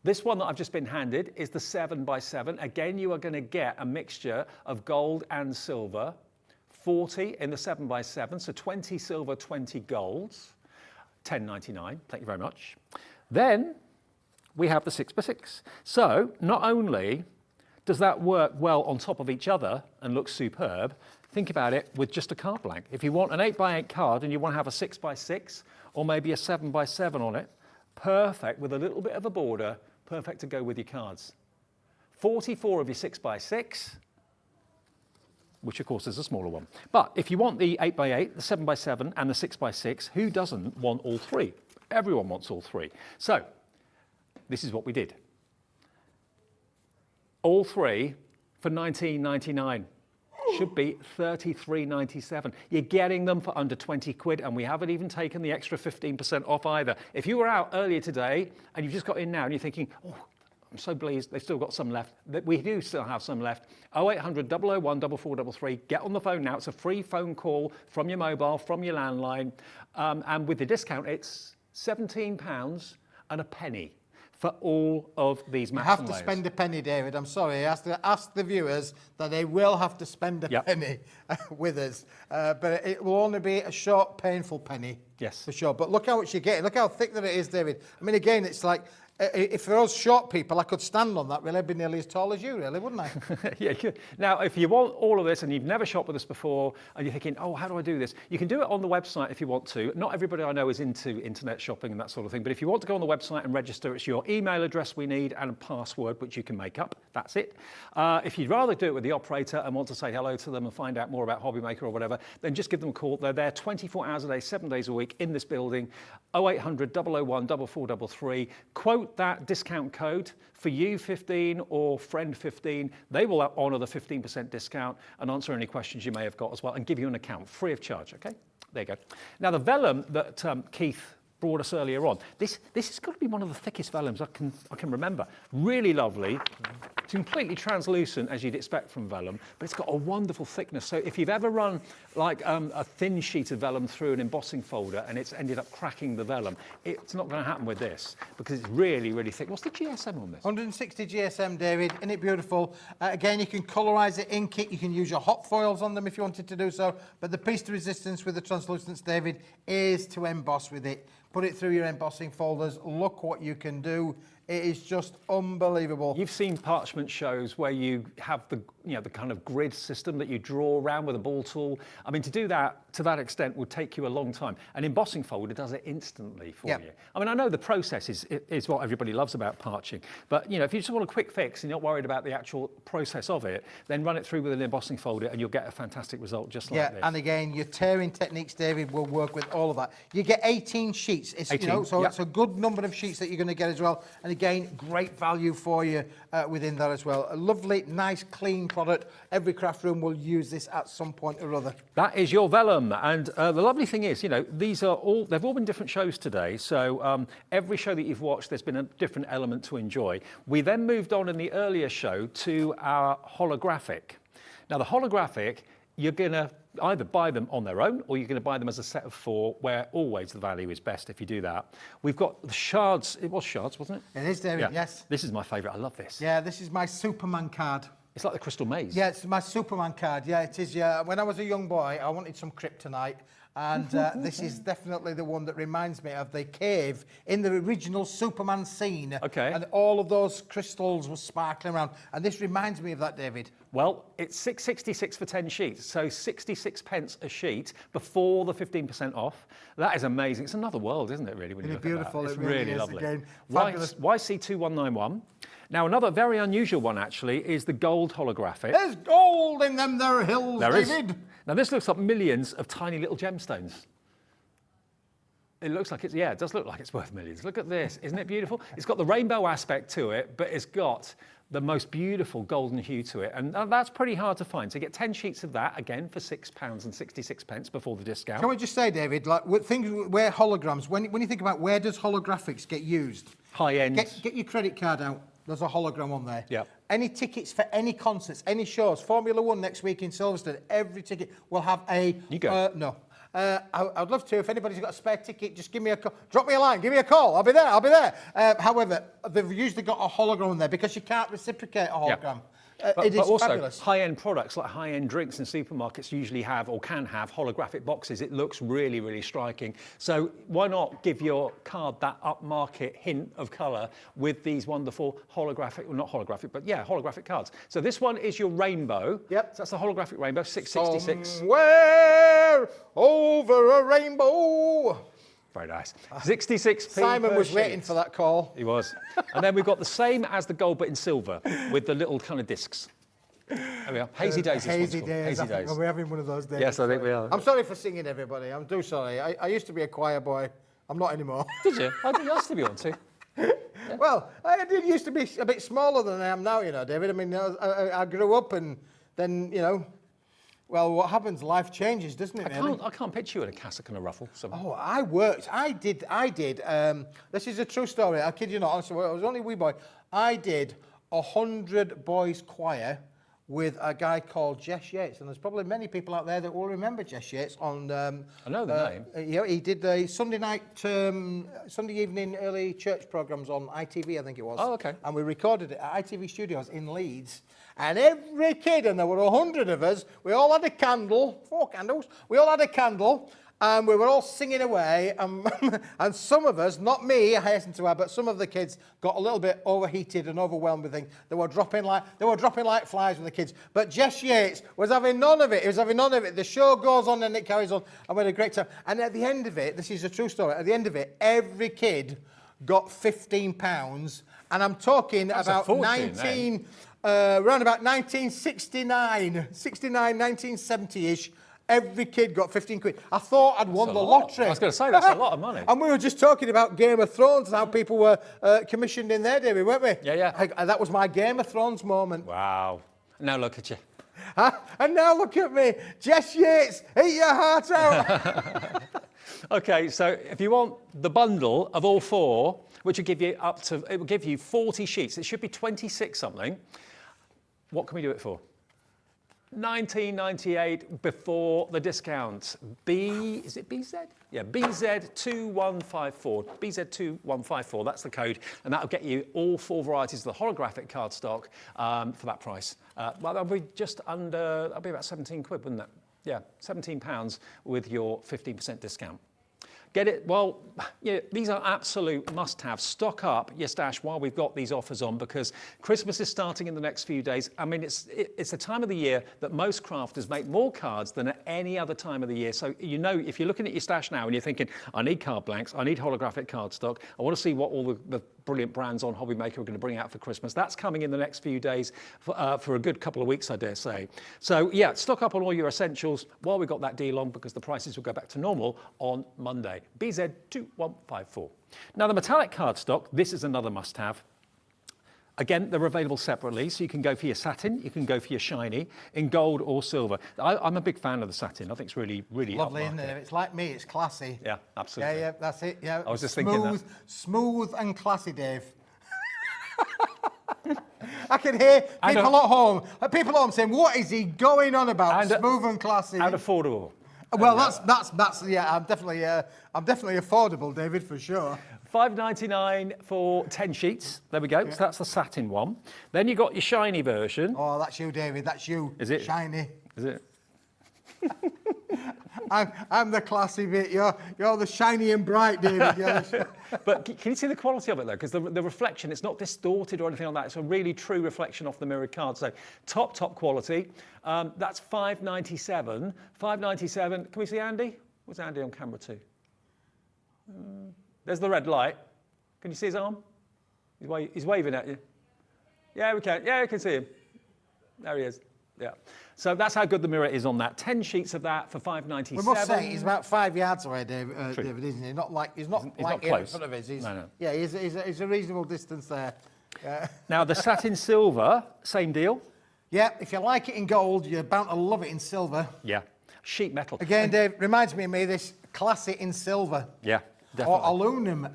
This one that I've just been handed is the 7x7. Again, you are going to get a mixture of gold and silver. 40 in the 7x7, so 20 silver, 20 golds. $10.99, thank you very much. Then we have the 6x6. So not only does that work well on top of each other and look superb, think about it with just a card blank. If you want an 8x8 card and you want to have a 6x6 or maybe a 7x7 on it, perfect with a little bit of a border, perfect to go with your cards. 44 of your 6x6, which of course is a smaller one. But if you want the 8x8, the 7x7 and the 6x6, who doesn't want all three? Everyone wants all three. So this is what we did. All three for $19.99. Should be $33.97. You're getting them for under 20 quid, and we haven't even taken the extra 15% off either. If you were out earlier today and you've just got in now and you're thinking, oh, I'm so pleased they've still got some left, we do still have some left. 0800 001 4433. Get on the phone now. It's a free phone call from your mobile, from your landline, and with the discount, it's £17 and a penny. for all of these You mats have and to layers. spend a penny, David. I'm sorry. I have to ask the viewers that they will have to spend a penny with us. But it will only be a short, painful penny. Yes. For sure. But look how much you're getting. Look how thick that it is, David. I mean, again, it's like, if for us short people, I could stand on that, really. I'd be nearly as tall as you, really, wouldn't I? Yeah, you could. Now, if you want all of this and you've never shopped with us before and you're thinking, oh, how do I do this? You can do it on the website if you want to. Not everybody I know is into internet shopping and that sort of thing, but if you want to go on the website and register, it's your email address we need and a password, which you can make up. That's it. If you'd rather do it with the operator and want to say hello to them and find out more about HobbyMaker or whatever, then just give them a call. They're there 24 hours a day, 7 days a week in this building, 0800 001 4433. Quote that discount code for you 15 or friend 15. They will honour the 15% discount and answer any questions you may have got as well and give you an account free of charge. Okay, there you go. Now the vellum that Keith brought us earlier on, this has got to be one of the thickest vellums I can remember. Really lovely. It's completely translucent as you'd expect from vellum, but it's got a wonderful thickness. So if you've ever run like a thin sheet of vellum through an embossing folder and it's ended up cracking the vellum, it's not going to happen with this because it's really, really thick. What's the GSM on this? 160 GSM, David. Isn't it beautiful? Again, you can colorise it, ink it. You can use your hot foils on them if you wanted to do so. But the piece de resistance with the translucence, David, is to emboss with it. Put it through your embossing folders. Look what you can do. It is just unbelievable. You've seen parchment shows where you have the kind of grid system that you draw around with a ball tool. I mean, to do that to that extent would take you a long time. An embossing folder does it instantly for you. I mean, I know the process is what everybody loves about parching, but if you just want a quick fix and you're not worried about the actual process of it, then run it through with an embossing folder and you'll get a fantastic result just like this. And again, your tearing techniques, David, will work with all of that. You get 18 sheets. It's, 18, so it's a good number of sheets that you're going to get as well. And again, great value for you within that as well. A lovely, nice, clean product. Every craft room will use this at some point or other. That is your vellum. And the lovely thing is, they've all been different shows today. So every show that you've watched, there's been a different element to enjoy. We then moved on in the earlier show to our holographic. Now, the holographic, you're going to either buy them on their own or you're going to buy them as a set of 4, where always the value is best if you do that. We've got the shards. It was shards, wasn't it? It is, David, yes. This is my favourite. I love this. Yeah, this is my Superman card. It's like the Crystal Maze. Yeah, it's my Superman card. Yeah, it is. Yeah. When I was a young boy, I wanted some kryptonite. And this is definitely the one that reminds me of the cave in the original Superman scene. Okay. And all of those crystals were sparkling around. And this reminds me of that, David. Well, it's $6.66 for 10 sheets, so 66 pence a sheet before the 15% off. That is amazing. It's another world, isn't it, really, when you look beautiful, at that? It's it really really is, lovely. again. Fabulous. YC2191. Now, another very unusual one, actually, is the gold holographic. There's gold in them there hills, There is. David. Now, this looks like millions of tiny little gemstones. It looks like it does look like it's worth millions. Look at this. Isn't it beautiful? It's got the rainbow aspect to it, but it's got the most beautiful golden hue to it. And that's pretty hard to find. So you get 10 sheets of that, again, for £6.66 before the discount. Can we just say, David, like things where holograms, when you think about where does holographics get used? High end. Get your credit card out. There's a hologram on there. Yeah. Any tickets for any concerts, any shows, Formula 1 next week in Silverstone, every ticket will have a... You go. No. I'd love to. If anybody's got a spare ticket, just give me a call. Drop me a line. Give me a call. I'll be there. However, they've usually got a hologram on there because you can't reciprocate a hologram. It is also, fabulous. high-end products like high-end drinks in supermarkets usually have or can have holographic boxes. It looks really, really striking. So why not give your card that upmarket hint of colour with these wonderful holographic, well, not holographic, but yeah, holographic cards. So this one is your rainbow. Yep. So that's the holographic rainbow, $6.66. Somewhere over a rainbow. Very nice. 66p. Simon per was sheet. waiting for that call. He was. And then we've got the same as the gold, but in silver, with the little kind of discs. There we are. Hazy Days. Hazy Days. Hazy Days. We're having one of those days. Yes, I think we are. I'm sorry for singing, everybody. I'm too sorry. I used to be a choir boy. I'm not anymore. Did you? I think used to be on too. Well, I did used to be a bit smaller than I am now, David. I mean, I grew up and then, well, what happens? Life changes, doesn't it? I can't picture you in a cassock and a ruffle. So. Oh, I worked. I did. This is a true story. I kid you not. Honestly, I was only a wee boy. I did 100 boys choir with a guy called Jess Yates, and there's probably many people out there that will remember Jess Yates on. I know the name. Yeah, he did the Sunday night, Sunday evening early church programs on ITV, I think it was. Oh, okay. And we recorded it at ITV Studios in Leeds. And every kid, and there were 100 of us, we all had a candle, 4 candles, we all had a candle, and we were all singing away, and some of us, not me, I hasten to add, but some of the kids got a little bit overheated and overwhelmed with things. They were dropping like flies with the kids. But Jess Yates was having none of it. He was having none of it. The show goes on and it carries on, and we had a great time. And at the end of it, this is a true story, at the end of it, every kid got £15, and I'm talking That's about a fortune, around about 1969, 1970-ish. Every kid got 15 quid. I thought I'd won the lottery. I was going to say, that's a lot of money. And we were just talking about Game of Thrones and how people were commissioned in there, David, weren't we? Yeah. That was my Game of Thrones moment. Wow. Now look at you. And now look at me. Jess Yates, eat your heart out. Okay, so if you want the bundle of all 4, which will give you it will give you 40 sheets. It should be 26 something. What can we do it for? $19.98 before the discount. Is it BZ? Yeah, BZ2154. BZ2154, that's the code. And that'll get you all 4 varieties of the holographic cardstock for that price. Well, that'll be that'll be about 17 quid, wouldn't it? Yeah, £17 with your 15% discount. Get it? Well, yeah, these are absolute must-have. Stock up your stash while we've got these offers on, because Christmas is starting in the next few days. I mean, it's the time of the year that most crafters make more cards than at any other time of the year. So, you know, if you're looking at your stash now and you're thinking, I need card blanks, I need holographic cardstock, I want to see what all the brilliant brands on HobbyMaker are going to bring out for Christmas. That's coming in the next few days for a good couple of weeks, I dare say. So, yeah, stock up on all your essentials while we've got that deal on, because the prices will go back to normal on Monday. BZ2154. Now, the metallic cardstock, this is another must-have. Again, they're available separately, so you can go for your satin, you can go for your shiny, in gold or silver. I'm a big fan of the satin. I think it's really, really lovely, upmarket. isn't it? It's like me, it's classy. Yeah, absolutely. Yeah, that's it. Yeah, I was just thinking that. Smooth and classy, Dave. I can hear people at home saying, "What is he going on about? Smooth and classy and affordable." Well, that's yeah. I'm definitely affordable, David, for sure. $5.99 for 10 sheets. There we go. Yeah. So that's the satin one. Then you got your shiny version. Oh, that's you, David. That's you. Is it shiny? Is it? I'm the classy bit. You're the shiny and bright, David. But can you see the quality of it though? Because the reflection, it's not distorted or anything like that. It's a really true reflection off the mirrored card. So top quality. That's $5.97. $5.97. Can we see Andy? Where's Andy on camera too? There's the red light. Can you see his arm? He's waving at you. Yeah, we can. Yeah, we can see him. There he is. Yeah. So that's how good the mirror is on that. 10 sheets of that for $5.97. We must say he's about 5 yards away, David, isn't he? He's not not here close. in front of us. No. Yeah, he's a reasonable distance there. Now the satin silver, same deal. Yeah, if you like it in gold, you're bound to love it in silver. Yeah. Sheet metal. Again, Dave, reminds me of this classy in silver. Yeah, definitely. Or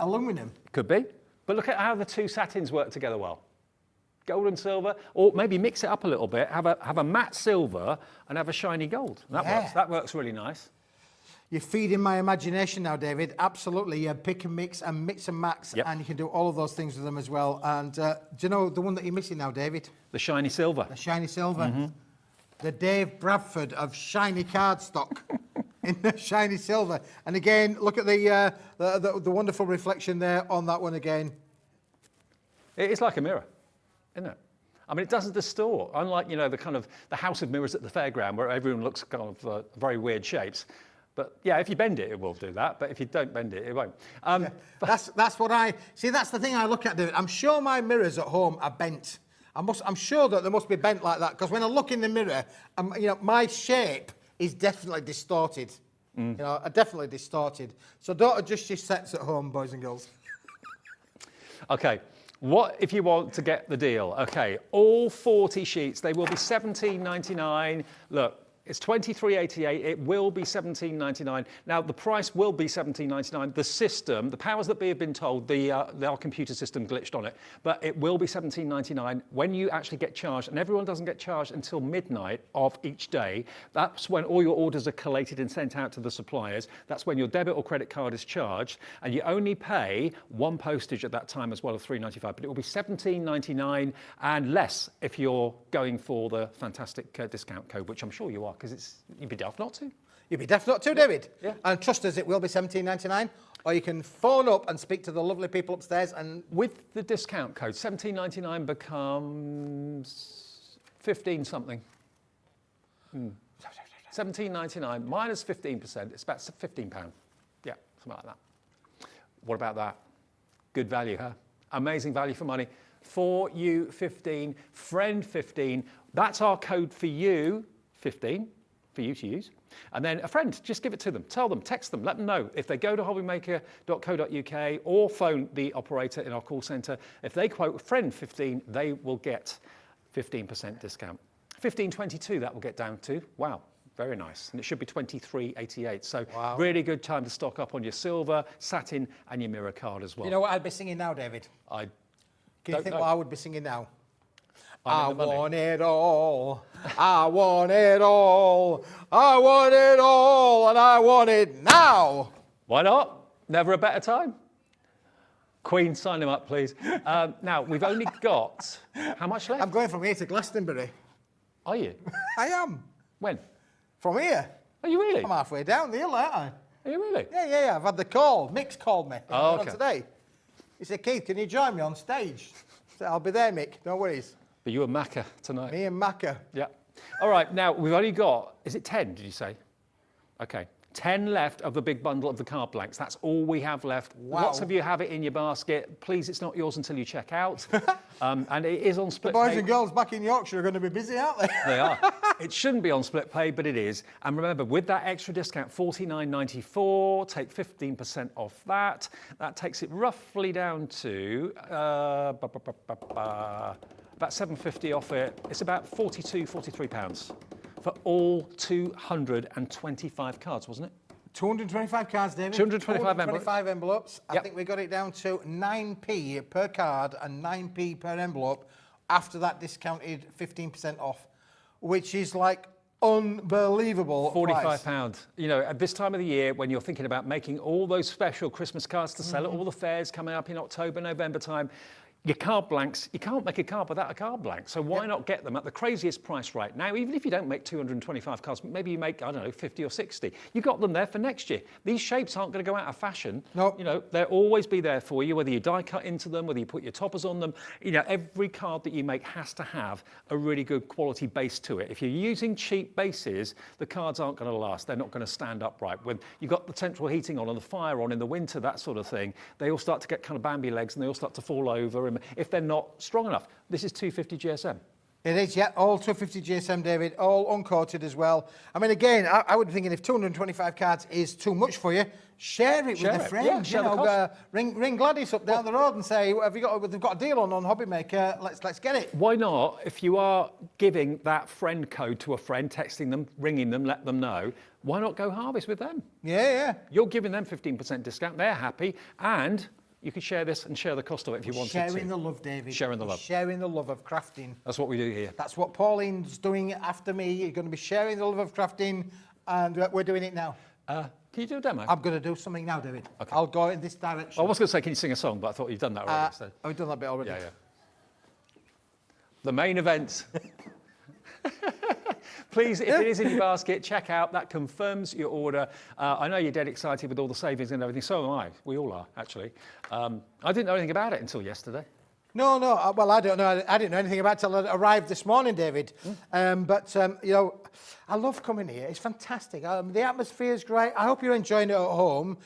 aluminum. Could be. But look at how the 2 satins work together well. Gold and silver, or maybe mix it up a little bit. Have a matte silver and have a shiny gold. That works really nice. You're feeding my imagination now, David. Absolutely. You pick and mix and match, and you can do all of those things with them as well. And do you know the one that you're missing now, David? The shiny silver. The shiny silver. Mm-hmm. The Dave Bradford of shiny cardstock in the shiny silver. And again, look at the wonderful reflection there on that one again. It's like a mirror, isn't it? I mean, it doesn't distort, unlike, the house of mirrors at the fairground where everyone looks kind of very weird shapes. But yeah, if you bend it, it will do that. But if you don't bend it, it won't. That's what I see. That's the thing I look at, David. I'm sure my mirrors at home are bent. I'm sure that they must be bent like that, because when I look in the mirror, my shape is definitely distorted. Definitely distorted. So don't adjust your sets at home, boys and girls. Okay. What if you want to get the deal? Okay, all 40 sheets, they will be $17.99. Look, It's $23.88. It will be $17.99. Now, the price will be $17.99. The system, the powers that be have been told, our computer system glitched on it, but it will be $17.99 when you actually get charged, and everyone doesn't get charged until midnight of each day. That's when all your orders are collated and sent out to the suppliers. That's when your debit or credit card is charged, and you only pay one postage at that time as well of $3.95, but it will be $17.99 and less if you're going for the fantastic discount code, which I'm sure you are, because you'd be daft not to. You'd be daft not to, David. Yeah. And trust us, it will be $17.99, or you can phone up and speak to the lovely people upstairs. And with the discount code, $17.99 becomes 15 something. $17.99 minus 15%, it's about £15. Yeah, something like that. What about that? Good value, huh? Amazing value for money. For you 15, friend 15. That's our code for you, 15, for you to use. And then a friend, just give it to them. Tell them, text them, let them know. If they go to hobbymaker.co.uk or phone the operator in our call centre, if they quote friend 15, they will get 15% discount. 15.22 that will get down to. Wow. Very nice. And it should be $23.88. So really good time to stock up on your silver, satin and your mirror card as well. You know what I'd be singing now, David? I Can you think what I would be singing now? I want it all. I want it all. I want it all, and I want it now. Why not? Never a better time. Queen, sign him up, please. Now, we've only got, how much left? I'm going from here to Glastonbury. Are you? I am. When? From here. Are you really? I'm halfway down the hill, aren't I? Are you really? Yeah. I've had the call. Mick's called me. Oh, On okay. today. He said, Keith, can you join me on stage? I said, I'll be there, Mick. No worries. But you and Macca tonight. Me and Macca. Yeah. All right, now we've only got, is it 10, did you say? Okay. 10 left of the big bundle of the card blanks. That's all we have left. Wow. Lots of you have it in your basket. Please, it's not yours until you check out. And it is on split The boys pay. and girls back in Yorkshire are going to be busy, aren't they? They are. It shouldn't be on split pay, but it is. And remember, with that extra discount, $49.94, take 15% off that. That takes it roughly down to about $7.50 off it. It's about £43 for all 225 cards, wasn't it? 225 cards, David. 225 envelopes. 225 envelopes. I Yep. think we got it down to 9p per card and 9p per envelope after that discounted 15% off, which is like unbelievable. price. £45. You know, at this time of the year, when you're thinking about making all those special Christmas cards to sell at all the fairs coming up in October, November time, your card blanks, you can't make a card without a card blank. So why not get them at the craziest price right now? Even if you don't make 225 cards, maybe you make, I don't know, 50 or 60. You got them there for next year. These shapes aren't going to go out of fashion. Nope. You know, they'll always be there for you, whether you die cut into them, whether you put your toppers on them. You know, every card that you make has to have a really good quality base to it. If you're using cheap bases, the cards aren't going to last. They're not going to stand upright. When you've got the central heating on and the fire on in the winter, that sort of thing, they all start to get kind of Bambi legs and they all start to fall over. And if they're not strong enough, this is 250 GSM. It is, yeah, all 250 GSM, David, all uncoated as well. I mean, again, I would be thinking if 225 cards is too much for you, share it with a friend. Yeah, share the cost. Ring Gladys up down the road and say, have you got? They've got a deal on HobbyMaker. Let's get it. Why not? If you are giving that friend code to a friend, texting them, ringing them, let them know. Why not go harvest with them? Yeah. You're giving them 15% discount. They're happy, and you can share this and share the cost of it if you wanted to. Sharing the love, David. Sharing the love. Sharing the love of crafting. That's what we do here. That's what Pauline's doing after me. You're going to be sharing the love of crafting, and we're doing it now. Can you do a demo? I'm going to do something now, David. Okay. I'll go in this direction. I was going to say, can you sing a song? But I thought you've done that already. So. I've done that bit already. Yeah. The main event. Please, if it is in your basket, check out. That confirms your order. I know you're dead excited with all the savings and everything. So am I. We all are, actually. I didn't know anything about it until yesterday. No. Well, I don't know. I didn't know anything about it till it arrived this morning, David. But you know, I love coming here. It's fantastic. The atmosphere is great. I hope you're enjoying it at home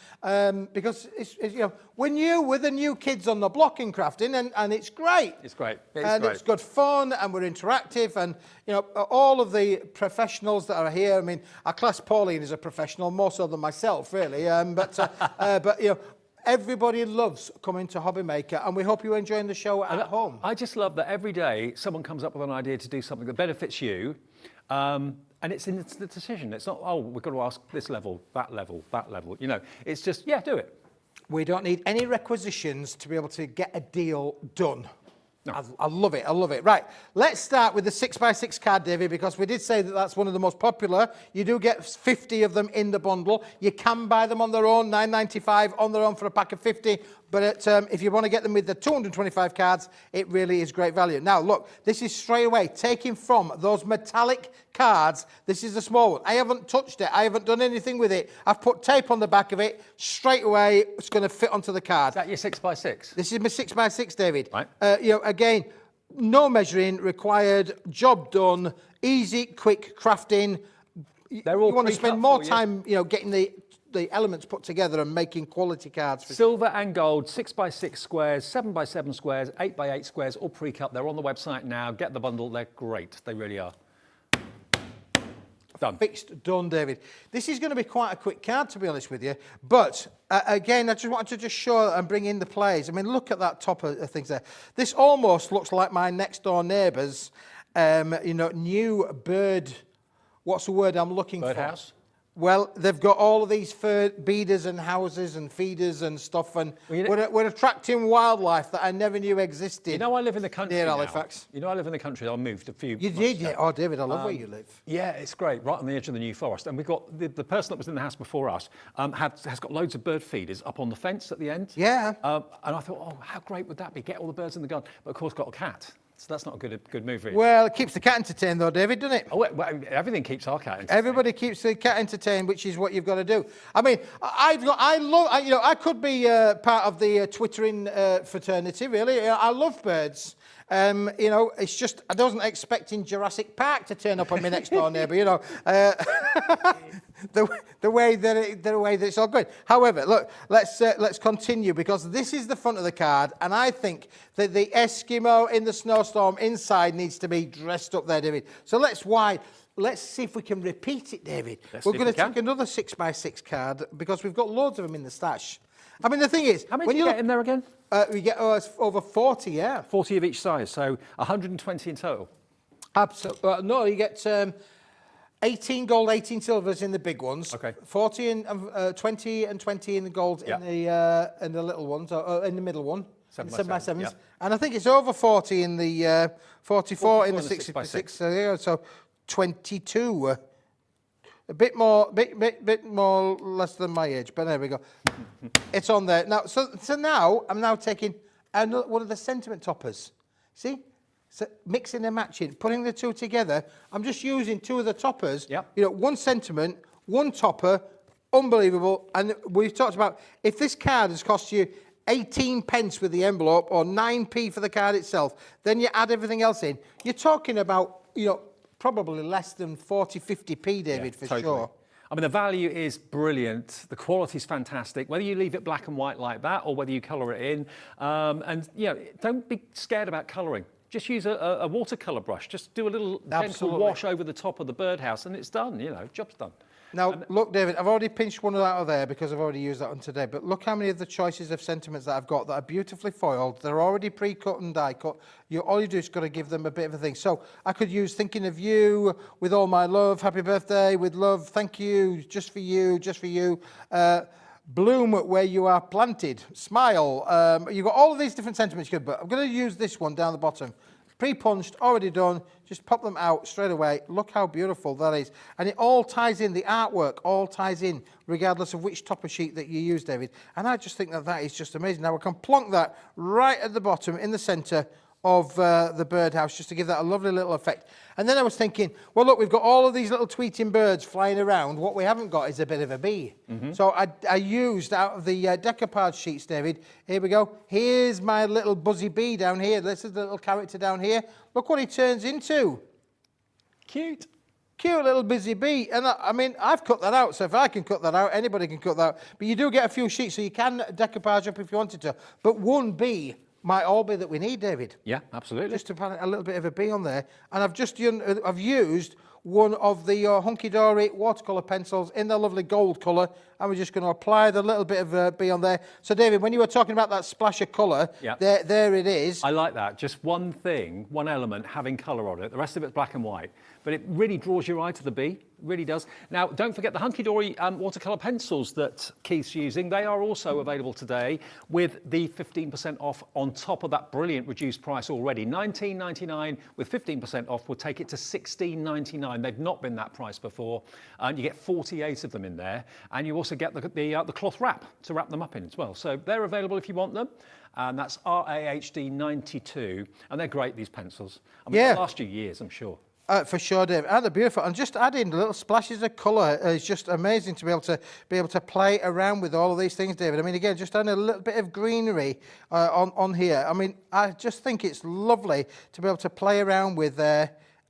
because it's you know we're the new kids on the block in crafting, and it's great. It's great. It's good fun, and we're interactive, and you know all of the professionals that are here. I mean, I class Pauline as a professional more so than myself, really. But you know. Everybody loves coming to HobbyMaker, and we hope you're enjoying the show at home. I just love that every day someone comes up with an idea to do something that benefits you, and And it's in the decision. It's not, oh, we've got to ask this level, that level, that level. You know, it's just, yeah, do it. We don't need any requisitions to be able to get a deal done. No. I love it, I love it. Right, let's start with the 6x6 card, David, because we did say that that's one of the most popular. You do get 50 of them in the bundle. You can buy them on their own, $9.95 on their own for a pack of 50. But if you want to get them with the 225 cards, it really is great value. Now, look, this is straight away taken from those metallic cards. This is a small one. I haven't touched it. I haven't done anything with it. I've put tape on the back of it. Straight away, it's going to fit onto the card. Is that your 6x6? This is my 6x6, David. Right. Again, no measuring required, job done, easy, quick crafting. They're all you want to pre-cut spend more for you. time, getting the elements put together and making quality cards. Silver and gold, 6x6 squares, 7x7 squares, 8x8 squares, all pre-cut. They're on the website now. Get the bundle. They're great. They really are. Done. Fixed, done, David. This is going to be quite a quick card, to be honest with you. But again, I just wanted to show and bring in the plays. I mean, look at that top of things there. This almost looks like my next door neighbour's, new bird. What's the word I'm looking for? Birdhouse? Well, they've got all of these feeders and houses and feeders and stuff, and we're attracting wildlife that I never knew existed. You know, I live in the country near now. Halifax. You know, I live in the country. I moved a few. You months did, ago. yeah. Oh, David, I love where you live. Yeah, it's great, right on the edge of the New Forest. And we've got the person that was in the house before us has got loads of bird feeders up on the fence at the end. Yeah. And I thought, oh, how great would that be? Get all the birds in the garden. But of course, got a cat. So that's not a good move, really. Well, it keeps the cat entertained, though, David, doesn't it? Oh, well, everything keeps our cat entertained. Everybody keeps the cat entertained, which is what you've got to do. I mean, I could be part of the twittering fraternity, really. I love birds. It's just I wasn't expecting Jurassic Park to turn up on my next door neighbour. The way that it's all going. However, look, let's continue, because this is the front of the card, and I think that the Eskimo in the snowstorm inside needs to be dressed up there, David. So let's see if we can repeat it, David. We're going to take another 6x6 card, because we've got loads of them in the stash. I mean, the thing is, how many do you get in there again? We get over 40, yeah. 40 of each size, so 120 in total. Absolutely. No, you get 18 gold, 18 silvers in the big ones. Okay. 40 and 20 and 20 in the gold in the little ones, or in the middle one. 7x7s. Yep. And I think it's over 40 in the 44 in the 6x6. So 22. A bit more less than my age, but there we go. It's on there now. So now I'm now taking one of the sentiment toppers. See, so mixing and matching, putting the two together. I'm just using two of the toppers. Yep. One sentiment, one topper, unbelievable. And we've talked about if this card has cost you 18 pence with the envelope or 9p for the card itself, then you add everything else in. You're talking about probably less than 40, 50p, David, for sure. I mean, the value is brilliant. The quality's fantastic. Whether you leave it black and white like that or whether you colour it in. Don't be scared about colouring. Just use a watercolour brush. Just do a little gentle wash over the top of the birdhouse and it's done, job's done. Now, look, David, I've already pinched one out of there because I've already used that one today, but look how many of the choices of sentiments that I've got that are beautifully foiled. They're already pre-cut and die-cut. All you do is got to give them a bit of a thing. So I could use Thinking of You, With All My Love, Happy Birthday, With Love, Thank You, Just For You, Just For You, Bloom Where You Are Planted, Smile. You've got all of these different sentiments, but I'm going to use this one down the bottom. Pre-punched, already done, just pop them out straight away. Look how beautiful that is. And it all ties in, the artwork all ties in, regardless of which topper sheet that you use, David. And I just think that is just amazing. Now, we can plonk that right at the bottom, in the centre of the birdhouse, just to give that a lovely little effect. And then I was thinking, well, look, we've got all of these little tweeting birds flying around. What we haven't got is a bit of a bee. Mm-hmm. So I used out of the decoupage sheets, David. Here we go. Here's my little buzzy bee down here. This is the little character down here. Look what he turns into. Cute. Cute little busy bee. And I mean, I've cut that out. So if I can cut that out, anybody can cut that out. But you do get a few sheets, so you can decoupage up if you wanted to. But one bee might all be that we need, David. Yeah, absolutely. Just to put a little bit of a bee on there. And I've used one of the Hunky Dory watercolour pencils in the lovely gold colour, and we're just going to apply the little bit of bee on there. So David, when you were talking about that splash of colour, there it is. I like that. Just one thing, one element having colour on it. The rest of it's black and white. But it really draws your eye to the bee. It really does. Now, don't forget the Hunky Dory watercolour pencils that Keith's using. They are also available today with the 15% off on top of that brilliant reduced price already. $19.99 with 15% off will take it to $16.99. They've not been that price before. You get 48 of them in there. And you also get the cloth wrap to wrap them up in as well. So they're available if you want them. And that's RAHD 92. And they're great, these pencils. I mean, they'll last you years, I'm sure. For sure, Dave. And they're beautiful. And just adding little splashes of colour is just amazing to be able to play around with all of these things, David. I mean, again, just adding a little bit of greenery on here. I mean, I just think it's lovely to be able to play around with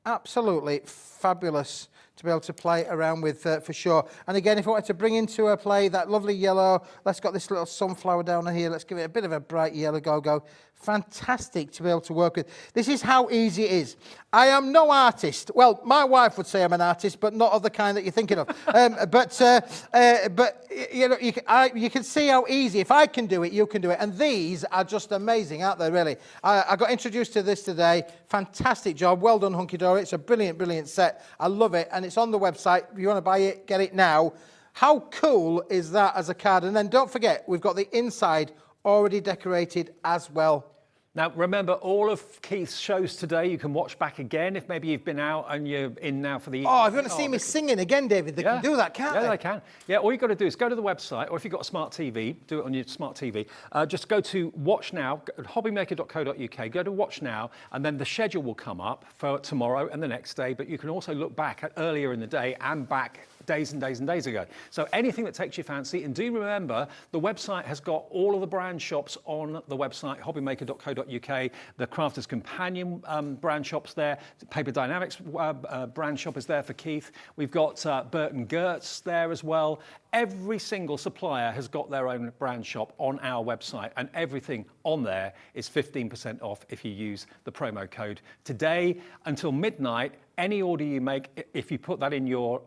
absolutely fabulous to be able to play around with for sure. And again, if I wanted to bring into a play that lovely yellow, let's got this little sunflower down here. Let's give it a bit of a bright yellow go. Fantastic to be able to work with. This is how easy it is. I am no artist. Well, my wife would say I'm an artist, but not of the kind that you're thinking of. But you know, you can see how easy. If I can do it, you can do it. And these are just amazing, aren't they? Really. I got introduced to this today. Fantastic job. Well done, Hunky Dory. It's a brilliant set. I love it, and it's on the website. If you want to buy it, get it now. How cool is that as a card? And then don't forget, we've got the inside already decorated as well. Now, remember, all of Keith's shows today you can watch back again if maybe you've been out and you're in now for the evening. Oh, if you want to see me singing again, David, they can do that, can't they? Yeah, they can. Yeah, all you've got to do is go to the website, or if you've got a smart TV, do it on your smart TV. Just go to Watch Now, hobbymaker.co.uk, go to Watch Now, and then the schedule will come up for tomorrow and the next day, but you can also look back at earlier in the day and back days and days and days ago. So anything that takes your fancy, and do remember, the website has got all of the brand shops on the website, hobbymaker.co.uk, the Crafter's Companion brand shop's there, the Paper Dynamics brand shop is there for Keith. We've got Burton Gertz there as well. Every single supplier has got their own brand shop on our website, and everything on there is 15% off if you use the promo code. Today until midnight, any order you make, if you put that in your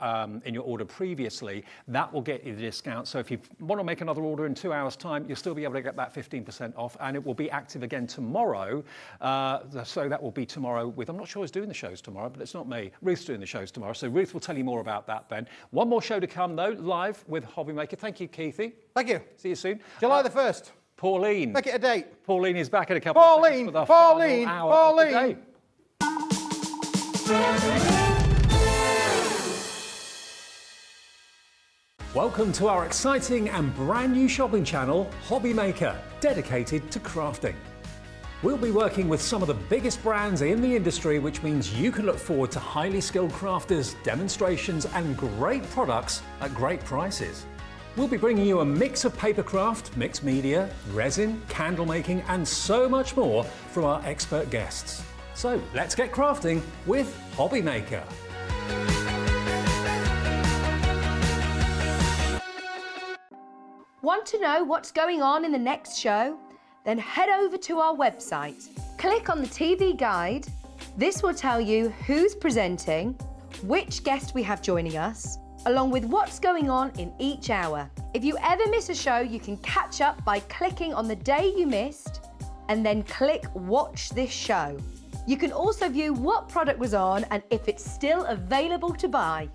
order previously, that will get you the discount. So if you want to make another order in 2 hours' time, you'll still be able to get that 15% off, and it will be active again tomorrow. So that will be tomorrow with, I'm not sure who's doing the shows tomorrow, but it's not me. Ruth's doing the shows tomorrow. So Ruth will tell you more about that then. One more show to come though, live with HobbyMaker. Thank you, Keithy. Thank you. See you soon. July the 1st. Pauline. Make it a date. Pauline is back in a couple of seconds with our final hour of the day. Welcome to our exciting and brand new shopping channel, HobbyMaker, dedicated to crafting. We'll be working with some of the biggest brands in the industry, which means you can look forward to highly skilled crafters, demonstrations, and great products at great prices. We'll be bringing you a mix of papercraft, mixed media, resin, candle making, and so much more from our expert guests. So let's get crafting with HobbyMaker. Want to know what's going on in the next show? Then head over to our website. Click on the TV guide. This will tell you who's presenting, which guest we have joining us, along with what's going on in each hour. If you ever miss a show, you can catch up by clicking on the day you missed and then click Watch This Show. You can also view what product was on and if it's still available to buy.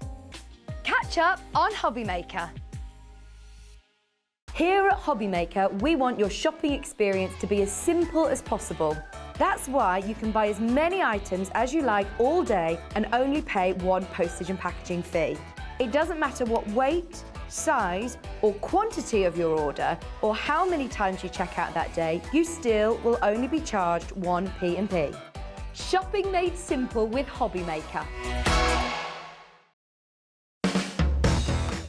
Catch up on HobbyMaker. Here at HobbyMaker, we want your shopping experience to be as simple as possible. That's why you can buy as many items as you like all day and only pay one postage and packaging fee. It doesn't matter what weight, size, or quantity of your order, or how many times you check out that day, you still will only be charged one P&P. Shopping made simple with HobbyMaker.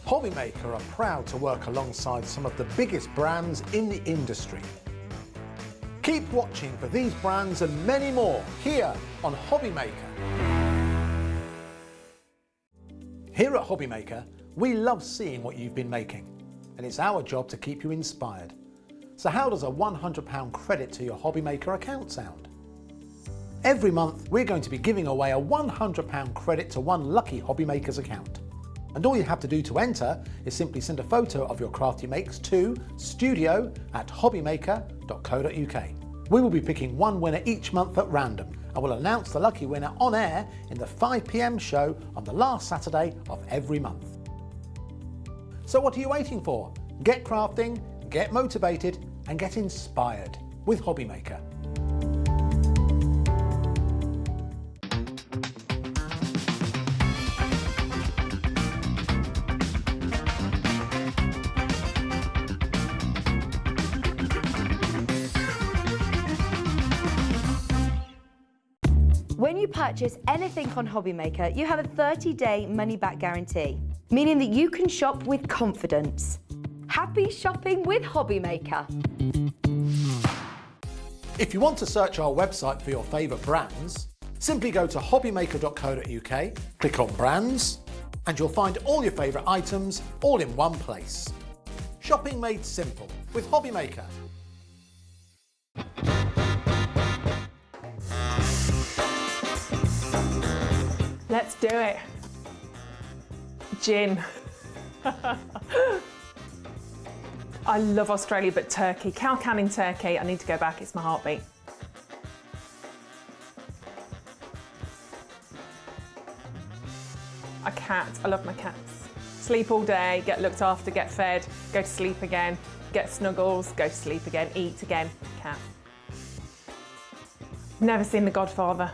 HobbyMaker are proud to work alongside some of the biggest brands in the industry. Keep watching for these brands and many more here on HobbyMaker. Here at HobbyMaker, we love seeing what you've been making, and it's our job to keep you inspired. So how does a £100 credit to your HobbyMaker account sound? Every month, we're going to be giving away a £100 credit to one lucky HobbyMaker's account. And all you have to do to enter is simply send a photo of your craft you makes to studio@hobbymaker.co.uk. We will be picking one winner each month at random and will announce the lucky winner on air in the 5 p.m. show on the last Saturday of every month. So what are you waiting for? Get crafting, get motivated and get inspired with HobbyMaker. When you purchase anything on HobbyMaker, you have a 30-day money-back guarantee, meaning that you can shop with confidence. Happy shopping with HobbyMaker. If you want to search our website for your favourite brands, simply go to hobbymaker.co.uk, click on brands, and you'll find all your favourite items all in one place. Shopping made simple with HobbyMaker. Let's do it. Gin. I love Australia, but Turkey. Cow Canning Turkey. I need to go back. It's my heartbeat. A cat. I love my cats. Sleep all day, get looked after, get fed, go to sleep again, get snuggles, go to sleep again, eat again. Cat. Never seen The Godfather.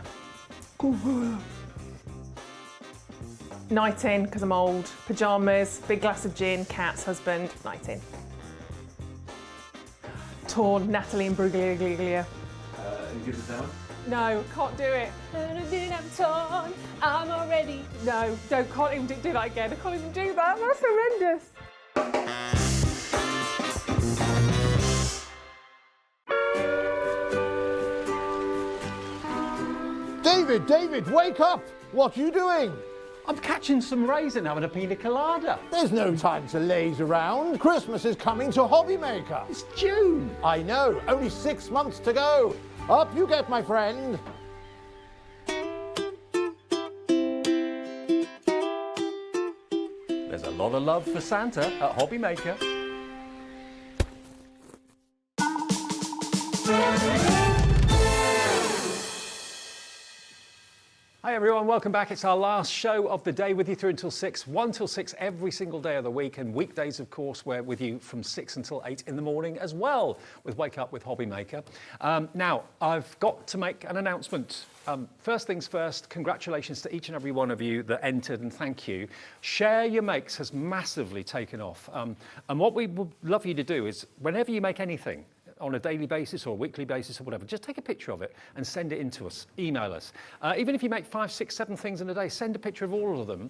Night in, because I'm old. Pyjamas, big glass of gin, cats, husband, night in. Torn, Natalie and Bruglia. You give us that one? No, can't do it. I'm torn, I'm already. No, can't even do that again. I can't even do that. That's horrendous. David, wake up! What are you doing? I'm catching some rays and having a pina colada. There's no time to laze around. Christmas is coming to HobbyMaker. It's June. I know, only 6 months to go. Up you get, my friend. There's a lot of love for Santa at HobbyMaker. Hi everyone, welcome back. It's our last show of the day with you through until 6, 1 till 6 every single day of the week, and weekdays, of course, we're with you from 6 until 8 in the morning as well with Wake Up with HobbyMaker. Now, I've got to make an announcement. First things first, congratulations to each and every one of you that entered, and thank you. Share Your Makes has massively taken off. And what we would love you to do is, whenever you make anything, on a daily basis or a weekly basis or whatever, just take a picture of it and send it in to us, email us. Even if you make 5, 6, 7 things in a day, send a picture of all of them,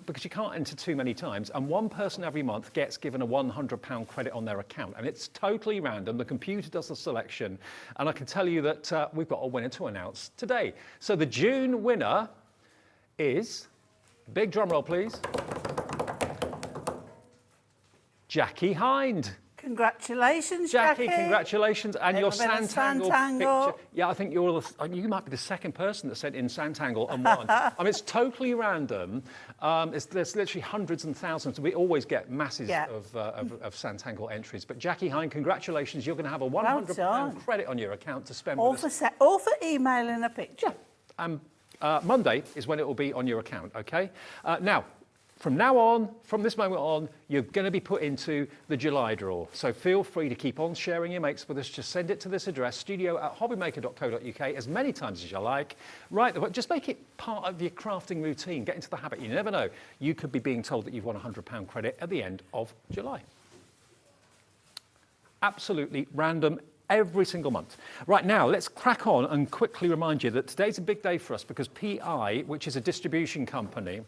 because you can't enter too many times, and one person every month gets given a £100 credit on their account, and it's totally random. The computer does the selection, and I can tell you that we've got a winner to announce today. So the June winner is, big drum roll please, Jackie Hind. Congratulations, Jackie, congratulations. And your Little bit of Santangle Santangle. picture. Yeah, I think you might be the second person that sent in Santangle and won. I mean, it's totally random. There's literally hundreds and thousands. We always get masses of Santangle entries. But Jackie Hind, congratulations. You're going to have a £100 credit on your account to spend with us. All for emailing a picture. Monday is when it will be on your account, okay? Now, from now on, from this moment on, you're going to be put into the July draw. So feel free to keep on sharing your makes with us. Just send it to this address, studio@hobbymaker.co.uk, as many times as you like. Just make it part of your crafting routine. Get into the habit. You never know. You could be being told that you've won a £100 credit at the end of July. Absolutely random. Every single month. Right now, let's crack on and quickly remind you that today's a big day for us because PI, which is a distribution company,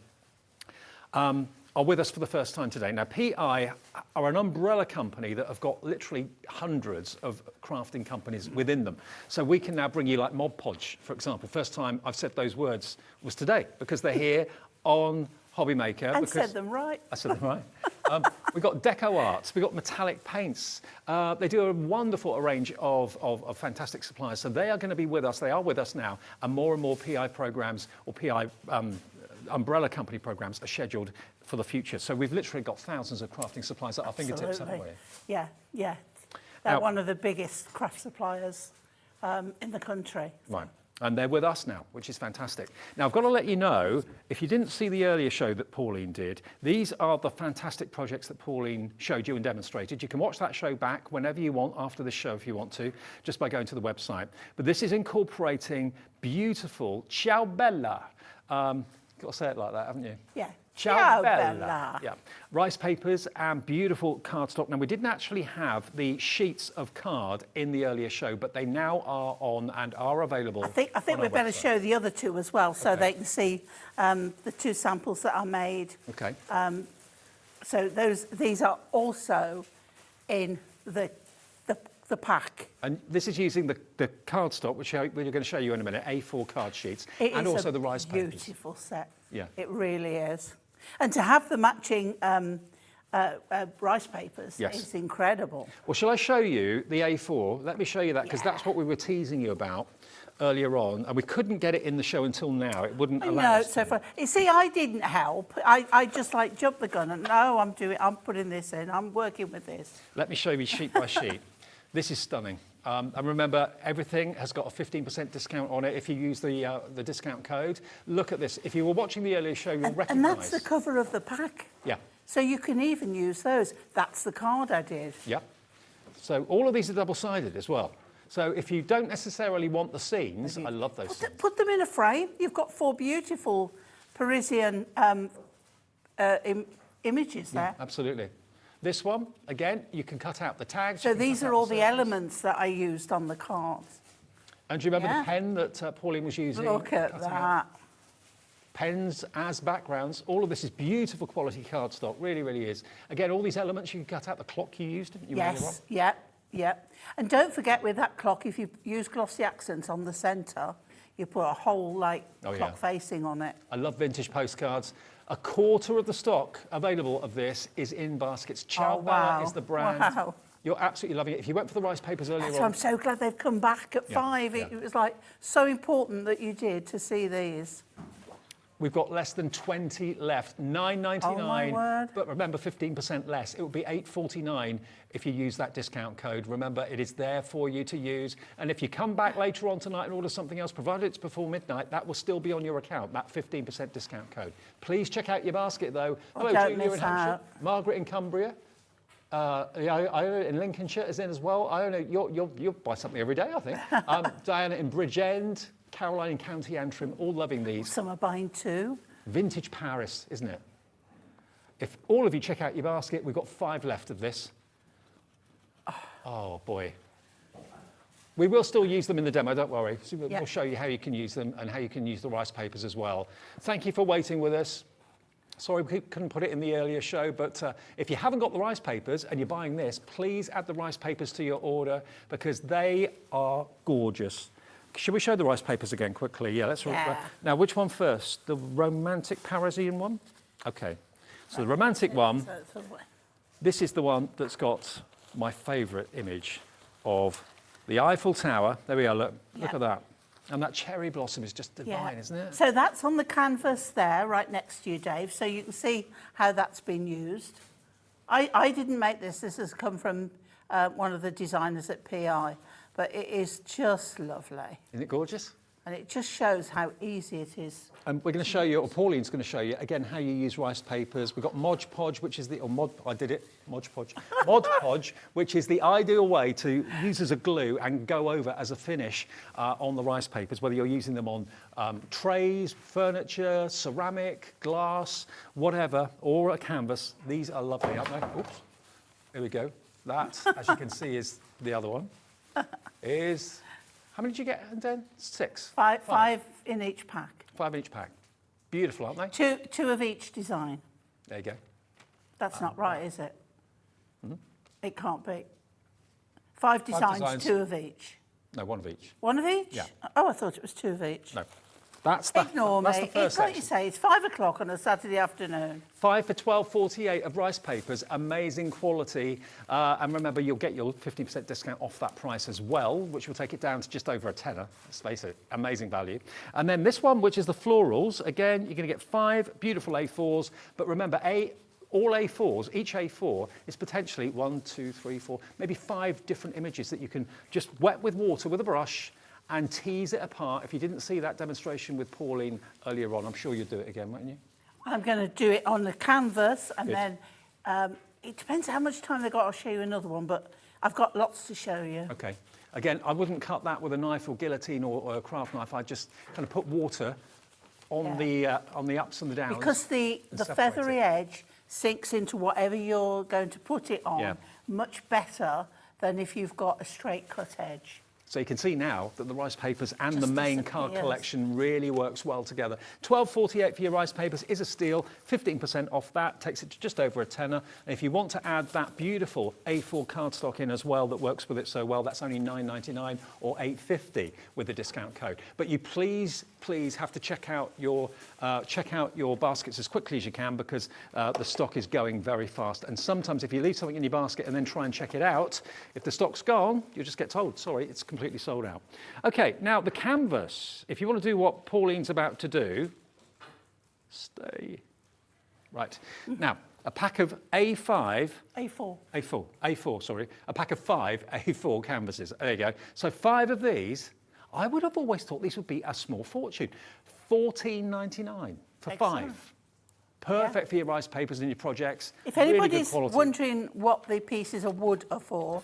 are with us for the first time today. Now, PI are an umbrella company that have got literally hundreds of crafting companies within them. So we can now bring you like Mod Podge, for example. First time I've said those words was today because they're here on HobbyMaker. And said them right. I said them right. We've got deco arts, we've got metallic paints. They do a wonderful range of fantastic suppliers. So they are going to be with us. They are with us now. And more PI programs or PI umbrella company programs are scheduled for the future. So we've literally got thousands of crafting supplies at our fingertips, haven't we? Yeah, yeah. They're one of the biggest craft suppliers in the country. Right. And they're with us now, which is fantastic. Now, I've got to let you know, if you didn't see the earlier show that Pauline did, these are the fantastic projects that Pauline showed you and demonstrated. You can watch that show back whenever you want after this show if you want to, just by going to the website. But this is incorporating beautiful ciao bella. Got to say it like that, haven't you? Yeah. Ciao bella. Yeah. Rice papers and beautiful cardstock. Now, we didn't actually have the sheets of card in the earlier show, but they now are on and are available. I think we better show the other two as well, so they can see the two samples that are made. Okay. So these are also in the pack. And this is using the cardstock, which we're going to show you in a minute, A4 card sheets, and also the rice papers. Beautiful set. Yeah. It really is. And to have the matching rice papers is incredible. Well, shall I show you the A4? Let me show you that, because that's what we were teasing you about earlier on, and we couldn't get it in the show until now. It wouldn't allow us so far. You see, I didn't help. I just jumped the gun and no, I'm putting this in. I'm working with this. Let me show you sheet by sheet. This is stunning. And remember, everything has got a 15% discount on it if you use the discount code. Look at this. If you were watching the earlier show, you'll recognise. And that's the cover of the pack. Yeah. So you can even use those. That's the card I did. Yeah. So all of these are double-sided as well. So if you don't necessarily want the scenes, I love those scenes. Put them in a frame. You've got 4 beautiful Parisian images there. Absolutely. This one, again, you can cut out the tags. So these are all the elements that I used on the cards. And do you remember the pen that Pauline was using? Look at that. Pens as backgrounds. All of this is beautiful quality cardstock, really, really is. Again, all these elements, you can cut out the clock you used, didn't you? Yes, yeah. And don't forget with that clock, if you use glossy accents on the centre, you put a whole clock facing on it. I love vintage postcards. A quarter of the stock available of this is in baskets. Ciao Bella is the brand. Wow. You're absolutely loving it. If you went for the rice papers earlier on. I'm so glad they've come back at 5. It was so important that you did to see these. We've got less than 20 left, $9.99. Oh my word. But remember, 15% less. It would be $8.49 if you use that discount code. Remember, it is there for you to use. And if you come back later on tonight and order something else, provided it's before midnight, that will still be on your account, that 15% discount code. Please check out your basket, though. Hello, Julia in Hampshire. Margaret in Cumbria. Iona in Lincolnshire is in as well. Iona, you'll buy something every day, I think. Diana in Bridgend. Caroline in County Antrim, all loving these. Some are buying too. Vintage Paris, isn't it? If all of you check out your basket, we've got 5 left of this. Oh, boy. We will still use them in the demo, don't worry. So we'll show you how you can use them and how you can use the rice papers as well. Thank you for waiting with us. Sorry we couldn't put it in the earlier show, but if you haven't got the rice papers and you're buying this, please add the rice papers to your order because they are gorgeous. Should we show the rice papers again quickly? Yeah, let's. Now, which one first? The romantic Parisian one? Okay. So the romantic one, this is the one that's got my favourite image of the Eiffel Tower. There we are, look at that. And that cherry blossom is just divine, isn't it? So that's on the canvas there, right next to you, Dave, so you can see how that's been used. I didn't make this. This has come from one of the designers at PI. But it is just lovely. Isn't it gorgeous? And it just shows how easy it is. And we're going to show you, or Pauline's going to show you, again, how you use rice papers. We've got Mod Podge, which is Mod Podge, which is the ideal way to use as a glue and go over as a finish on the rice papers, whether you're using them on trays, furniture, ceramic, glass, whatever, or a canvas. These are lovely, aren't they? Oops. Here we go. That, as you can see, is the other one. Is how many did you get, Dan? 6. 5 in each pack. 5 in each pack. Beautiful, aren't they? 2 of each design. There you go. That's not right, is it? It can't be. 5 designs, 2 of each. No, 1 of each. 1 of each? Yeah. Oh, I thought it was 2 of each. No. That's the, Ignore that's me. the first It's like you section. say, it's 5 o'clock on a Saturday afternoon. 5 for 12.48 of rice papers, amazing quality. And remember, you'll get your 50% discount off that price as well, which will take it down to just over a tenner. Let's face it, amazing value. And then this one, which is the florals, again, you're going to get 5 beautiful A4s. But remember, all A4s, each A4 is potentially 1, 2, 3, 4, maybe 5 different images that you can just wet with water with a brush and tease it apart. If you didn't see that demonstration with Pauline earlier on, I'm sure you'd do it again, won't you? I'm going to do it on the canvas, and Good. then it depends how much time they've got. I'll show you another one, but I've got lots to show you. Okay. Again, I wouldn't cut that with a knife or guillotine or a craft knife. I'd just kind of put water on the ups and the downs. Because the separate feathery it. edge sinks into whatever you're going to put it on Yeah. much better than if you've got a straight cut edge. So you can see now that the rice papers and the Just main card disappears. collection really works well together. $12.48 for your rice papers is a steal. 15% off that takes it to just over a tenner. And if you want to add that beautiful A4 cardstock in as well that works with it so well, that's only $9.99 or $8.50 with the discount code. But you please have to check out your baskets as quickly as you can, because the stock is going very fast. And sometimes if you leave something in your basket and then try and check it out, if the stock's gone, you just get told, sorry, it's completely sold out. Okay, now the canvas, if you want to do what Pauline's about to do, stay. Right, now a pack of A4, sorry, a pack of 5 A4 canvases. There you go. So 5 of these, I would have always thought these would be a small fortune. $14.99 for Excellent. 5. Perfect for your rice papers and your projects. If Really good anybody's quality. wondering what the pieces of wood are for,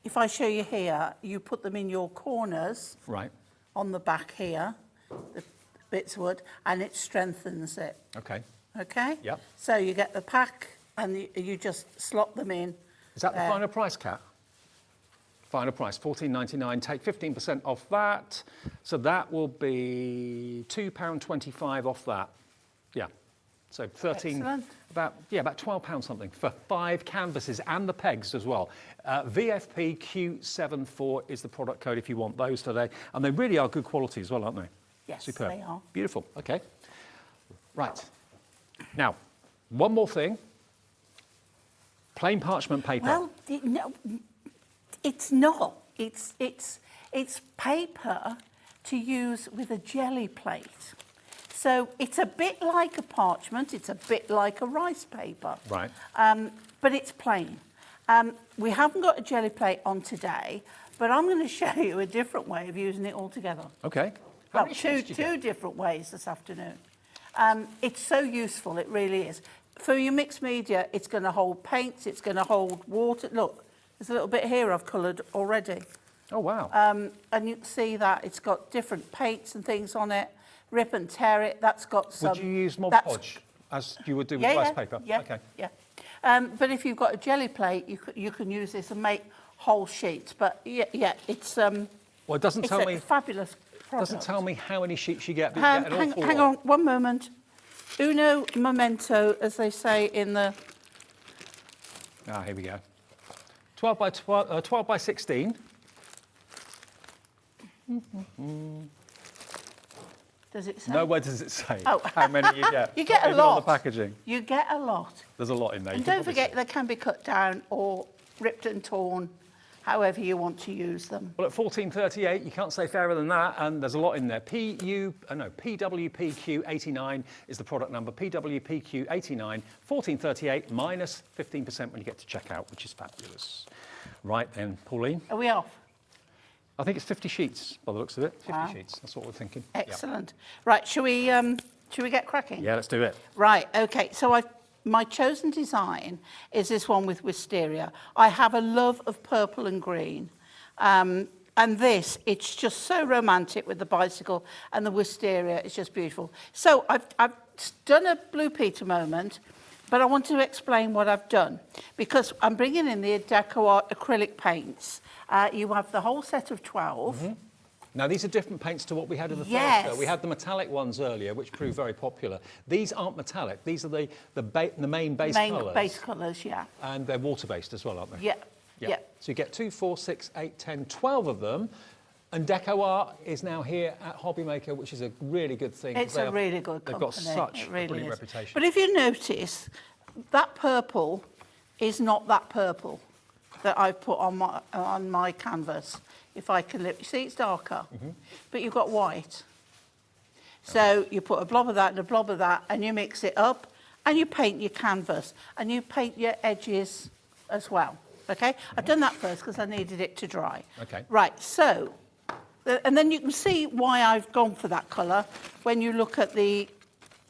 if I show you here, you put them in your corners Right, on the back here, the bits of wood, and it strengthens it. okay. Okay? Yep. So you get the pack and you just slot them in. Is that the there. final price, Kat? Final price, $14.99. Take 15% off that. So that will be £2.25 off that. Yeah. So 13, Excellent. about £12 something for 5 canvases and the pegs as well. VFP Q74 is the product code if you want those today. And they really are good quality as well, aren't they? Yes, Superb. they are. Beautiful. Okay. Right. Now, one more thing. Plain parchment paper. Well, no, it's not. It's paper to use with a jelly plate. So it's a bit like a parchment, it's a bit like a rice paper. Right. But it's plain. We haven't got a jelly plate on today, but I'm going to show you a different way of using it all together. Okay. How Well, many sheets do you two get? different ways this afternoon. It's so useful, it really is. For your mixed media, it's going to hold paints, it's going to hold water. Look, there's a little bit here I've coloured already. Oh, wow. And you can see that it's got different paints and things on it. Rip and tear it, that's got some... Would you use Mod that's- Podge as you would do with rice paper? Yeah, Okay. yeah. But if you've got a jelly plate, you can use this and make whole sheets. But yeah, it's Well, it doesn't it's tell a me. fabulous product. Doesn't tell me how many sheets you get, but you get an awful Hang lot. on, one moment. Uno momento, as they say in the... Ah, here we go. 12 by 12, 12 by 16. Does it say? Nowhere does it say Oh. how many you get. You get Not a even on lot. the packaging. You get a lot. There's a lot in there. And You can don't probably forget, see. they can be cut down or ripped and torn, however you want to use them. Well, at $14.38, you can't say fairer than that, and there's a lot in there. PWPQ89 is the product number. PWPQ89, $14.38 minus 15% when you get to checkout, which is fabulous. Right then, Pauline. Are we off? I think it's 50 sheets by the looks of it. 50 Wow. sheets. That's what we're thinking. Yeah. Excellent. Right, shall we get cracking? Yeah, let's do it. Right, okay. So my chosen design is this one with wisteria. I have a love of purple and green. And this, it's just so romantic with the bicycle and the wisteria. It's just beautiful. So I've done a Blue Peter moment, but I want to explain what I've done because I'm bringing in the Decoupage acrylic paints. You have the whole set of 12. Mm-hmm. Now, these are different paints to what we had in the Yes. first show. We had the metallic ones earlier, which proved very popular. These aren't metallic. These are the main base colours. Base colours, yeah. And they're water-based as well, aren't they? Yeah, yeah. So you get 2, 4, 6, 8, 10, 12 of them. And Deco Art is now here at HobbyMaker, which is a really good thing. It's a really good company. They've got such It really a brilliant is. reputation. But if you notice, that purple is not that purple that I've put on my canvas. If I can, you see, it's darker, but you've got white. So you put a blob of that and a blob of that, and you mix it up, and you paint your canvas, and you paint your edges as well. Okay, I've done that first because I needed it to dry. Okay. Right, so, and then you can see why I've gone for that colour when you look at the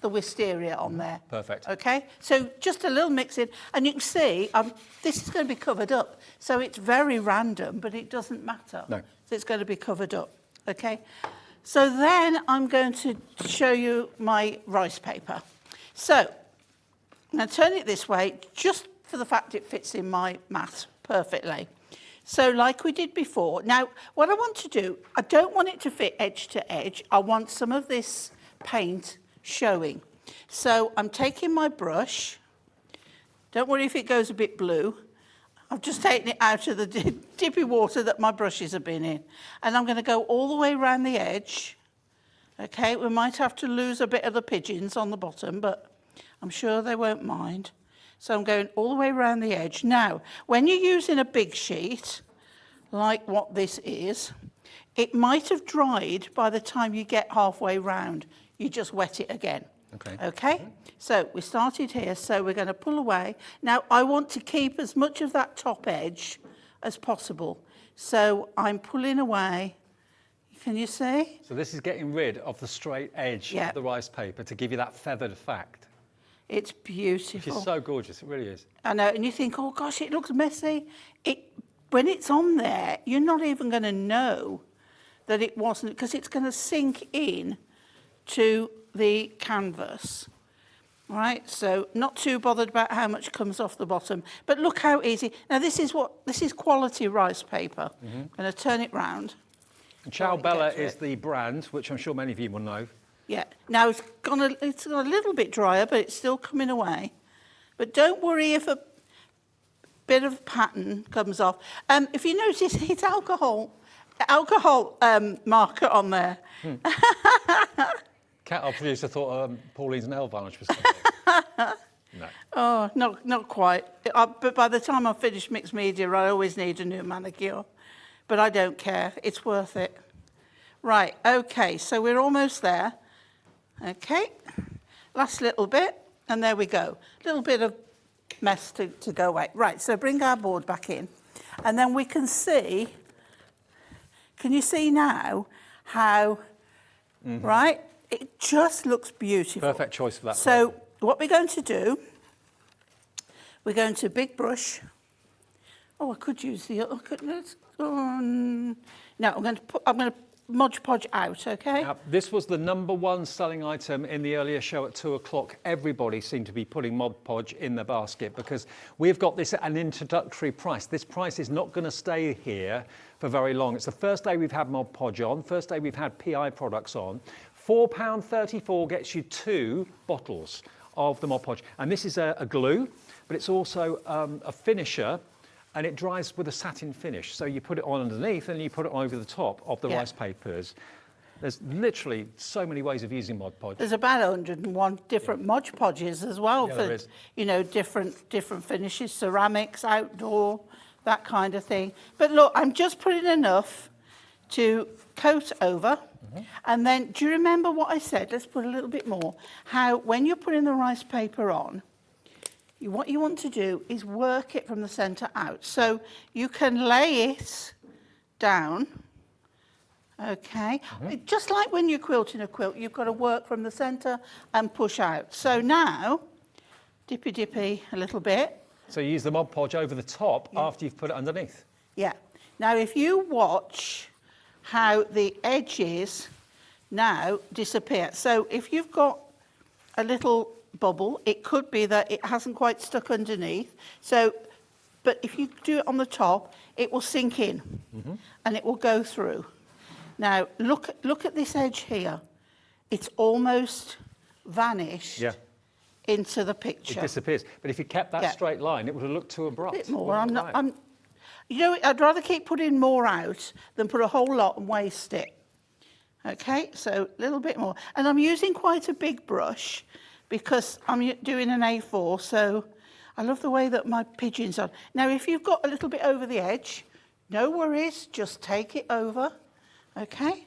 wisteria on there. Perfect. Okay, so just a little mixing, and you can see this is going to be covered up. So it's very random, but it doesn't matter. No. So it's going to be covered up. Okay, so then I'm going to show you my rice paper. So I'm going to turn it this way, just for the fact it fits in my mat perfectly. So like we did before. Now, what I want to do, I don't want it to fit edge to edge. I want some of this paint showing. So I'm taking my brush. Don't worry if it goes a bit blue. I've just taken it out of the dippy water that my brushes have been in. And I'm going to go all the way around the edge. Okay, we might have to lose a bit of the pigeons on the bottom, but I'm sure they won't mind. So I'm going all the way around the edge. Now, when you're using a big sheet, like what this is, it might have dried by the time you get halfway round. You just wet it again. Okay. Okay? So we started here, so we're going to pull away. Now, I want to keep as much of that top edge as possible. So I'm pulling away. Can you see? So this is getting rid of the straight edge of the rice paper to give you that feathered effect. It's beautiful. Which is so gorgeous, it really is. I know, and you think, oh gosh, it looks messy. When it's on there, you're not even going to know that it wasn't, because it's going to sink in to the canvas. Right, so not too bothered about how much comes off the bottom, but look how easy. Now this is quality rice paper. I'm going to turn it round. Ciao Bella is the brand, which I'm sure many of you will know. Yeah, now it's gone a little bit drier, but it's still coming away. But don't worry if a bit of pattern comes off. If you notice, it's alcohol marker on there. Cat art producer thought Pauline's nail varnish was coming. No. Oh, not quite. But by the time I finish mixed media, I always need a new manicure. But I don't care. It's worth it. Right, okay, so we're almost there. Okay, last little bit, and there we go. Little bit of mess to go away. Right, so bring our board back in, and then we can see, can you see now how, right? It just looks beautiful. Perfect choice for that. So what we're going to do, we're going to big brush. Oh, I could use the other, no, I'm going to Mod Podge out, okay? Now, this was the #1 selling item in the earlier show at 2 o'clock. Everybody seemed to be putting Mod Podge in their basket because we've got this at an introductory price. This price is not going to stay here for very long. It's the first day we've had Mod Podge on, first day we've had PI products on. £4.34 gets you 2 bottles of the Mod Podge. And this is a glue, but it's also a finisher, and it dries with a satin finish. So you put it on underneath and you put it over the top of the rice papers. There's literally so many ways of using Mod Podge. There's about 101 different Mod Podges as well there for, is. different finishes, ceramics, outdoor, that kind of thing. But look, I'm just putting enough to coat over. And then, do you remember what I said? Let's put a little bit more. How when you're putting the rice paper on, what you want to do is work it from the centre out. So you can lay it down, okay? Just like when you're quilting a quilt, you've got to work from the centre and push out. So now, dippy a little bit. So you use the Mod Podge over the top after you've put it underneath? Yeah. Now, if you watch how the edges now disappear. So if you've got a little bubble, it could be that it hasn't quite stuck underneath. So, but if you do it on the top, it will sink in and it will go through. Now, look at this edge here. It's almost vanished into the picture. It disappears. But if you kept that straight line, it would have looked too abrupt. A bit more. You know, I'd rather keep putting more out than put a whole lot and waste it. Okay, so a little bit more. And I'm using quite a big brush because I'm doing an A4, so I love the way that my pigeon's on. Now, if you've got a little bit over the edge, no worries, just take it over, okay?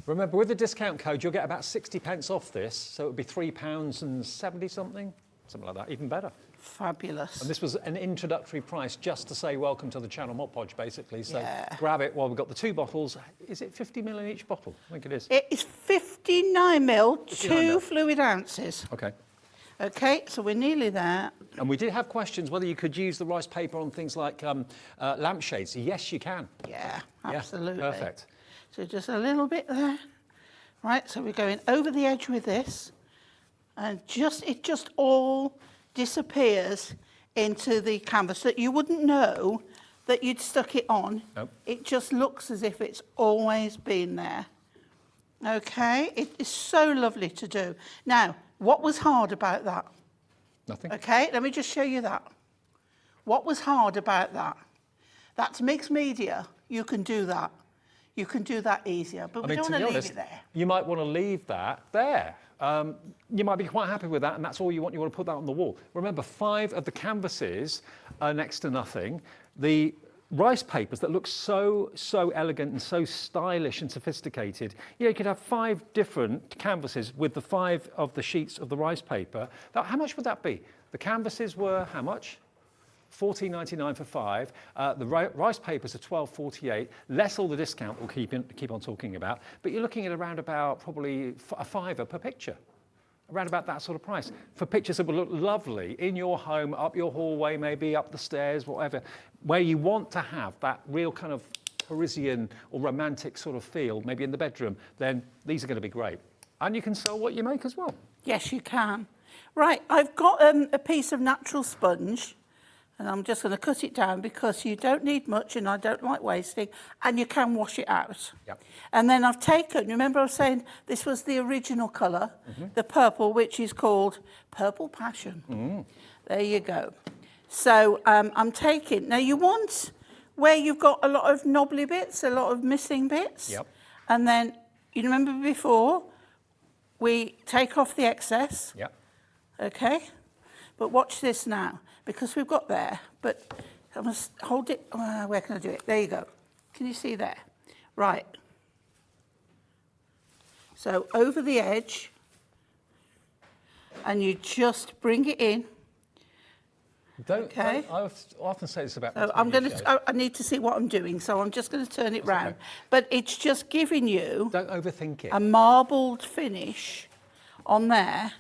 Remember, with the discount code, you'll get about 60p off this, so it would be £3.70 something like that, even better. Fabulous. And this was an introductory price just to say welcome to the channel Mod Podge, basically. So Yeah. grab it while we've got the 2 bottles. Is it 50ml in each bottle? I think it is. It is 59ml, 59 2 mil. fluid ounces. Okay. Okay, so we're nearly there. And we did have questions whether you could use the rice paper on things like lampshades. Yes, you can. Yeah, Yeah, absolutely. perfect. So just a little bit there. Right, so we're going over the edge with this. And it just all disappears into the canvas that you wouldn't know that you'd stuck it on. Nope. It just looks as if it's always been there. Okay, it is so lovely to do. Now, what was hard about that? Nothing. Okay, let me just show you that. What was hard about that? That's mixed media. You can do that. You can do that easier, but we don't to want be to leave honest, it there. you might want to leave that there. You might be quite happy with that, and that's all you want. You want to put that on the wall. Remember, 5 of the canvases are next to nothing. The rice papers that look so elegant and so stylish and sophisticated. You know, you could have 5 different canvases with the 5 of the sheets of the rice paper. How much would that be? The canvases were how much? $14.99 for 5. The rice papers are $12.48, less all the discount we'll keep on talking about. But you're looking at around about probably a £5 per picture, around about that sort of price, for pictures that will look lovely in your home, up your hallway, maybe up the stairs, whatever, where you want to have that real kind of Parisian or romantic sort of feel, maybe in the bedroom, then these are going to be great. And you can sell what you make as well. Yes, you can. Right, I've got a piece of natural sponge, and I'm just going to cut it down because you don't need much and I don't like wasting, and you can wash it out. Yep. And then I've taken, remember I was saying this was the original colour, the purple, which is called Purple Passion. There you go. So I'm taking, now you want where you've got a lot of knobbly bits, a lot of missing bits. Yep. And then, you remember before, we take off the excess. Yep. Okay, but watch this now, because we've got there, but I must hold it, where can I do it? There you go. Can you see there? Right. So over the edge, and you just bring it in. Okay. I often say this about So I'm going to, I need to see what I'm doing, so I'm just going to turn it round. okay. But it's just giving you Don't overthink it. a marbled finish on there,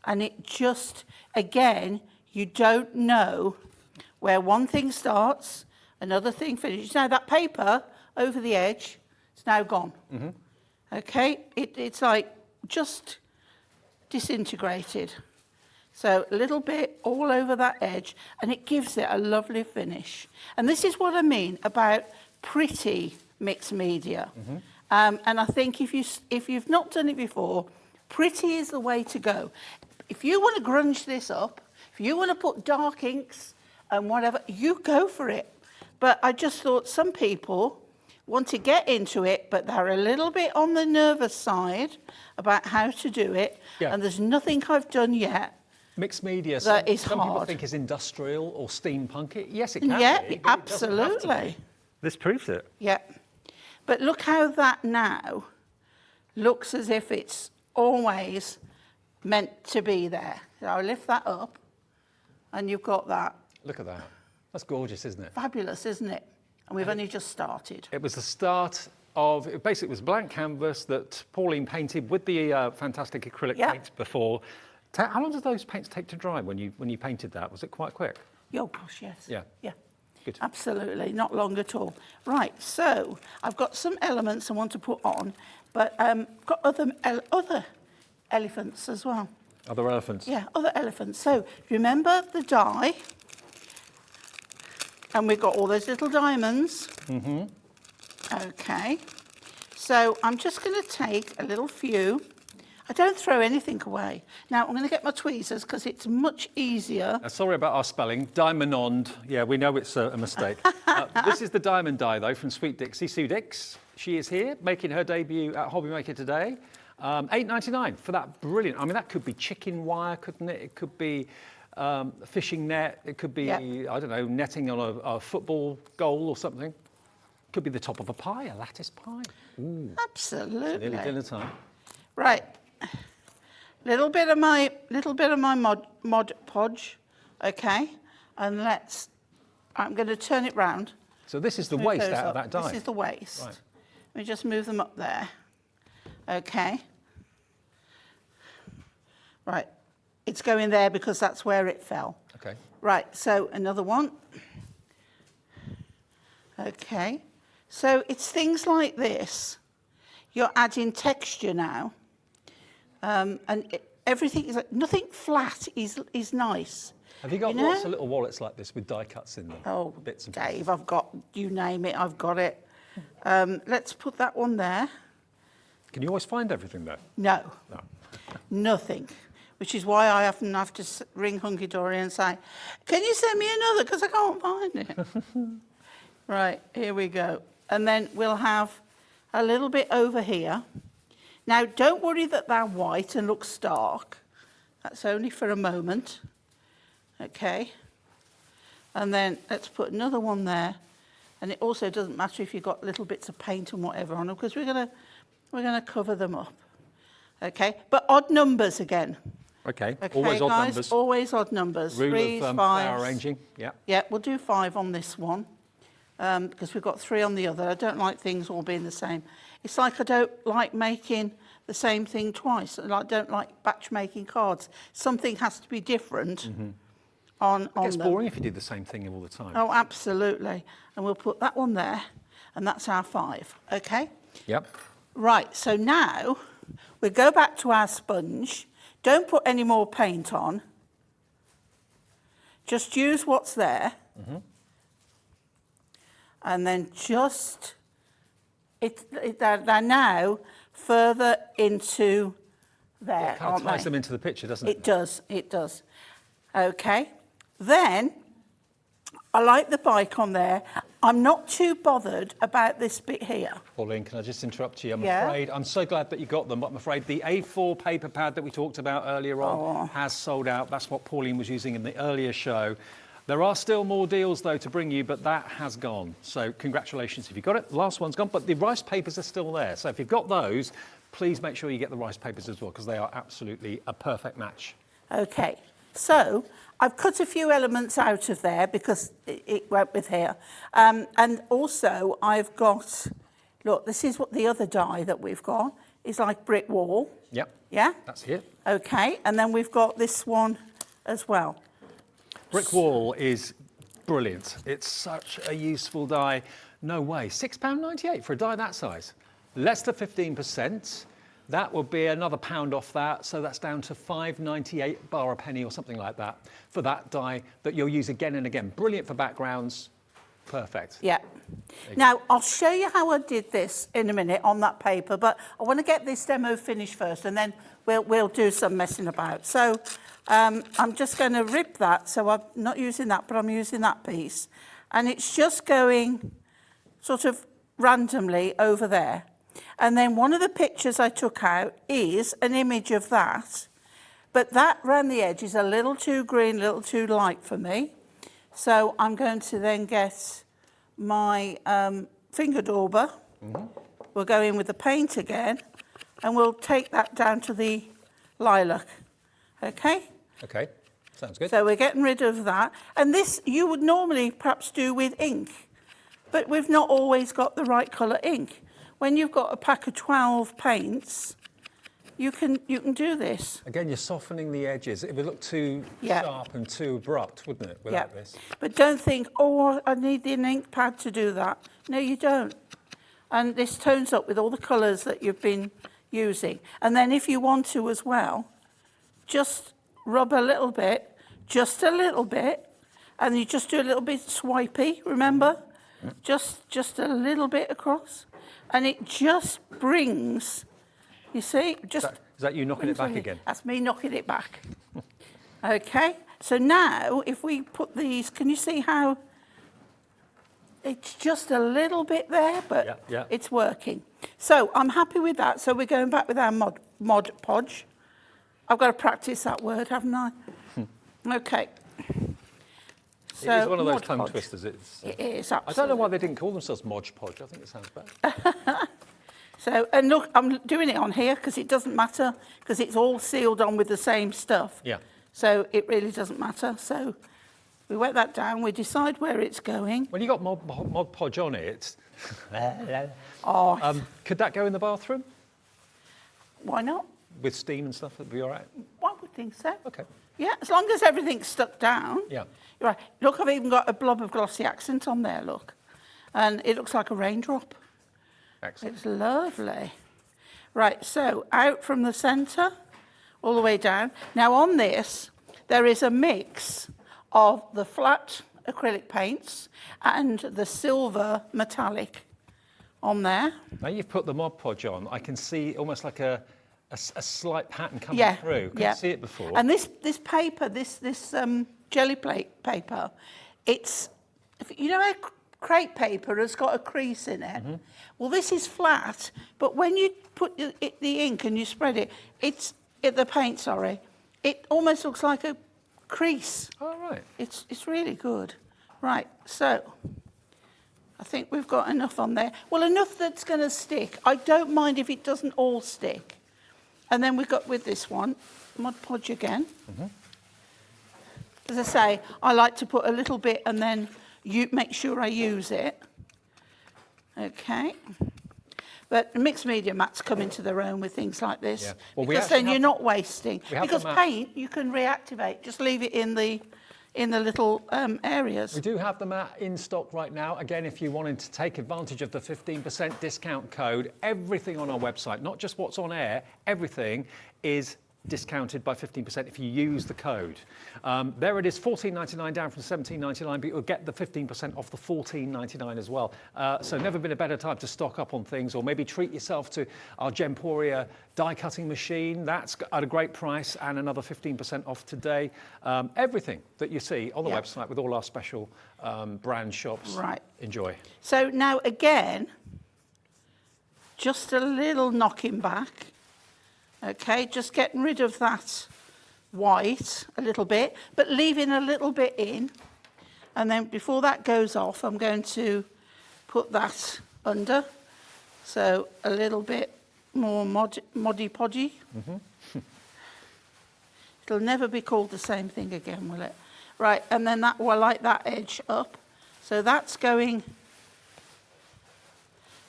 and it just, again, you don't know where one thing starts, another thing finishes. Now that paper over the edge, it's now gone. Okay, it's like just disintegrated. So a little bit all over that edge, and it gives it a lovely finish. And this is what I mean about pretty mixed media. And I think if you've not done it before, pretty is the way to go. If you want to grunge this up, if you want to put dark inks and whatever, you go for it. But I just thought some people want to get into it, but they're a little bit on the nervous side about how to do it. Yeah. And there's nothing I've done yet. Mixed media, That is some people hard. think is industrial or steampunk. Yes, it can Yeah, be, but it doesn't have to be. absolutely. This proves it. Yeah. But look how that now looks as if it's always meant to be there. So I'll lift that up, and you've got that. Look at that. That's gorgeous, isn't it? Fabulous, isn't it? And we've only just started. It was the start of, basically it was blank canvas that Pauline painted with the fantastic acrylic Yeah. paints before. How long did those paints take to dry when you painted that? Was it quite quick? Oh, gosh, yes. Yeah. Yeah. Good. Absolutely, not long at all. Right, so I've got some elements I want to put on, but I've got other elephants as well. Other elephants? Yeah, other elephants. So remember the die, and we've got all those little diamonds. Okay, so I'm just going to take a little few I don't throw anything away. Now, I'm going to get my tweezers because it's much easier. Sorry about our spelling. Diamond. Yeah, we know it's a mistake. This is the diamond die, though, from Sweet Dixie, Sue Dix. She is here, making her debut at HobbyMaker today. $8.99 for that brilliant. I mean, that could be chicken wire, couldn't it? It could be a fishing net. It could be, I don't know, netting on a football goal or something. Could be the top of a pie, a lattice pie. Ooh. Absolutely. It's nearly dinner time. Right. Little bit of my Mod Podge, okay? And I'm going to turn it round. So this is the waste out of that die. This is the waste. Right. Let me just move them up there. Okay. Right. It's going there because that's where it fell. Okay. Right, so another one. Okay. So it's things like this. You're adding texture now. And everything is nothing flat is nice. Have you got lots of little wallets like this with die cuts in them? Oh, bits and Dave, I've got, you name it, I've got it. Let's put that one there. Can you always find everything though? No. No. Nothing. Which is why I often have to ring Hunky Dory and say, can you send me another? Because I can't find it. Right, here we go. And then we'll have a little bit over here. Now, don't worry that they're white and look stark. That's only for a moment. Okay. And then let's put another one there. And it also doesn't matter if you've got little bits of paint and whatever on them, because we're gonna cover them up. Okay, but odd numbers again. Okay, Okay, always odd guys, numbers. always odd numbers. Rule Threes, of fives. flower arranging, yeah. Yeah, we'll do 5 on this one, because we've got 3 on the other. I don't like things all being the same. It's like I don't like making the same thing twice. I don't like batch making cards. Something has to be different on It's them. boring if you do the same thing all the time. Oh, absolutely. And we'll put that one there, and that's our 5, okay? Yep. Right, so now we go back to our sponge. Don't put any more paint on. Just use what's there. And then just, they're now further into there, It kind of aren't ties they? them into the picture, doesn't it? It does, it does. Okay, then I like the bike on there. I'm not too bothered about this bit here. Pauline, can I just interrupt you? Yeah. I'm so glad that you got them, but I'm afraid the A4 paper pad that we talked about earlier on has sold out. That's what Pauline was using in the earlier show. There are still more deals, though, to bring you, but that has gone. So congratulations if you got it. The last one's gone, but the rice papers are still there. So if you've got those, please make sure you get the rice papers as well, because they are absolutely a perfect match. Okay, so I've cut a few elements out of there because it went with here. And also I've got, look, this is what the other die that we've got is like brick wall. Yep. Yeah? That's it. Okay, and then we've got this one as well. Brick wall is brilliant. It's such a useful die. No way. £6.98 for a die that size. Less than 15%. That would be another £1 off that, so that's down to $5.98 bar a penny or something like that for that die that you'll use again and again. Brilliant for backgrounds. Perfect. Yeah. Now, I'll show you how I did this in a minute on that paper, but I want to get this demo finished first, and then we'll do some messing about. So I'm just going to rip that. So I'm not using that, but I'm using that piece. And it's just going sort of randomly over there. And then one of the pictures I took out is an image of that. But that round the edge is a little too green, a little too light for me. So I'm going to then get my finger dauber. We'll go in with the paint again, and we'll take that down to the lilac. Okay? Okay, sounds good. So we're getting rid of that. And this you would normally perhaps do with ink, but we've not always got the right colour ink. When you've got a pack of 12 paints, you can do this. Again, you're softening the edges. It would look too sharp and too abrupt, wouldn't it, without this? But don't think, oh, I need an ink pad to do that. No, you don't. And this tones up with all the colours that you've been using. And then if you want to as well, just rub a little bit, just a little bit, and you just do a little bit swipey, remember? Just a little bit across. And it just brings, you see, just Is that you knocking it back again? That's me knocking it back. Okay, so now if we put these, can you see how it's just a little bit there, but it's working. So I'm happy with that. So we're going back with our Mod Podge. I've got to practice that word, haven't I? Okay. So, it is one of those Mod tongue Podge. twisters. It is, I don't know why they didn't call themselves Mod Podge. I think it sounds better. So, and look, I'm doing it on here because it doesn't matter, because it's all sealed on with the same stuff. Yeah. So it really doesn't matter. So we wet that down, we decide where it's going. When you got Mod Podge on it, Oh, could that go in the bathroom why not? with steam and stuff? That'd be all right. I would think so. Okay. Yeah, as long as everything's stuck down. Yeah. You're right. Look, I've even got a blob of glossy accent on there, look. And it looks like a raindrop. Excellent. It's lovely. Right, so out from the centre, all the way down. Now on this, there is a mix of the flat acrylic paints and the silver metallic on there. Now you've put the Mod Podge on, I can see almost like a slight pattern coming through. Couldn't see it before. And this paper, this jelly plate paper, it's, you know how crepe paper has got a crease in it? Mm-hmm. Well, this is flat, but when you put the ink and you spread it, the paint, sorry, it almost looks like a crease. Oh, right. It's really good. Right, so I think we've got enough on there. Well, enough that's going to stick. I don't mind if it doesn't all stick. And then we've got with this one, Mod Podge again. Mm-hmm. As I say, I like to put a little bit and then make sure I use it. Okay. But mixed media mats come into their own with things like this. Yeah. Well, because then you're not wasting. Because the paint, you can reactivate. Just leave it in the little areas. We do have the mat in stock right now. Again, if you wanted to take advantage of the 15% discount code, everything on our website, not just what's on air, everything is discounted by 15% if you use the code. There it is, $14.99 down from $17.99, but you'll get the 15% off the $14.99 as well. So never been a better time to stock up on things, or maybe treat yourself to our Gemporia die cutting machine. That's at a great price, and another 15% off today. Everything that you see on the website with all our special brand shops. Right. Enjoy. So now again, just a little knocking back. Okay, just getting rid of that white a little bit, but leaving a little bit in. And then before that goes off, I'm going to put that under. So a little bit more moddy podgy. Mm-hmm. It'll never be called the same thing again, will it? Right, and then that will light that edge up. So that's going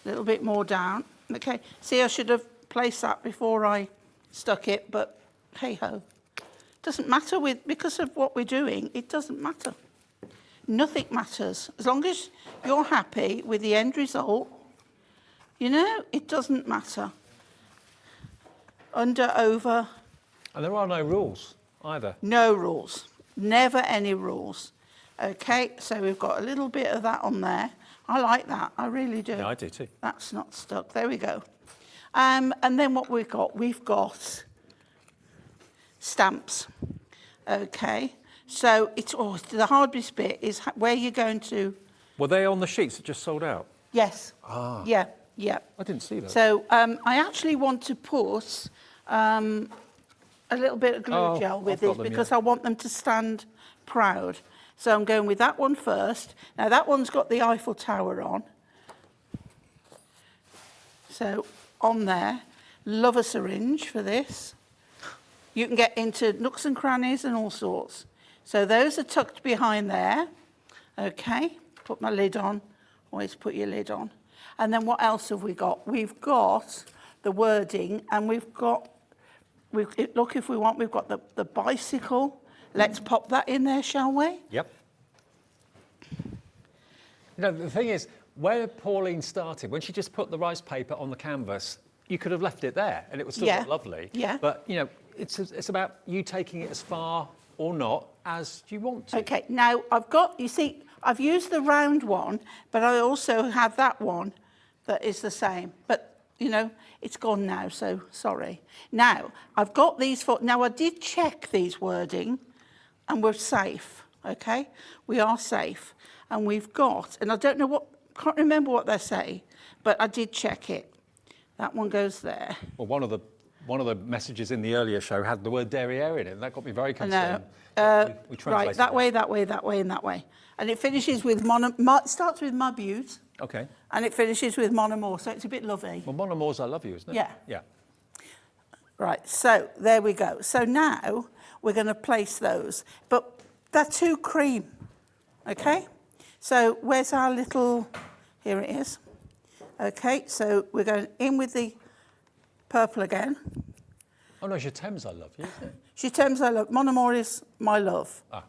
a little bit more down. Okay, see, I should have placed that before I stuck it, but hey ho, doesn't matter because of what we're doing. It doesn't matter. Nothing matters as long as you're happy with the end result. You know, it doesn't matter. Under, over. And there are no rules either. No rules. Never any rules. Okay, so we've got a little bit of that on there. I like that. I really do. Yeah, I do too. That's not stuck. There we go. And then what we've got stamps. Okay, so it's the hardest bit is where you're going to. Were they on the sheets that just sold out? Yes. Ah. Yeah. I didn't see that. So I actually want to put a little bit of glue gel with it because I want them to stand proud. So I'm going with that one first. Now that one's got the Eiffel Tower on. So on there, love a syringe for this. You can get into nooks and crannies and all sorts. So those are tucked behind there. Okay, put my lid on. Always put your lid on. And then what else have we got? We've got the wording, and look, if we want, we've got the bicycle. Let's pop that in there, shall we? Yep. You know, the thing is, where Pauline started, when she just put the rice paper on the canvas, you could have left it there and it would still look lovely. Yeah. But, you know, it's about you taking it as far or not as you want to. Okay, now I've used the round one, but I also have that one that is the same. But you know, it's gone now, so sorry. Now, I've got these now I did check these wording and we're safe, okay? We are safe. And we've got, and I don't know can't remember what they say, but I did check it. That one goes there. Well, one of the messages in the earlier show had the word derriere in it, and that got me very concerned. We Right, that way, that way, that way, and that way. And it finishes with starts with Ma Beaut. Okay. And it finishes with Mon Amour, so it's a bit lovey. Well, Mon Amour's I love you, isn't it? Yeah. Yeah. Right, so there we go. So now we're going to place those, but they're too cream, okay? So where's our little, here it is. Okay, so we're going in with the purple again. Oh no, it's Thames I love you, isn't it? Je t'aime, I love. Mon Amour is my love. Ah.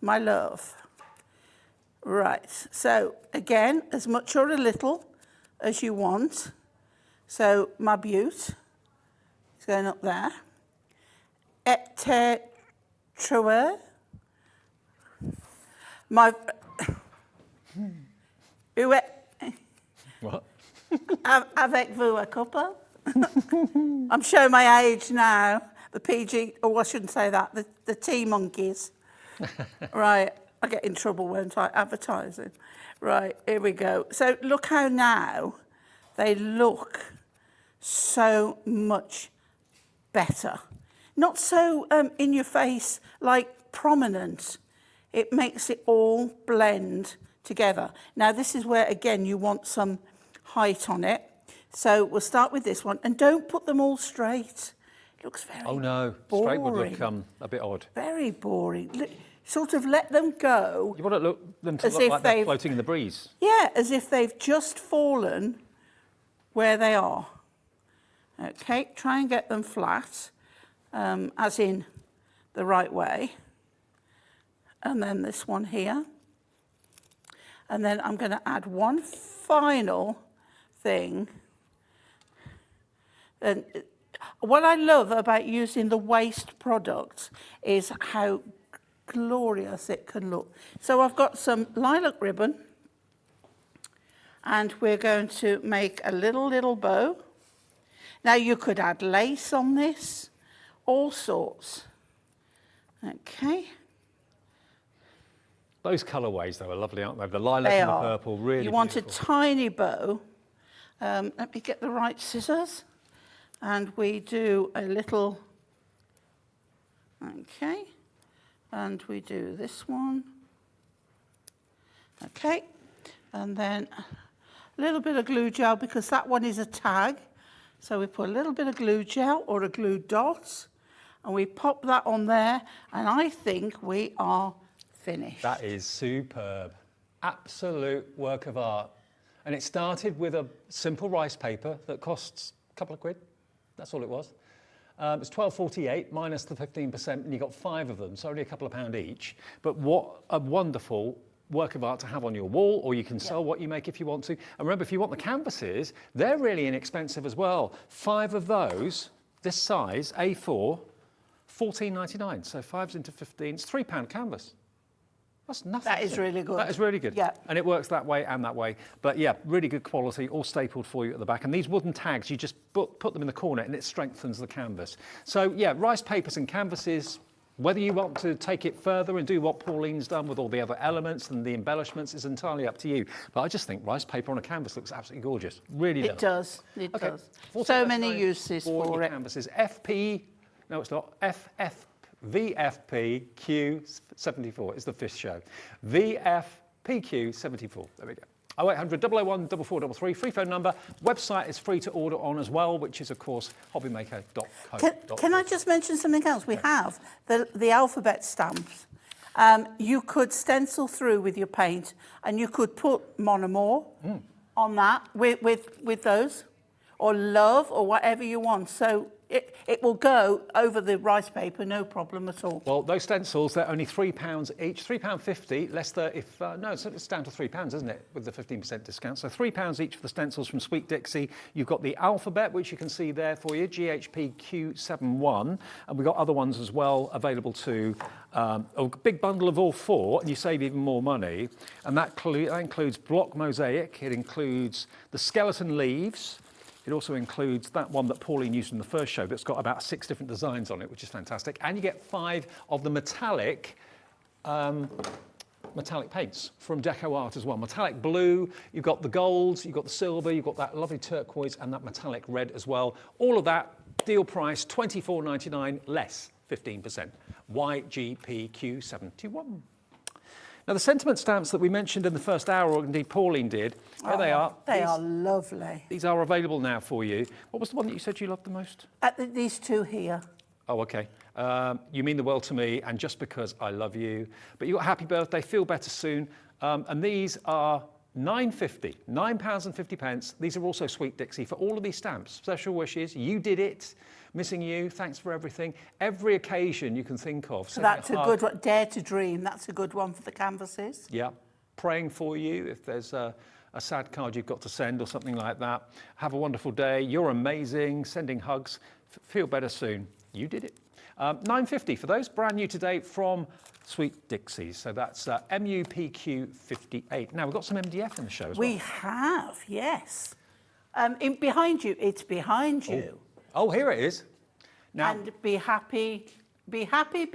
My love. Right, so again, as much or a little as you want. So Ma Beaut is going up there. Et troué. My... What? Avec vous a couple. I'm showing my age now. The PG, oh, I shouldn't say that. The tea monkeys. Right, I get in trouble, won't I? Advertising. Right, here we go. So look how now they look so much better. Not so in your face, like prominent. It makes it all blend together. Now this is where, again, you want some height on it. So we'll start with this one, and don't put them all straight. It looks very Oh no, boring. straight would look a bit odd. Very boring. Sort of let them go. You want them to As look if like they're they've- floating in the breeze. Yeah, as if they've just fallen where they are. Okay, try and get them flat, as in the right way. And then this one here. And then I'm going to add one final thing. And what I love about using the waste products is how glorious it can look. So I've got some lilac ribbon, and we're going to make a little bow. Now you could add lace on this, all sorts. Okay. Those colourways, though, are lovely, aren't they? The lilac They and the are. purple, really You want beautiful. a tiny bow. Let me get the right scissors. And we do a little, okay. And we do this one. Okay. And then a little bit of glue gel, because that one is a tag. So we put a little bit of glue gel or a glue dot, and we pop that on there, and I think we are finished. That is superb. Absolute work of art. And it started with a simple rice paper that costs a couple of quid. That's all it was. It's £12.48 minus the 15%, and you got 5 of them, so only a couple of pound each. But what a wonderful work of art to have on your wall, or you can sell what you make if you want to. And remember, if you want the canvases, they're really inexpensive as well. 5 of those, this size, A4, £14.99. So 5s into 15, it's £3 canvas. That's nothing. That is really good. That is really good. Yeah. And it works that way and that way. But yeah, really good quality, all stapled for you at the back. And these wooden tags, you just put them in the corner and it strengthens the canvas. So yeah, rice papers and canvases, whether you want to take it further and do what Pauline's done with all the other elements and the embellishments is entirely up to you. But I just think rice paper on a canvas looks absolutely gorgeous. Really It does. It Okay. does. So many £14.99 uses for your it. canvases. No, it's not. VFPQ74 is the 5th show. VFPQ74. There we go. 0800 001 4433, free phone number. Website is free to order on as well, which is, of course, hobbymaker.co.uk. Can I just mention something else? We have the alphabet stamps. You could stencil through with your paint, and you could put Mon Amour on that with those, or love, or whatever you want. So it will go over the rice paper, no problem at all. Well, those stencils, they're only £3 each, £3.50, less the, it's down to £3, isn't it, with the 15% discount. So £3 each for the stencils from Sweet Dixie. You've got the alphabet, which you can see there for you, GHPQ71, and we've got other ones as well available too. A big bundle of all 4, and you save even more money. And that includes block mosaic, it includes the skeleton leaves, It also includes that one that Pauline used in the first show that's got about 6 different designs on it, which is fantastic. And you get 5 of the metallic paints from Deco Art as well. Metallic blue, you've got the golds, you've got the silver, you've got that lovely turquoise and that metallic red as well. All of that, deal price, $24.99 less 15%. YGPQ71. Now, the sentiment stamps that we mentioned in the first hour, or indeed Pauline did, here they are. They are lovely. These are available now for you. What was the one that you said you loved the most? These 2 here. Oh, okay. You mean the world to me, and just because I love you. But you got Happy Birthday, Feel Better Soon, and these are £9.50, £9.50. These are also Sweet Dixie for all of these stamps. Special wishes, you did it, missing you, thanks for everything. Every occasion you can think of. So that's a good one. Dare to Dream, that's a good one for the canvases. Yeah, praying for you if there's a sad card you've got to send or something like that. Have a wonderful day, you're amazing, sending hugs, feel better soon. You did it. $9.50 for those, brand new today from Sweet Dixies. So that's MUPQ58. Now, we've got some MDF in the show as well. We have, yes. Behind you, it's behind you. Oh, here it is. Now, And be happy, be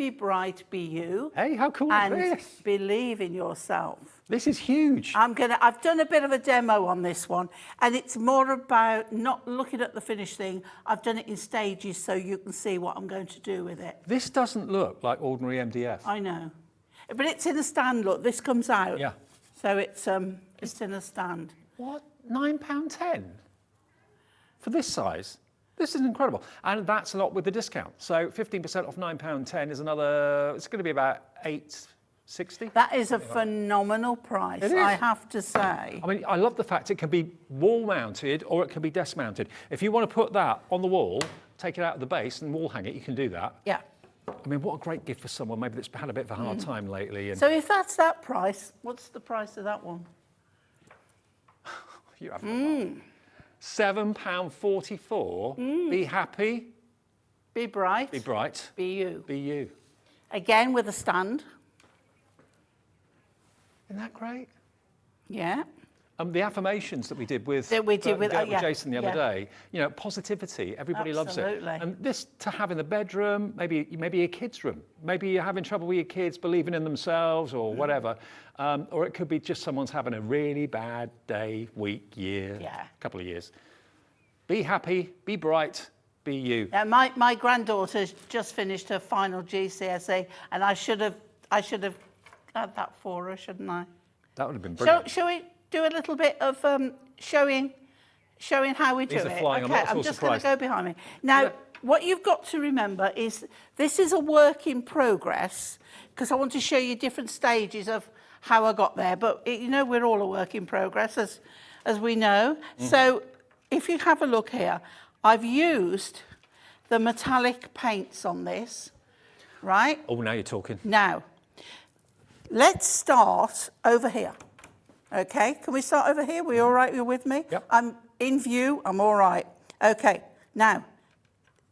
bright, be you. hey, how cool is And this? believe in yourself. This is huge. I've done a bit of a demo on this one, and it's more about not looking at the finished thing. I've done it in stages so you can see what I'm going to do with it. This doesn't look like ordinary MDF. I know. But it's in a stand, look, this comes out. Yeah. So it's in a stand. What? £9.10 for this size? This is incredible. And that's a lot with the discount. So 15% off £9.10 is another, it's going to be about £8.60. That is a phenomenal price, It is. I have to say. I mean, I love the fact it can be wall mounted or it can be desk mounted. If you want to put that on the wall, take it out of the base and wall hang it, you can do that. Yeah. I mean, what a great gift for someone maybe that's had a bit of a hard time lately. And So if that's that price, what's the price of that one? you have £7.44. Be happy, Be bright. be bright, Be you. be you. Again with a stand. Isn't that great? Yeah. The affirmations that we did with, yeah, Jason the other yeah. day, you know, positivity, everybody loves it. Absolutely. And this to have in the bedroom, maybe your kids' room, maybe you're having trouble with your kids believing in themselves or whatever, or it could be just someone's having a really bad day, week, year, couple of years. Be happy, be bright, be you. Yeah, my granddaughter's just finished her final GCSE, and I should have had that for her, shouldn't I? That would have been brilliant. Shall we do a little bit of showing how we do These it? are flying, Okay, I'm I'm just going to surprised. go behind me. Now, what you've got to remember is this is a work in progress, because I want to show you different stages of how I got there. But you know, we're all a work in progress, as we know. So if you have a look here, I've used the metallic paints on this, right? Oh, now you're talking. Now, let's start over here. Okay, can we start over here? We all right? You're with me? Yep. I'm in view. I'm all right. Okay, now,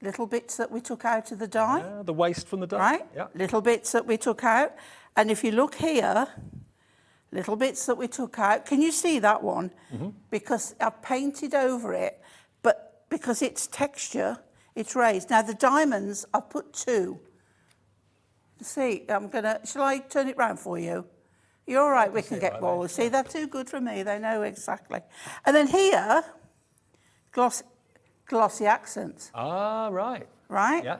little bits that we took out of the die. Yeah, the waste from the dye. Right? Yeah. Little bits that we took out. And if you look here, little bits that we took out. Can you see that one? Because I've painted over it, but because it's texture, it's raised. Now, the diamonds, I've put 2. See, shall I turn it round for you? You're all right, we can get balls. See, they're too good for me, they know exactly. And then here, glossy accents, Ah, right. right? Yeah.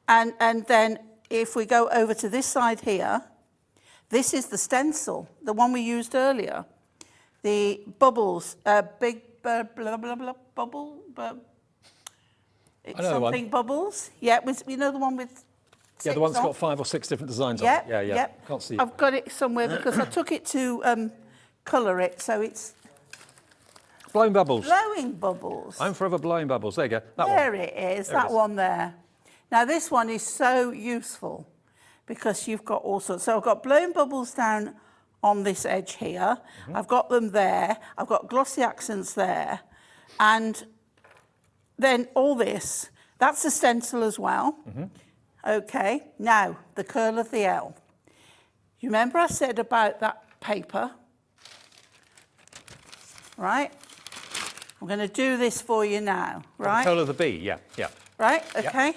And then if we go over to this side here, this is the stencil, the one we used earlier. The bubbles, big blah, blah, blah, bubble, it's I know the one. something bubbles. Yeah, you know the one with Yeah, the one's six on? got 5 or 6 different designs Yep, on it. Yeah. yep. Can't see it. I've got it somewhere because I took it to colour it, so it's Blowing bubbles. blowing bubbles. I'm forever blowing bubbles. There you go. That one. There it is, There it that is. one there. Now this one is so useful because you've got all sorts. So I've got blowing bubbles down on this edge here. I've got them there. I've got glossy accents there. And then all this, that's the stencil as well. Okay, now the curl of the L. You remember I said about that paper, right? I'm going to do this for you now, right? Colour the bee, yeah, yeah. Right, okay.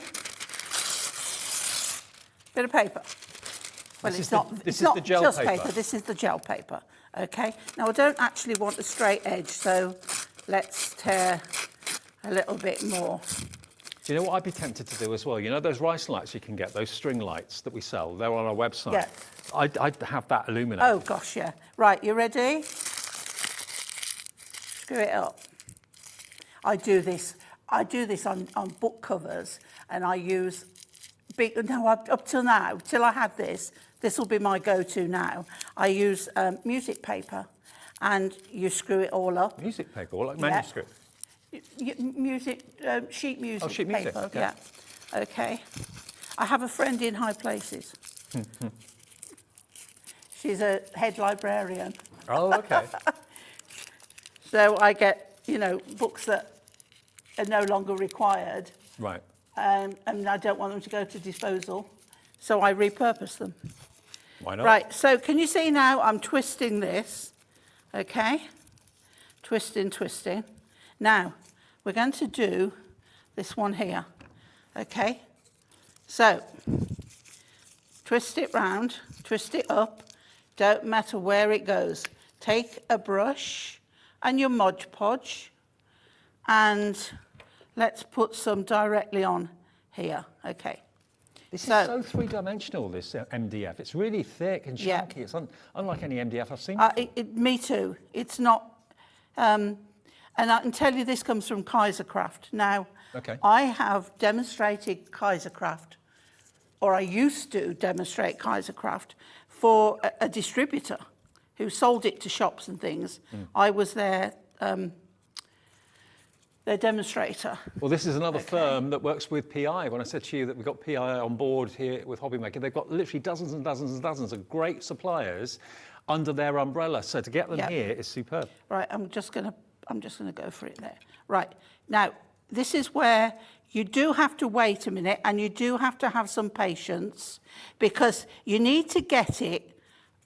Bit of paper. Well, This it's is not, the it's not gel just paper. This is the gel paper, okay? Now, I don't actually want a straight edge, so let's tear a little bit more. Do you know what I'd be tempted to do as well? You know those rice lights you can get, those string lights that we sell? They're on our website. Yeah. I'd have that illuminated. Oh, gosh, yeah. Right, you ready? Screw it up. I do this on book covers, and I use up till now, till I had this will be my go-to now. I use music paper, and you screw it all up. Music paper, or like manuscript? Music, sheet music. Oh, sheet music, paper, yeah. Okay. I have a friend in high places. She's a head librarian. Oh, okay. So I get, books that are no longer required. Right. And I don't want them to go to disposal, so I repurpose them. Why not? Right, so can you see now I'm twisting this, okay? Twisting. Now, we're going to do this one here, okay? So, twist it round, twist it up, don't matter where it goes. Take a brush and your Mod Podge, and let's put some directly on here, okay? This is so three-dimensional, this MDF. It's really thick and chunky. It's unlike any MDF I've seen. Me too. It's not... and I can tell you this comes from Kaisercraft. Now, I have demonstrated Kaisercraft, or I used to demonstrate Kaisercraft for a distributor who sold it to shops and things. I was their demonstrator. Well, this is another firm that works with PI. When I said to you that we've got PI on board here with HobbyMaker, they've got literally dozens and dozens and dozens of great suppliers under their umbrella. So to get them here is superb. Right, I'm just gonna go for it there. Right, now, this is where you do have to wait a minute, and you do have to have some patience, because you need to get it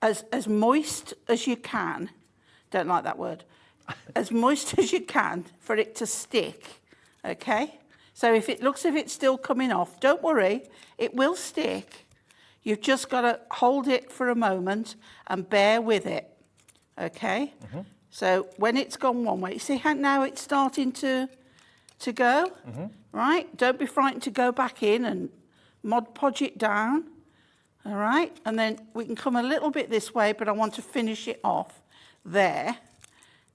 as moist as you can. Don't like that word. As moist as you can for it to stick, okay? So if it looks as if it's still coming off, don't worry, it will stick. You've just got to hold it for a moment and bear with it, okay? So when it's gone one way, see how now it's starting to go, right? Don't be frightened to go back in and Mod Podge it down, all right? And then we can come a little bit this way, but I want to finish it off there.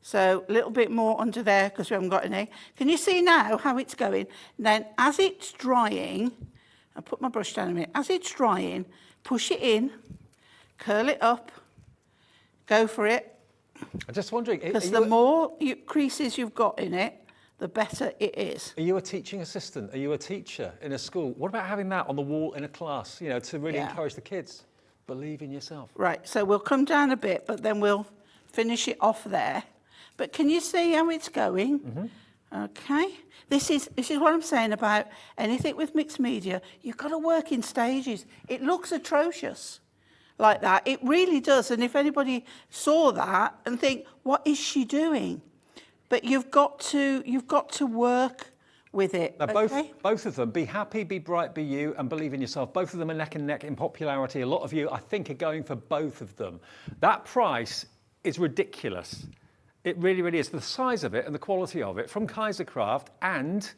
So a little bit more under there because we haven't got any. Can you see now how it's going? And then as it's drying, I'll put my brush down a minute. As it's drying, push it in, curl it up, go for it. I'm just wondering... Because the more creases you've got in it, the better it is. Are you a teaching assistant? Are you a teacher in a school? What about having that on the wall in a class, to really encourage the kids? Believe in yourself. Right, so we'll come down a bit, but then we'll finish it off there. But can you see how it's going? Okay. This is what I'm saying about anything with mixed media. You've got to work in stages. It looks atrocious like that. It really does. And if anybody saw that and think, what is she doing? But you've got to work with it. Now, both of them, Be Happy, Be Bright, Be You, and Believe in Yourself, both of them are neck and neck in popularity. A lot of you, I think, are going for both of them. That price is ridiculous. It really, really is. The size of it and the quality of it from Kaisercraft, and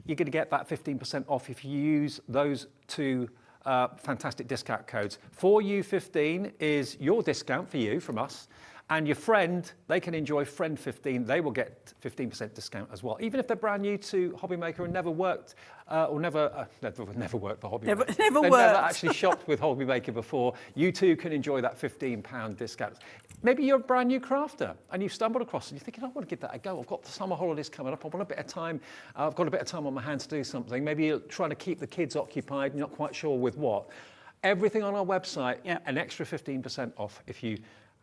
you're going to get that 15% off if you use those two fantastic discount codes. 4U15 is your discount for you from us, and your friend, they can enjoy Friend 15. They will get 15% discount as well, even if they're brand new to HobbyMaker and never worked never worked for HobbyMaker. They've never actually shopped with HobbyMaker before. You too can enjoy that £15 discount. Maybe you're a brand new crafter and you've stumbled across it. You're thinking, I want to give that a go. I've got the summer holidays coming up. I want a bit of time. I've got a bit of time on my hands to do something. Maybe you're trying to keep the kids occupied. You're not quite sure with what. Everything on our website, an extra 15% off if you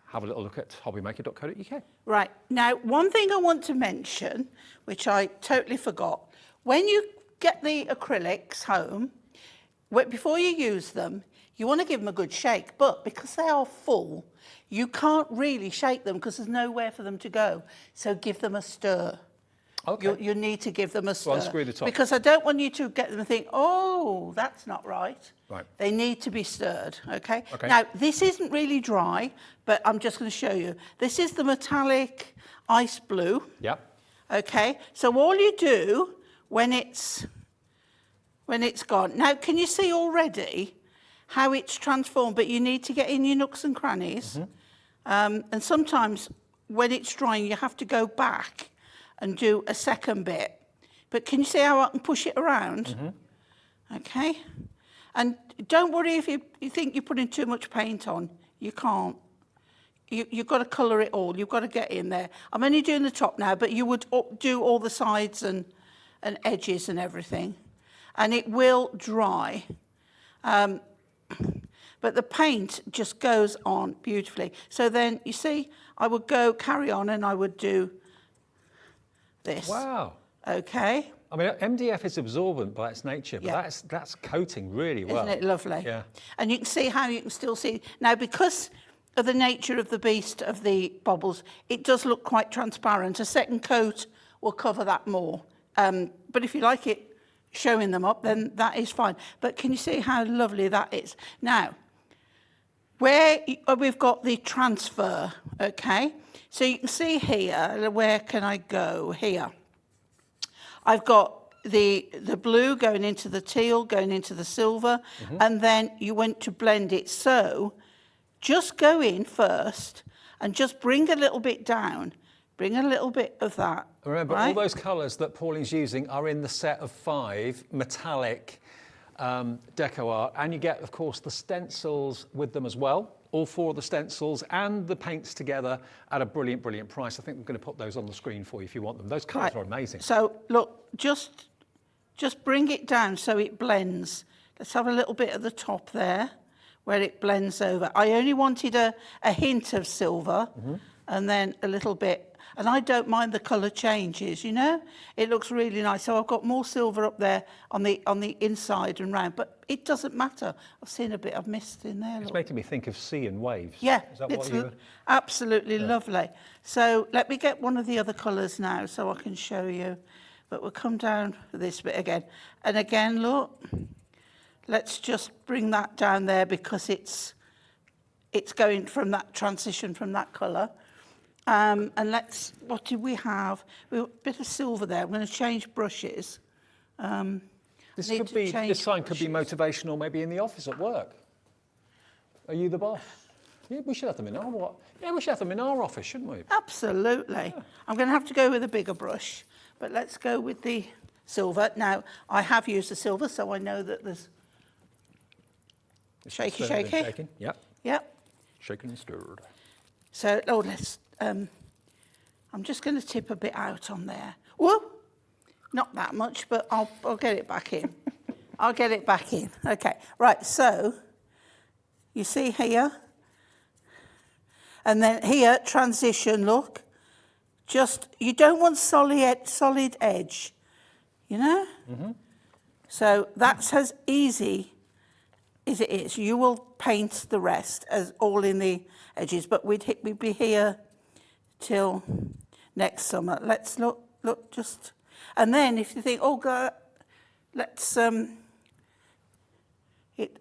have a little look at hobbymaker.co.uk. Right. Now, one thing I want to mention, which I totally forgot, when you get the acrylics home, before you use them, you want to give them a good shake, but because they are full, you can't really shake them because there's nowhere for them to go. So give them a stir, Okay. You need to give them a stir. So unscrew the top. Because I don't want you to get them and think, oh, that's not right. Right. They need to be stirred, okay? Okay. Now, this isn't really dry, but I'm just going to show you. This is the metallic ice blue. Yep. Okay, so all you do when it's gone. Now, can you see already how it's transformed? But you need to get in your nooks and crannies. And sometimes when it's drying, you have to go back and do a second bit. But can you see how I can push it around? Okay. And don't worry if you think you're putting too much paint on. You can't. You've got to colour it all. You've got to get in there. I'm only doing the top now, but you would do all the sides and edges and everything. And it will dry. But the paint just goes on beautifully. So then, you see, I would carry on and I would do this. Wow. Okay. I mean, MDF is absorbent by its nature, but Yeah. that's coating really well. Isn't it lovely? Yeah. And you can see how you can still see. Now, because of the nature of the beast of the bubbles, it does look quite transparent. A second coat will cover that more. But if you like it showing them up, then that is fine. But can you see how lovely that is? Now, where we've got the transfer, okay? So you can see here, where can I go? Here. I've got the blue going into the teal, going into the silver, and then you want to blend it. So just go in first and just bring a little bit down. Bring a little bit of that. Remember, right? all those colours that Pauline's using are in the set of 5 metallic deco art, and you get, of course, the stencils with them as well. All 4 of the stencils and the paints together at a brilliant, brilliant price. I think I'm going to put those on the screen for you if you want them. Those colours are amazing. So look, just bring it down so it blends. Let's have a little bit at the top there where it blends over. I only wanted a hint of silver and then a little bit. And I don't mind the colour changes, you know? It looks really nice. So I've got more silver up there on the inside and round, but it doesn't matter. I've seen a bit of mist in there. It's Look. making me think of sea and waves. Yeah, Is that it's what you were... absolutely lovely. So let me get one of the other colours now so I can show you. But we'll come down this bit again. And again, look, let's just bring that down there because it's going from that transition from that colour. And what do we have? We've got a bit of silver there. I'm going to change brushes. This sign could be motivational, maybe in the office at work. Are you the boss? Yeah, we should have them in our we should have them in our office, shouldn't we? Absolutely. Yeah. I'm going to have to go with a bigger brush, but let's go with the silver. Now, I have used the silver, so I know that there's shaky. Shaking. Yep. Yep. Shaken and stirred. So, let's. I'm just going to tip a bit out on there. Whoa! Not that much, but I'll get it back in. I'll get it back in. Okay. Right. So, you see here, and then here transition. Look, you don't want solid edge, you know. So that's as easy as it is. You will paint the rest as all in the edges, but we'd be here till next summer. Let's look just, and then if you think, oh God, let's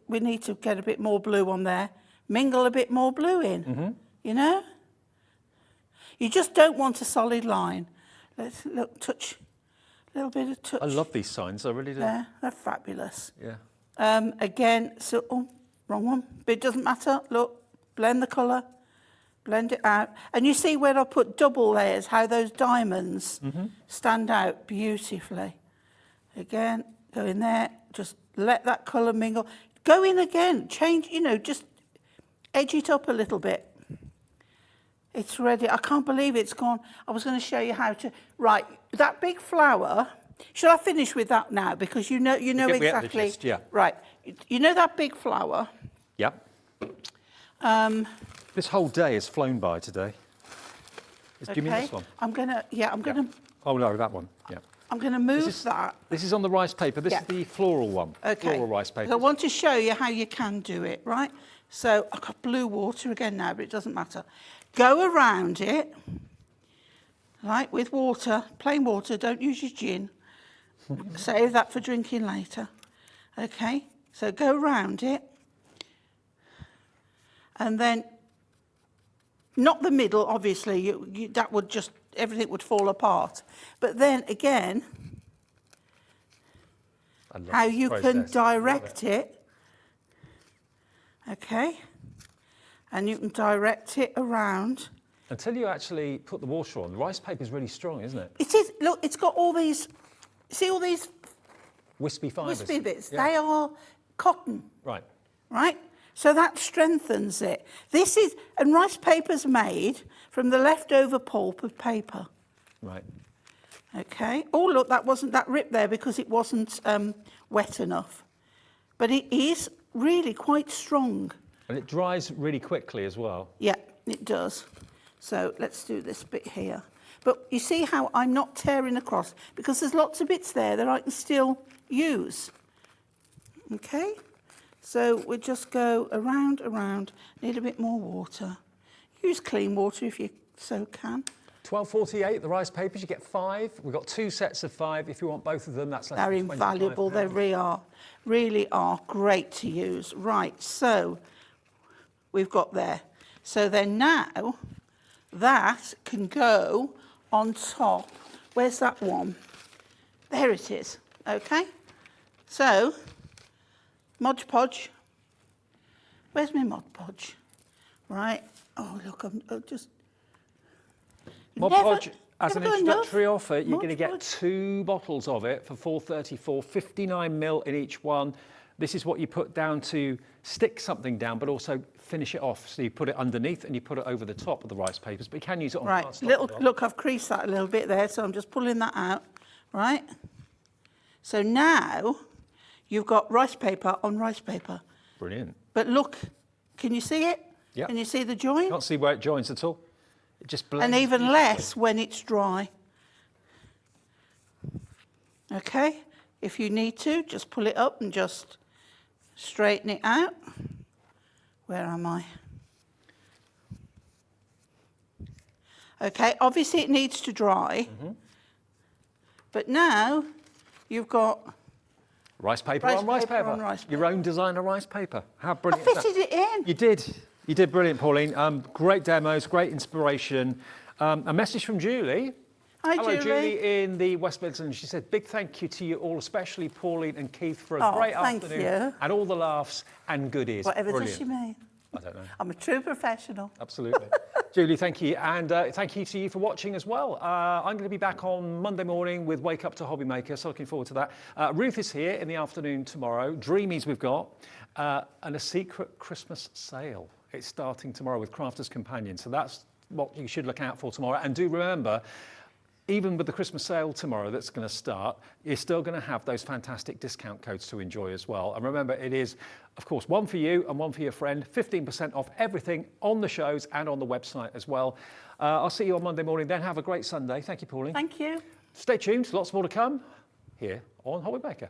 we need to get a bit more blue on there. Mingle a bit more blue in, you know. You just don't want a solid line. Let's touch a little bit of touch. I love these signs. I really do. There, they're fabulous. Yeah. Again, so wrong one, but it doesn't matter. Look, blend the colour. Blend it out. And you see where I put double layers, how those diamonds stand out beautifully. Again, go in there, just let that colour mingle. Go in again, change, just edge it up a little bit. It's ready. I can't believe it's gone. I was going to show you how to... Right, that big flower... Shall I finish with that now? Because you know exactly... Gist, yeah. Right. You know that big flower? Yep. This whole day has flown by today. Do you mean this one? I'm going to... Oh, no, that one. Yeah. I'm going to move that. This is on the rice paper. This is the floral one. Okay. Floral rice paper. So I want to show you how you can do it, right? So I've got blue water again now, but it doesn't matter. Go around it. Right, with water, plain water, don't use your gin. Save that for drinking later. Okay, so go round it. And then, not the middle, obviously, that would just, everything would fall apart. But then again, how you can direct it. Okay, and you can direct it around. Until you actually put the water on. The rice paper is really strong, isn't it? It is, look, it's got all these, see all these Wispy fibres. wispy bits? Yeah. They are cotton, Right. right? So that strengthens it. This is, and rice paper's made from the leftover pulp of paper. Right. Okay. Oh, look, that wasn't that ripped there because it wasn't wet enough. But it is really quite strong. And it dries really quickly as well. Yeah, it does. So let's do this bit here. But you see how I'm not tearing across because there's lots of bits there that I can still use. Okay. So we just go around, need a bit more water. Use clean water if you so can. £12.48, the rice papers, you get 5. We've got 2 sets of 5. If you want both of them, that's less They're than £25. invaluable, they really are great to use. Right, so we've got there. So then now, that can go on top. Where's that one? There it is, okay? So, Mod Podge. Where's my Mod Podge? Right, oh look, I'm just... Mod Podge, as an never got introductory enough. offer, you're Mod going to get Podge. 2 bottles of it for £4.34, 59ml in each one. This is what you put down to stick something down, but also finish it off. So you put it underneath and you put it over the top of the rice papers, but you can use it on Right, cardstock as well. look, I've creased that a little bit there, so I'm just pulling that out, right? So now you've got rice paper on rice paper. Brilliant. But look, can you see it? Yeah. Can you see the join? Can't see where it joins at all. It just blends. And even beautifully. less when it's dry. Okay, if you need to, just pull it up and just straighten it out. Where am I? Okay, obviously it needs to dry. But now you've got Rice paper Rice on rice paper paper. on rice Your own designer rice paper. How brilliant is that? fitted it in. You did. You did brilliant, Pauline. Great demos, great inspiration. A message from Julie. Hi, Hello, Julie. Julie in the West Midlands. She said, big thank you to you all, especially Pauline and Keith, for a Oh, great thank afternoon. you. And all the laughs and goodies. Whatever Brilliant. does she mean? I don't know. I'm a true professional. Absolutely. Julie, thank you. And thank you to you for watching as well. I'm going to be back on Monday morning with Wake Up to HobbyMaker, so looking forward to that. Ruth is here in the afternoon tomorrow. Dreamies we've got. And a secret Christmas sale. It's starting tomorrow with Crafters Companion. So that's what you should look out for tomorrow. And do remember, even with the Christmas sale tomorrow that's going to start, you're still going to have those fantastic discount codes to enjoy as well. And remember, it is, of course, one for you and one for your friend. 15% off everything on the shows and on the website as well. I'll see you on Monday morning then. Have a great Sunday. Thank you, Pauline. Thank you. Stay tuned. Lots more to come here on HobbyMaker.